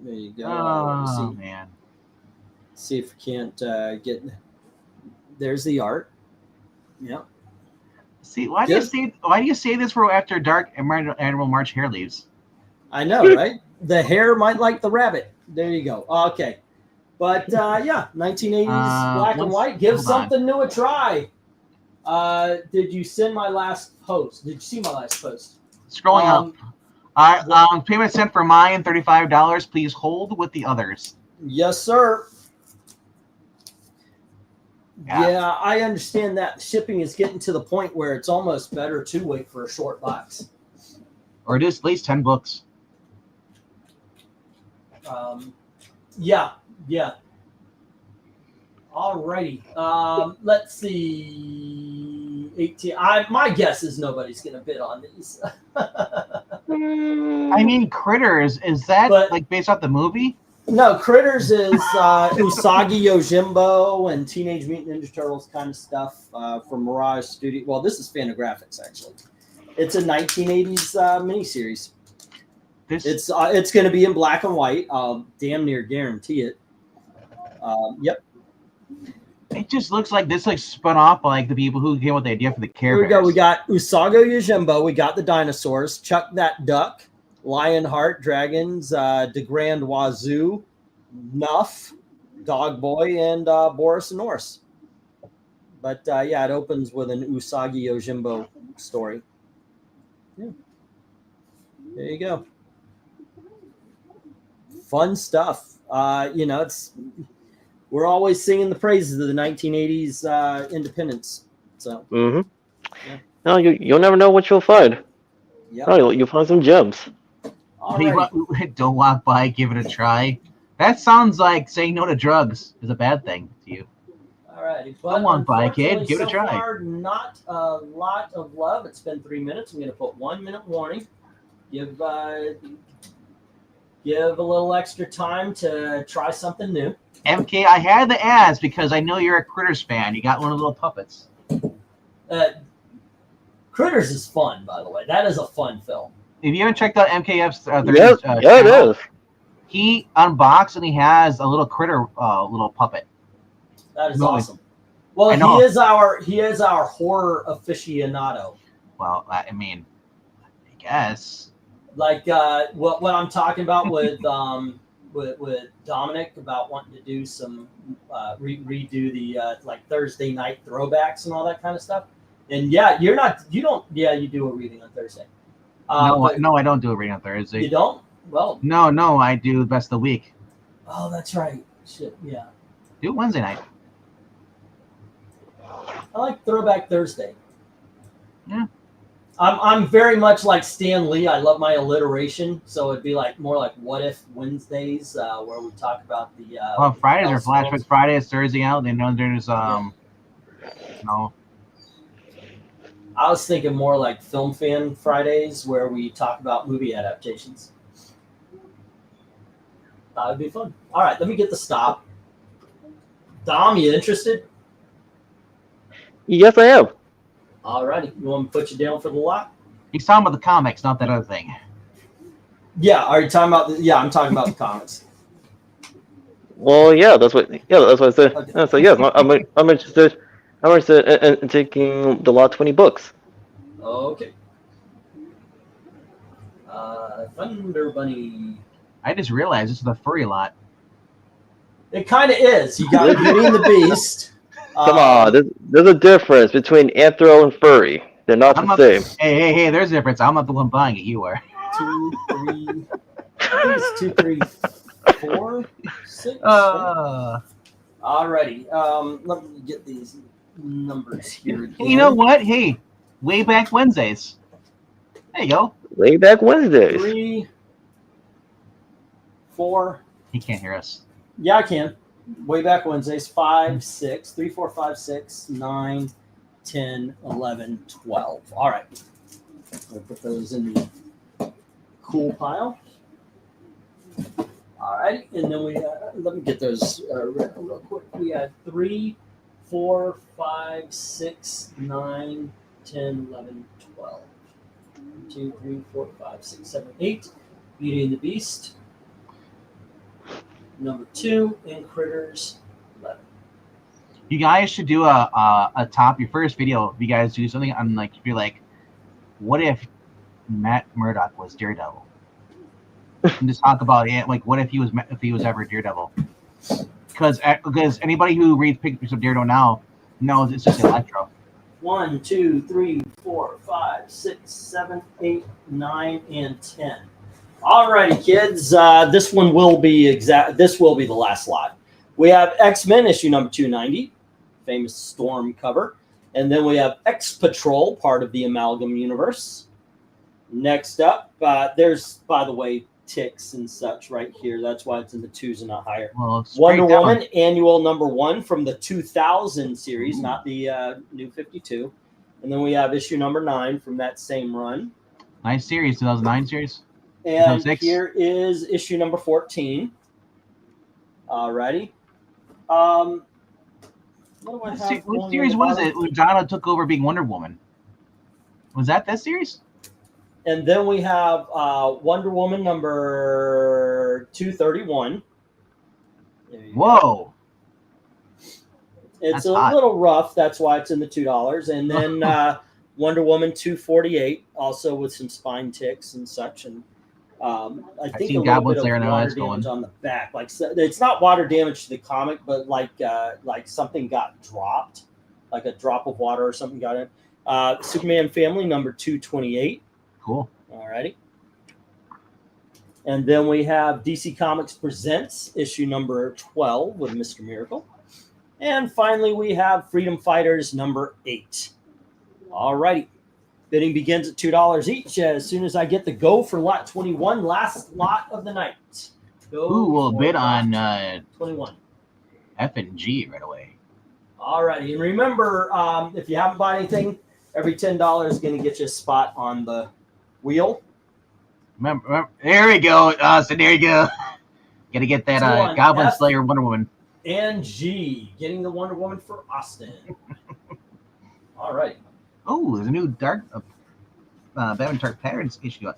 There you go.
Oh
see,
man.
see if we can't get. There's the art. Yeah.
See, why do you say this for after Dark Admiral March hair leaves?
I know, right? The hair might like the rabbit. There you go. Okay. But yeah, 1980s black and white. Give something new a try. Did you send my last post? Did you see my last post?
Scrolling up. All right, payment sent for mine, $35. Please hold with the others.
Yes, sir. Yeah, I understand that shipping is getting to the point where it's almost better to wait for a short box.
Or just at least 10 books.
Yeah. Alrighty. Let's see. 18. My guess is nobody's gonna bid on these.
I mean, Critters, is that like based off the movie?
No, Critters is Usagi Yojimbo and Teenage Mutant Ninja Turtles kind of stuff from Mirage Studio. Well, this is Fantagraphics actually. It's a 1980s miniseries. It's going to be in black and white. I'll damn near guarantee it. Yep.
It just looks like this like spun off by like the people who came up with the idea for the Care Bears.
Here we go. We got Usagi Yojimbo. We got the dinosaurs. Chuck That Duck. Lionheart, Dragons, De Grand Wazoo, Nuff, Dog Boy, and Boris and Norse. But yeah, it opens with an Usagi Yojimbo story. Yeah. There you go. Fun stuff. You know, we're always singing the praises of the 1980s independence. So.
Yeah. No, you'll never know what you'll find.
Yeah.
Oh, you'll find some gems.
Don't walk by, give it a try. That sounds like saying no to drugs is a bad thing to you.
All righty.
Don't walk by, kid. Give it a try.
So far, not a lot of love. It's been 3 minutes. I'm going to put 1 minute warning. Give a little extra time to try something new.
MK, I had the ads because I know you're a Critters fan. You got one of the little puppets.
Critters is fun, by the way. That is a fun film.
If you haven't checked out MKF's
yeah, it is.
He unboxed and he has a little critter, little puppet.
That is awesome. Well, he is our horror aficionado.
Well, I mean, I guess.
Like what I'm talking about with Dominic about wanting to do some redo the like Thursday night throwbacks and all that kind of stuff. And yeah, you do a reading on Thursday.
No, I don't do a reading on Thursday.
You don't? Well,
no, I do the best of the week.
Oh, that's right. Shit, yeah.
Do it Wednesday night.
I like Throwback Thursday.
Yeah.
I'm very much like Stan Lee. I love my alliteration, so it'd be like more like What If Wednesdays, where we talk about the.
Well, Fridays are Flashback Fridays, Thursday out. Then there's no.
I was thinking more like Film Fan Fridays, where we talk about movie adaptations. That would be fun. All right, let me get the stop. Dom, you interested?
Yes, I am.
All righty. You want me to put you down for the lot?
He's talking about the comics, not that other thing.
Yeah, are you talking about I'm talking about the comics.
Well, yeah, that's what I said. Okay. Yeah, so yes, I'm interested. I'm interested in taking the lot 20 books.
Okay. Thunder Bunny.
I just realized this is the furry lot. It
kind of is. You got Beauty and the Beast.
Come on, there's a difference between anthro and furry. They're not the same.
Hey, there's a difference. I'm not the one buying it. You are.
2, 3. I think it's 2, 3, 4, 6. Alrighty. Let me get these numbers here again.
You know what? Hey, Way Back Wednesdays. There you go.
Way Back Wednesdays.
3, 4.
He can't hear us.
Yeah, I can. Way Back Wednesdays. 5, 6, 3, 4, 5, 6, 9, 10, 11, 12. All right. We'll put those in the cool pile. All right. And then we let me get those real quick. We had 3, 4, 5, 6, 9, 10, 11, 12. 1, 2, 3, 4, 5, 6, 7, 8. Beauty and the Beast. Number 2 in Critters 11.
You guys should do a top your first video. If you guys do something, I'm like, be like, what if Matt Murdock was Daredevil? And just talk about it. Like, what if he was ever Daredevil? Because anybody who reads pictures of Daredevil now knows it's just Electro.
1, 2, 3, 4, 5, 6, 7, 8, 9, and 10. Alrighty, kids. This one will be This will be the last lot. We have X-Men issue number 290, famous Storm cover, and then we have X-Patrol, part of the Amalgam universe. Next up, there's, by the way, ticks and such right here. That's why it's in the 2s and not higher.
Well,
Wonder Woman annual number 1 from the 2000 series, not the new 52. And then we have issue number 9 from that same run.
Nice series, 2009 series.
And
2006.
here is issue number 14. Alrighty. What do I have?
What series was it when Donna took over being Wonder Woman? Was that this series?
And then we have Wonder Woman number 231.
Whoa.
It's a little rough. That's why it's in the $2. And then Wonder Woman 248, also with some spine ticks and such. And I think a little bit of water damage on the back. Like, so, it's not water damage to the comic, but like something got dropped, like a drop of water or something got in. Superman Family number 228.
Cool.
Alrighty. And then we have DC Comics Presents issue number 12 with Mr. Miracle. And finally, we have Freedom Fighters number 8. Alrighty. Bidding begins at $2 each as soon as I get the go for lot 21, last lot of the night.
Who will bid on
21?
F and G right away.
Alrighty. And remember, if you haven't bought anything, every $10 is going to get you a spot on the wheel.
Remember, there we go, Austin. There you go. Got to get that Goblin Slayer Wonder Woman.
And G, getting the Wonder Woman for Austin. All right.
Oh, there's a new Batman Dark Patterns issue. As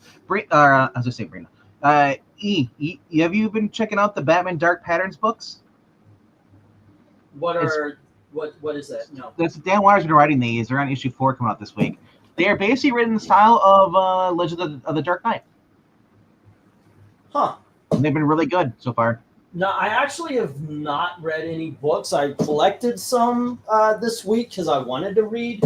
I say, Brina. Have you been checking out the Batman Dark Patterns books?
What is that? No.
That's Dan Waters been writing these. They're on issue 4 coming out this week. They are basically written in the style of Legend of the Dark Knight.
Huh.
And they've been really good so far.
No, I actually have not read any books. I collected some this week because I wanted to read,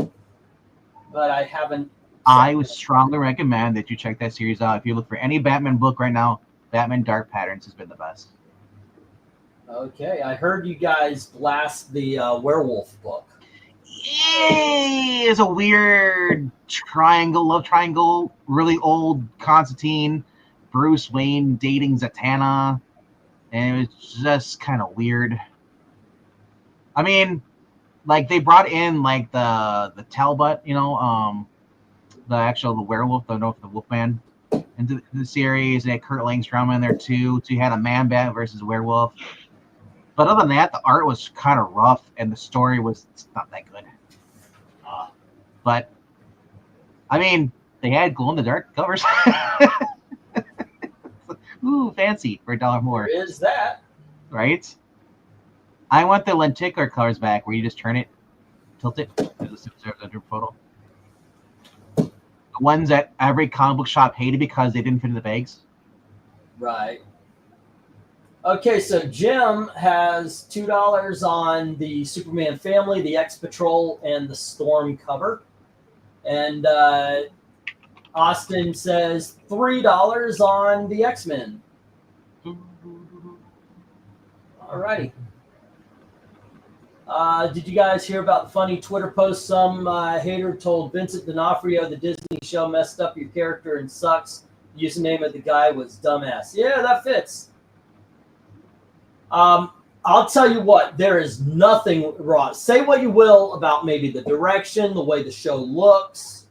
but I haven't.
I would strongly recommend that you check that series out. If you look for any Batman book right now, Batman Dark Patterns has been the best.
Okay, I heard you guys blast the werewolf book.
Yay! It's a weird love triangle, really old Constantine, Bruce Wayne dating Zatanna, and it was just kind of weird. I mean, like, they brought in like the Talbot, the werewolf, the Wolfman, into the series. They had Kurt Langstrom in there too. So you had a man bat versus a werewolf. But other than that, the art was kind of rough, and the story was not that good. But I mean, they had glow in the dark covers. Ooh, fancy for $1 more.
There is that,
right? I want the lenticular colors back, where you just turn it, tilt it. There's a photo. The ones that every comic book shop hated because they didn't fit in the bags.
Right. Okay, so Jim has $2 on the Superman Family, the X-Patrol, and the Storm cover. And Austin says $3 on the X-Men. All righty. Did you guys hear about the funny Twitter post? Some hater told Vincent D'Onofrio the Disney show messed up your character and sucks. The username of the guy was dumbass. Yeah, that fits. I'll tell you what, there is nothing wrong. Say what you will about maybe the direction, the way the show looks,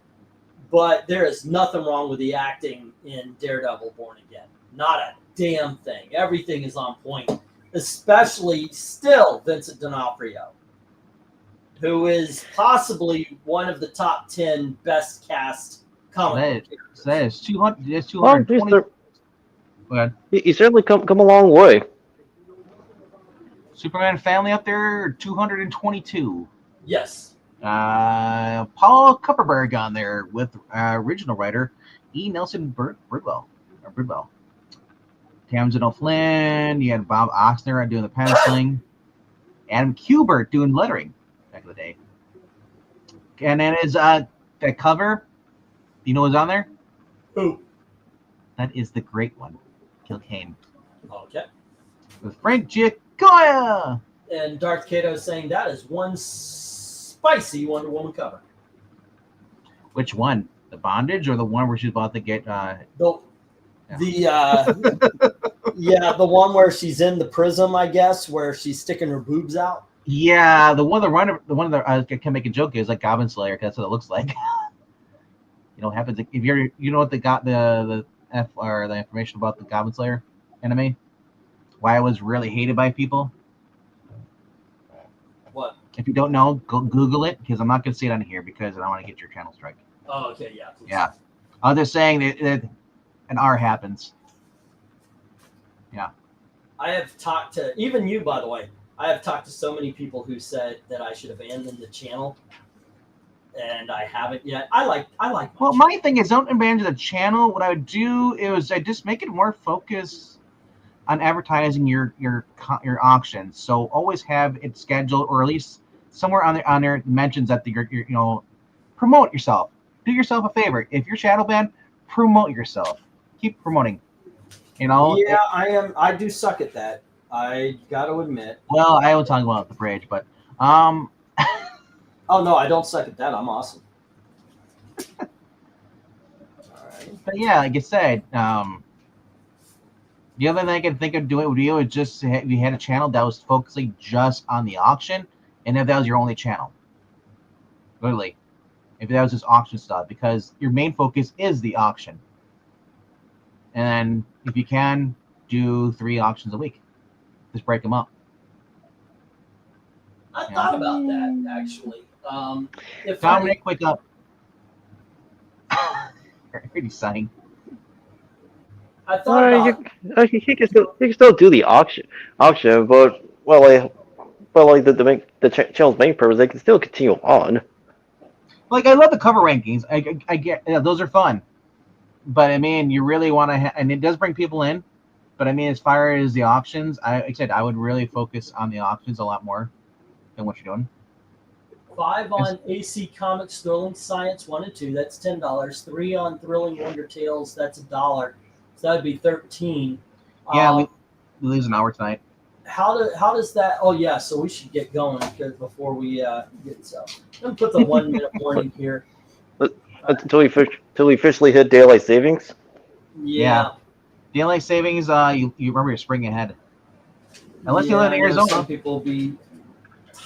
but there is nothing wrong with the acting in Daredevil Born Again. Not a damn thing. Everything is on point, especially still Vincent D'Onofrio, who is possibly one of the top 10 best cast comic book characters.
That is 200. That's 220.
Well, you certainly come a long way.
Superman family up there, 222.
Yes.
Paul Kupperberg on there with original writer E. Nelson Bridwell. Tamsin O'Flynn. You had Bob Oxner doing the penciling. Adam Kubert doing lettering back in the day. And then is that cover. You know what's on there?
Who?
That is the great one, Kilcane.
Okay.
With Frank Giacoya.
And Darth Kato is saying that is one spicy Wonder Woman cover.
Which one? The bondage or the one where she's about to get
The one where she's in the prism, I guess, where she's sticking her boobs out.
Yeah, the one that I can make a joke is like Goblin Slayer, 'cause that's what it looks like. You know what happens if you know what they got the information about the Goblin Slayer anime? Why it was really hated by people?
What?
If you don't know, go Google it, because I'm not going to say it on here because I don't want to get your channel strike.
Oh, okay, yeah. Please.
Yeah. I'm just saying that an R happens. Yeah.
I have talked to, even you, by the way, I have talked to so many people who said that I should abandon the channel, and I haven't yet. I like.
Well, my thing is, don't abandon the channel. What I would do is I just make it more focused on advertising your auctions. So always have it scheduled, or at least somewhere on there mentions that you're promote yourself. Do yourself a favor. If you're shadow banned, promote yourself. Keep promoting.
Yeah, I am. I do suck at that. I got to admit.
Well, I was talking about the bridge, but
Oh no, I don't suck at that. I'm awesome. All right.
But yeah, like I said, the other thing I can think of doing with you is just if you had a channel that was focusing just on the auction, and if that was your only channel, literally, if that was just auction stuff, because your main focus is the auction. And if you can, do 3 auctions a week. Just break them up.
I thought about that actually. If
Dominic, wake up. Pretty sighing.
I thought about
You can still do the auction, but the channel's main purpose, they can still continue on.
Like, I love the cover rankings. I get those are fun, but I mean, you really want to, and it does bring people in. But I mean, as far as the auctions, like I said, I would really focus on the auctions a lot more than what you're doing.
5 on AC Comics Thrilling Science 1 and 2. That's $10. 3 on Thrilling Wonder Tales. That's $1. So that would be $13.
Yeah, we lose an hour tonight.
How does that? Oh yeah, so we should get going before we get so. Let me put the 1 minute warning here.
Until we officially hit daylight savings.
Yeah.
Daylight savings. You remember you're spring ahead. Unless you live in Arizona.
Some people will be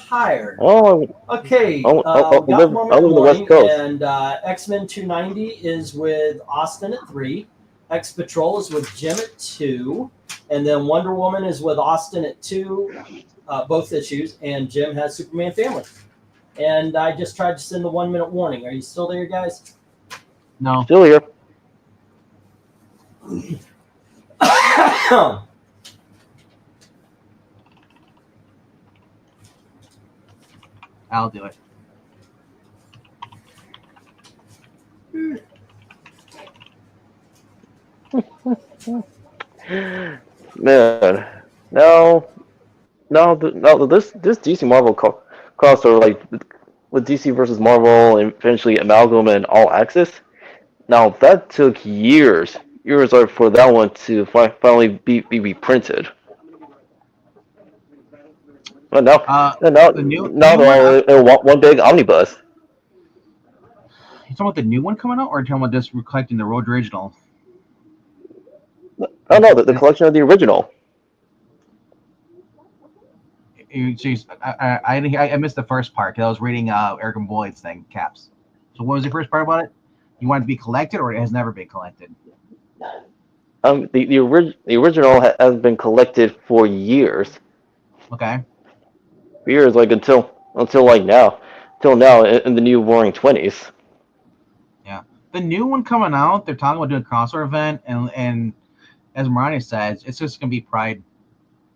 tired.
Oh,
Okay.
I'll live in the West Coast.
And X-Men 290 is with Austin at 3. X Patrol is with Jim at 2. And then Wonder Woman is with Austin at 2, both issues. And Jim has Superman Family. And I just tried to send the 1 minute warning. Are you still there, guys?
No.
Still here.
I'll do it.
Man, now this DC Marvel crossover, like with DC versus Marvel and eventually Amalgam and All Access. Now that took years for that one to finally be reprinted. But now they're all one big omnibus.
You talking about the new one coming out, or you talking about just collecting the Road original?
Oh no, the collection of the original.
I missed the first part because I was reading Eric and Boyd's thing, Caps. So what was the first part about it? You want it to be collected, or it has never been collected?
The original has been collected for years.
Okay.
Years, like until like now, in the new Roaring Twenties.
Yeah, the new one coming out, they're talking about doing a crossover event, and as Marani says, it's just gonna be Pride.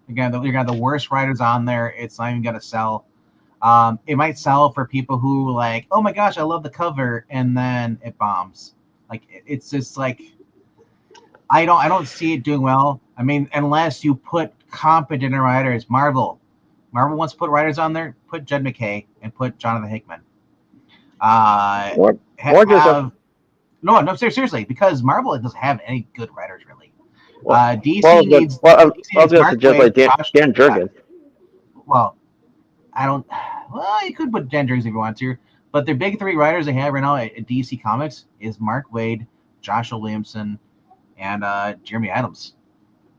You're gonna have the worst writers on there. It's not even gonna sell. It might sell for people who like, oh my gosh, I love the cover, and then it bombs. Like it's just like I don't see it doing well. I mean, unless you put competent writers. Marvel wants to put writers on there. Put Jed McKay and put Jonathan Hickman. No, seriously, because Marvel doesn't have any good writers really. DC needs.
I was going to suggest like Dan Jurgens.
Well, I don't. Well, you could put Dan Jurgens if you want to, but their big three writers they have right now at DC Comics is Mark Waid, Joshua Williamson, and Jeremy Adams.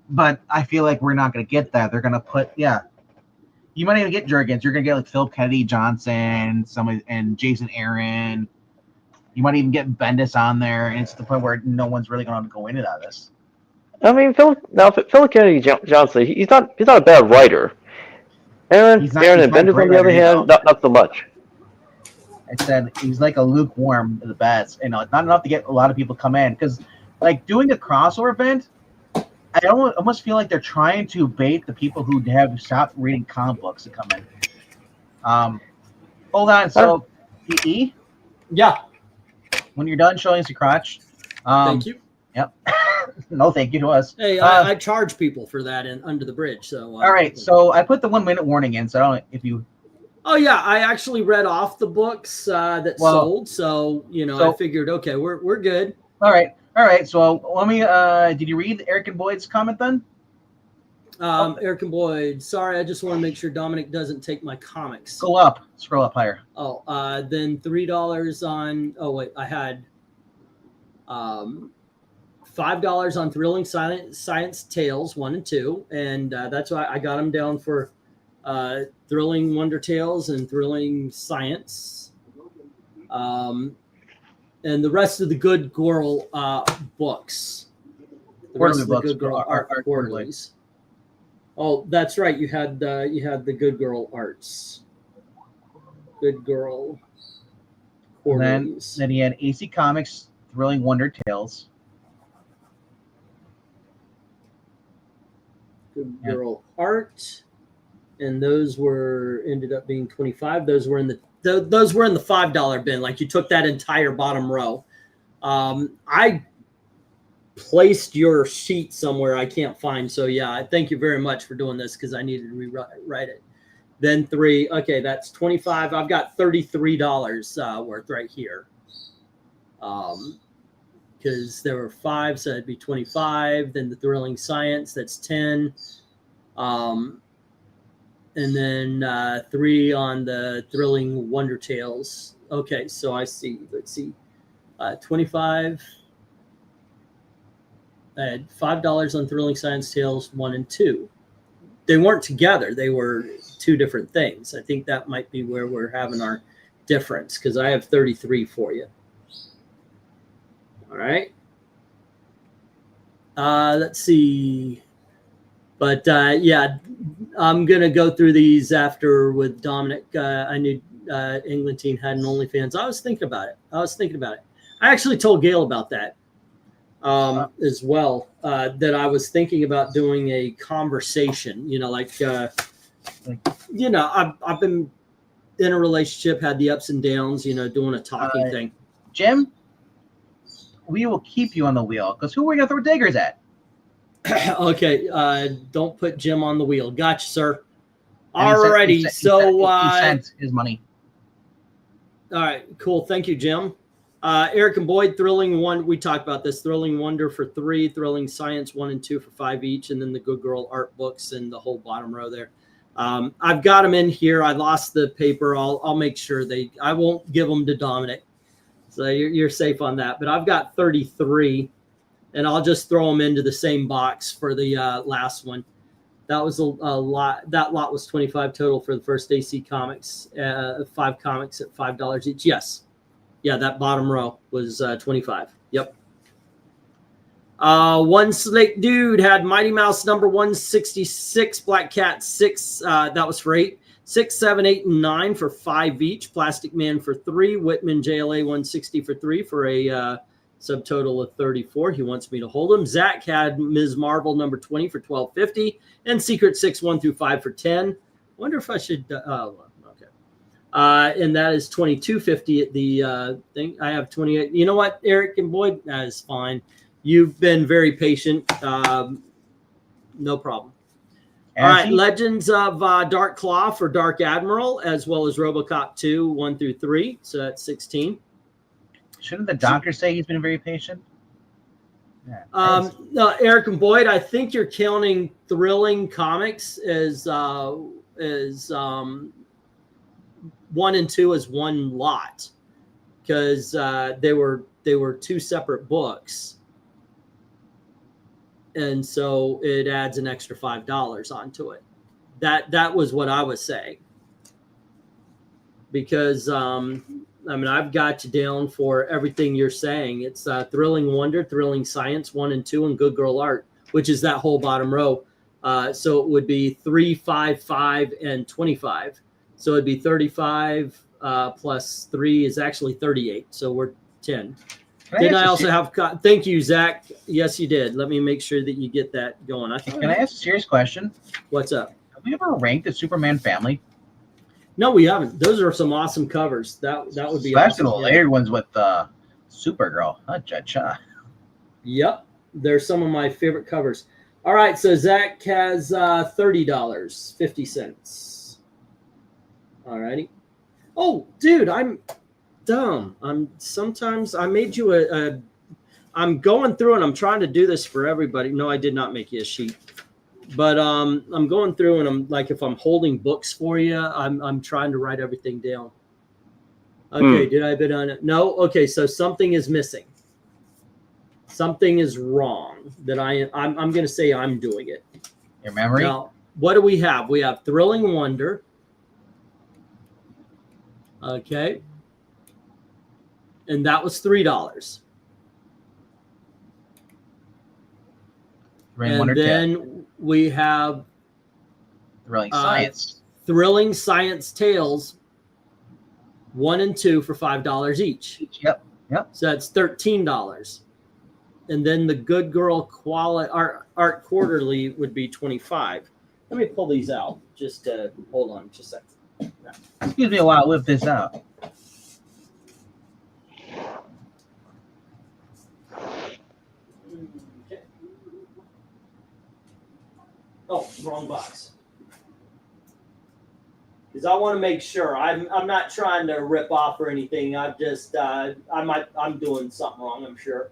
But I feel like we're not going to get that. They're going to put You might even get Jurgens. You're going to get like Philip Kennedy Johnson, and Jason Aaron. You might even get Bendis on there, and it's the point where no one's really going to go into this.
I mean, Philip Kennedy Johnson, he's not a bad writer. Aaron and Bendis, on the other hand, not so much.
I said he's like a lukewarm at the best. You know, not enough to get a lot of people come in because, like, doing a crossover event, I almost feel like they're trying to bait the people who have stopped reading comic books to come in. Hold on. So, E?
Yeah.
When you're done showing us your crotch.
Thank you.
Yep. No, thank you to us.
Hey, I charge people for that Under the Bridge. So
all right. So I put the 1 minute warning in. So I don't know if you.
Oh yeah, I actually read off the books that sold. So I figured, okay, we're good.
All right. So let me. Did you read Eric and Boyd's comment then?
Eric and Boyd. Sorry, I just want to make sure Dominic doesn't take my comics.
Scroll up higher.
Oh, then $3 on. Oh wait, I had $5 on Thrilling Science Tales 1 and 2, and that's why I got them down for Thrilling Wonder Tales and Thrilling Science. And the rest of the Good Girl books. The rest of the Good Girl art quarterlies. Oh, that's right. You had the Good Girl arts. Good Girl quarterlies.
Then he had AC Comics Thrilling Wonder Tales.
Good Girl art, and those ended up being 25. Those were in the $5 bin. Like you took that entire bottom row. I placed your sheet somewhere I can't find. So yeah, thank you very much for doing this because I needed to rewrite it. Then 3. Okay, that's 25. I've got $33 worth right here. Because there were 5, so it'd be 25. Then the Thrilling Science, that's 10. And then 3 on the Thrilling Wonder Tales. Okay, so I see. Let's see. 25. I had $5 on Thrilling Science Tales 1 and 2. They weren't together. They were 2 different things. I think that might be where we're having our difference because I have 33 for you. All right. Let's see. But yeah, I'm going to go through these after with Dominic. I knew England team had an OnlyFans. I was thinking about it. I actually told Gail about that as well, that I was thinking about doing a conversation, I've been in a relationship, had the ups and downs, doing a talking thing.
Jim, we will keep you on the wheel because who are we going to throw daggers at?
Okay, don't put Jim on the wheel. Gotcha, sir. Alrighty, so
he sent his money.
All right, cool. Thank you, Jim. Eric and Boyd, Thrilling One. We talked about this. Thrilling Wonder for 3, Thrilling Science 1 and 2 for 5 each, and then the Good Girl art books and the whole bottom row there. I've got them in here. I lost the paper. I'll make sure I won't give them to Dominic, so you're safe on that. But I've got 33. And I'll just throw them into the same box for the last one. That was a lot. That lot was 25 total for the first AC Comics. 5 comics at $5 each. Yes. Yeah, that bottom row was 25. Yep. One Slick Dude had Mighty Mouse number 166, Black Cat 6. That was for 8. 6, 7, 8, and 9 for 5 each. Plastic Man for 3. Whitman JLA 160 for 3 for a subtotal of 34. He wants me to hold him. Zach had Ms. Marvel number 20 for $12.50 and Secret Six 1 through 5 for $10. Wonder if I should. Okay. And that is $22.50 at the thing. I have 28. You know what, Eric and Boyd, that is fine. You've been very patient. No problem. All right, Legends of Darkhawk for Dark Admiral, as well as RoboCop 2, 1 through 3. So that's 16.
Shouldn't the doctor say he's been very patient? Yeah,
no, Eric and Boyd, I think you're counting Thrilling Comics as 1 and 2 as one lot, because they were 2 separate books. And so it adds an extra $5 onto it. That was what I was saying. Because I mean, I've got you down for everything you're saying. It's Thrilling Wonder, Thrilling Science 1 and 2, and Good Girl Art, which is that whole bottom row. So it would be 3, 5, 5, and 25. So it'd be 35 plus 3 is actually 38. So we're 10. Did I also have? Thank you, Zach. Yes, you did. Let me make sure that you get that going.
Can I ask a serious question?
What's up?
Have we ever ranked the Superman family?
No, we haven't. Those are some awesome covers. That would be
especially
awesome.
The layered ones with Supergirl. Cha-cha.
Yep, they're some of my favorite covers. All right, so Zach has $30.50. All righty. Oh, dude, I'm dumb. Sometimes I made you I'm going through and I'm trying to do this for everybody. No, I did not make you a sheet, but I'm going through and I'm like, if I'm holding books for you, I'm trying to write everything down. Okay, did I bid on it? No. Okay, so something is missing. Something is wrong that I'm going to say I'm doing it.
Your memory.
Now, what do we have? We have Thrilling Wonder. Okay. And that was $3. And then we have
Thrilling Science.
Thrilling Science Tales 1 and 2 for $5 each.
Yep.
So that's $13. And then the Good Girl Quality Art Quarterly would be $25. Let me pull these out. Just hold on just a second.
Excuse me while I whip this out.
Okay. Oh, wrong box. Because I want to make sure I'm not trying to rip off or anything. I'm just I'm doing something wrong, I'm sure.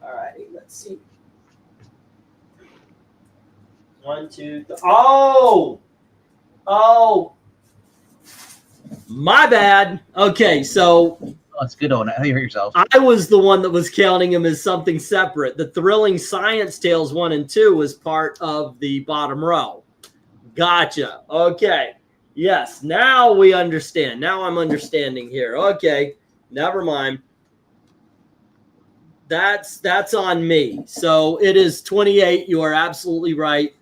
All righty, let's see. 1, 2, 3. Oh, my bad. Okay, so
it's good on it. How you hurt yourself?
I was the one that was counting them as something separate. The Thrilling Science Tales 1 and 2 was part of the bottom row. Gotcha. Okay. Yes. Now we understand. Now I'm understanding here. Okay. Never mind. That's on me. So it is 28. You are absolutely right.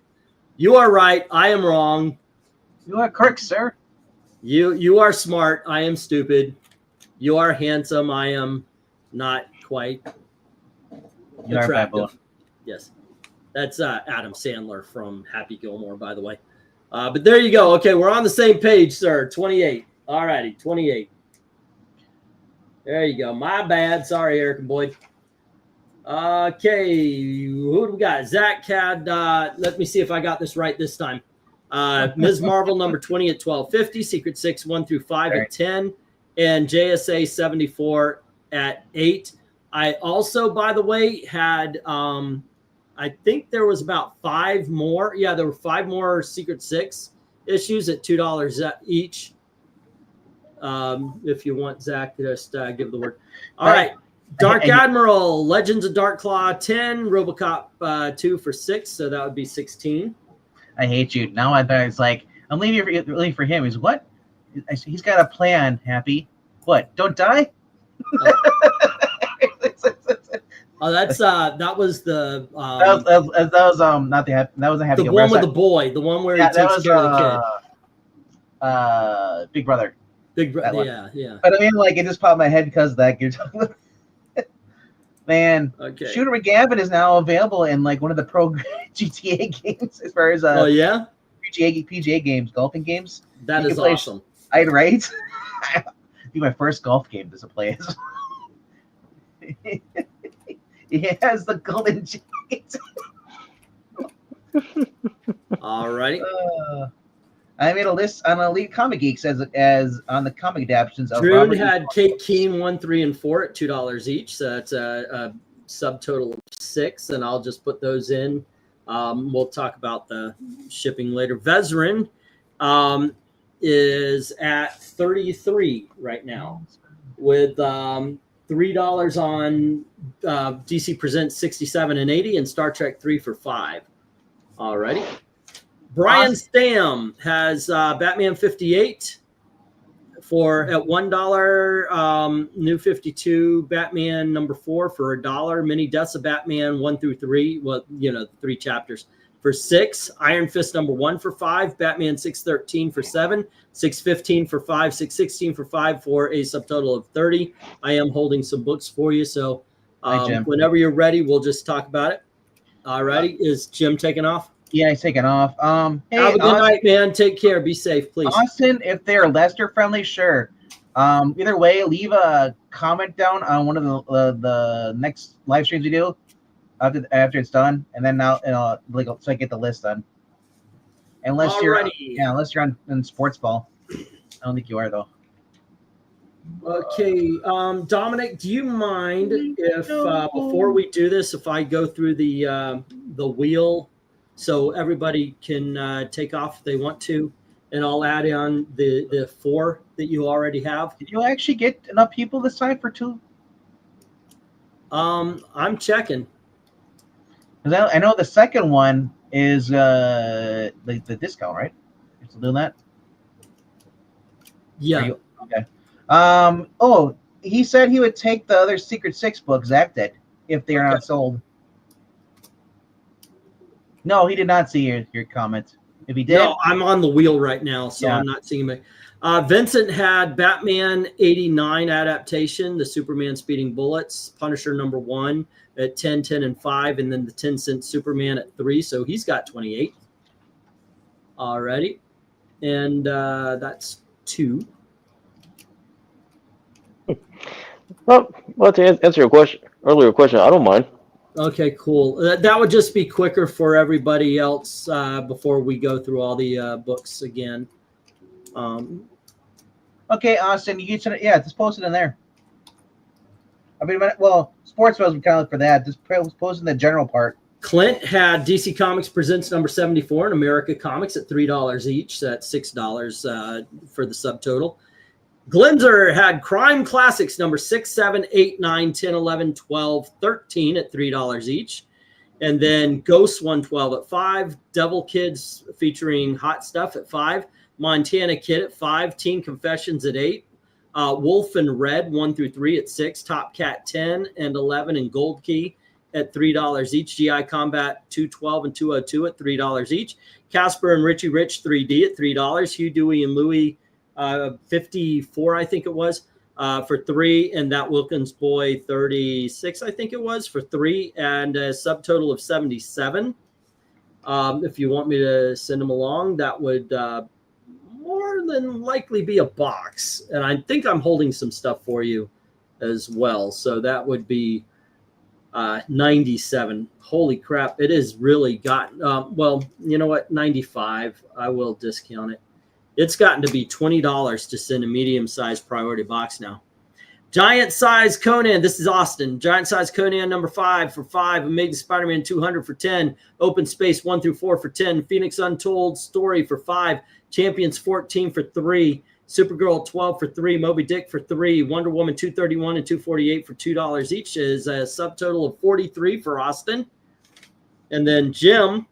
You are right. I am wrong.
You are correct, sir.
You are smart. I am stupid. You are handsome. I am not quite attractive. Yes. That's Adam Sandler from Happy Gilmore, by the way. But there you go. Okay, we're on the same page, sir. 28. All righty, 28. There you go. My bad. Sorry, Eric and Boyd. Okay, who do we got? Zach had, let me see if I got this right this time. Ms. Marvel number 20 at $12.50, Secret Six 1 through 5 at 10, and JSA 74 at 8. I also, by the way, had I think there was about 5 more. Yeah, there were 5 more Secret Six issues at $2 each. If you want, Zach, just give the word. All right. Dark Admiral, Legends of Darkhawk 10, RoboCop 2 for 6, so that would be 16.
I hate you. Now I thought it's like, I'm leaving for him. He's what? He's got a plan, Happy. What? Don't die?
Oh, that's that was the
that was not the that was a Happy.
The one with the boy, the one where he takes care of
the kid. Big Brother.
Big Brother. Yeah.
But I mean, like, it just popped in my head because that you're talking about. Man,
Okay.
Shooter McGavin is now available in like one of the pro GTA games as far as
Oh yeah,
PGA games, golfing games.
that
You
is
can play
awesome.
I'd right. Be my first golf game to play as. He has the golden jacket.
All righty.
I made a list on Elite Comic Geeks as on the comic adaptations of
Drew
Robert
had Kate Keene 1, 3, and 4 at $2 each. So that's a subtotal of 6, and I'll just put those in. We'll talk about the shipping later. Vezrin is at 33 right now, with $3 on DC Presents 67 and 80, and Star Trek 3 for $5. Alrighty. Brian Stam has Batman 58 at $1. New 52 Batman number 4 for $1. Mini Deaths of Batman 1 through 3. Well, you know, 3 chapters for $6. Iron Fist number 1 for $5. Batman 613 for $7. 615 for $5. 616 for $5 for a subtotal of $30. I am holding some books for you, so whenever you're ready, we'll just talk about it. Alrighty, is Jim taking off?
Yeah, he's taking off. Hey,
have a good night, man. Take care. Be safe, please.
Austin, if they're Lester friendly, sure. Either way, leave a comment down on one of the next live streams we do after it's done, and then now like so I get the list done. Unless you're on sports ball, I don't think you are though.
Okay, Dominic, do you mind if before we do this, if I go through the wheel so everybody can take off if they want to, and I'll add on the 4 that you already have?
Did you actually get enough people this time for 2?
I'm checking.
I know the second one is the discount, right? You're still doing that?
Yeah.
Okay. Oh, he said he would take the other Secret Six books, Zach did, if they are not sold. No, he did not see your comment. If he did,
no, I'm on the wheel right now, so
yeah.
I'm not seeing him. Vincent had Batman 89 adaptation, the Superman Speeding Bullets, Punisher number 1 at 10, 10, and 5, and then the 10-cent Superman at 3. So he's got 28. Alrighty, and that's 2.
Well, to answer your earlier question, I don't mind.
Okay, cool. That would just be quicker for everybody else before we go through all the books again.
Okay, Austin, you should, just post it in there. I mean, well, sports was kind of look for that. Just post in the general part.
Clint had DC Comics Presents number 74 and America Comics at $3 each. So that's $6 for the subtotal. Glenzer had Crime Classics number 6, 7, 8, 9, 10, 11, 12, 13 at $3 each. And then Ghost 112 at 5. Devil Kids featuring Hot Stuff at 5. Montana Kid at 5. Teen Confessions at 8. Wolf and Red 1 through 3 at 6. Top Cat 10 and 11 and Gold Key at $3 each. GI Combat 212 and 202 at $3 each. Casper and Richie Rich 3D at $3. Hugh, Dewey, and Louie 54, I think it was, for 3, and that Wilkins Boy 36, I think it was, for 3, and a subtotal of 77. If you want me to send them along, that would more than likely be a box, and I think I'm holding some stuff for you as well, so that would be 97. Holy crap, it has really gotten well, you know what, 95. I will discount it. It's gotten to be $20 to send a medium-sized priority box now. Giant Size Conan. This is Austin. Giant Size Conan number 5 for 5. Amazing Spider-Man 200 for 10. Open Space 1 through 4 for 10. Phoenix Untold Story for 5. Champions 14 for 3. Supergirl 12 for 3. Moby Dick for 3. Wonder Woman 231 and 248 for $2 each is a subtotal of 43 for Austin. And then Jim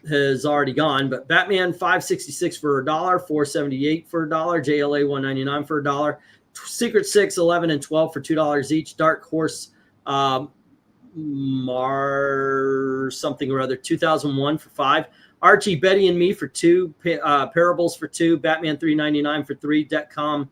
has already gone, but Batman 566 for $1, 478 for $1, JLA 199 for $1, Secret Six 11 and 12 for $2 each, Dark Horse something or other 2001 for 5, Archie, Betty and Me for 2, Parables for 2, Batman 399 for 3, Detcom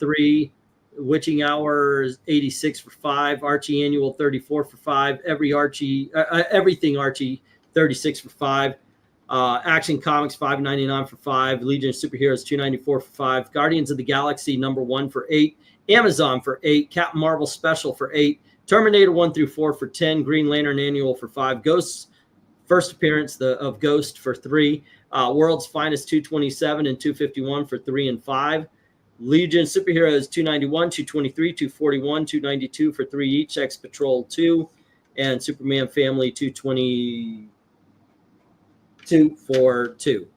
3, Witching Hour is 86 for 5. Archie Annual 34 for 5. Everything Archie 36 for 5. Action Comics $5.99 for 5. Legion of Superheroes $2.94 for 5. Guardians of the Galaxy #1 for 8. Amazon for 8. Captain Marvel Special for 8. Terminator 1 through 4 for 10. Green Lantern Annual for 5. Ghosts first appearance of Ghost for 3. World's Finest 227 and 251 for 3 and 5. Legion Superheroes 291, 223, 241, 292 for 3 each. X Patrol 2 and Superman Family 222 for 2.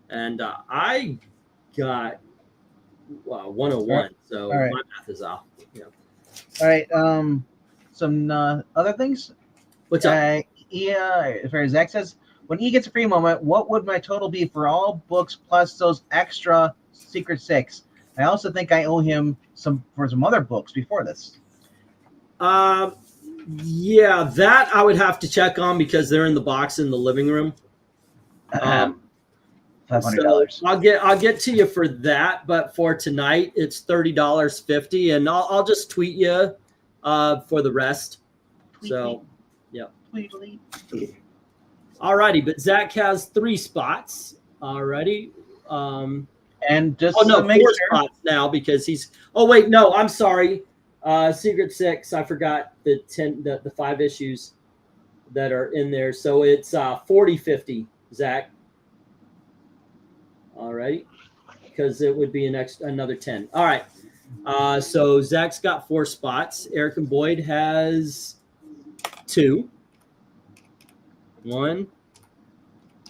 And I got 101. So
All right.
my math is off. Yeah.
All right. Some other things.
What's up?
As far as Zach says, when he gets a free moment, what would my total be for all books plus those extra Secret Six? I also think I owe him some other books before this.
Yeah, that I would have to check on because they're in the box in the living room.
$500.
So I'll get to you for that, but for tonight it's $30.50, and I'll just tweet you for the rest. So, yeah.
Tweetly.
Alrighty, but Zach has 3 spots already.
And just
4
to make sure,
spots now because he's. Oh wait, no, I'm sorry. Secret Six. I forgot the 5 issues that are in there. So it's 40-50, Zach. All right, because it would be another 10. All right. So Zach's got 4 spots. Eric and Boyd has 2. 1,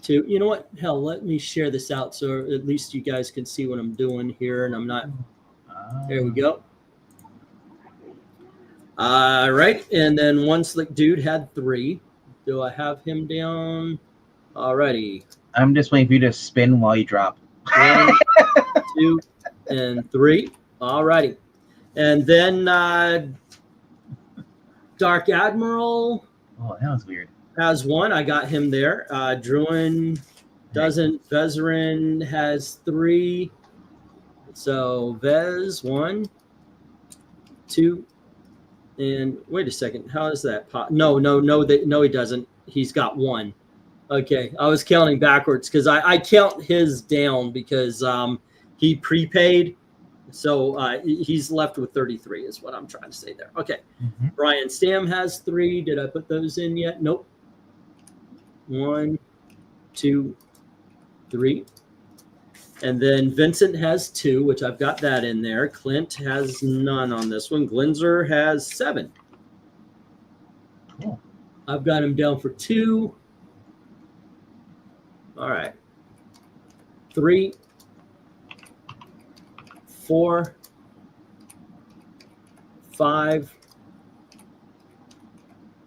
2. You know what? Hell, let me share this out so at least you guys can see what I'm doing here, and I'm not. There we go. All right, and then One Slick Dude had 3. Do I have him down? Alrighty.
I'm just waiting for you to spin while you drop.
1, 2, and 3. Alrighty, and then Dark Admiral.
Oh, that was weird.
Has 1. I got him there. Druin doesn't. Vezerin has 3. So Vez 1, 2, and wait a second. How is that? No, he doesn't. He's got 1. Okay, I was counting backwards because I count his down because he prepaid. So he's left with 33 is what I'm trying to say there. Okay.
Mm-hmm.
Brian Stam has 3. Did I put those in yet? Nope. 1, 2, 3. And then Vincent has 2, which I've got that in there. Clint has none on this one. Glinzer has 7.
Cool.
I've got him down for 2. All right. 3, 4, 5,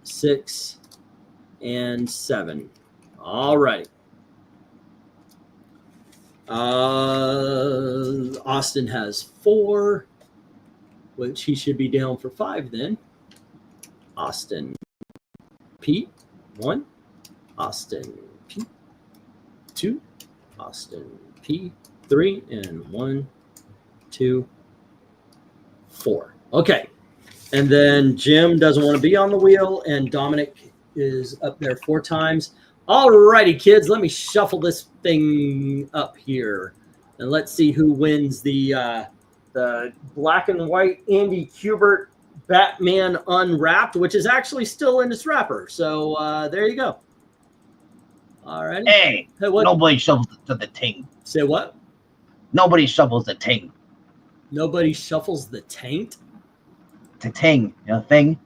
6, and 7. All right. Austin has 4, which he should be down for 5 then. Austin P 1, Austin P 2, Austin P 3, and 1, 2, 4. Okay. And then Jim doesn't want to be on the wheel, and Dominic is up there 4 times. All righty, kids, let me shuffle this thing up here, and let's see who wins the black and white Andy Kubert Batman Unwrapped, which is actually still in its wrapper. So there you go. All righty.
Hey,
what?
nobody shovels the ting.
Say what?
Nobody shovels the ting.
Nobody shuffles the taint?
The ting, thing.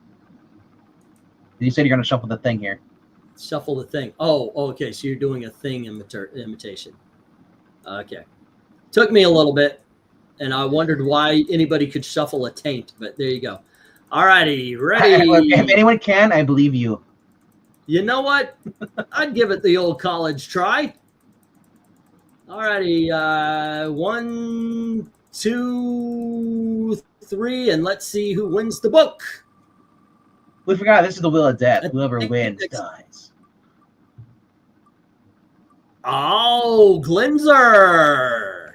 You said you're going to shuffle the thing here.
Shuffle the thing. Oh, okay. So you're doing a thing imitation. Okay. Took me a little bit, and I wondered why anybody could shuffle a taint, but there you go. All righty. Ready?
If anyone can, I believe you.
You know what? I'd give it the old college try. All righty. 1, 2, 3, and let's see who wins the book.
We forgot this is the Wheel of Death. Whoever wins dies.
Oh, Glinzer.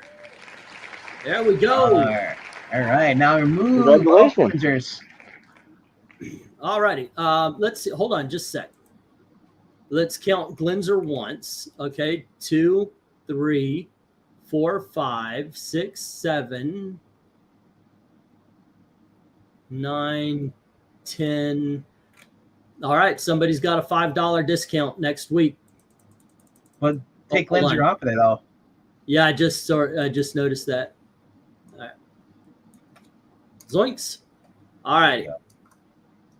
There we go.
All right, now remove
Congratulations.
cleansers.
All righty. Let's see. Hold on just a sec. Let's count Glenser once. Okay. 2, 3, 4, 5, 6, 7, 9, 10. All right. Somebody's got a $5 discount next week.
But take
hold
cleanser
on.
off of it all.
Yeah, I just noticed that. All right. Zoinks. All right.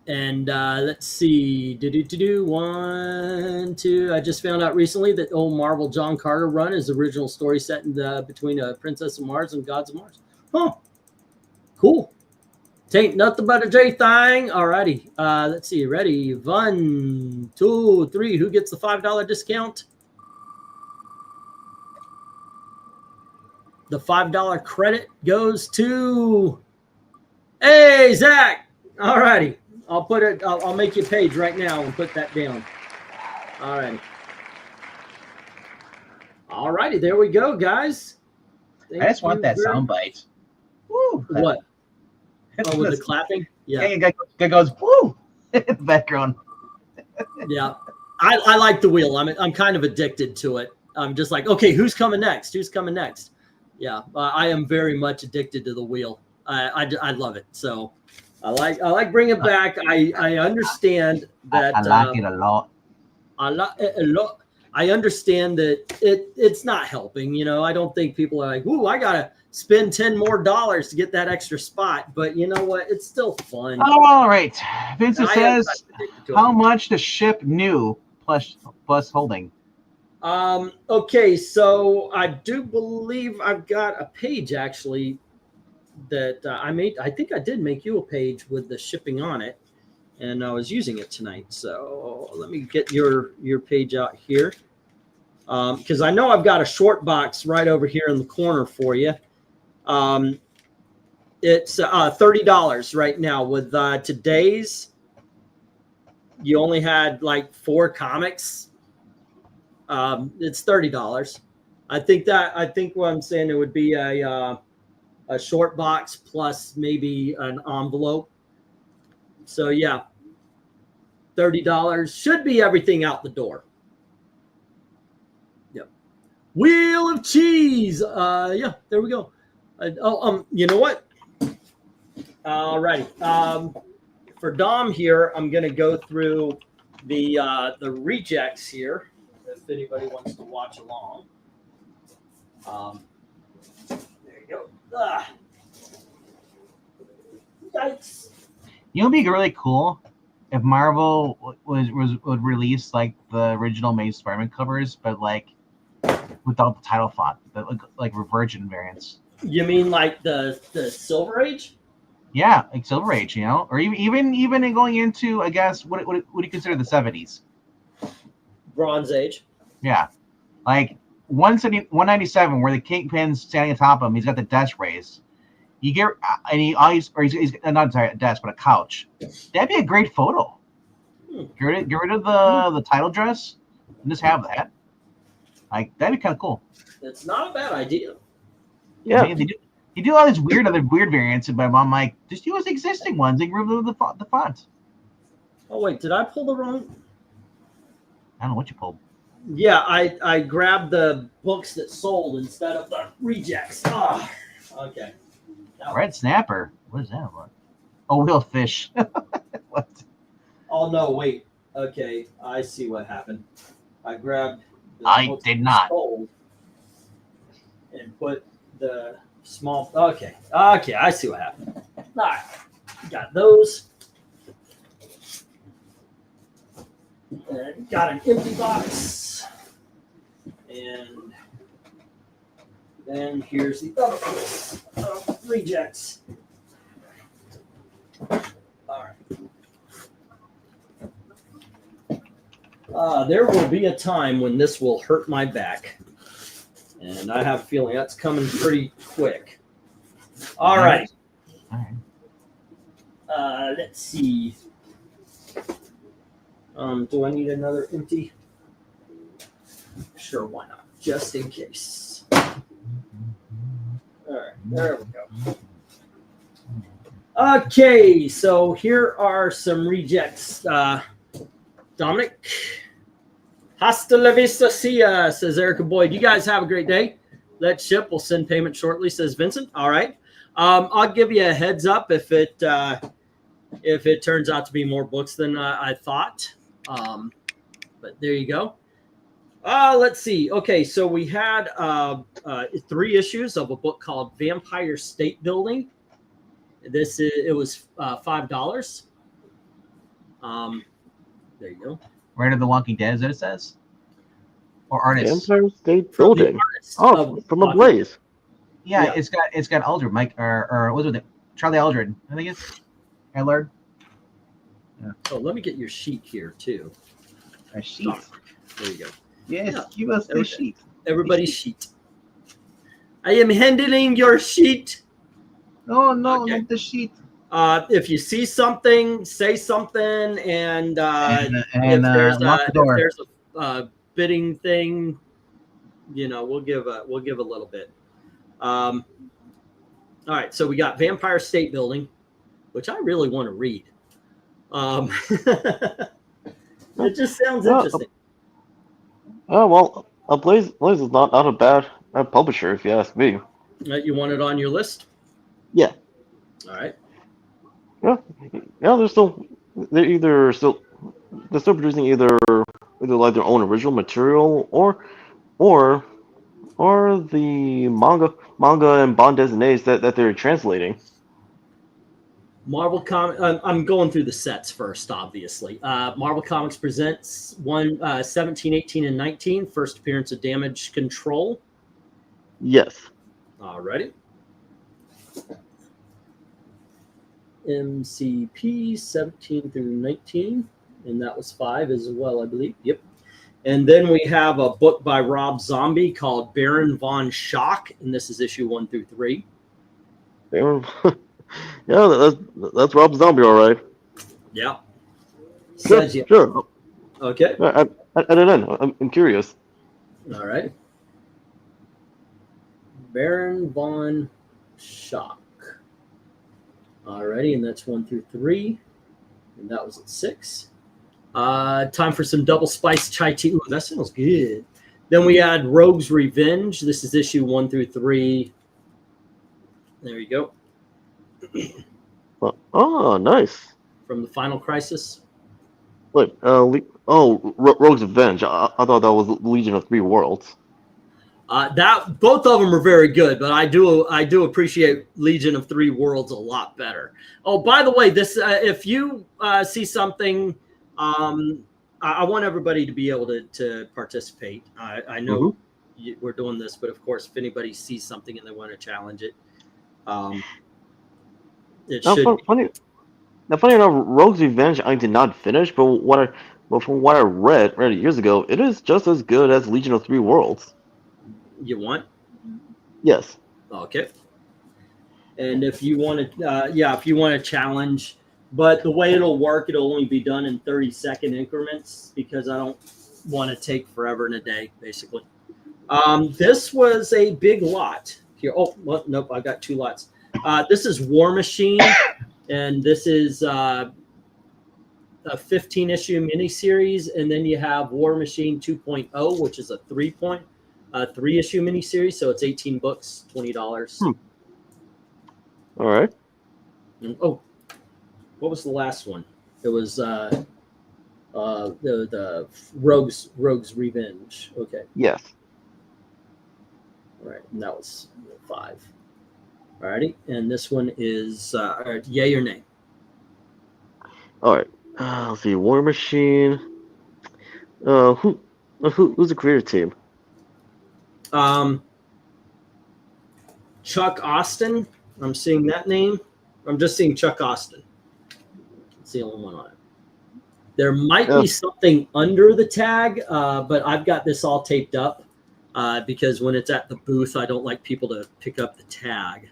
And let's see. 1, 2. I just found out recently that old Marvel John Carter run is the original story set in between Princess of Mars and Gods of Mars. Huh. Cool. Tain't nothing but a J thing. All righty. Let's see. Ready? 1, 2, 3. Who gets the $5 discount? The $5 credit goes to, hey, Zach. All righty. I'll put it, I'll make you a page right now and put that down. All righty. All righty. There we go, guys.
I just want that sound bite. Woo!
What? Oh, with the clapping? Yeah.
Yeah, guy goes, woo! in the background.
Yeah. I like the wheel. I'm kind of addicted to it. I'm just like, okay, who's coming next? Who's coming next? Yeah. I am very much addicted to the wheel. I love it. So I like bringing it back. I understand that.
I like it a lot.
I like it a lot. I understand that it's not helping. You know, I don't think people are like, ooh, I gotta spend $10 more to get that extra spot. But you know what? It's still fun.
All right. Vincent says,
addicted to
how
it.
much to ship new plus holding?
Okay, so I do believe I've got a page actually that I made. I think I did make you a page with the shipping on it, and I was using it tonight. So let me get your page out here, because I know I've got a short box right over here in the corner for you. It's $30 right now. With today's, you only had like 4 comics. It's $30. I think what I'm saying, it would be a short box plus maybe an envelope. So yeah, $30 should be everything out the door. Yep. Wheel of cheese. Yeah, there we go. You know what? All righty. For Dom here, I'm gonna go through the rejects here, if anybody wants to watch along. There you go. Yikes.
You know, it'd be really cool if Marvel would release like the original Amazing Spider-Man covers, but like without the title font, but like Revergent variants.
You mean like the Silver Age?
Yeah, like Silver Age, you know, or even in going into, I guess, what do you consider the 70s?
Bronze Age.
Yeah, like 197, where the Kingpin's standing atop him. He's got the desk raised. You get, and he's not sorry, a desk, but a couch. That'd be a great photo. Get rid of the title dress and just have that. Like, that'd be kind of cool.
It's not a bad idea.
Yeah.
I mean, they do all these other weird variants, but I'm like, just use the existing ones and remove the font.
Oh wait, did I pull the wrong?
I don't know what you pulled.
Yeah, I grabbed the books that sold instead of the rejects. Ah, okay.
Red Snapper. What is that about? Oh, Wheel Fish. What?
Oh no, wait. Okay, I see what happened. I grabbed the
I
books
did
that
not.
sold and put the small. Okay, I see what happened. All right, got those. And got an empty box. And then here's the other box of rejects. All right. There will be a time when this will hurt my back. And I have a feeling that's coming pretty quick. All right.
All right.
Let's see. Do I need another empty? Sure, why not? Just in case. All right, there we go. Okay, so here are some rejects. Dominic. Hasta la vista, see ya, says Erica Boyd. You guys have a great day. Let's ship. We'll send payment shortly, says Vincent. All right. I'll give you a heads up if it turns out to be more books than I thought. But there you go. Let's see. Okay, so we had 3 issues of a book called Vampire State Building. It was $5. There you go.
Right of the Walking Dead, as it says, or artists.
Empire State Building. Oh, from a Blaze.
Yeah, it's got Aldred, Mike, or what was it? Charlie Aldred, I think it's Aldred.
Yeah. Oh, let me get your sheet here too.
A sheet.
There you go.
Yes, give us the sheet.
Everybody's sheet. I am handling your sheet.
Oh no, not the sheet.
If you see something, say something, and if there's a bidding thing, we'll give a little bit. All right, so we got Vampire State Building, which I really want to read. It just sounds interesting.
Oh well, Blaze is not a bad publisher, if you ask me.
You want it on your list?
Yeah.
All right.
Yeah, they're still producing either like their own original material or the manga and bond designates that they're translating.
Marvel Comics. I'm going through the sets first, obviously. Marvel Comics presents 17, 18, and 19. First appearance of Damage Control.
Yes.
All righty. MCP 17 through 19, and that was 5 as well, I believe. Yep. And then we have a book by Rob Zombie called Baron von Schock, and this is issue 1 through 3.
Yeah, that's Rob Zombie, all right.
Yeah.
Sure.
Okay.
I don't know. I'm curious.
All right. Baron von Schock. Alrighty, and that's 1 through 3, and that was at 6. Time for some double spiced chai tea. Ooh, that sounds good. Then we had Rogue's Revenge. This is issue 1 through 3. There you go.
Oh, nice.
From the Final Crisis.
Wait, Rogue's Revenge. I thought that was Legion of Three Worlds.
That both of them are very good, but I do appreciate Legion of Three Worlds a lot better. Oh, by the way, this if you see something, I want everybody to be able to participate. I know we're doing this, but of course, if anybody sees something and they want to challenge it, it should. Funny
enough, Rogue's Revenge I did not finish, but from what I read years ago, it is just as good as Legion of Three Worlds.
You want?
Yes.
Okay. And if you want to, if you want to challenge, but the way it'll work, it'll only be done in 30-second increments because I don't want to take forever in a day, basically. This was a big lot here. Oh, well, nope, I got 2 lots. This is War Machine, and this is a 15-issue miniseries, and then you have War Machine 2.0, which is a 3-issue miniseries, so it's 18 books, $20.
All right.
And, what was the last one? It was the Rogue's Revenge. Okay.
Yes.
All right, and that was 5. All righty, and this one is yay or nay.
All right. Let's see. War Machine. Who's the creator team?
Chuck Austin. I'm seeing that name. I'm just seeing Chuck Austin. It's the only one on it. There might be something under the tag, but I've got this all taped up because when it's at the booth, I don't like people to pick up the tag.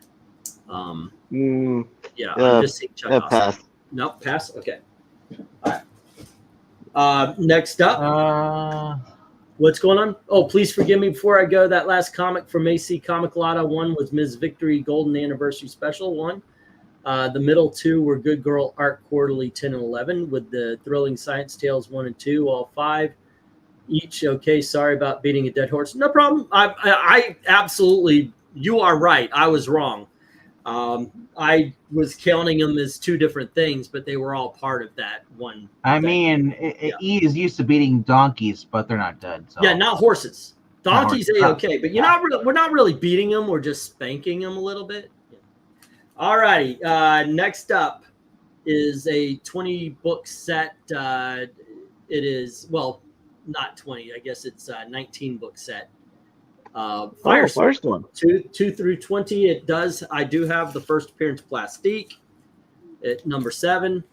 I'm just seeing Chuck Austin.
Pass.
No, pass? Okay. All right. Next up. What's going on? Oh, please forgive me before I go. That last comic from AC Comic Lotta 1 was Ms. Victory Golden Anniversary Special 1. The middle two were Good Girl Art Quarterly 10 and 11 with the Thrilling Science Tales 1 and 2, all 5 each. Okay, sorry about beating a dead horse. No problem. I absolutely, you are right. I was wrong. I was counting them as two different things, but they were all part of that one.
I
thing.
mean, E is used to beating donkeys, but they're not dead. So.
Yeah, not horses. Donkeys,
horses.
okay, but we're not really beating them. We're just spanking them a little bit. All righty. Next up is a 20-book set. It is, well, not 20. I guess it's a 19-book set.
Firestorm.
2 through 20. It does. I do have the first appearance of Plastique at number 7.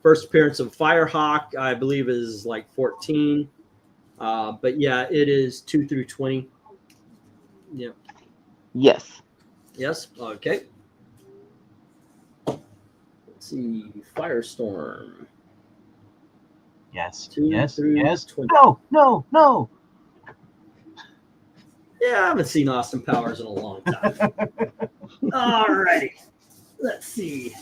First appearance of Firehawk, I believe, is like 14. But yeah, it is 2 through 20. Yeah.
Yes.
Yes. Okay. Let's see. Firestorm.
Yes.
2
Yes.
through
Yes.
20.
No.
Yeah, I haven't seen Austin Powers in a long time. All righty. Let's see.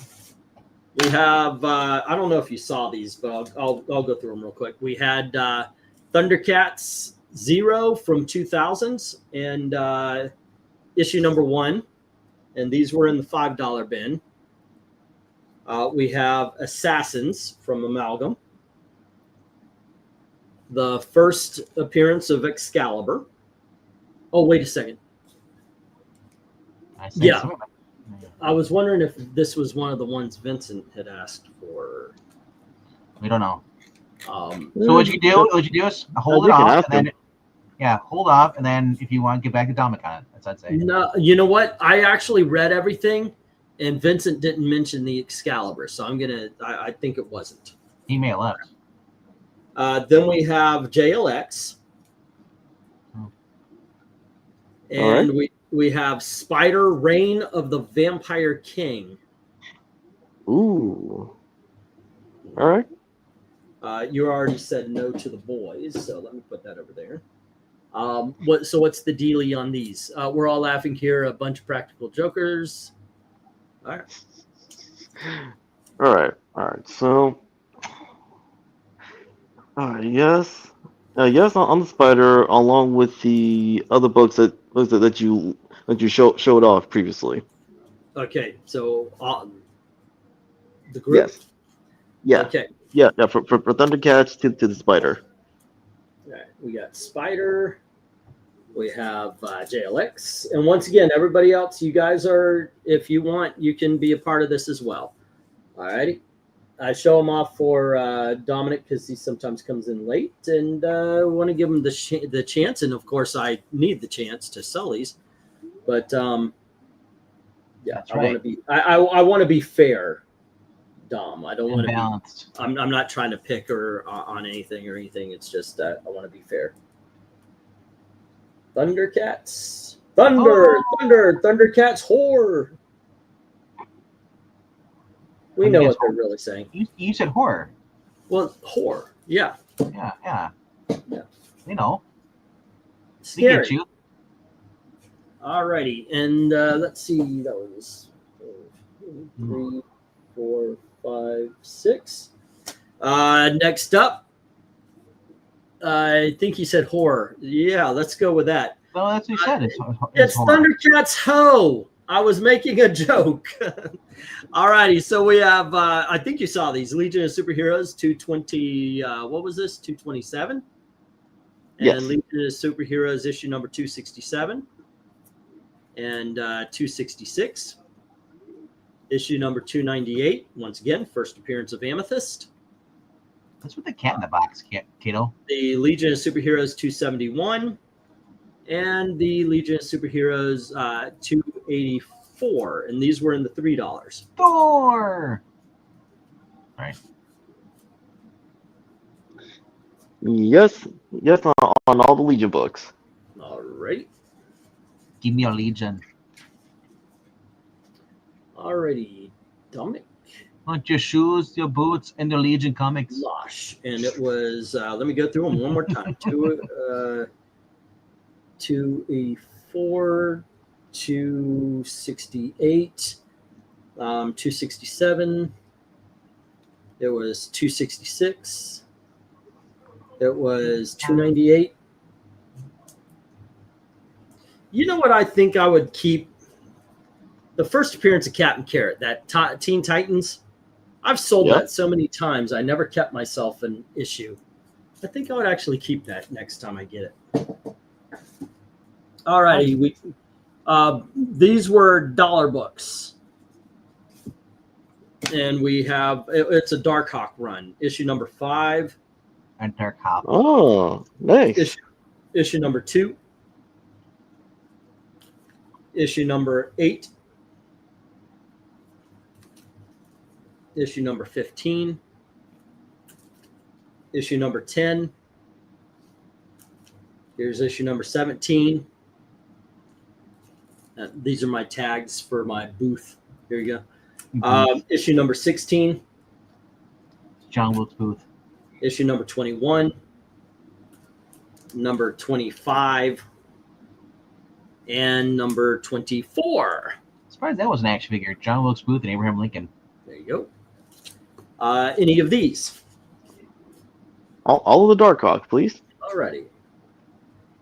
We have, I don't know if you saw these, but I'll go through them real quick. We had Thundercats 0 from 2000s and issue number 1. And these were in the $5 bin. We have Assassins from Amalgam. The first appearance of Excalibur. Oh, wait a second. Yeah. I was wondering if this was one of the ones Vincent had asked for.
We don't know.
So
what you do is hold it off, and then hold off, and then if you want, get back to Dominic on it. That's what I'd say.
No, you know what? I actually read everything, and Vincent didn't mention the Excalibur, so I think it wasn't.
He may have left.
Then we have JLX. And we have Spider Reign of the Vampire King.
Ooh. All right.
You already said no to the boys, so let me put that over there. What's the dealie on these? We're all laughing here. A bunch of practical jokers. All
right. So, yes. Yes, on the Spider, along with the other books that you showed off previously.
Okay, so the group.
Yes. Yeah.
Okay.
Yeah. For Thundercats to the Spider.
All right, we got Spider. We have JLX, and once again, everybody else, you guys are, if you want, you can be a part of this as well. All righty. I show him off for Dominic because he sometimes comes in late, and want to give him the chance. And of course, I need the chance to sell these. But yeah,
That's
I
right.
want to be. I want to be fair, Dom. I don't want to be
Balanced.
I'm not trying to pick her on anything or anything. It's just that I want to be fair. Thundercats, Thundercats, horror. We know what they're really saying.
You said horror.
Well, horror. Yeah.
Yeah. We know.
Scary.
We get you.
Alrighty, and let's see. That was 3, 4, 5, 6. Next up, I think he said horror. Yeah, let's go with that.
No, that's what he said.
It's
horror.
Thundercats Ho! I was making a joke. Alrighty, so we have, I think you saw these, Legion of Superheroes 220, what was this, 227?
Yes.
And Legion of Superheroes issue number 267 and 266. Issue number 298, once again, first appearance of Amethyst.
That's with the cat in the box, Kato.
The Legion of Superheroes 271 and the Legion of Superheroes 284, and these were in the $3.
Thor. Right.
Yes, on all the Legion books.
All right.
Give me a Legion.
Alrighty, Dominic.
Want your shoes, your boots, and the Legion comics.
Losh, and it was. Let me go through them one more time. 284, 268, 267. It was 266. It was 298. You know what I think I would keep? The first appearance of Captain Carrot, that Teen Titans. I've sold that so many times. I never kept myself an issue. I think I would actually keep that next time I get it. All righty. These were dollar books. And we have, it's a Darkhawk run. Issue number 5.
And Darkhawk.
Oh, nice.
Issue number 2. Issue number 8. Issue number 15. Issue number 10. Here's issue number 17. These are my tags for my booth. Here you go. Issue number 16.
John Wilkes Booth.
Issue number 21. Number 25. And number 24.
Surprised that was an action figure. John Wilkes Booth and Abraham Lincoln.
There you go. Any of these?
All of the Darkhawk, please.
Alrighty.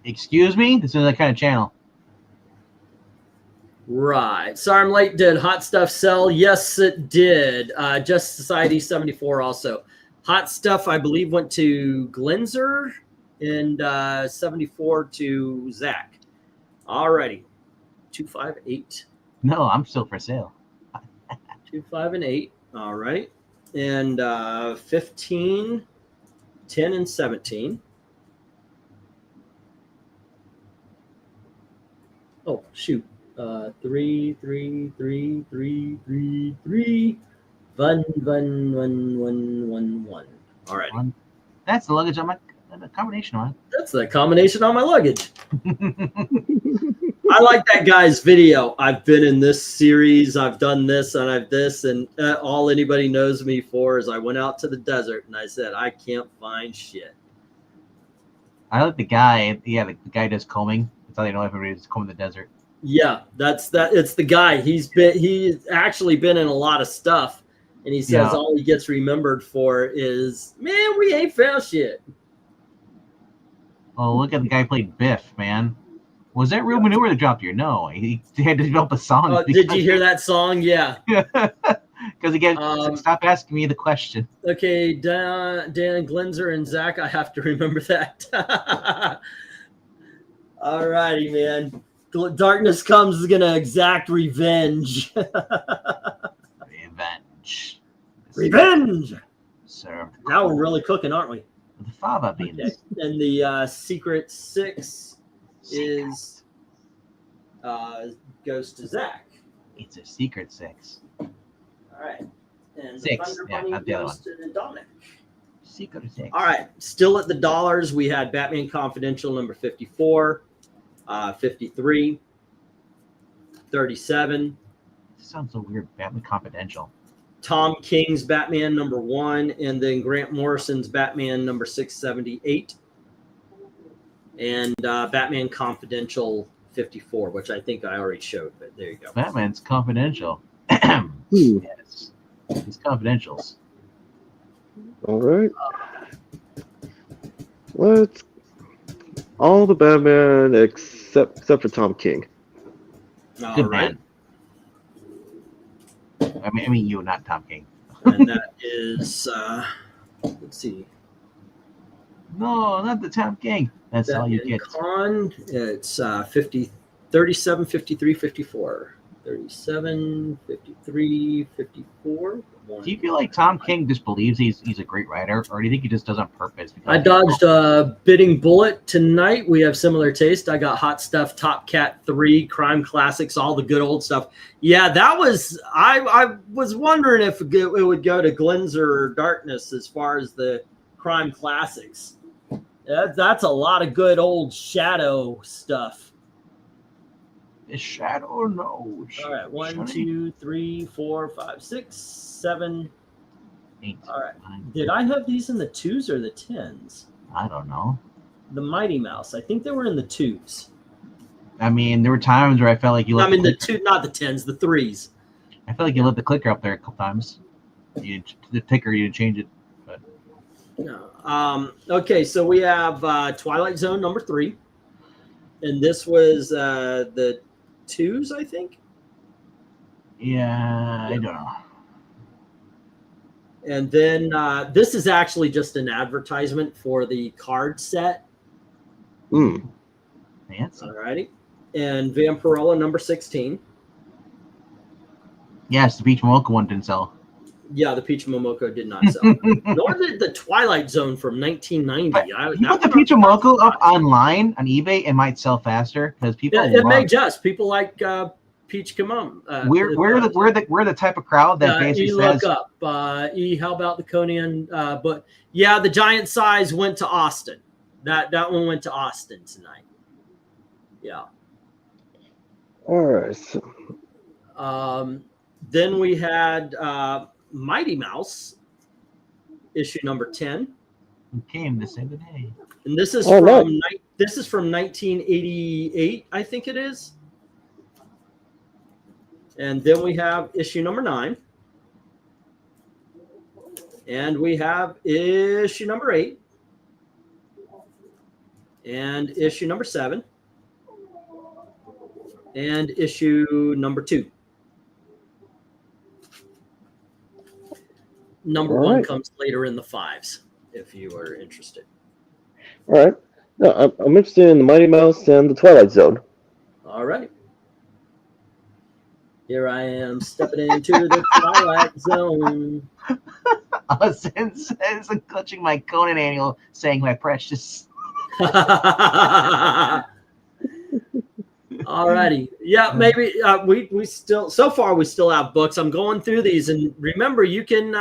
Excuse me? This is that kind of channel.
Right. Sorry I'm late. Did Hot Stuff sell? Yes, it did. Just Society 74 also. Hot Stuff, I believe, went to Glenzer and 74 to ZACK. Alrighty. 258.
No, I'm still for sale.
2, 5, and 8. All right. And 15, 10, and 17. Oh, shoot. 3, 3, 3, 3, 3, 3. 1, 1, 1, 1, 1, 1. All right.
That's the luggage on my combination on.
That's the combination on my luggage. I like that guy's video. I've been in this series. I've done this and I've this. And all anybody knows me for is I went out to the desert and I said, I can't find shit.
I like the guy. Yeah, the guy does combing. That's how they know everybody's combing the desert.
Yeah, that's that. It's the guy. He's actually been in a lot of stuff. And he says all he gets remembered for is, man, we ain't found shit.
Oh, look at the guy who played Biff, man. Was that real manure that dropped here? No, he had to develop a song.
Oh, did you hear that song? Yeah.
Because again, stop asking me the question.
Okay, Dan Glenzer and Zach, I have to remember that. All righty, man. Darkness Comes is gonna exact revenge. Revenge.
Serve.
Now we're really cooking, aren't we?
The fava beans.
Okay. And the Secret Six goes to Zach.
It's a Secret Six.
All right. And
Six.
The Thunder
Yeah,
Bunny
not the other
goes to Dominic.
Secret Six.
All right. Still at the dollars, we had Batman Confidential number 54, 53, 37.
This sounds so weird. Batman Confidential.
Tom King's Batman number 1, and then Grant Morrison's Batman number 678. And Batman Confidential 54, which I think I already showed, but there you go.
Batman's Confidential. Yes. It's Confidentials.
All right. Let's all the Batman except for Tom King.
All
Good
right.
man. I mean you, not Tom King.
And that is, let's see.
No, not the Tom King. That's all you get.
Con, it's 37, 53, 54. 37, 53, 54.
Do you feel like Tom King just believes he's a great writer, or do you think he just does on purpose?
I dodged a bidding bullet tonight. We have similar taste. I got Hot Stuff, Top Cat 3, Crime Classics, all the good old stuff. Yeah, that was I was wondering if it would go to Glenzer or Darkness as far as the Crime Classics. That's a lot of good old Shadow stuff.
Is Shadow no?
All right, 1, 2, 3, 4, 5, 6, 7,
8.
All right.
9,
Did I have these in the 2s or the 10s?
I don't know.
The Mighty Mouse. I think they were in the 2s.
I mean, there were times where I felt like you.
I mean the 2, not the 10s, the 3s.
I I feel like you left the clicker up there a couple times. The ticker, you didn't change it. But
No. Okay, so we have Twilight Zone number 3. And this was the 2s, I think.
yeah, I don't know.
And then this is actually just an advertisement for the card set.
Mm.
Fancy.
Alrighty. And Vampirella number 16.
Yes, the Peach Mocha one didn't sell.
Yeah, the Peach Momoko did not sell. Nor did the Twilight Zone from 1990.
But you put the Peach Mocha up online on eBay, it might sell faster because people.
Yeah, it may just. People like Peach Kamum.
We're the type of crowd that basically
look
says.
up. How about the Conan? But yeah, the giant size went to Austin. That one went to Austin tonight. Yeah.
All right.
Then we had Mighty Mouse, issue number 10.
Who came to say the day?
And this is this is from 1988, I think it is. And then we have issue number 9. And we have issue number 8. And issue number 7. And issue number 2. Number 1 comes later in the 5s, if you are interested.
All right. No, I'm interested in the Mighty Mouse and the Twilight Zone.
All right. Here I am stepping into the Twilight Zone.
Since I'm clutching my Conan annual, saying my precious.
Alrighty. Yeah, maybe we still so far we still have books. I'm going through these, and remember you can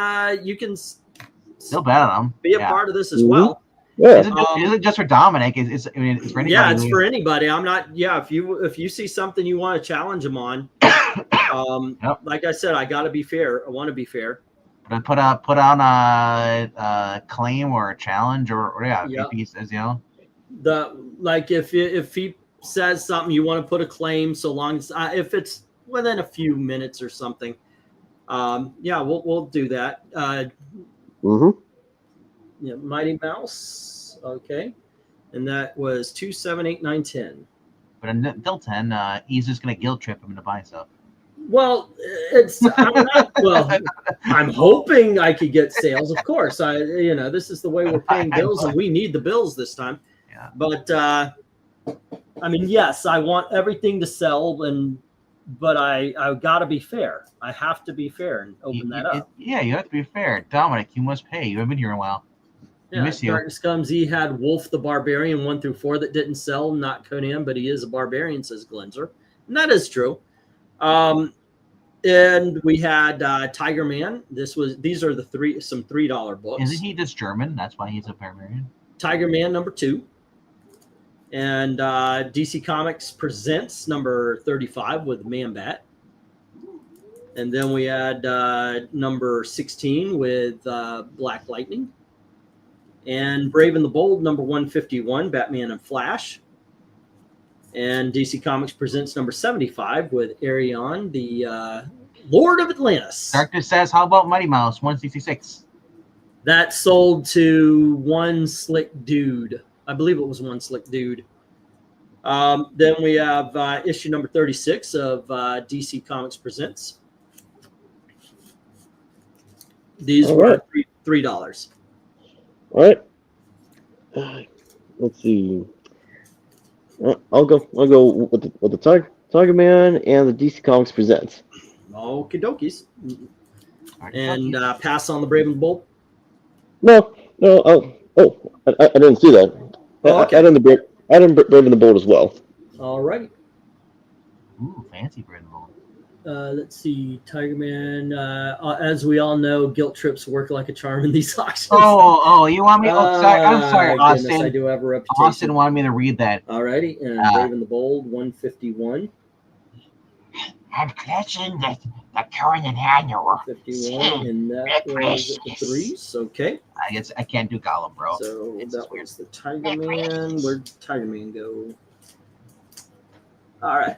Still bad on them.
be a part of this as well.
Yeah.
Is it just for Dominic? It's for anybody.
Yeah, it's for anybody. I'm not. Yeah, if you see something you want to challenge them on,
Yep.
like I said, I got to be fair. I want to be fair.
But put on a claim or a challenge or
Yeah.
if he says,
If he says something, you want to put a claim, so long as if it's within a few minutes or something. Yeah, we'll do that. Yeah, Mighty Mouse. Okay, and that was 2, 7, 8, 9, 10.
But until 10, he's just gonna guilt trip him into buying stuff.
Well, I'm hoping I could get sales. Of course, this is the way we're paying bills, and we need the bills this time.
Yeah.
But I mean, yes, I want everything to sell, but I got to be fair. I have to be fair and open that up.
Yeah, you have to be fair. Dominic, you must pay. You haven't been here in a while.
Yeah,
miss you.
Darkness Comes. He had Wolf the Barbarian 1 through 4 that didn't sell. Not Conan, but he is a barbarian, says Glenzer, and that is true. And we had Tiger Man. These are some $3 books.
Isn't he just German? That's why he's a barbarian.
Tiger Man number 2. And DC Comics Presents number 35 with Man Bat. And then we had number 16 with Black Lightning. And Brave and the Bold number 151, Batman and Flash. And DC Comics Presents number 75 with Arion, the Lord of Atlantis.
Darkness says, how about Mighty Mouse 166?
That sold to one slick dude. I believe it was one slick dude. Then we have issue number 36 of DC Comics Presents. These were $3.
All right. Let's see. I'll go with the Tiger Man and the DC Comics Presents.
Okie dokies. And pass on the Brave and the Bold.
No. I didn't see that.
Okay.
I didn't Brave and the Bold as well.
All right.
Ooh, fancy Brave and the Bold.
Let's see, Tiger Man. As we all know, guilt trips work like a charm in these auctions.
Oh, you want me? Oh, sorry. I'm sorry,
Goodness,
Austin.
I do have a reputation.
Austin wanted me to read that.
Alrighty, and Brave and the Bold, 151.
I'm clutching the Conan annual.
51, and that was the 3s. Okay.
I can't do Gollum, bro.
So that was the Tiger Man. Where'd Tiger Man go? All right.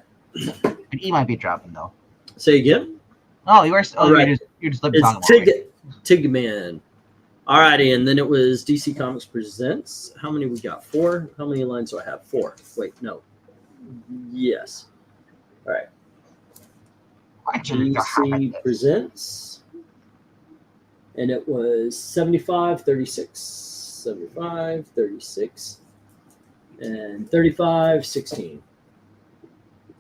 And he might be dropping though.
Say again.
Oh, you're
Right.
you're just
It's
talking about it.
Tigman. Alrighty, and then it was DC Comics Presents. How many we got? 4? How many lines do I have? 4. Wait, no. Yes. All right. DC Presents. And it was 75, 36, 75, 36, and 35, 16.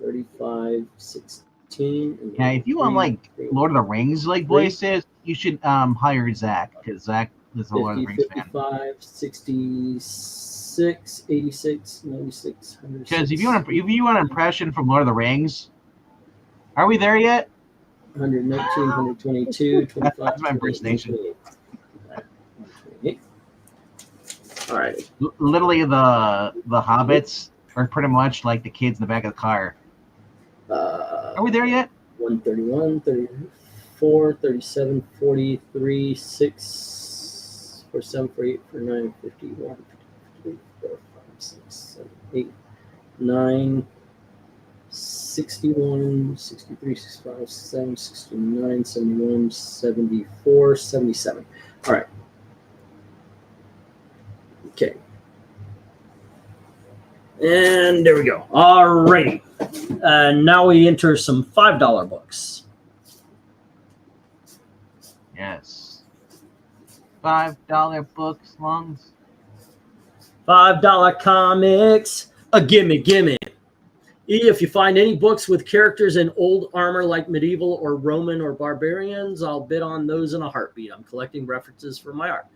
35, 16. And
Yeah, if you want like Lord of the Rings like voices, you should hire Zach, because Zach is a Lord of the
50,
Rings fan.
55, 66, 86, 96, 106.
Because if you want an impression from Lord of the Rings, are we there yet?
119, 122, 25.
That's my impersonation.
28. All right.
Literally, the hobbits are pretty much like the kids in the back of the car. Are we there yet?
131, 34, 37, 43, 6, 47, 48, 49, 51, 52, 54, 55, 6, 7, 8, 9, 61, 63, 65, 67, 69, 71, 74, 77. All right. Okay. And there we go. All right. Now we enter some $5 books.
Yes. $5 books, lungs.
$5 comics. A gimme. If you find any books with characters in old armor like medieval or Roman or barbarians, I'll bid on those in a heartbeat. I'm collecting references for my art.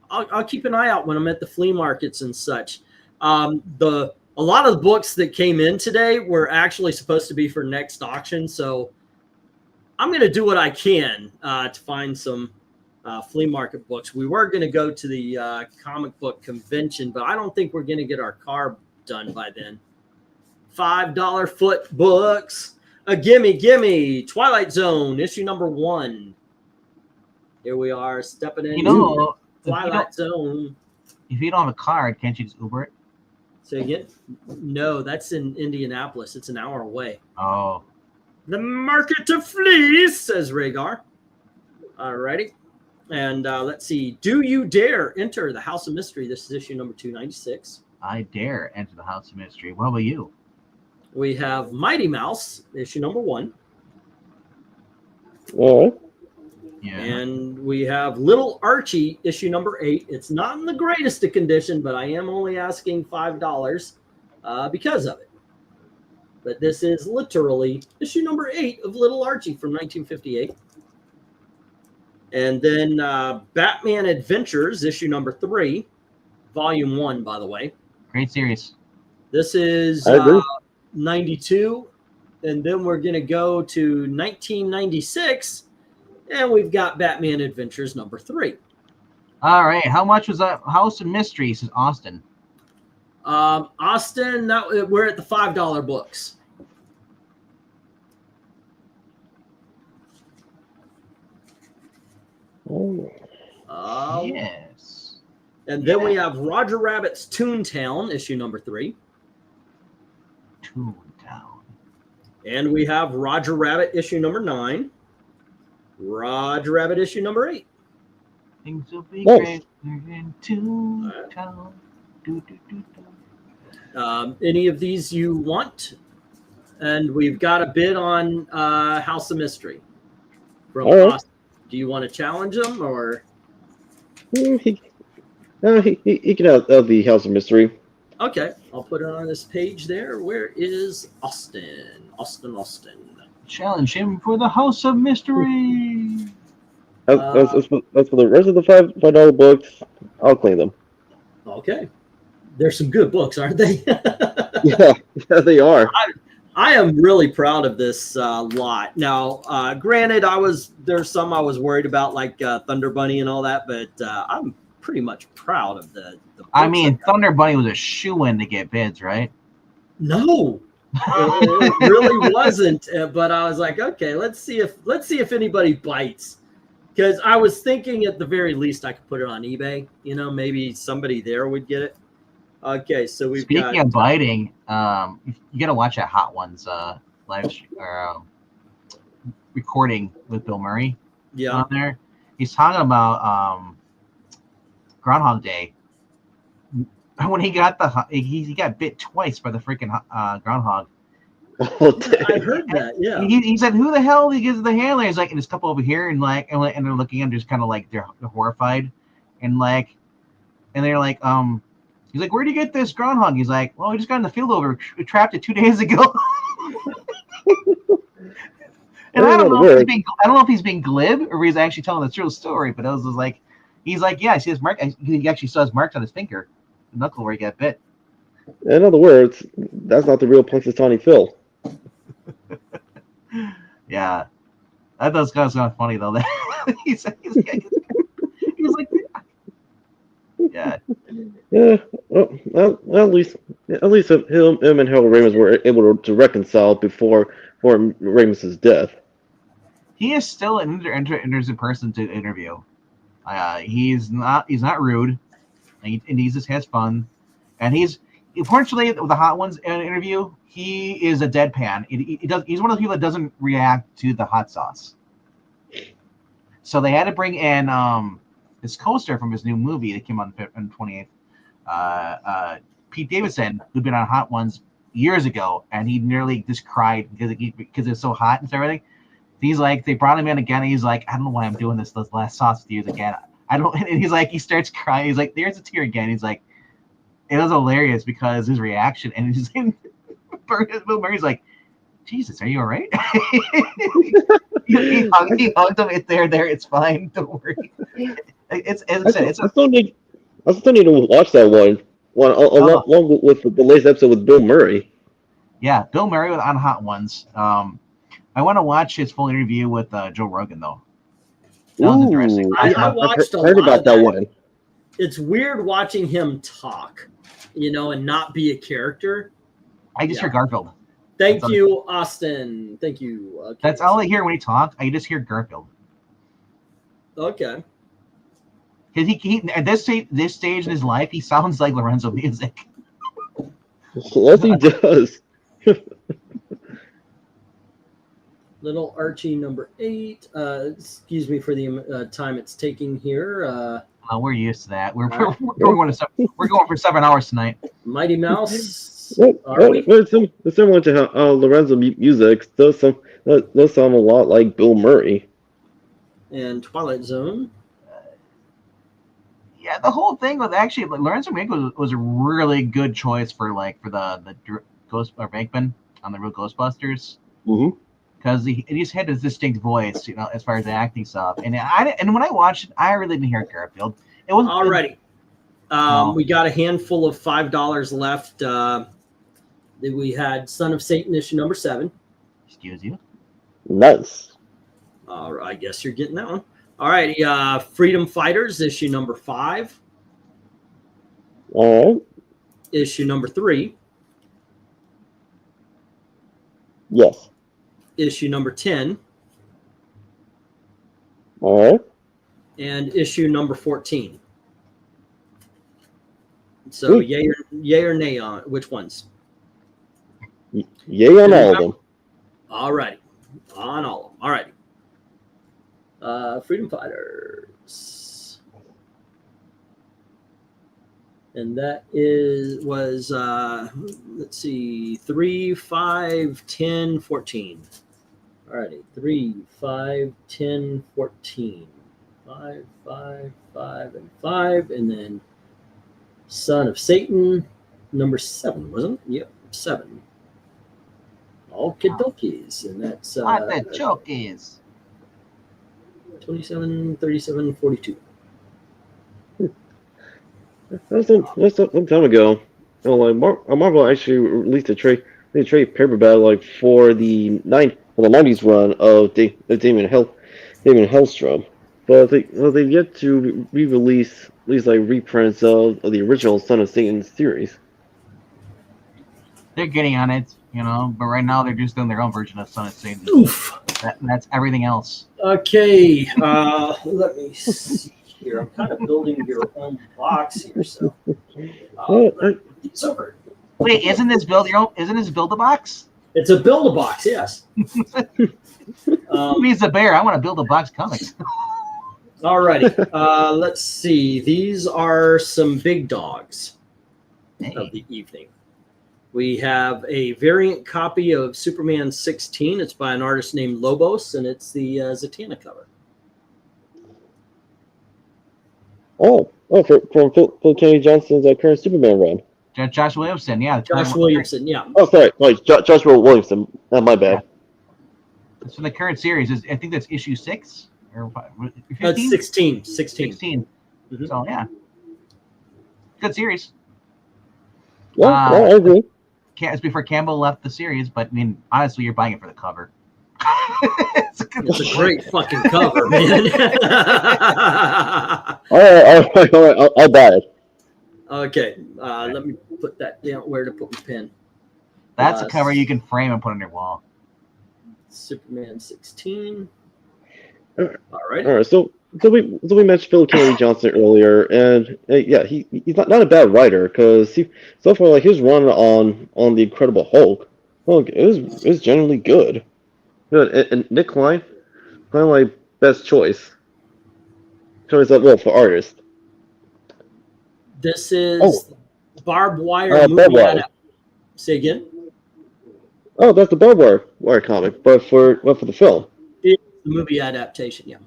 I'll keep an eye out when I'm at the flea markets and such. A lot of the books that came in today were actually supposed to be for next auction, so I'm going to do what I can to find some flea market books. We were going to go to the comic book convention, but I don't think we're going to get our car done by then. $5 foot books. A gimme. Twilight Zone, issue number 1. Here we are stepping into Twilight Zone.
If you don't have a card, can't you just Uber it?
Say again? No, that's in Indianapolis. It's an hour away.
Oh.
The market to fleece, says Rhaegar. All righty. And let's see. Do you dare enter the House of Mystery? This is issue number 296.
I dare enter the House of Mystery. What about you?
We have Mighty Mouse, issue number 1.
Oh.
Yeah.
And we have Little Archie, issue number 8. It's not in the greatest of condition, but I am only asking $5 because of it. But this is literally issue number 8 of Little Archie from 1958. And then Batman Adventures, issue number 3, volume 1, by the way.
Great series.
This is 92. And then we're going to go to 1996. And we've got Batman Adventures number 3.
All right. How much was that House of Mystery? Says Austin.
Austin, we're at the $5 books.
Oh.
Yes.
And then we have Roger Rabbit's Toontown, issue number 3.
Toontown.
And we have Roger Rabbit, issue number 9. Roger Rabbit, issue number 8.
Things will be
Nice.
great. We're in Toontown.
Any of these you want? And we've got a bid on House of Mystery from Austin. Do you want to challenge them or?
He can have the House of Mystery.
Okay, I'll put it on this page there. Where is Austin? Austin.
Challenge him for the House of Mystery.
That's for the rest of the $5 books. I'll claim them.
Okay. There's some good books, aren't they?
Yeah, they are.
I am really proud of this lot. Now, granted, there's some I was worried about, like Thunder Bunny and all that, but I'm pretty much proud of the books.
I mean, Thunder Bunny was a shoo-in to get bids, right?
No, it really wasn't. But I was like, okay, let's see if anybody bites. Because I was thinking at the very least I could put it on eBay. You know, maybe somebody there would get it. Okay, so we've got.
Speaking of biting, you got to watch that Hot Ones live stream or recording with Bill Murray
Yeah.
on there. He's talking about Groundhog Day. When he got he got bit twice by the freaking groundhog.
Oh,
I heard that. Yeah.
He said, "Who the hell?" He gives the handler. He's like, and this couple over here, and they're looking at him, just kind of like they're horrified, and they're like, he's like, "Where would you get this groundhog?" He's like, "Well, we just got in the field over. We trapped it 2 days ago." And I don't know if he's being glib or he's actually telling the true story, but it was like, he's like, yeah, I see his mark. He actually saw his marks on his finger, the knuckle where he got bit.
In other words, that's not the real Punxsutawney Phil.
Yeah, that was kind of funny though. he's like, yeah.
Yeah, well, at least him and Harold Ramis were able to reconcile before Ramis' death.
He is still an interesting person to interview. He's not rude, and he just has fun, and he's unfortunately with the Hot Ones interview, he is a deadpan. He's one of the people that doesn't react to the hot sauce. So they had to bring in his co-star from his new movie that came out on 28th, Pete Davidson, who'd been on Hot Ones years ago, and he nearly just cried because it's so hot and everything. He's like, they brought him in again, and he's like, I don't know why I'm doing this last sauce with you again. I don't. And he's like, he starts crying. He's like, there's a tear again. He's like, it was hilarious because his reaction, and he's Bill Murray's like, Jesus, are you all right? he hugged him. There, it's fine. Don't worry. I
still need to watch that one along with the latest episode with Bill Murray.
Yeah, Bill Murray on Hot Ones. I want to watch his full interview with Joe Rogan though. That was interesting.
I watched a
heard
lot
about
of
that one.
It's weird watching him talk, and not be a character.
I just hear Garfield.
Thank you, Austin. Thank you. Okay.
That's all I hear when he talks. I just hear Garfield.
Okay.
Because he at this stage in his life, he sounds like Lorenzo Music.
Yes, he does.
Little Archie number 8. Excuse me for the time it's taking here.
We're used to that. We're going for 7 hours tonight.
Mighty Mouse.
It's similar to how Lorenzo Music does sound a lot like Bill Murray.
And Twilight Zone.
Yeah, the whole thing was actually Lorenzo Music was a really good choice for the Ghost or VENKMAN on the real Ghostbusters.
Mm-hmm.
Because he just had this distinct voice, as far as the acting stuff. And when I watched it, I really didn't hear Garfield. It wasn't
already. We got a handful of $5 left. We had Son of Satan issue number 7.
Excuse you.
Nice.
I guess you're getting that one. All right. Freedom Fighters issue number 5.
All right.
Issue number 3.
Yes.
Issue number 10.
All right.
And issue number 14. So yay or nay on which ones?
Yay on all of them.
All righty. On all of them. All righty. Freedom Fighters. And that was let's see, 3, 5, 10, 14. All righty. 3, 5, 10, 14. 5, 5, 5, and 5. And then Son of Satan, number 7, wasn't it? Yep, 7. Okie dokies. And that's
what the joke is.
27, 37, 42.
That's some time ago. Marvel actually released a trade paperback for the 90s run of Damon Hellstrom, but they've yet to re-release at least reprints of the original Son of Satan series.
They're getting on it, but right now they're just doing their own version of Son of Satan.
Oof.
That's everything else.
Okay, let me see here. I'm kind of building your own box here, so it's over.
Wait, isn't this build a box?
It's a build-a-box, yes.
Me's the bear. I want to build a box comics.
Alrighty. Let's see. These are some big dogs of the evening. We have a variant copy of Superman 16. It's by an artist named Lobos, and it's the Zatanna cover.
Oh, from Phil Kennedy Johnson's current Superman run.
Josh Williamson, yeah.
Josh Williamson, yeah.
Oh, sorry, Joshua Williamson. My bad.
It's from the current series. I think that's issue 6 or 15?
That's 16.
16. Mm-hmm. So yeah, good series.
Yeah, I agree.
It's before Campbell left the series, but I mean, honestly, you're buying it for the cover.
It's a great fucking cover, man.
all right, I'll buy it.
Okay, let me put that down. Where to put my pen?
That's a cover you can frame and put on your wall.
Superman 16.
All
right.
All right. So we mentioned Phil Kennedy Johnson earlier, and yeah, he's not a bad writer because so far like his run on the Incredible Hulk, well, it was generally good. Good. And Nick Klein, kind of like best choice. Choice for artist.
This is barbed wire movie adaptation. Say again.
Oh, that's the barbed wire comic, but for the film.
It's the movie adaptation, yeah.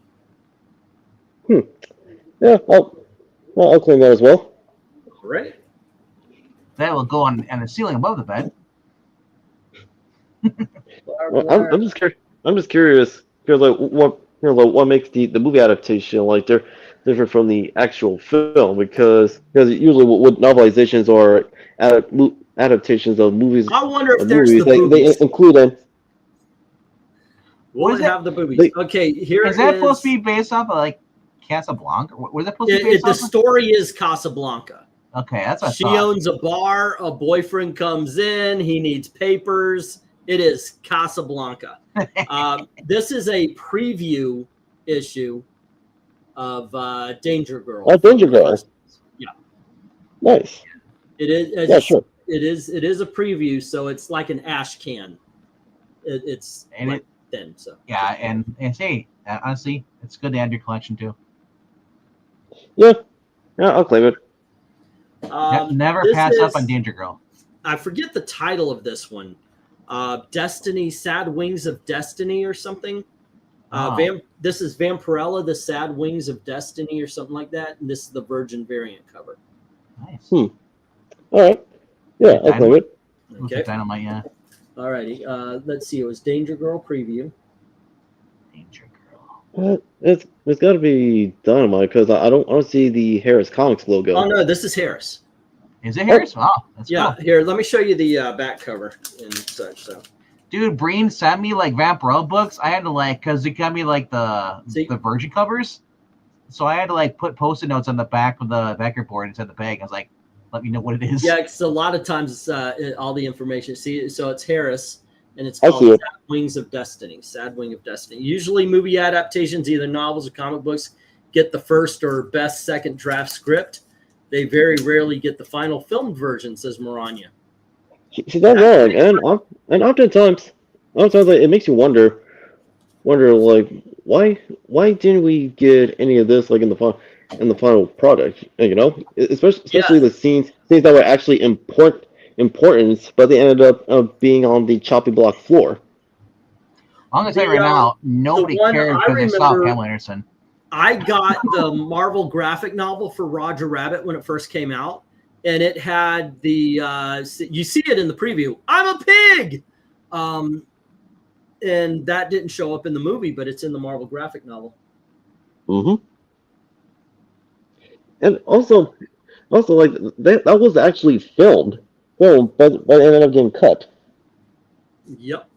Yeah, I'll claim that as well.
All right.
That will go on the ceiling above the bed.
Well, I'm just curious. Like what makes the movie adaptation like they're different from the actual film because usually with novelizations or adaptations of movies.
I wonder if there's the
boobies. They include them.
Will it have the boobies? Okay, here
is that supposed to be based off of like Casablanca? Was that supposed to be based off?
The story is Casablanca.
Okay, that's what
she owns a bar. A boyfriend comes in. He needs papers. It is Casablanca. This is a preview issue of Danger Girl.
Oh, Danger Girl.
Yeah.
Nice.
It is.
Yeah, sure.
It is a preview, so it's like an ash can. It's thin. So
yeah, and hey, honestly, it's good to add your collection too.
Yeah, I'll claim it.
Never pass up on Danger Girl.
I forget the title of this one. Destiny, Sad Wings of Destiny or something. This is Vampirella, the Sad Wings of Destiny or something like that. And this is the Virgin variant cover.
Nice.
All right. Yeah, I'll claim it.
Okay.
Dynamite, yeah.
All righty. Let's see. It was Danger Girl preview.
Danger Girl.
It's got to be Dynamite because I don't see the Harris Comics logo.
Oh no, this is Harris.
Is it Harris? Wow, that's
cool. Here, let me show you the back cover and such. So,
dude, Breen sent me like Vampirella books. I had to because it got me like the Virgin covers, so I had to like put Post-it notes on the back of the backer board and send the bag. I was like, let me know what it is.
Yeah, because a lot of times all the information. See, so it's Harris, and it's called Sad Wings of Destiny. Sad Wing of Destiny. Usually, movie adaptations, either novels or comic books, get the first or best second draft script. They very rarely get the final filmed version, says MARANYA.
She's not wrong, and oftentimes like, it makes you wonder like why didn't we get any of this like in the final product? You know, especially the scenes that were actually important, but they ended up being on the choppy block floor.
I'm gonna tell you right now, nobody cared because they saw Pamela Anderson.
I got the Marvel graphic novel for Roger Rabbit when it first came out, and it had the you see it in the preview. I'm a pig, and that didn't show up in the movie, but it's in the Marvel graphic novel.
Mm-hmm. And also like that was actually filmed, but it ended up getting cut.
Yep.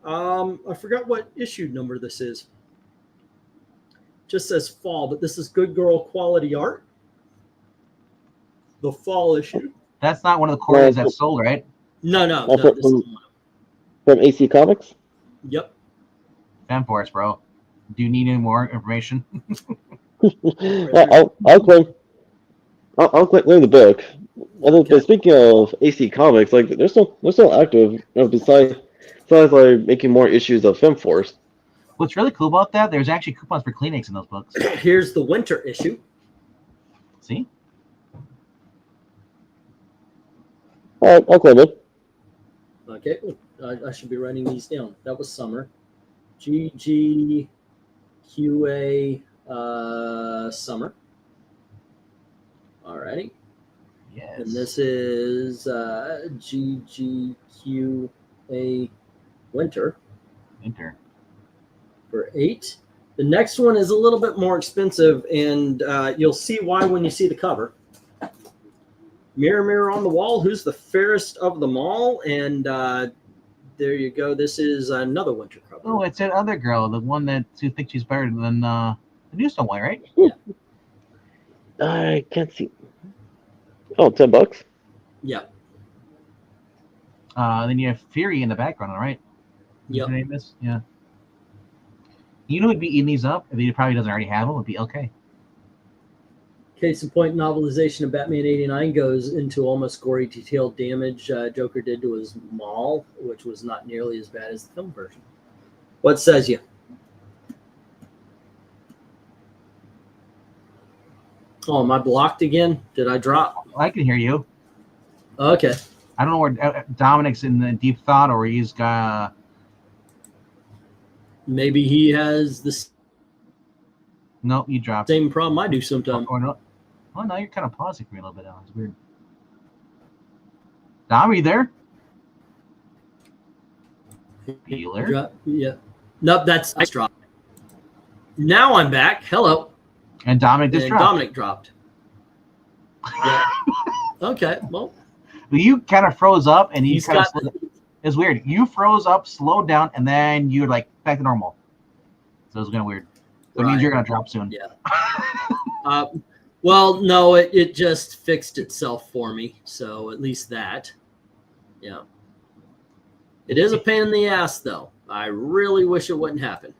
I forgot what issue number this is. Just says fall, but this is Good Girl quality art. The fall issue.
That's not one of the quarters that's sold, right?
No.
From AC Comics?
Yep.
Fan Force, bro. Do you need any more information?
I'll claim the book. But speaking of AC Comics, like they're still active. You know, besides like making more issues of FemForce.
What's really cool about that, there's actually coupons for Kleenex in those books.
Here's the winter issue.
See?
All right, I'll claim it.
Okay, I should be writing these down. That was summer. GGQA summer. Alrighty.
Yes.
And this is GGQA winter.
Winter.
For 8. The next one is a little bit more expensive, and you'll see why when you see the cover. Mirror, mirror on the wall, who's the fairest of them all? And there you go. This is another winter cover.
Oh, it's that other girl, the one that you think she's better than the new Snow White, right?
Yeah.
I can't see. Oh, $10.
Yeah.
Then you have Fury in the background, all right?
Yep.
Your name is? Yeah. You know who'd be eating these up if he probably doesn't already have them? Would be LK.
Case in point, novelization of Batman 89 goes into almost gory, detailed damage Joker did to his mall, which was not nearly as bad as the film version. What says you? Oh, am I blocked again? Did I drop?
I can hear you.
Okay.
I don't know where Dominic's in the deep thought, or he's got.
Maybe he has the
No, you dropped.
same problem I do sometimes.
Or no. Oh, no, you're kind of pausing for me a little bit now. It's weird. Dom, are you there? Peeler.
Yeah. Nope, that's I dropped. Now I'm back. Hello.
And Dominic just
And
dropped.
Dominic dropped. Yeah. Okay. Well,
You kind of froze up, and you
he's
kind of.
got.
It's weird. You froze up, slowed down, and then you're like back to normal. So it was kind of weird. So it means
Right.
you're gonna drop soon.
Yeah. Well, no, it just fixed itself for me. So at least that. Yeah. It is a pain in the ass, though. I really wish it wouldn't happen.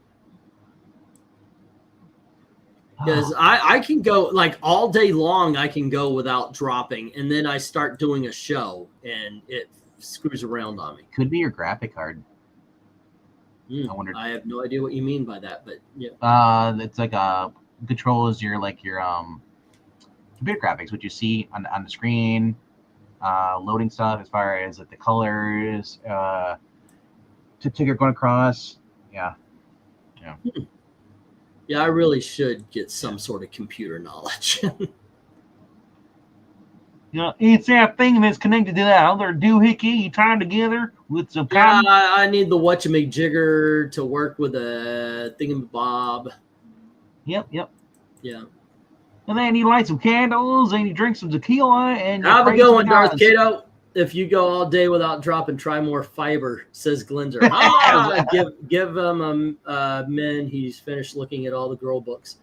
Because I can go like all day long. I can go without dropping, and then I start doing a show, and it screws around on me.
Could be your graphic card. I wondered.
I have no idea what you mean by that, but yeah.
It's like controls your computer graphics, what you see on the screen, loading stuff as far as like the colors, to you're going across. Yeah.
Yeah, I really should get some sort of computer knowledge.
It's that thing that's connected to that other doohickey tied together with some
Yeah,
kind of.
I need the whatchamajigger to work with a thingamabob.
Yep.
Yeah.
And then you light some candles and you drink some tequila and.
Have a
pray
good
to
one,
the
Darth
gods.
Kato. If you go all day without dropping, try more fiber, says Glenzer. Give him a men. He's finished looking at all the girl books.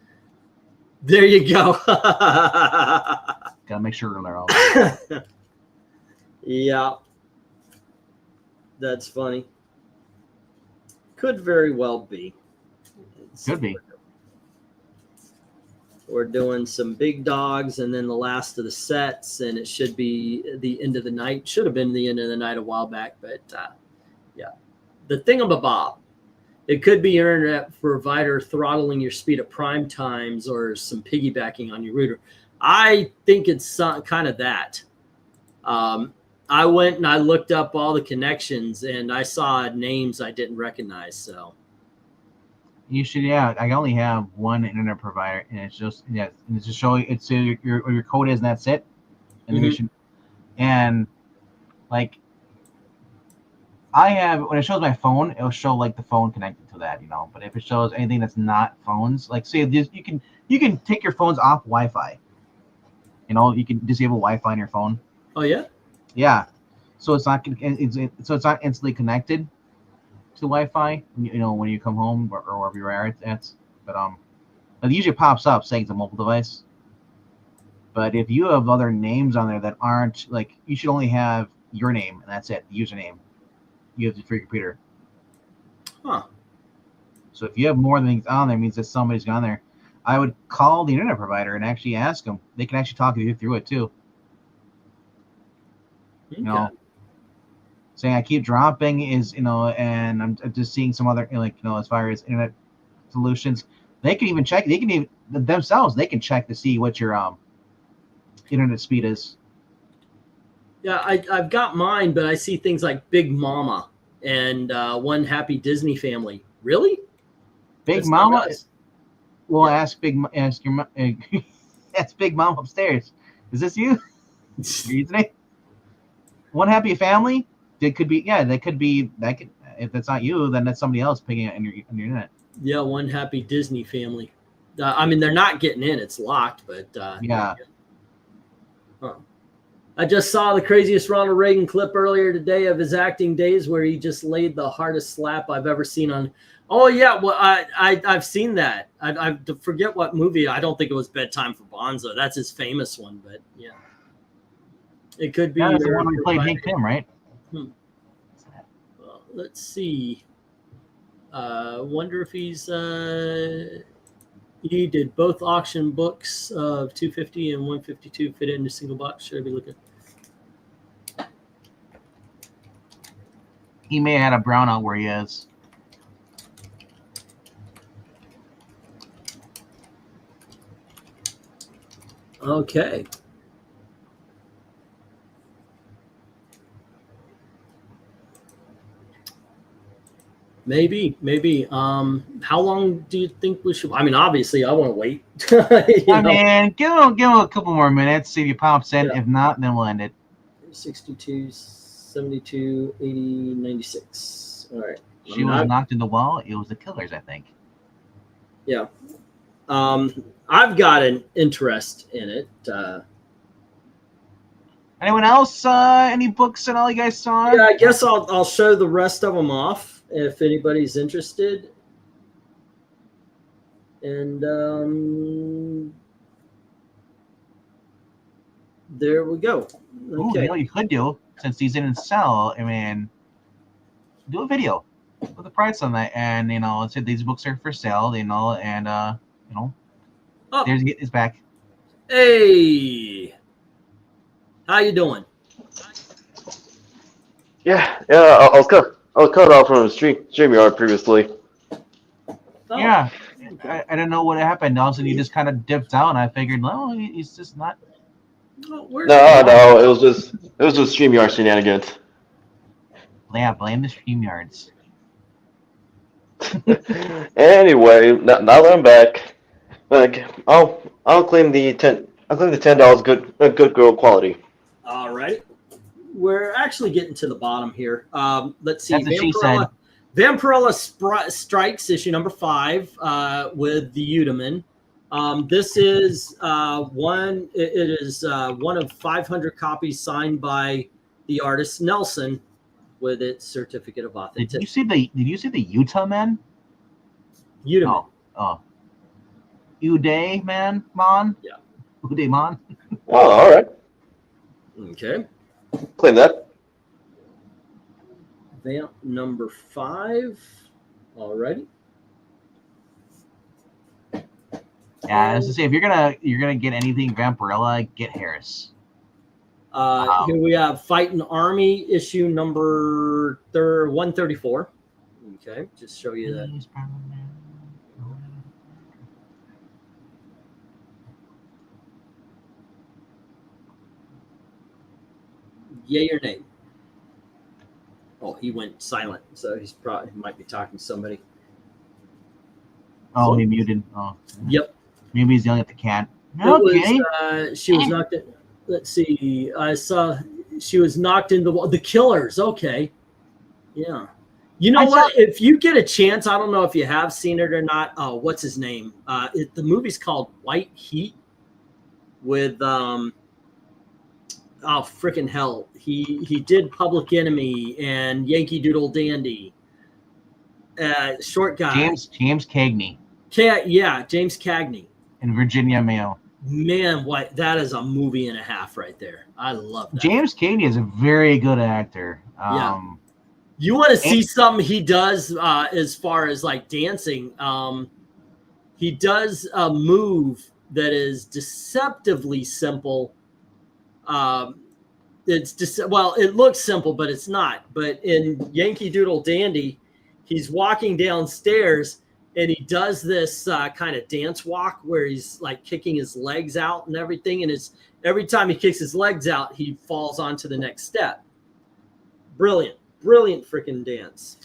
There you go.
Gotta make sure they're all.
Yeah. That's funny. Could very well be.
Could be.
We're doing some big dogs and then the last of the sets, and it should be the end of the night. Should have been the end of the night a while back, but yeah. The thingamabob. It could be your internet provider throttling your speed at prime times or some piggybacking on your router. I think it's kind of that. I went and I looked up all the connections and I saw names I didn't recognize. So
You should, yeah. I only have one internet provider, and it's just it's just showing it's your code is, and that's it. And then you should, and like I have when it shows my phone, it'll show like the phone connected to that, But if it shows anything that's not phones, like say you can take your phones off Wi-Fi. You can disable Wi-Fi on your phone.
Oh yeah.
Yeah, so it's not not instantly connected to Wi-Fi, when you come home or wherever you are at. But it usually pops up saying it's a mobile device. But if you have other names on there that aren't like, you should only have your name and that's it, the username. You have it for your computer.
Huh.
So if you have more things on there, it means that somebody's gone there. I would call the internet provider and actually ask them. They can actually talk you through it too.
You know, saying I keep dropping is, you know, and I'm just seeing some other, like, you know, as far as internet solutions, they can even check. They can even themselves. They can check to see what your internet speed is.
Yeah, I've got mine, but I see things like Big Mama and One Happy Disney Family. Really?
Big
That's not
Mama.
us.
Well, ask your ask Big Mom upstairs. Is this you? Are you today? One Happy Family. They could be. Yeah, they could be. That could. If that's not you, then that's somebody else picking it on your internet.
Yeah, One Happy Disney Family. I mean, they're not getting in; it's locked. But
Yeah.
Huh. I just saw the craziest Ronald Reagan clip earlier today of his acting days, where he just laid the hardest slap I've ever seen on. Oh yeah, well I've seen that. I forget what movie. I don't think it was Bedtime for Bonzo. That's his famous one, but yeah, it could be.
Yeah, that's the one where he played Hank Pym, right?
Well, let's see. Wonder if he's he did both auction books of 250 and 152 fit into single box. Should I be looking?
He may have had a brownout where he is.
Okay. Maybe. How long do you think we should? I mean, obviously, I want to wait.
I mean, give him a couple more minutes. See if he pops in.
Yeah.
If not, then we'll end it.
62, 72, 80, 96. All right.
She was knocked in the wall. It was the Killers, I think.
Yeah. I've got an interest in it.
Anyone else? Any books and all you guys saw?
Yeah, I guess I'll show the rest of them off if anybody's interested. And there we go. Okay.
Ooh, you know what you could do, since these didn't sell, I mean, do a video with the price on that, and, you know, say these books are for sale, you know, and, you know,
Oh.
there's his back.
Hey, how you doing?
Yeah. I was cut off from StreamYard previously.
Oh,
Yeah,
okay.
I don't know what happened. All of a sudden, he just kind of dipped out, and I figured, no, he's just not.
Oh, where's
No, it was just StreamYard shenanigans.
Yeah, blame the StreamYards.
Anyway, now that I'm back, like I'll claim the $10 good girl quality.
All right. We're actually getting to the bottom here. Let's see.
That's what she said.
Vampirella Strikes, issue number 5, with the Uterman. This is one. It is one of 500 copies signed by the artist Nelson, with its certificate of authenticity.
Did you see the Utah man?
Uterman.
Oh. Uday man, Mon?
Yeah.
Uday Mon?
Oh, all right.
Okay.
Claim that.
Vamp number 5. Alrighty.
Yeah, as to say, if you're gonna get anything Vampirella, get Harris.
Here we have Fighting Army, issue number 134. Okay, just show you that. Yay or nay? Oh, he went silent, so he might be talking to somebody.
Oh, he muted. Oh.
Yep.
Maybe he's yelling at the cat.
Okay. She was knocked in. Let's see. I saw she was knocked in the wall. The Killers. Okay. Yeah. You know what? If you get a chance, I don't know if you have seen it or not. Oh, what's his name? The movie's called White Heat with oh freaking hell. He did Public Enemy and Yankee Doodle Dandy. Short guy.
James Cagney.
Yeah, James Cagney.
And Virginia Mayo.
Man, what that is a movie and a half right there. I love that.
James Cagney is a very good actor.
Yeah. You want to see something he does as far as like dancing. He does a move that is deceptively simple. it's just, well, it looks simple, but it's not. But in Yankee Doodle Dandy, he's walking downstairs and he does this kind of dance walk where he's like kicking his legs out and everything. And it's every time he kicks his legs out, he falls onto the next step. Brilliant freaking dance.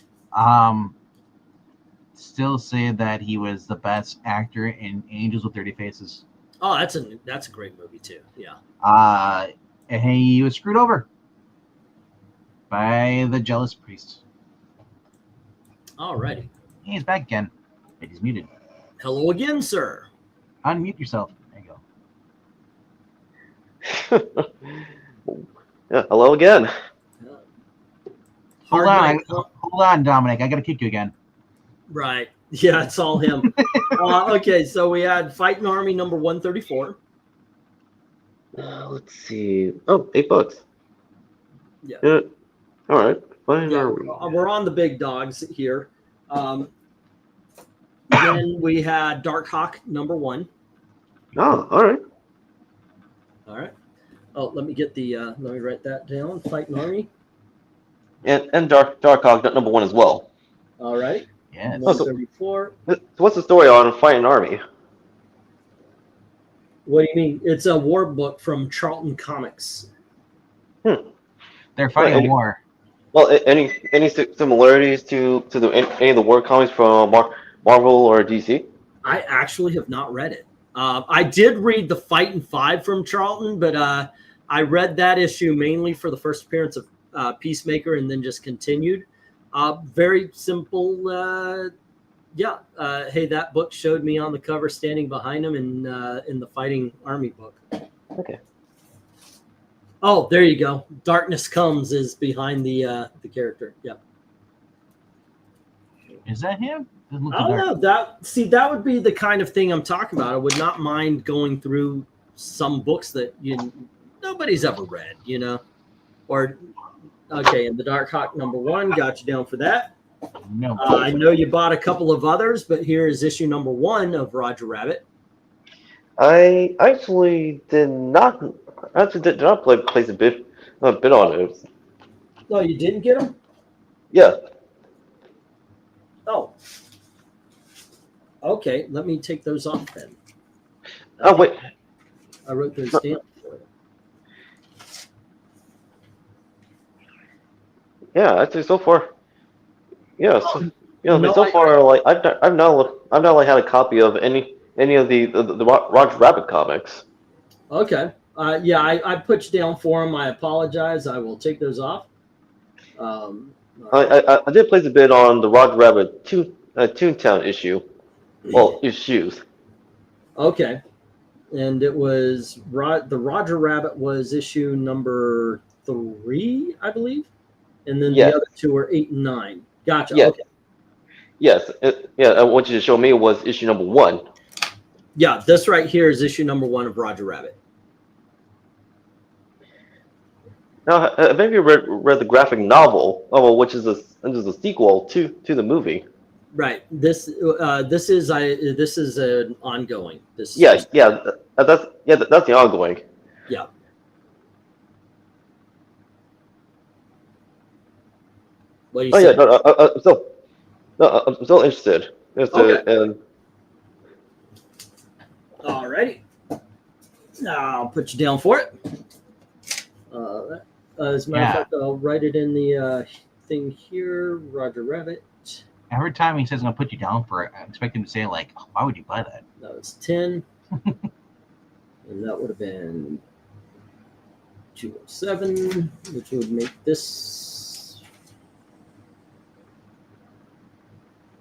Still say that he was the best actor in Angels with Dirty Faces.
Oh, that's a great movie too. Yeah.
And he was screwed over by the jealous priest.
Alrighty.
He's back again, but he's muted.
Hello again, sir.
Unmute yourself. There you go.
Yeah, hello again.
Hold on, Dominic. I gotta kick you again.
Right. Yeah, it's all him. Okay, so we had Fighting Army number 134.
Let's see. Oh, 8 bucks.
Yeah.
All right. Fine.
Yeah, we're on the big dogs here. Then we had Darkhawk number 1.
Oh, all right.
All right. Oh, let me get the. Let me write that down. Fighting Army.
And Darkhawk number 1 as well.
All right.
Yes.
134.
So what's the story on Fighting Army?
What do you mean? It's a war book from Charlton Comics.
They're fighting a war.
Well, any similarities to any of the war comics from Marvel or DC?
I actually have not read it. I did read the Fightin' Five from Charlton, but I read that issue mainly for the first appearance of Peacemaker and then just continued. Very simple. Hey, that book showed me on the cover standing behind him in the Fighting Army book.
Okay.
Oh, there you go. Darkness Comes is behind the character. Yep.
Is that him?
I don't know. That would be the kind of thing I'm talking about. I would not mind going through some books that nobody's ever read, Or okay, and the Darkhawk number 1 got you down for that.
No.
I know you bought a couple of others, but here is issue number 1 of Roger Rabbit.
I actually did not. Place a bid on it.
No, you didn't get them?
Yeah.
Oh. Okay, let me take those off then.
Oh wait.
I wrote those down for you.
Yeah, actually, so far. Yeah,
No,
so far, like I've not like had a copy of any of the Roger Rabbit comics.
Okay. Yeah, I put you down for them. I apologize. I will take those off.
I did place a bid on the Roger Rabbit Toontown issue. Well, issues.
Okay. And it was the Roger Rabbit was issue number 3, I believe. And then the other 2 were 8 and 9. Gotcha.
Yeah.
Okay.
Yes. What you show me was issue number 1.
Yeah, this right here is issue number 1 of Roger Rabbit.
Now, have any of you read the graphic novel? Which is a sequel to the movie.
Right. This is an ongoing. That's the ongoing. Yeah. What do you say?
I'm still interested.
Okay.
And
Alrighty. I'll put you down for it. As a matter of fact, I'll write it in the thing here. Roger Rabbit.
Every time he says I'm gonna put you down for it, I expect him to say like, oh, "Why would you buy that?"
That was 10, and that would have been 207, which would make this.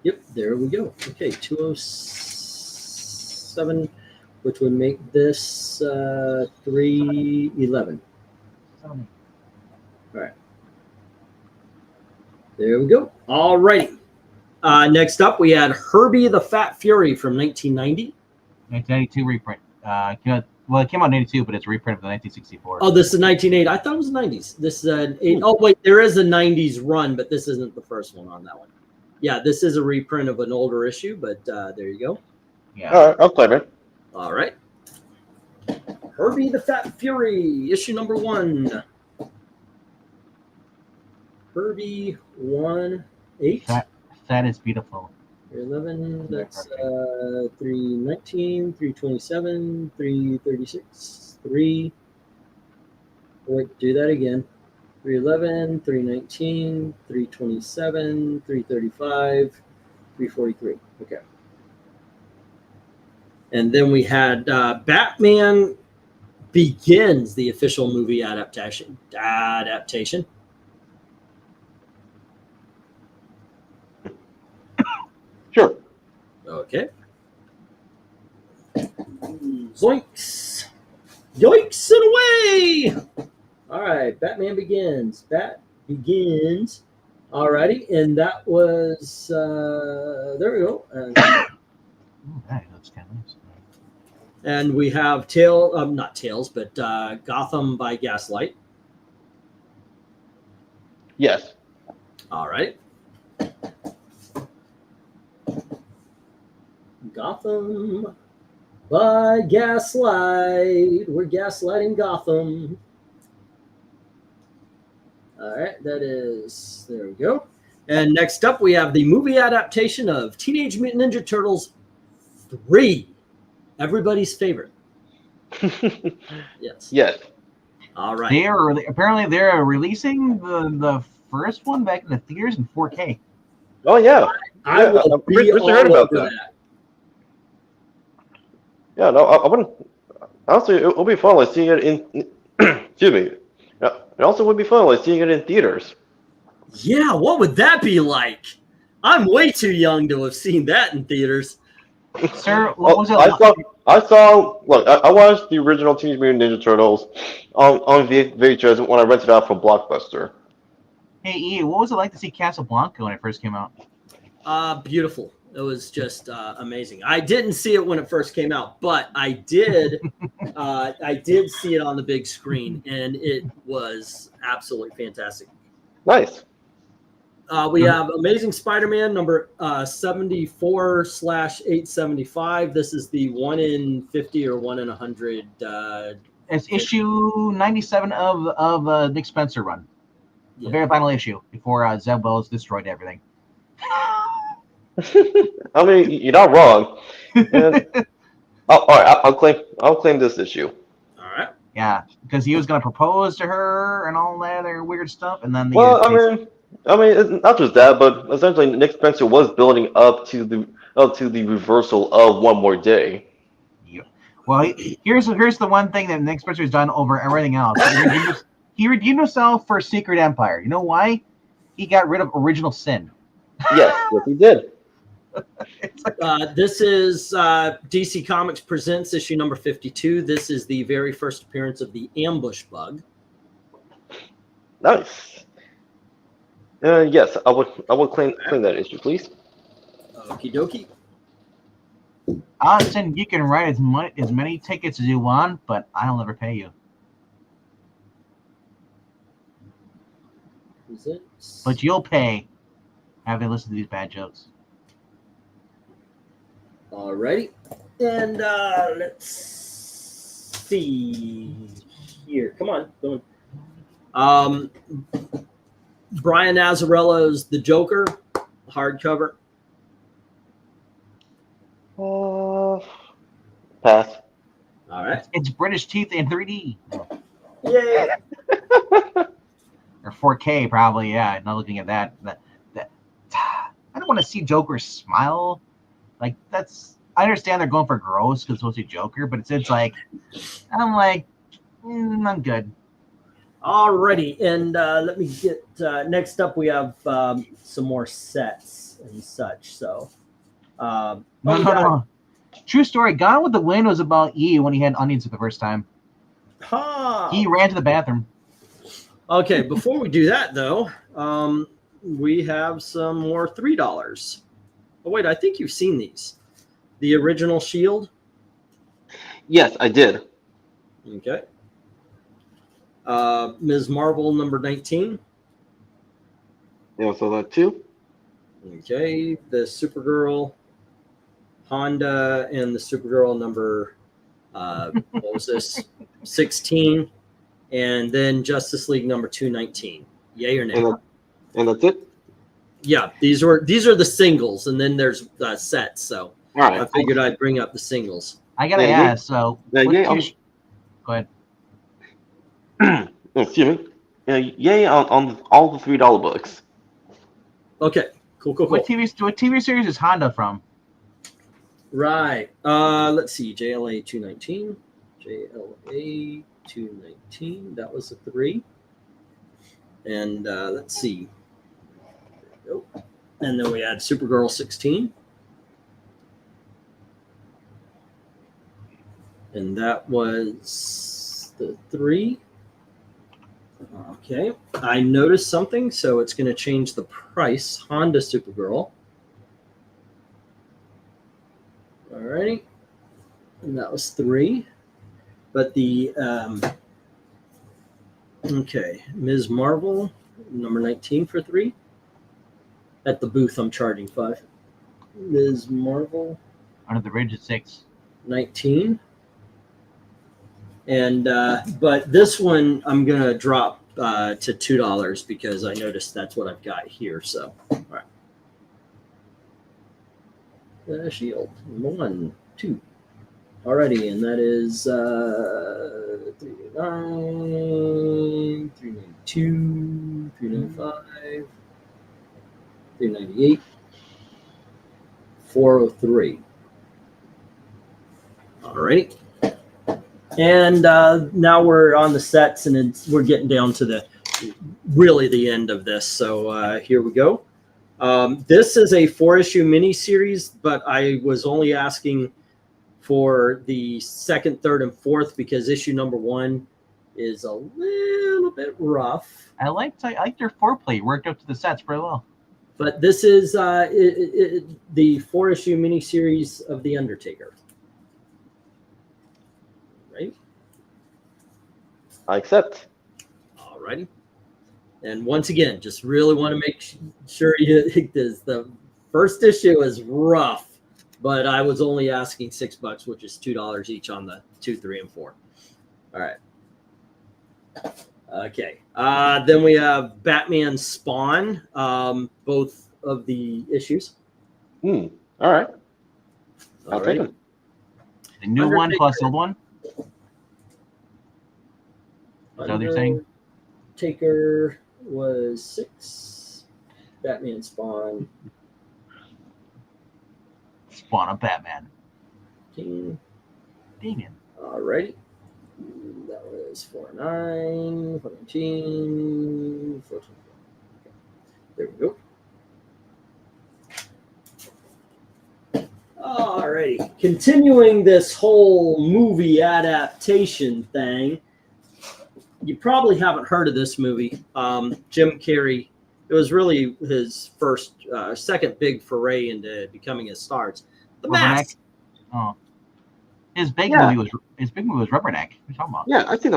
Yep, there we go. Okay, 207, which would make this 311. All right. There we go. All righty. Next up, we had Herbie the Fat Fury from 1990.
1992 reprint. It came out in 82, but it's a reprint of the 1964.
Oh, this is 1980. I thought it was the 90s. This is an 8. Oh, wait, there is a 90s run, but this isn't the first one on that one. Yeah, this is a reprint of an older issue, but there you go.
Yeah.
all right, I'll claim it.
All right. Herbie the Fat Fury, issue number 1. Herbie 1-8.
That is beautiful.
311. That's 319, 327, 336, 3. Wait, do that again. 311, 319, 327, 335, 343. Okay. And then we had Batman Begins, the official movie adaptation.
Sure.
Okay. Zoinks. Yoinks and away. All right. Batman Begins. Alrighty. And that was, there we go.
That's kind of nice.
And we have not Tales, but Gotham by Gaslight.
Yes.
All right. Gotham by Gaslight. We're gaslighting Gotham. All right, there we go. And next up, we have the movie adaptation of Teenage Mutant Ninja Turtles 3. Everybody's favorite. Yes.
Yes.
All right.
Apparently they're releasing the first one back in the theaters in 4K.
Oh yeah.
I will
I'm
be
pretty
all
heard about
over
that. Yeah, no, I wouldn't. Honestly, it will be fun like seeing it in. Excuse me. Yeah, it also would be fun like seeing it in theaters.
Yeah, what would that be like? I'm way too young to have seen that in theaters.
Sir, what was it
I
like?
I watched the original Teenage Mutant Ninja Turtles on VHS when I rented it out from Blockbuster.
Hey, E, what was it like to see Casablanca when it first came out?
Beautiful. It was just amazing. I didn't see it when it first came out, but I did. I did see it on the big screen, and it was absolutely fantastic.
Nice.
We have Amazing Spider-Man number 74/875. This is the 1 in 50 or 1 in 100.
It's issue 97 of Nick Spencer run. The very final issue before Zeb Wells destroyed everything.
I mean, you're not wrong. And, all right, I'll claim this issue.
All right.
Yeah, because he was going to propose to her and all that other weird stuff, and then
I mean, it's not just that, but essentially Nick Spencer was building up to the reversal of One More Day.
Yeah. Well, here's the one thing that Nick Spencer's done over everything else. He redeemed himself for Secret Empire. You know why? He got rid of Original Sin.
Yes, he did.
This is DC Comics Presents issue number 52. This is the very first appearance of the Ambush Bug.
Nice. Yes, I would claim that issue, please.
Okie dokie.
Austin, you can write as many tickets as you want, but I'll never pay you.
Is it?
But you'll pay having listened to these bad jokes.
Alrighty. And let's see here. Come on. Brian Azzarello's The Joker, hardcover.
Pass.
All right.
It's British Teeth in 3D.
Yay.
Or 4K, probably. Yeah, not looking at that. I don't want to see Joker smile. Like, that's... I understand they're going for gross because it's supposed to be Joker, but it's like... I'm like... I'm good.
Alrighty, and let me get... next up, we have some more sets and such, so...
No. True story. Gone with the Wind was about E when he had onions for the first time.
Huh.
He ran to the bathroom.
Okay, before we do that, though, we have some more $3. Oh, wait, I think you've seen these. The original Shield.
Yes, I did.
Okay. Ms. Marvel number 19.
Yeah, so that too.
Okay, the Supergirl, Honda, and the Supergirl number, what was this? 16. And then Justice League number 219. Yay or nay?
And that's it?
Yeah, these are the singles, and then there's sets. So
All right.
I figured I'd bring up the singles.
I gotta
Yeah,
ask. So,
Yeah,
what
yeah,
TV go ahead.
excuse me. Yay on all the $3 books.
Okay, cool.
What TV series is Honda from?
Right. Let's see. JLA 219. JLA 219. That was a 3. And let's see. Oh. And then we had Supergirl 16. And that was the 3. Okay. I noticed something, so it's going to change the price. Honda Supergirl. Alrighty. And that was 3. But the okay, Ms. Marvel, number 19 for 3. At the booth, I'm charging 5. Ms. Marvel,
Under the Bridge at 6.
19. And but this one I'm gonna drop to $2 because I noticed that's what I've got here. So, all right. Shield, number 1, 2. Alrighty, and that is 399, 392, 395, 398, 403. Alrighty. And now we're on the sets, and we're getting down to the end of this. So here we go. This is a 4-issue miniseries, but I was only asking for the 2nd, 3rd, and 4th because issue number 1 is a little bit rough.
I liked their foreplay. Worked up to the sets pretty well.
But this is the 4-issue miniseries of The Undertaker. Right?
I accept.
All righty. And once again, just really want to make sure the first issue is rough, but I was only asking $6, which is $2 each on the 2, 3, and 4. All right. Okay. Then we have Batman Spawn, both of the issues.
All right. I'll take them.
The new one plus the old one? Is that what you're saying?
Taker was 6. Batman Spawn.
Spawn of Batman.
King.
Damien.
Alrighty. That was 49, 14, 14. Okay. There we go. Alrighty. Continuing this whole movie adaptation thing. You probably haven't heard of this movie. Jim Carrey. It was really his second big foray into becoming a star. It's The Mask.
Oh, his big movie was Rubberneck. What are you talking about?
Yeah, I think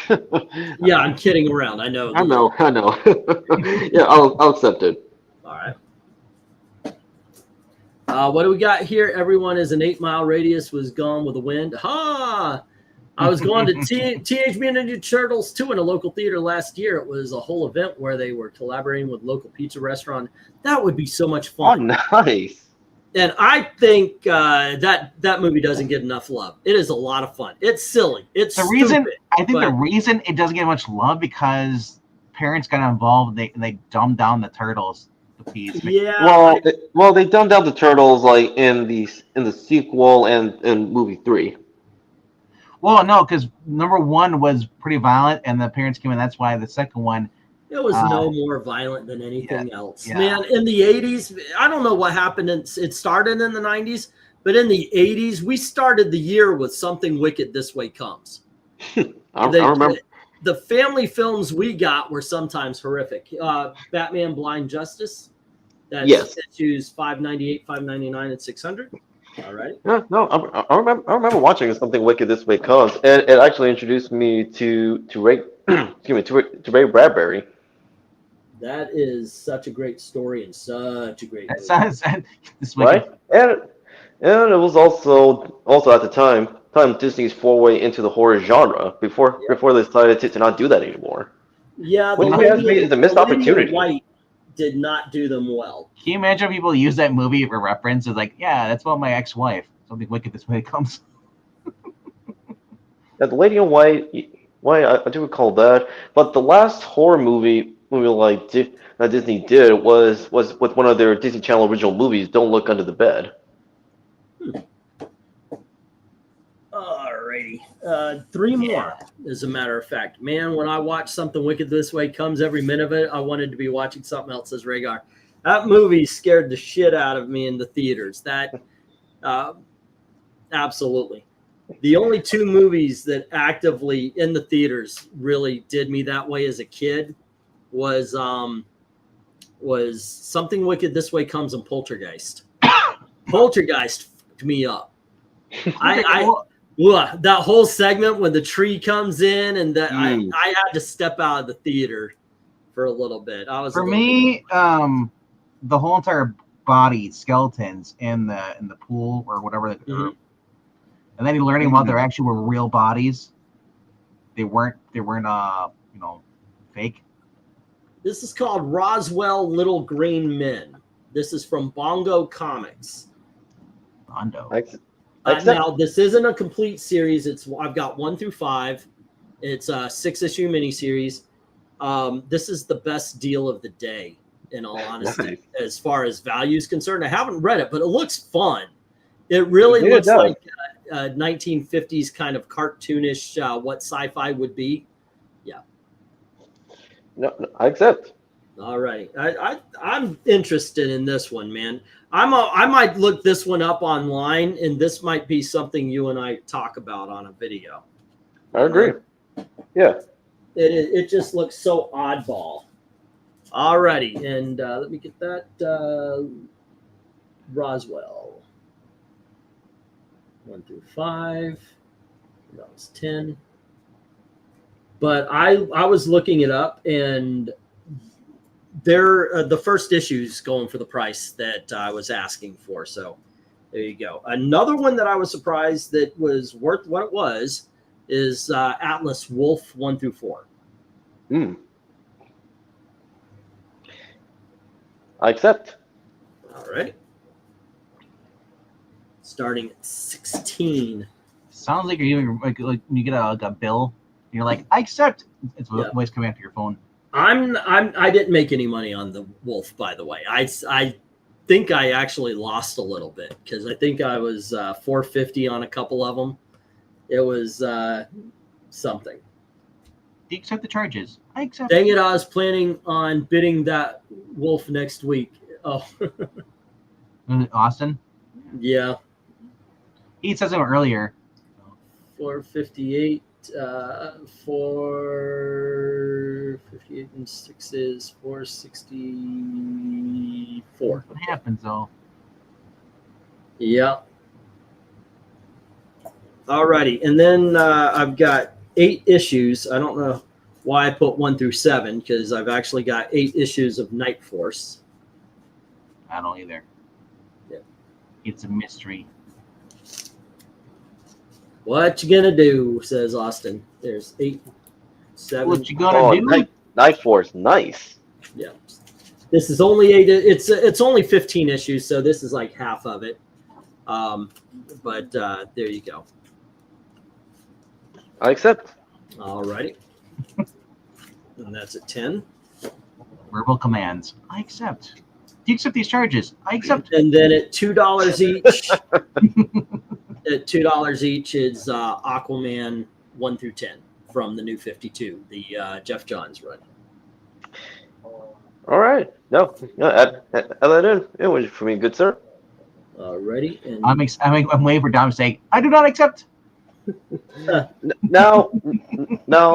that.
Yeah, I'm kidding around. I know.
I know. Yeah, I'll accept it.
All right. What do we got here? Everyone is an 8-mile radius was gone with the wind. Ha! I was going to Teenage Mutant Ninja Turtles 2 in a local theater last year. It was a whole event where they were collaborating with local pizza restaurant. That would be so much fun.
Oh, nice.
And I think that movie doesn't get enough love. It is a lot of fun. It's silly. It's
the reason. I think the reason it doesn't get much love because parents got involved. They dumbed down the Turtles.
Yeah.
Well, they dumbed down the Turtles like in the sequel and in movie 3.
Well, no, because number 1 was pretty violent, and the parents came in. That's why the second one.
It was no more violent than anything else.
Yeah.
Man, in the 80s, I don't know what happened. It started in the 90s, but in the 80s, we started the year with Something Wicked This Way Comes.
I remember.
The family films we got were sometimes horrific. Batman Blind Justice. That's issues 598, 599, and 600. All right.
Yeah, no, I remember watching Something Wicked This Way Comes, and it actually introduced me to Ray Bradbury.
That is such a great story and such a great movie.
Right? And it was also at the time Disney's foray into the horror genre before they decided to not do that anymore.
Yeah,
Which way has me is a missed
the lady in
opportunity.
white did not do them well.
Can you imagine if people use that movie for reference? It's like, yeah, that's about my ex-wife. Something wicked this way it comes.
Yeah, the Lady in White, I do recall that. But the last horror movie like that Disney did was with one of their Disney Channel original movies, Don't Look Under the Bed.
Alrighty. Three more, as a matter of fact. Man, when I watch Something Wicked This Way Comes, every minute of it, I wanted to be watching something else, says Rhaegar. That movie scared the shit out of me in the theaters. That, absolutely. The only two movies that actively in the theaters really did me that way as a kid was Something Wicked This Way Comes and Poltergeist. Poltergeist fucked me up. That whole segment when the tree comes in and that I had to step out of the theater for a little bit.
For me, the whole entire body skeletons in the pool or whatever, and then learning about there actually were real bodies. They weren't fake.
This is called Roswell Little Green Men. This is from Bongo Comics.
Bondo.
Now, this isn't a complete series. I've got 1 through 5. It's a 6-issue miniseries. This is the best deal of the day, in all honesty, as far as value is concerned. I haven't read it, but it looks fun. It really looks like 1950s kind of cartoonish, what sci-fi would be. Yeah.
No, I accept.
All right. I'm interested in this one, man. I might look this one up online, and this might be something you and I talk about on a video.
I agree. Yeah.
It just looks so oddball. All righty. And let me get that. Roswell. 1 through 5. That was 10. But I was looking it up, and they're the first issue's going for the price that I was asking for. So there you go. Another one that I was surprised that was worth what it was is Atlas Wolf 1 through 4.
I accept.
All right. Starting at 16.
Sounds like you're even like when you get a bill, you're like, I accept. It's always coming after your phone.
I didn't make any money on the Wolf, by the way. I think I actually lost a little bit because I think I was $4.50 on a couple of them. It was something.
Do you accept the charges? I accept.
Dang it! I was planning on bidding that Wolf next week. Oh,
Austin.
Yeah.
He says it earlier.
458. 458 and 6 is 464.
What happens though?
Yeah. Alrighty, and then I've got 8 issues. I don't know why I put 1 through 7 because I've actually got 8 issues of Night Force.
I don't either.
Yeah.
It's a mystery.
What you gonna do? Says Austin. There's 8, 7.
What you gonna do?
Night Force, nice.
Yeah. This is only 8. It's only 15 issues, so this is like half of it. But there you go.
I accept.
All righty. And that's at 10.
Verbal commands. I accept. Do you accept these charges? I accept.
And then at $2 each. At $2 each is Aquaman 1 through 10 from the New 52, the Jeff Johns run.
All right. No, add that in. It was for me, good sir.
Alrighty. And
I'm waiting for Dom to say, I do not accept.
Now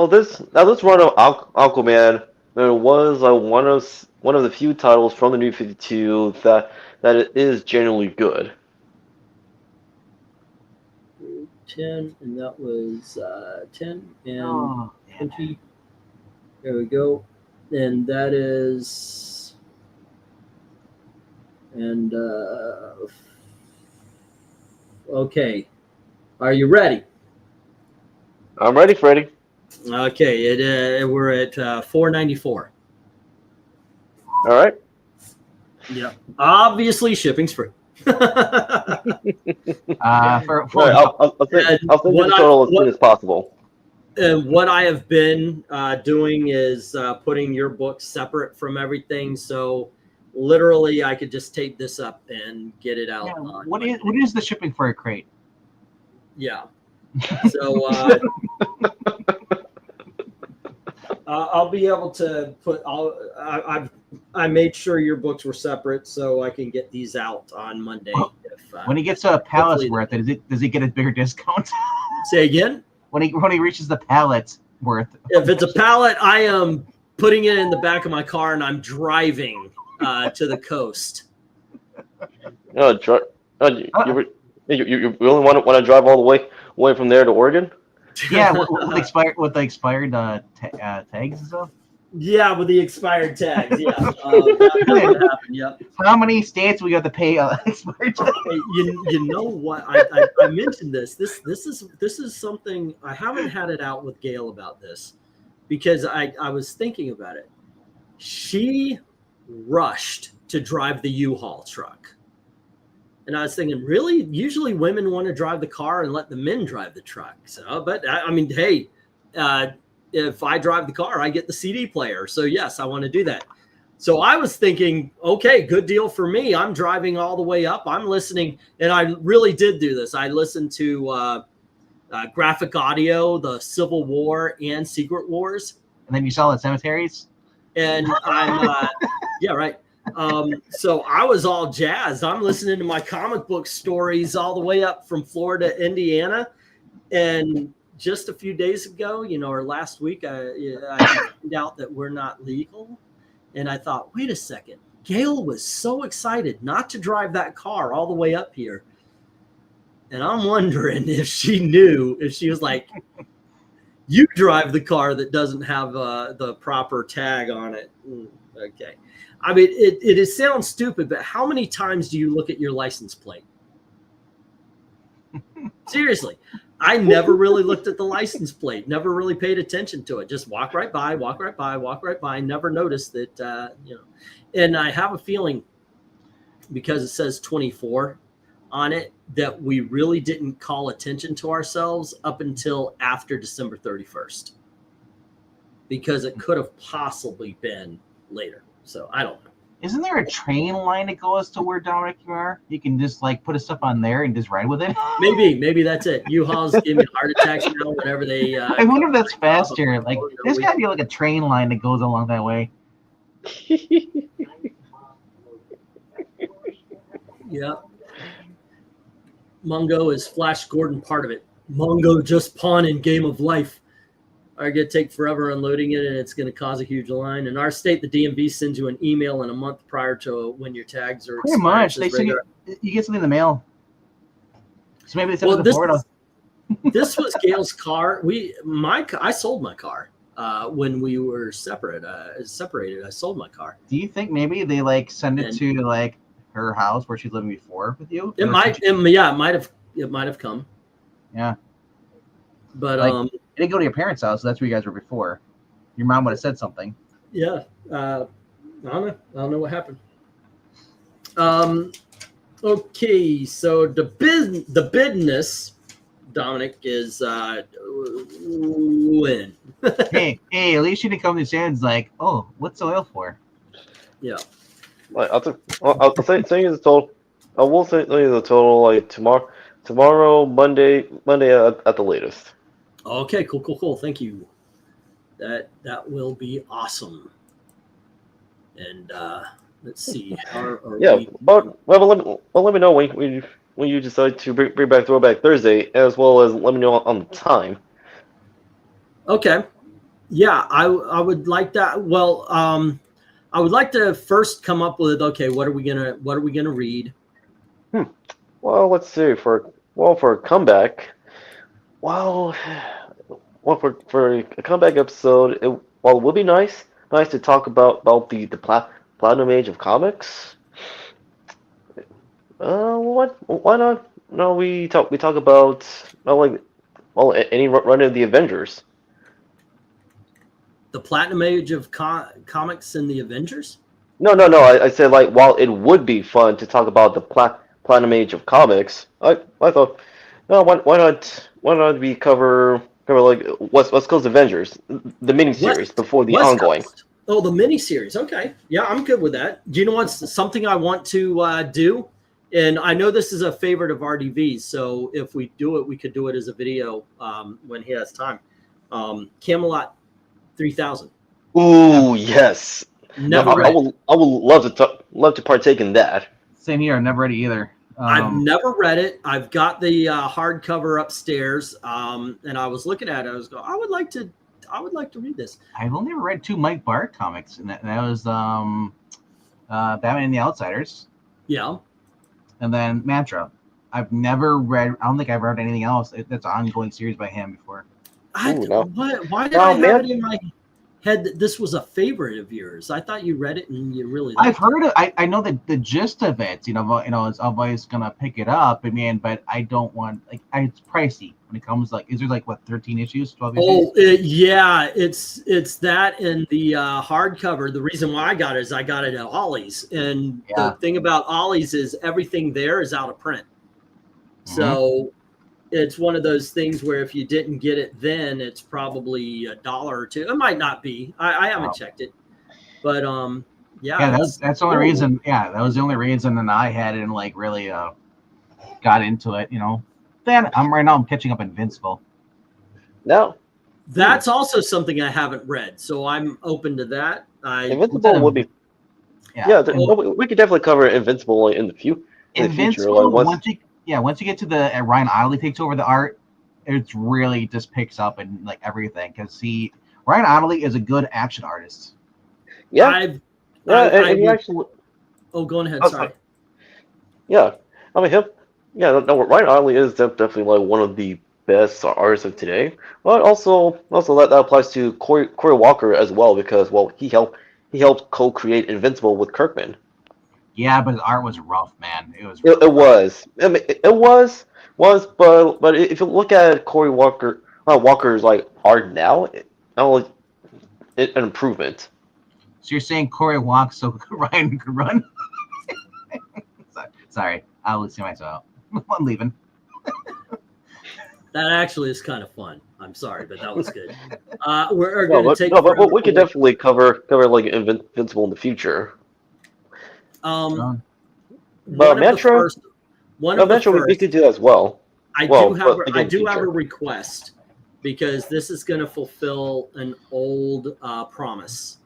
this run of Aquaman, there was one of the few titles from the New 52 that it is genuinely good.
10, and that was 10 and 20. There we go. And that is, and okay. Are you ready?
I'm ready, Freddy.
Okay, we're at $4.94.
All right.
Yeah, obviously shipping's free.
For
Right, I'll send you the total as soon as possible.
And what I have been doing is putting your books separate from everything. So literally, I could just tape this up and get it out.
yeah, what is the shipping for a crate?
Yeah. So I'll be able to put all. I made sure your books were separate so I can get these out on Monday.
When he gets to a pallet's worth, does he get a bigger discount?
Say again.
When he reaches the pallet's worth.
If it's a pallet, I am putting it in the back of my car and I'm driving to the coast.
No, you really want to drive all the way from there to Oregon?
Yeah, with the expired tags and stuff.
Yeah, with the expired tags. Yeah, that would happen. Yep.
How many states we got to pay expired tags?
You know what? I mentioned this. This is something I haven't had it out with Gail about this because I was thinking about it. She rushed to drive the U-Haul truck. And I was thinking, really? Usually women want to drive the car and let the men drive the truck. So, but I mean, hey, if I drive the car, I get the CD player. So yes, I want to do that. So I was thinking, okay, good deal for me. I'm driving all the way up. I'm listening. And I really did do this. I listened to graphic audio, the Civil War and Secret Wars.
And then you sell at cemeteries?
And I'm, yeah, right. So I was all jazzed. I'm listening to my comic book stories all the way up from Florida, Indiana. And just a few days ago, or last week, I found out that we're not legal. And I thought, wait a second. Gail was so excited not to drive that car all the way up here. And I'm wondering if she knew, if she was like, you drive the car that doesn't have the proper tag on it. Okay. I mean, it sounds stupid, but how many times do you look at your license plate? Seriously, I never really looked at the license plate, never really paid attention to it. Just walk right by, walk right by, walk right by. Never noticed that, And I have a feeling because it says 24 on it that we really didn't call attention to ourselves up until after December 31st. Because it could have possibly been later. So I don't know.
Isn't there a train line that goes to where Dominic you are? You can just put a stuff on there and just ride with it.
Maybe that's it. U-Hauls give me heart attacks now whenever they.
I wonder if that's faster. There's got to be a train line that goes along that way.
Yeah. Mungo is Flash Gordon part of it. Mungo just pawn in Game of Life. Are going to take forever unloading it, and it's going to cause a huge line. In our state, the DMV sends you an email in a month prior to when your tags are
pretty much. They send you get something in the mail. So maybe they send it to Florida.
This was Gail's car. I sold my car when we were separated. I sold my car.
Do you think maybe they send it to her house where she's living before with you?
It might. Yeah, it might have come.
Yeah.
But
it didn't go to your parents' house. So that's where you guys were before. Your mom would have said something.
Yeah. I don't know what happened. Okay, so the business, Dominic, is when.
hey, at least you didn't come to the stands oh, what's the oil for?
Yeah.
I'll say you the total. I will say you the total tomorrow, Monday at the latest.
Okay, cool. Thank you. That will be awesome. And let's see.
Let me know when you decide to bring back Throwback Thursday, as well as let me know on the time.
Okay. Yeah, I would like that. Well, I would like to first come up with what are we gonna read?
Well, let's see for a comeback. For a comeback episode, it would be nice to talk about the Platinum Age of comics. Why not? No, we talk about any run of the Avengers.
The Platinum Age of comics and the Avengers?
No. I said like while it would be fun to talk about the Platinum Age of comics, I thought, no, why not we cover like West Coast Avengers, the miniseries before the
West
ongoing.
Coast. Oh, the miniseries. Okay, yeah, I'm good with that. Do you know what's something I want to do? And I know this is a favorite of RDV's, so if we do it, we could do it as a video when he has time. Camelot 3000.
Ooh, yes.
Never
I
read.
would love to partake in that.
Same here. I've never read it either.
I've never read it. I've got the hardcover upstairs, and I was looking at it. I was going, I would like to read this.
I've only ever read 2 Mike Barr comics, and that was Batman and the Outsiders,
Yeah.
and then Mantra. I've never read. I don't think I've read anything else that's an ongoing series by him before.
No.
Why did I have it in my head that this was a favorite of yours? I thought you read it and you really liked
I've heard it. I know the gist of it. I'm always gonna pick it up. I mean, but I don't want it's pricey when it comes is there 13 issues, 12 issues?
Oh, yeah, it's that and the hardcover. The reason why I got it is I got it at Ollie's, and the thing about Ollie's is everything there is out of print. So it's one of those things where if you didn't get it then, it's probably $1 or $2. It might not be. I haven't checked it, but
yeah, that's the only reason. Yeah, that was the only reason that I had it and really got into it. Then I'm catching up Invincible.
No,
that's also something I haven't read, so I'm open to that.
Invincible would be. Yeah, we could definitely cover Invincible in the future.
Invincible. Once you get to the Ryan Ottley takes over the art, it's really just picks up and everything because Ryan Ottley is a good action artist.
Yeah, and he actually.
Oh, go ahead. Sorry.
Yeah, I mean him. Yeah, no, Ryan Ottley is definitely one of the best artists of today. But also that applies to Corey Walker as well because he helped co-create Invincible with Kirkman.
Yeah, but his art was rough, man. It was.
It was. I mean, it was, but if you look at Corey Walker's art now, an improvement.
So you're saying Corey walks so Ryan could run? Sorry, I'll listen myself. I'm leaving.
That actually is kind of fun. I'm sorry, but that was good. We're going to take.
But we could definitely cover Invincible in the future.
But
Metro, we could do that as well.
I do have a request because this is going to fulfill an old promise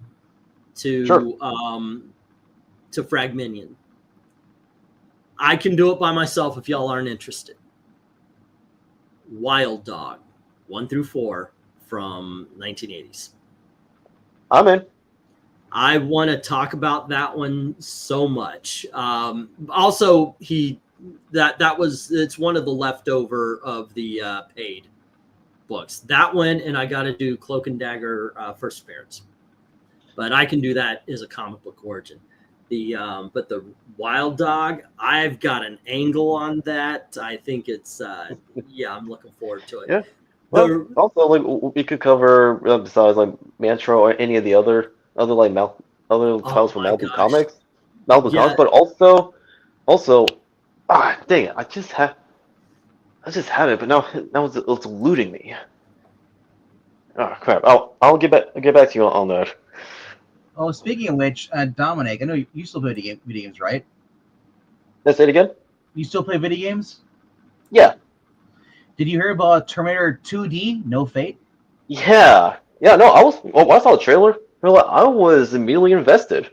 to FRAGMINION. I can do it by myself if y'all aren't interested. Wild Dog 1 through 4 from 1980s.
I'm in.
I want to talk about that one so much. Also, it's one of the leftover of the paid books. That one, and I got to do Cloak and Dagger first appearance, but I can do that as a comic book origin. But the Wild Dog, I've got an angle on that. I think it's I'm looking forward to it.
Yeah. Well, also we could cover besides Mantra or any of the other titles from Malibu Comics, Comics, but also, dang it, I just have it, but now it's eluding me. Oh crap! I'll get back to you on that.
Oh, speaking of which, Dominic, I know you still play video games, right?
Let's say it again.
You still play video games?
Yeah.
Did you hear about Terminator 2D? No Fate?
Yeah. No, when I saw the trailer, I was immediately invested.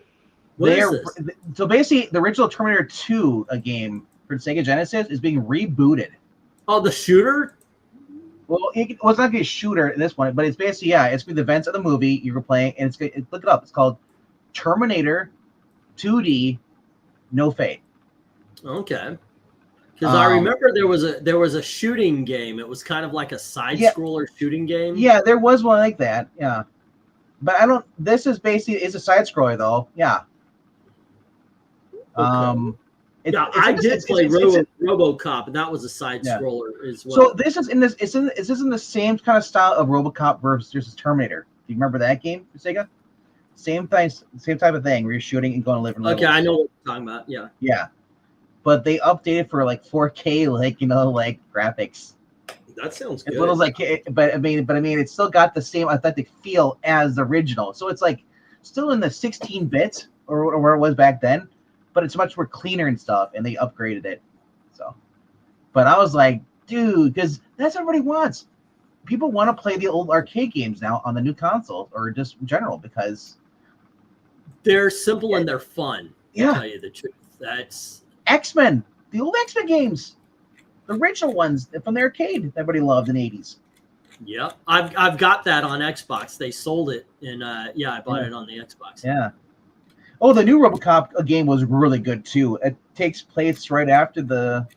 So basically, the original Terminator 2 game for Sega Genesis is being rebooted.
Oh, the shooter?
Well, it's not going to be a shooter at this point, but it's basically, it's the events of the movie you were playing, and look it up. It's called Terminator 2D No Fate.
Okay. Because I remember there was a shooting game. It was kind of like a side-scroller shooting game.
Yeah, there was one like that, yeah. But this is basically, it's a side-scroller, though, yeah.
Okay. I did play RoboCop, and that was a side scroller as well.
So this is in the same kind of style of RoboCop versus Terminator. Do you remember that game for Sega? Same thing, same type of thing where you're shooting and going to live in levels.
Okay, I know what you're talking about. Yeah.
Yeah. But they updated for like 4K, like, you know, like graphics.
That sounds good.
It's little like, but I mean, it's still got the same authentic feel as the original. So it's like still in the 16 bits or where it was back then, but it's much more cleaner and stuff, and they upgraded it. So, but I was like, dude, because that's what everybody wants. People want to play the old arcade games now on the new console, or just in general, because
they're simple and they're fun.
Yeah.
To tell you the truth. That's
X-Men, the old X-Men games, the original ones from the arcade that everybody loved in the 80s.
Yep. I've got that on Xbox. They sold it, and yeah, I bought it on the Xbox.
Yeah. Oh, the new RoboCop game was really good too. It takes place right after the,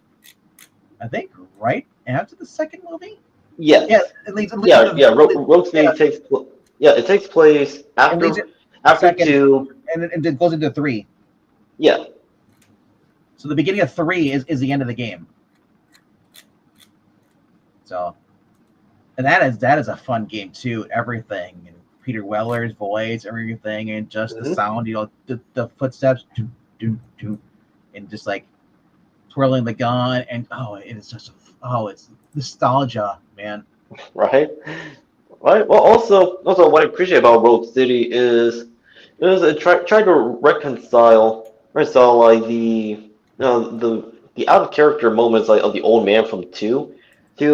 I think, right after the second movie.
Yeah.
Yeah.
Rogue takes. Yeah, it takes place after 2,
and it goes into 3.
Yeah.
So the beginning of 3 is the end of the game. So, and that is a fun game too. Everything, and Peter Weller's voice, everything, and just the sound, you know, the footsteps, and just like twirling the gun, and it is just it's nostalgia, man.
Right. Well, also what I appreciate about Rogue City is it tried to reconcile like the out of character moments like of the old man from 2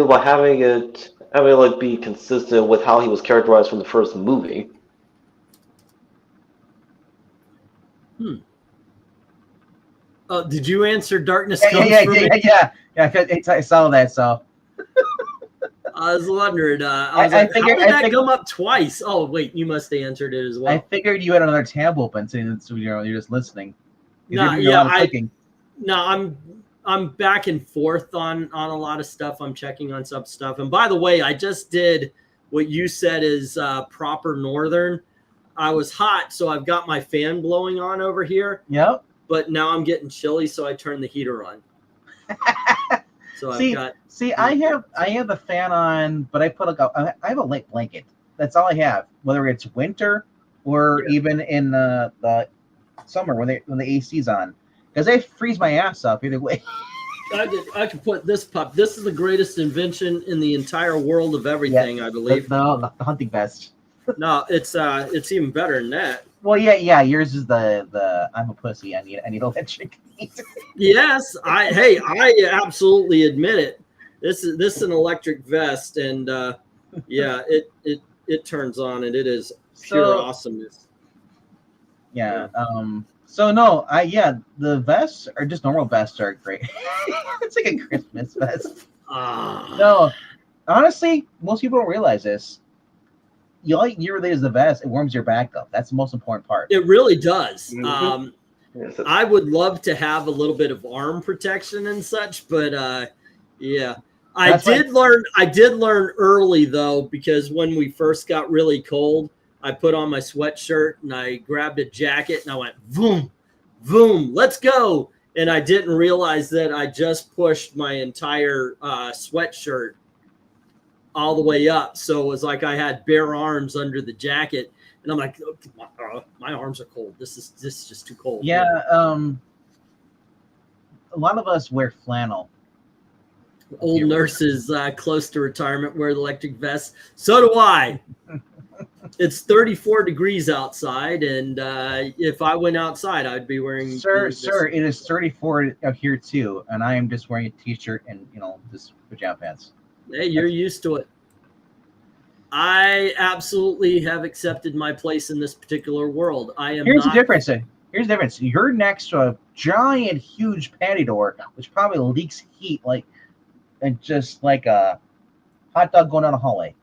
by having it like be consistent with how he was characterized from the first movie.
Did you answer Darkness
Yeah,
Comes for me?
yeah. I saw that. So
I was wondering. I was like, how did that come up twice? Oh, wait, you must have answered it as well.
I figured you had another tab open, so you're just listening.
I'm back and forth on a lot of stuff. I'm checking on some stuff. And by the way, I just did what you said is proper Northern. I was hot, so I've got my fan blowing on over here.
Yep.
But now I'm getting chilly, so I turned the heater on. So
I have the fan on, but I put I have a light blanket. That's all I have. Whether it's winter or even in the summer when the AC's on, because they freeze my ass up either way.
I could put this pup. This is the greatest invention in the entire world of everything, I believe.
The hunting vest.
No, it's even better than that.
Well, yeah. Yours is the I'm a pussy. I need electric.
Yes, I absolutely admit it. This is an electric vest, and yeah, it turns on, and it is pure awesomeness.
Yeah. So no, the vests are just normal vests are great. It's like a Christmas vest. No, honestly, most people don't realize this. All you really is the vest. It warms your back up. That's the most important part.
It really does.
Yes,
I would love to have a little bit of arm protection and such, but yeah. I did learn early though, because when we first got really cold, I put on my sweatshirt and I grabbed a jacket and I went boom, boom, let's go. And I didn't realize that I just pushed my entire sweatshirt all the way up. So it was like I had bare arms under the jacket, and I'm like, my arms are cold. This is just too cold.
Yeah. A lot of us wear flannel.
Old nurses close to retirement wear electric vests. So do I. It's 34 degrees outside, and if I went outside, I'd be wearing.
Sir, it is 34 out here too, and I am just wearing a t-shirt and just pajama pants.
Hey, you're used to it. I absolutely have accepted my place in this particular world.
Here's the difference. Here's the difference. You're next to a giant, huge patio door, which probably leaks heat and just like a hot dog going down a hallway.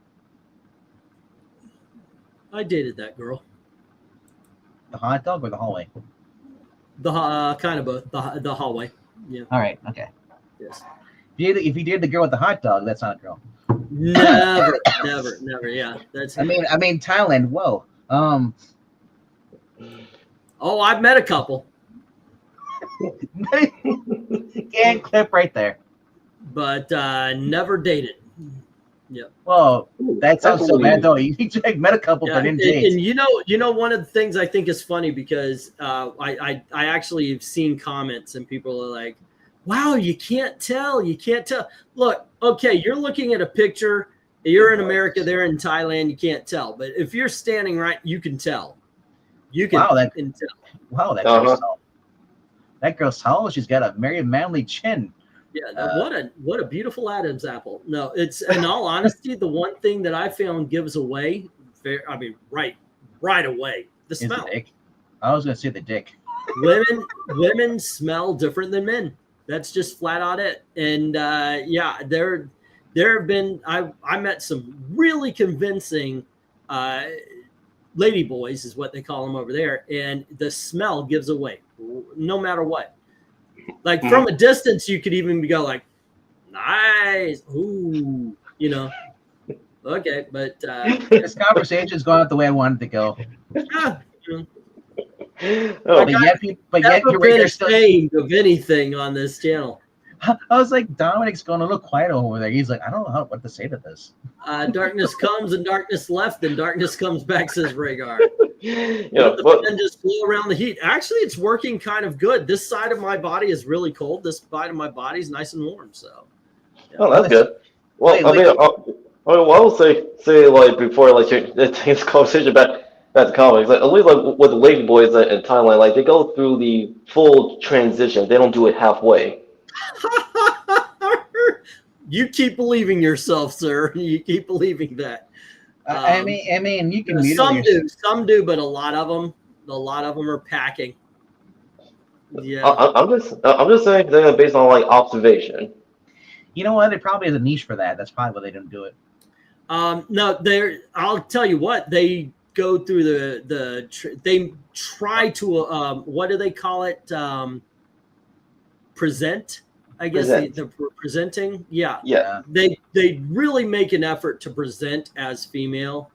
I dated that girl.
The hot dog or the hallway?
The kind of both. The hallway. Yeah.
All right. Okay.
Yes.
If you did the girl with the hot dog, that's not a girl.
Never. Yeah. That's.
I mean, Thailand. Whoa.
Oh, I've met a couple.
Can't clip right there.
But never dated.
Well,
Ooh,
that sounds so
definitely.
bad though. You met a couple,
Yeah,
but
and,
didn't date.
and you know, one of the things I think is funny because I actually have seen comments and people are like, "Wow, you can't tell, you can't tell." Look, okay, you're looking at a picture. You're in America, they're in Thailand. You can't tell, but if you're standing right, you can tell. You can,
Wow, that
can tell.
wow, that
Uh-huh.
girl's tall. That girl's tall. She's got a very manly chin.
Yeah, what a beautiful Adam's apple. No, it's in all honesty, the one thing that I found gives away. I mean, right away, the
Is the
smell.
dick. I was gonna say the dick.
Women smell different than men. That's just flat out it. And yeah, there have been I met some really convincing lady boys is what they call them over there, and the smell gives away no matter what. Like from a distance, you could even go like, "Nice, ooh," you know. Okay, but
This conversation's going out the way I wanted to go.
ah,
Oh,
But yet,
never
you're
been
right, still.
ashamed of anything on this channel.
I was like, Dominic's going a little quiet over there. He's like, I don't know what to say to this.
Darkness comes and darkness left, and darkness comes back, says Rhaegar.
yeah,
The
but
fan just flew around the heat. Actually, it's working kind of good. This side of my body is really cold. This side of my body is nice and warm. So, yeah.
oh, that's good. Well,
Wait,
I mean, I will say like before like you take this conversation back to comics, like at least like with the lady boys in Thailand, like they go through the full transition. They don't do it halfway.
You keep believing yourself, sir. You keep believing that.
I mean, you can
Some do, but a lot of them are packing. Yeah.
I'm just saying that based on like observation.
You know what? There probably is a niche for that. That's probably why they don't do it.
No, I'll tell you what, they go through they try to what do they call it? Present, I guess. The presenting. Yeah.
Yeah.
They really make an effort to present as female.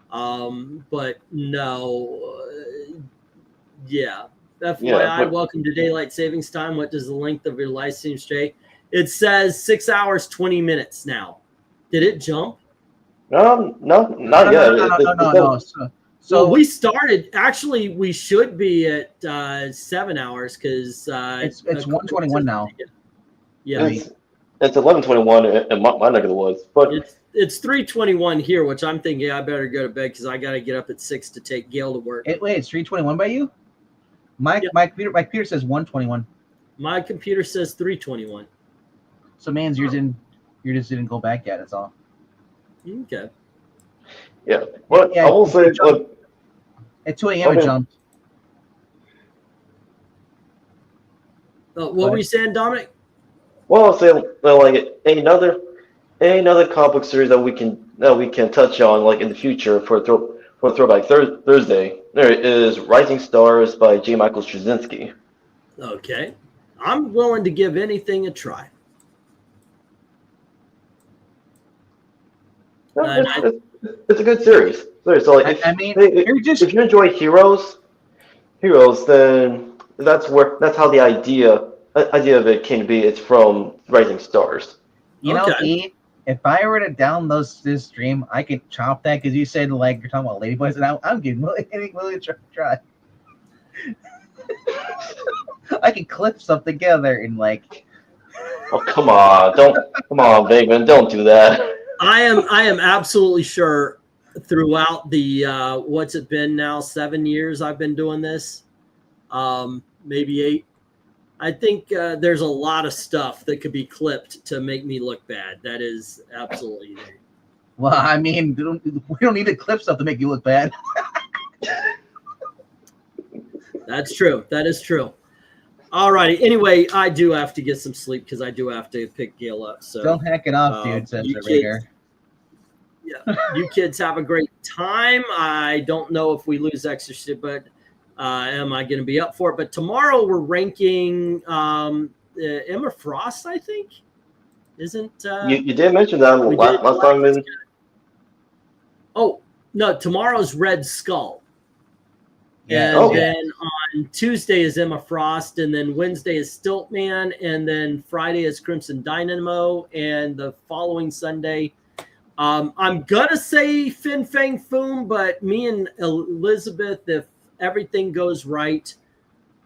But no, yeah. FYI, welcome to Daylight Savings Time. What does the length of your life seem straight? It says 6 hours, 20 minutes now. Did it jump?
No, not yet.
No. So
we started. Actually, we should be at 7 hours because
it's 1:21 now.
Yeah,
it's 11:21 in my neck of the woods, but
it's 3:21 here, which I'm thinking I better go to bed because I got to get up at 6 to take Gail to work.
Wait, it's 3:21 by you? My computer says 1:21.
My computer says 3:21.
So man's yours just didn't go back yet. That's all.
Okay.
Yeah. Well,
Yeah,
I will say
at 2 a.m. it jumped.
What were you saying, Dominic?
Well, I'll say like another comic book series that we can touch on like in the future for Throwback Thursday. There is Rising Stars by J. Michael Straczynski.
Okay, I'm willing to give anything a try.
It's a good series. So like, if you enjoy Heroes, then that's how the idea of it came to be. It's from Rising Stars.
You know, if I were to download this stream, I could chop that because you said like you're talking about ladyboys, and I'm getting willing to try. I could clip something together and like.
Oh come on! Come on, Venkman, don't do that.
I am absolutely sure throughout the what's it been now, 7 years I've been doing this, maybe 8. I think there's a lot of stuff that could be clipped to make me look bad. That is absolutely there.
Well, I mean, we don't need to clip stuff to make you look bad.
That's true. That is true. All righty. Anyway, I do have to get some sleep because I do have to pick Gail up. So
don't hack it off, dude. Says the Raider.
Yeah, you kids have a great time. I don't know if we lose extra shit, but am I going to be up for it? But tomorrow we're ranking Emma Frost, I think. Isn't
you did mention that last time? Oh
no, tomorrow's Red Skull.
Yeah.
And then on Tuesday is Emma Frost, and then Wednesday is Stiltman, and then Friday is Crimson Dynamo, and the following Sunday I'm gonna say Fin Fang Foom, but me and Elizabeth, if everything goes right,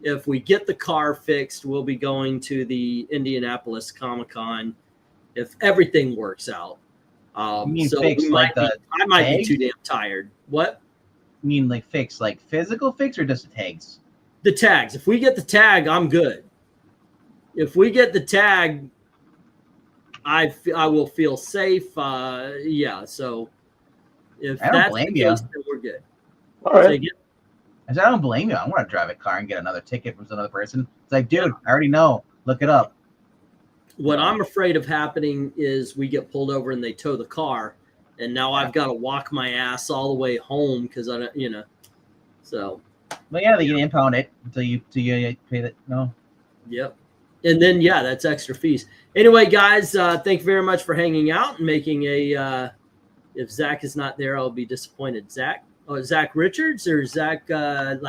if we get the car fixed, we'll be going to the Indianapolis Comic-Con if everything works out.
You mean
So
fixed, like
I might be
tag?
too damn tired. What?
You mean like fix, like physical fix, or just the tags?
The tags. If we get the tag, I'm good. If we get the tag, I will feel safe. Yeah. So if
I don't
that's
blame
the
you.
case, then we're good.
All
So
right.
again,
I said, I don't blame you. I want to drive a car and get another ticket from another person. It's like, dude, I already know. Look it up.
what I'm afraid of happening is we get pulled over and they tow the car, and now I've got to walk my ass all the way home because I don't, So,
But yeah, they can impound it until you pay that. No.
yep. And then that's extra fees. Anyway, guys, thank you very much for hanging out and making a. If Zach is not there, I'll be disappointed. Zach, Zach Richards or Zach Richard,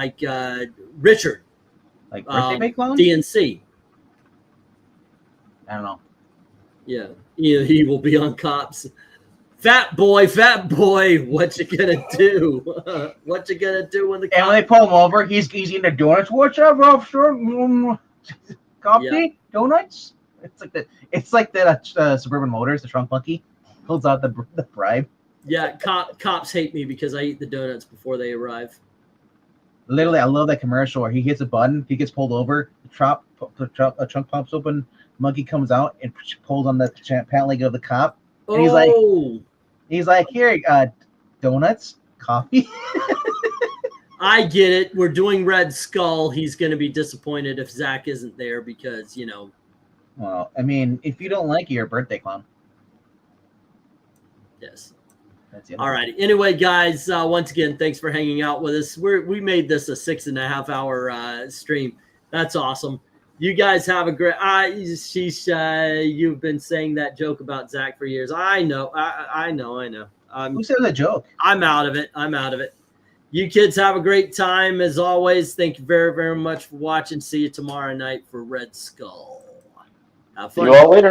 Like birthday bake clown?
DNC.
I don't know.
Yeah, he will be on Cops. Fat boy, what you gonna do? What you gonna do when the
And when they pull him over, he's eating the donuts. What's up, officer? Coffee,
Yeah.
donuts. It's like that Suburban Motors, the trunk monkey, pulls out the bribe.
Yeah, cops hate me because I eat the donuts before they arrive.
Literally, I love that commercial where he hits a button, he gets pulled over, the trunk pops open, monkey comes out and pulls on the pant leg of the cop. And he's like, here, donuts, coffee.
I get it. We're doing Red Skull. He's going to be disappointed if Zach isn't there because,
Well, I mean, if you don't like it, you're a birthday clown.
Yes.
That's it.
All righty. Anyway, guys, once again, thanks for hanging out with us. We made this a 6.5 hour stream. That's awesome. You guys have a great. You've been saying that joke about Zach for years. I know. I know.
Who said that joke?
I'm out of it. You kids have a great time as always. Thank you very, very much for watching. See you tomorrow night for Red Skull. Have
See
fun.
you all later.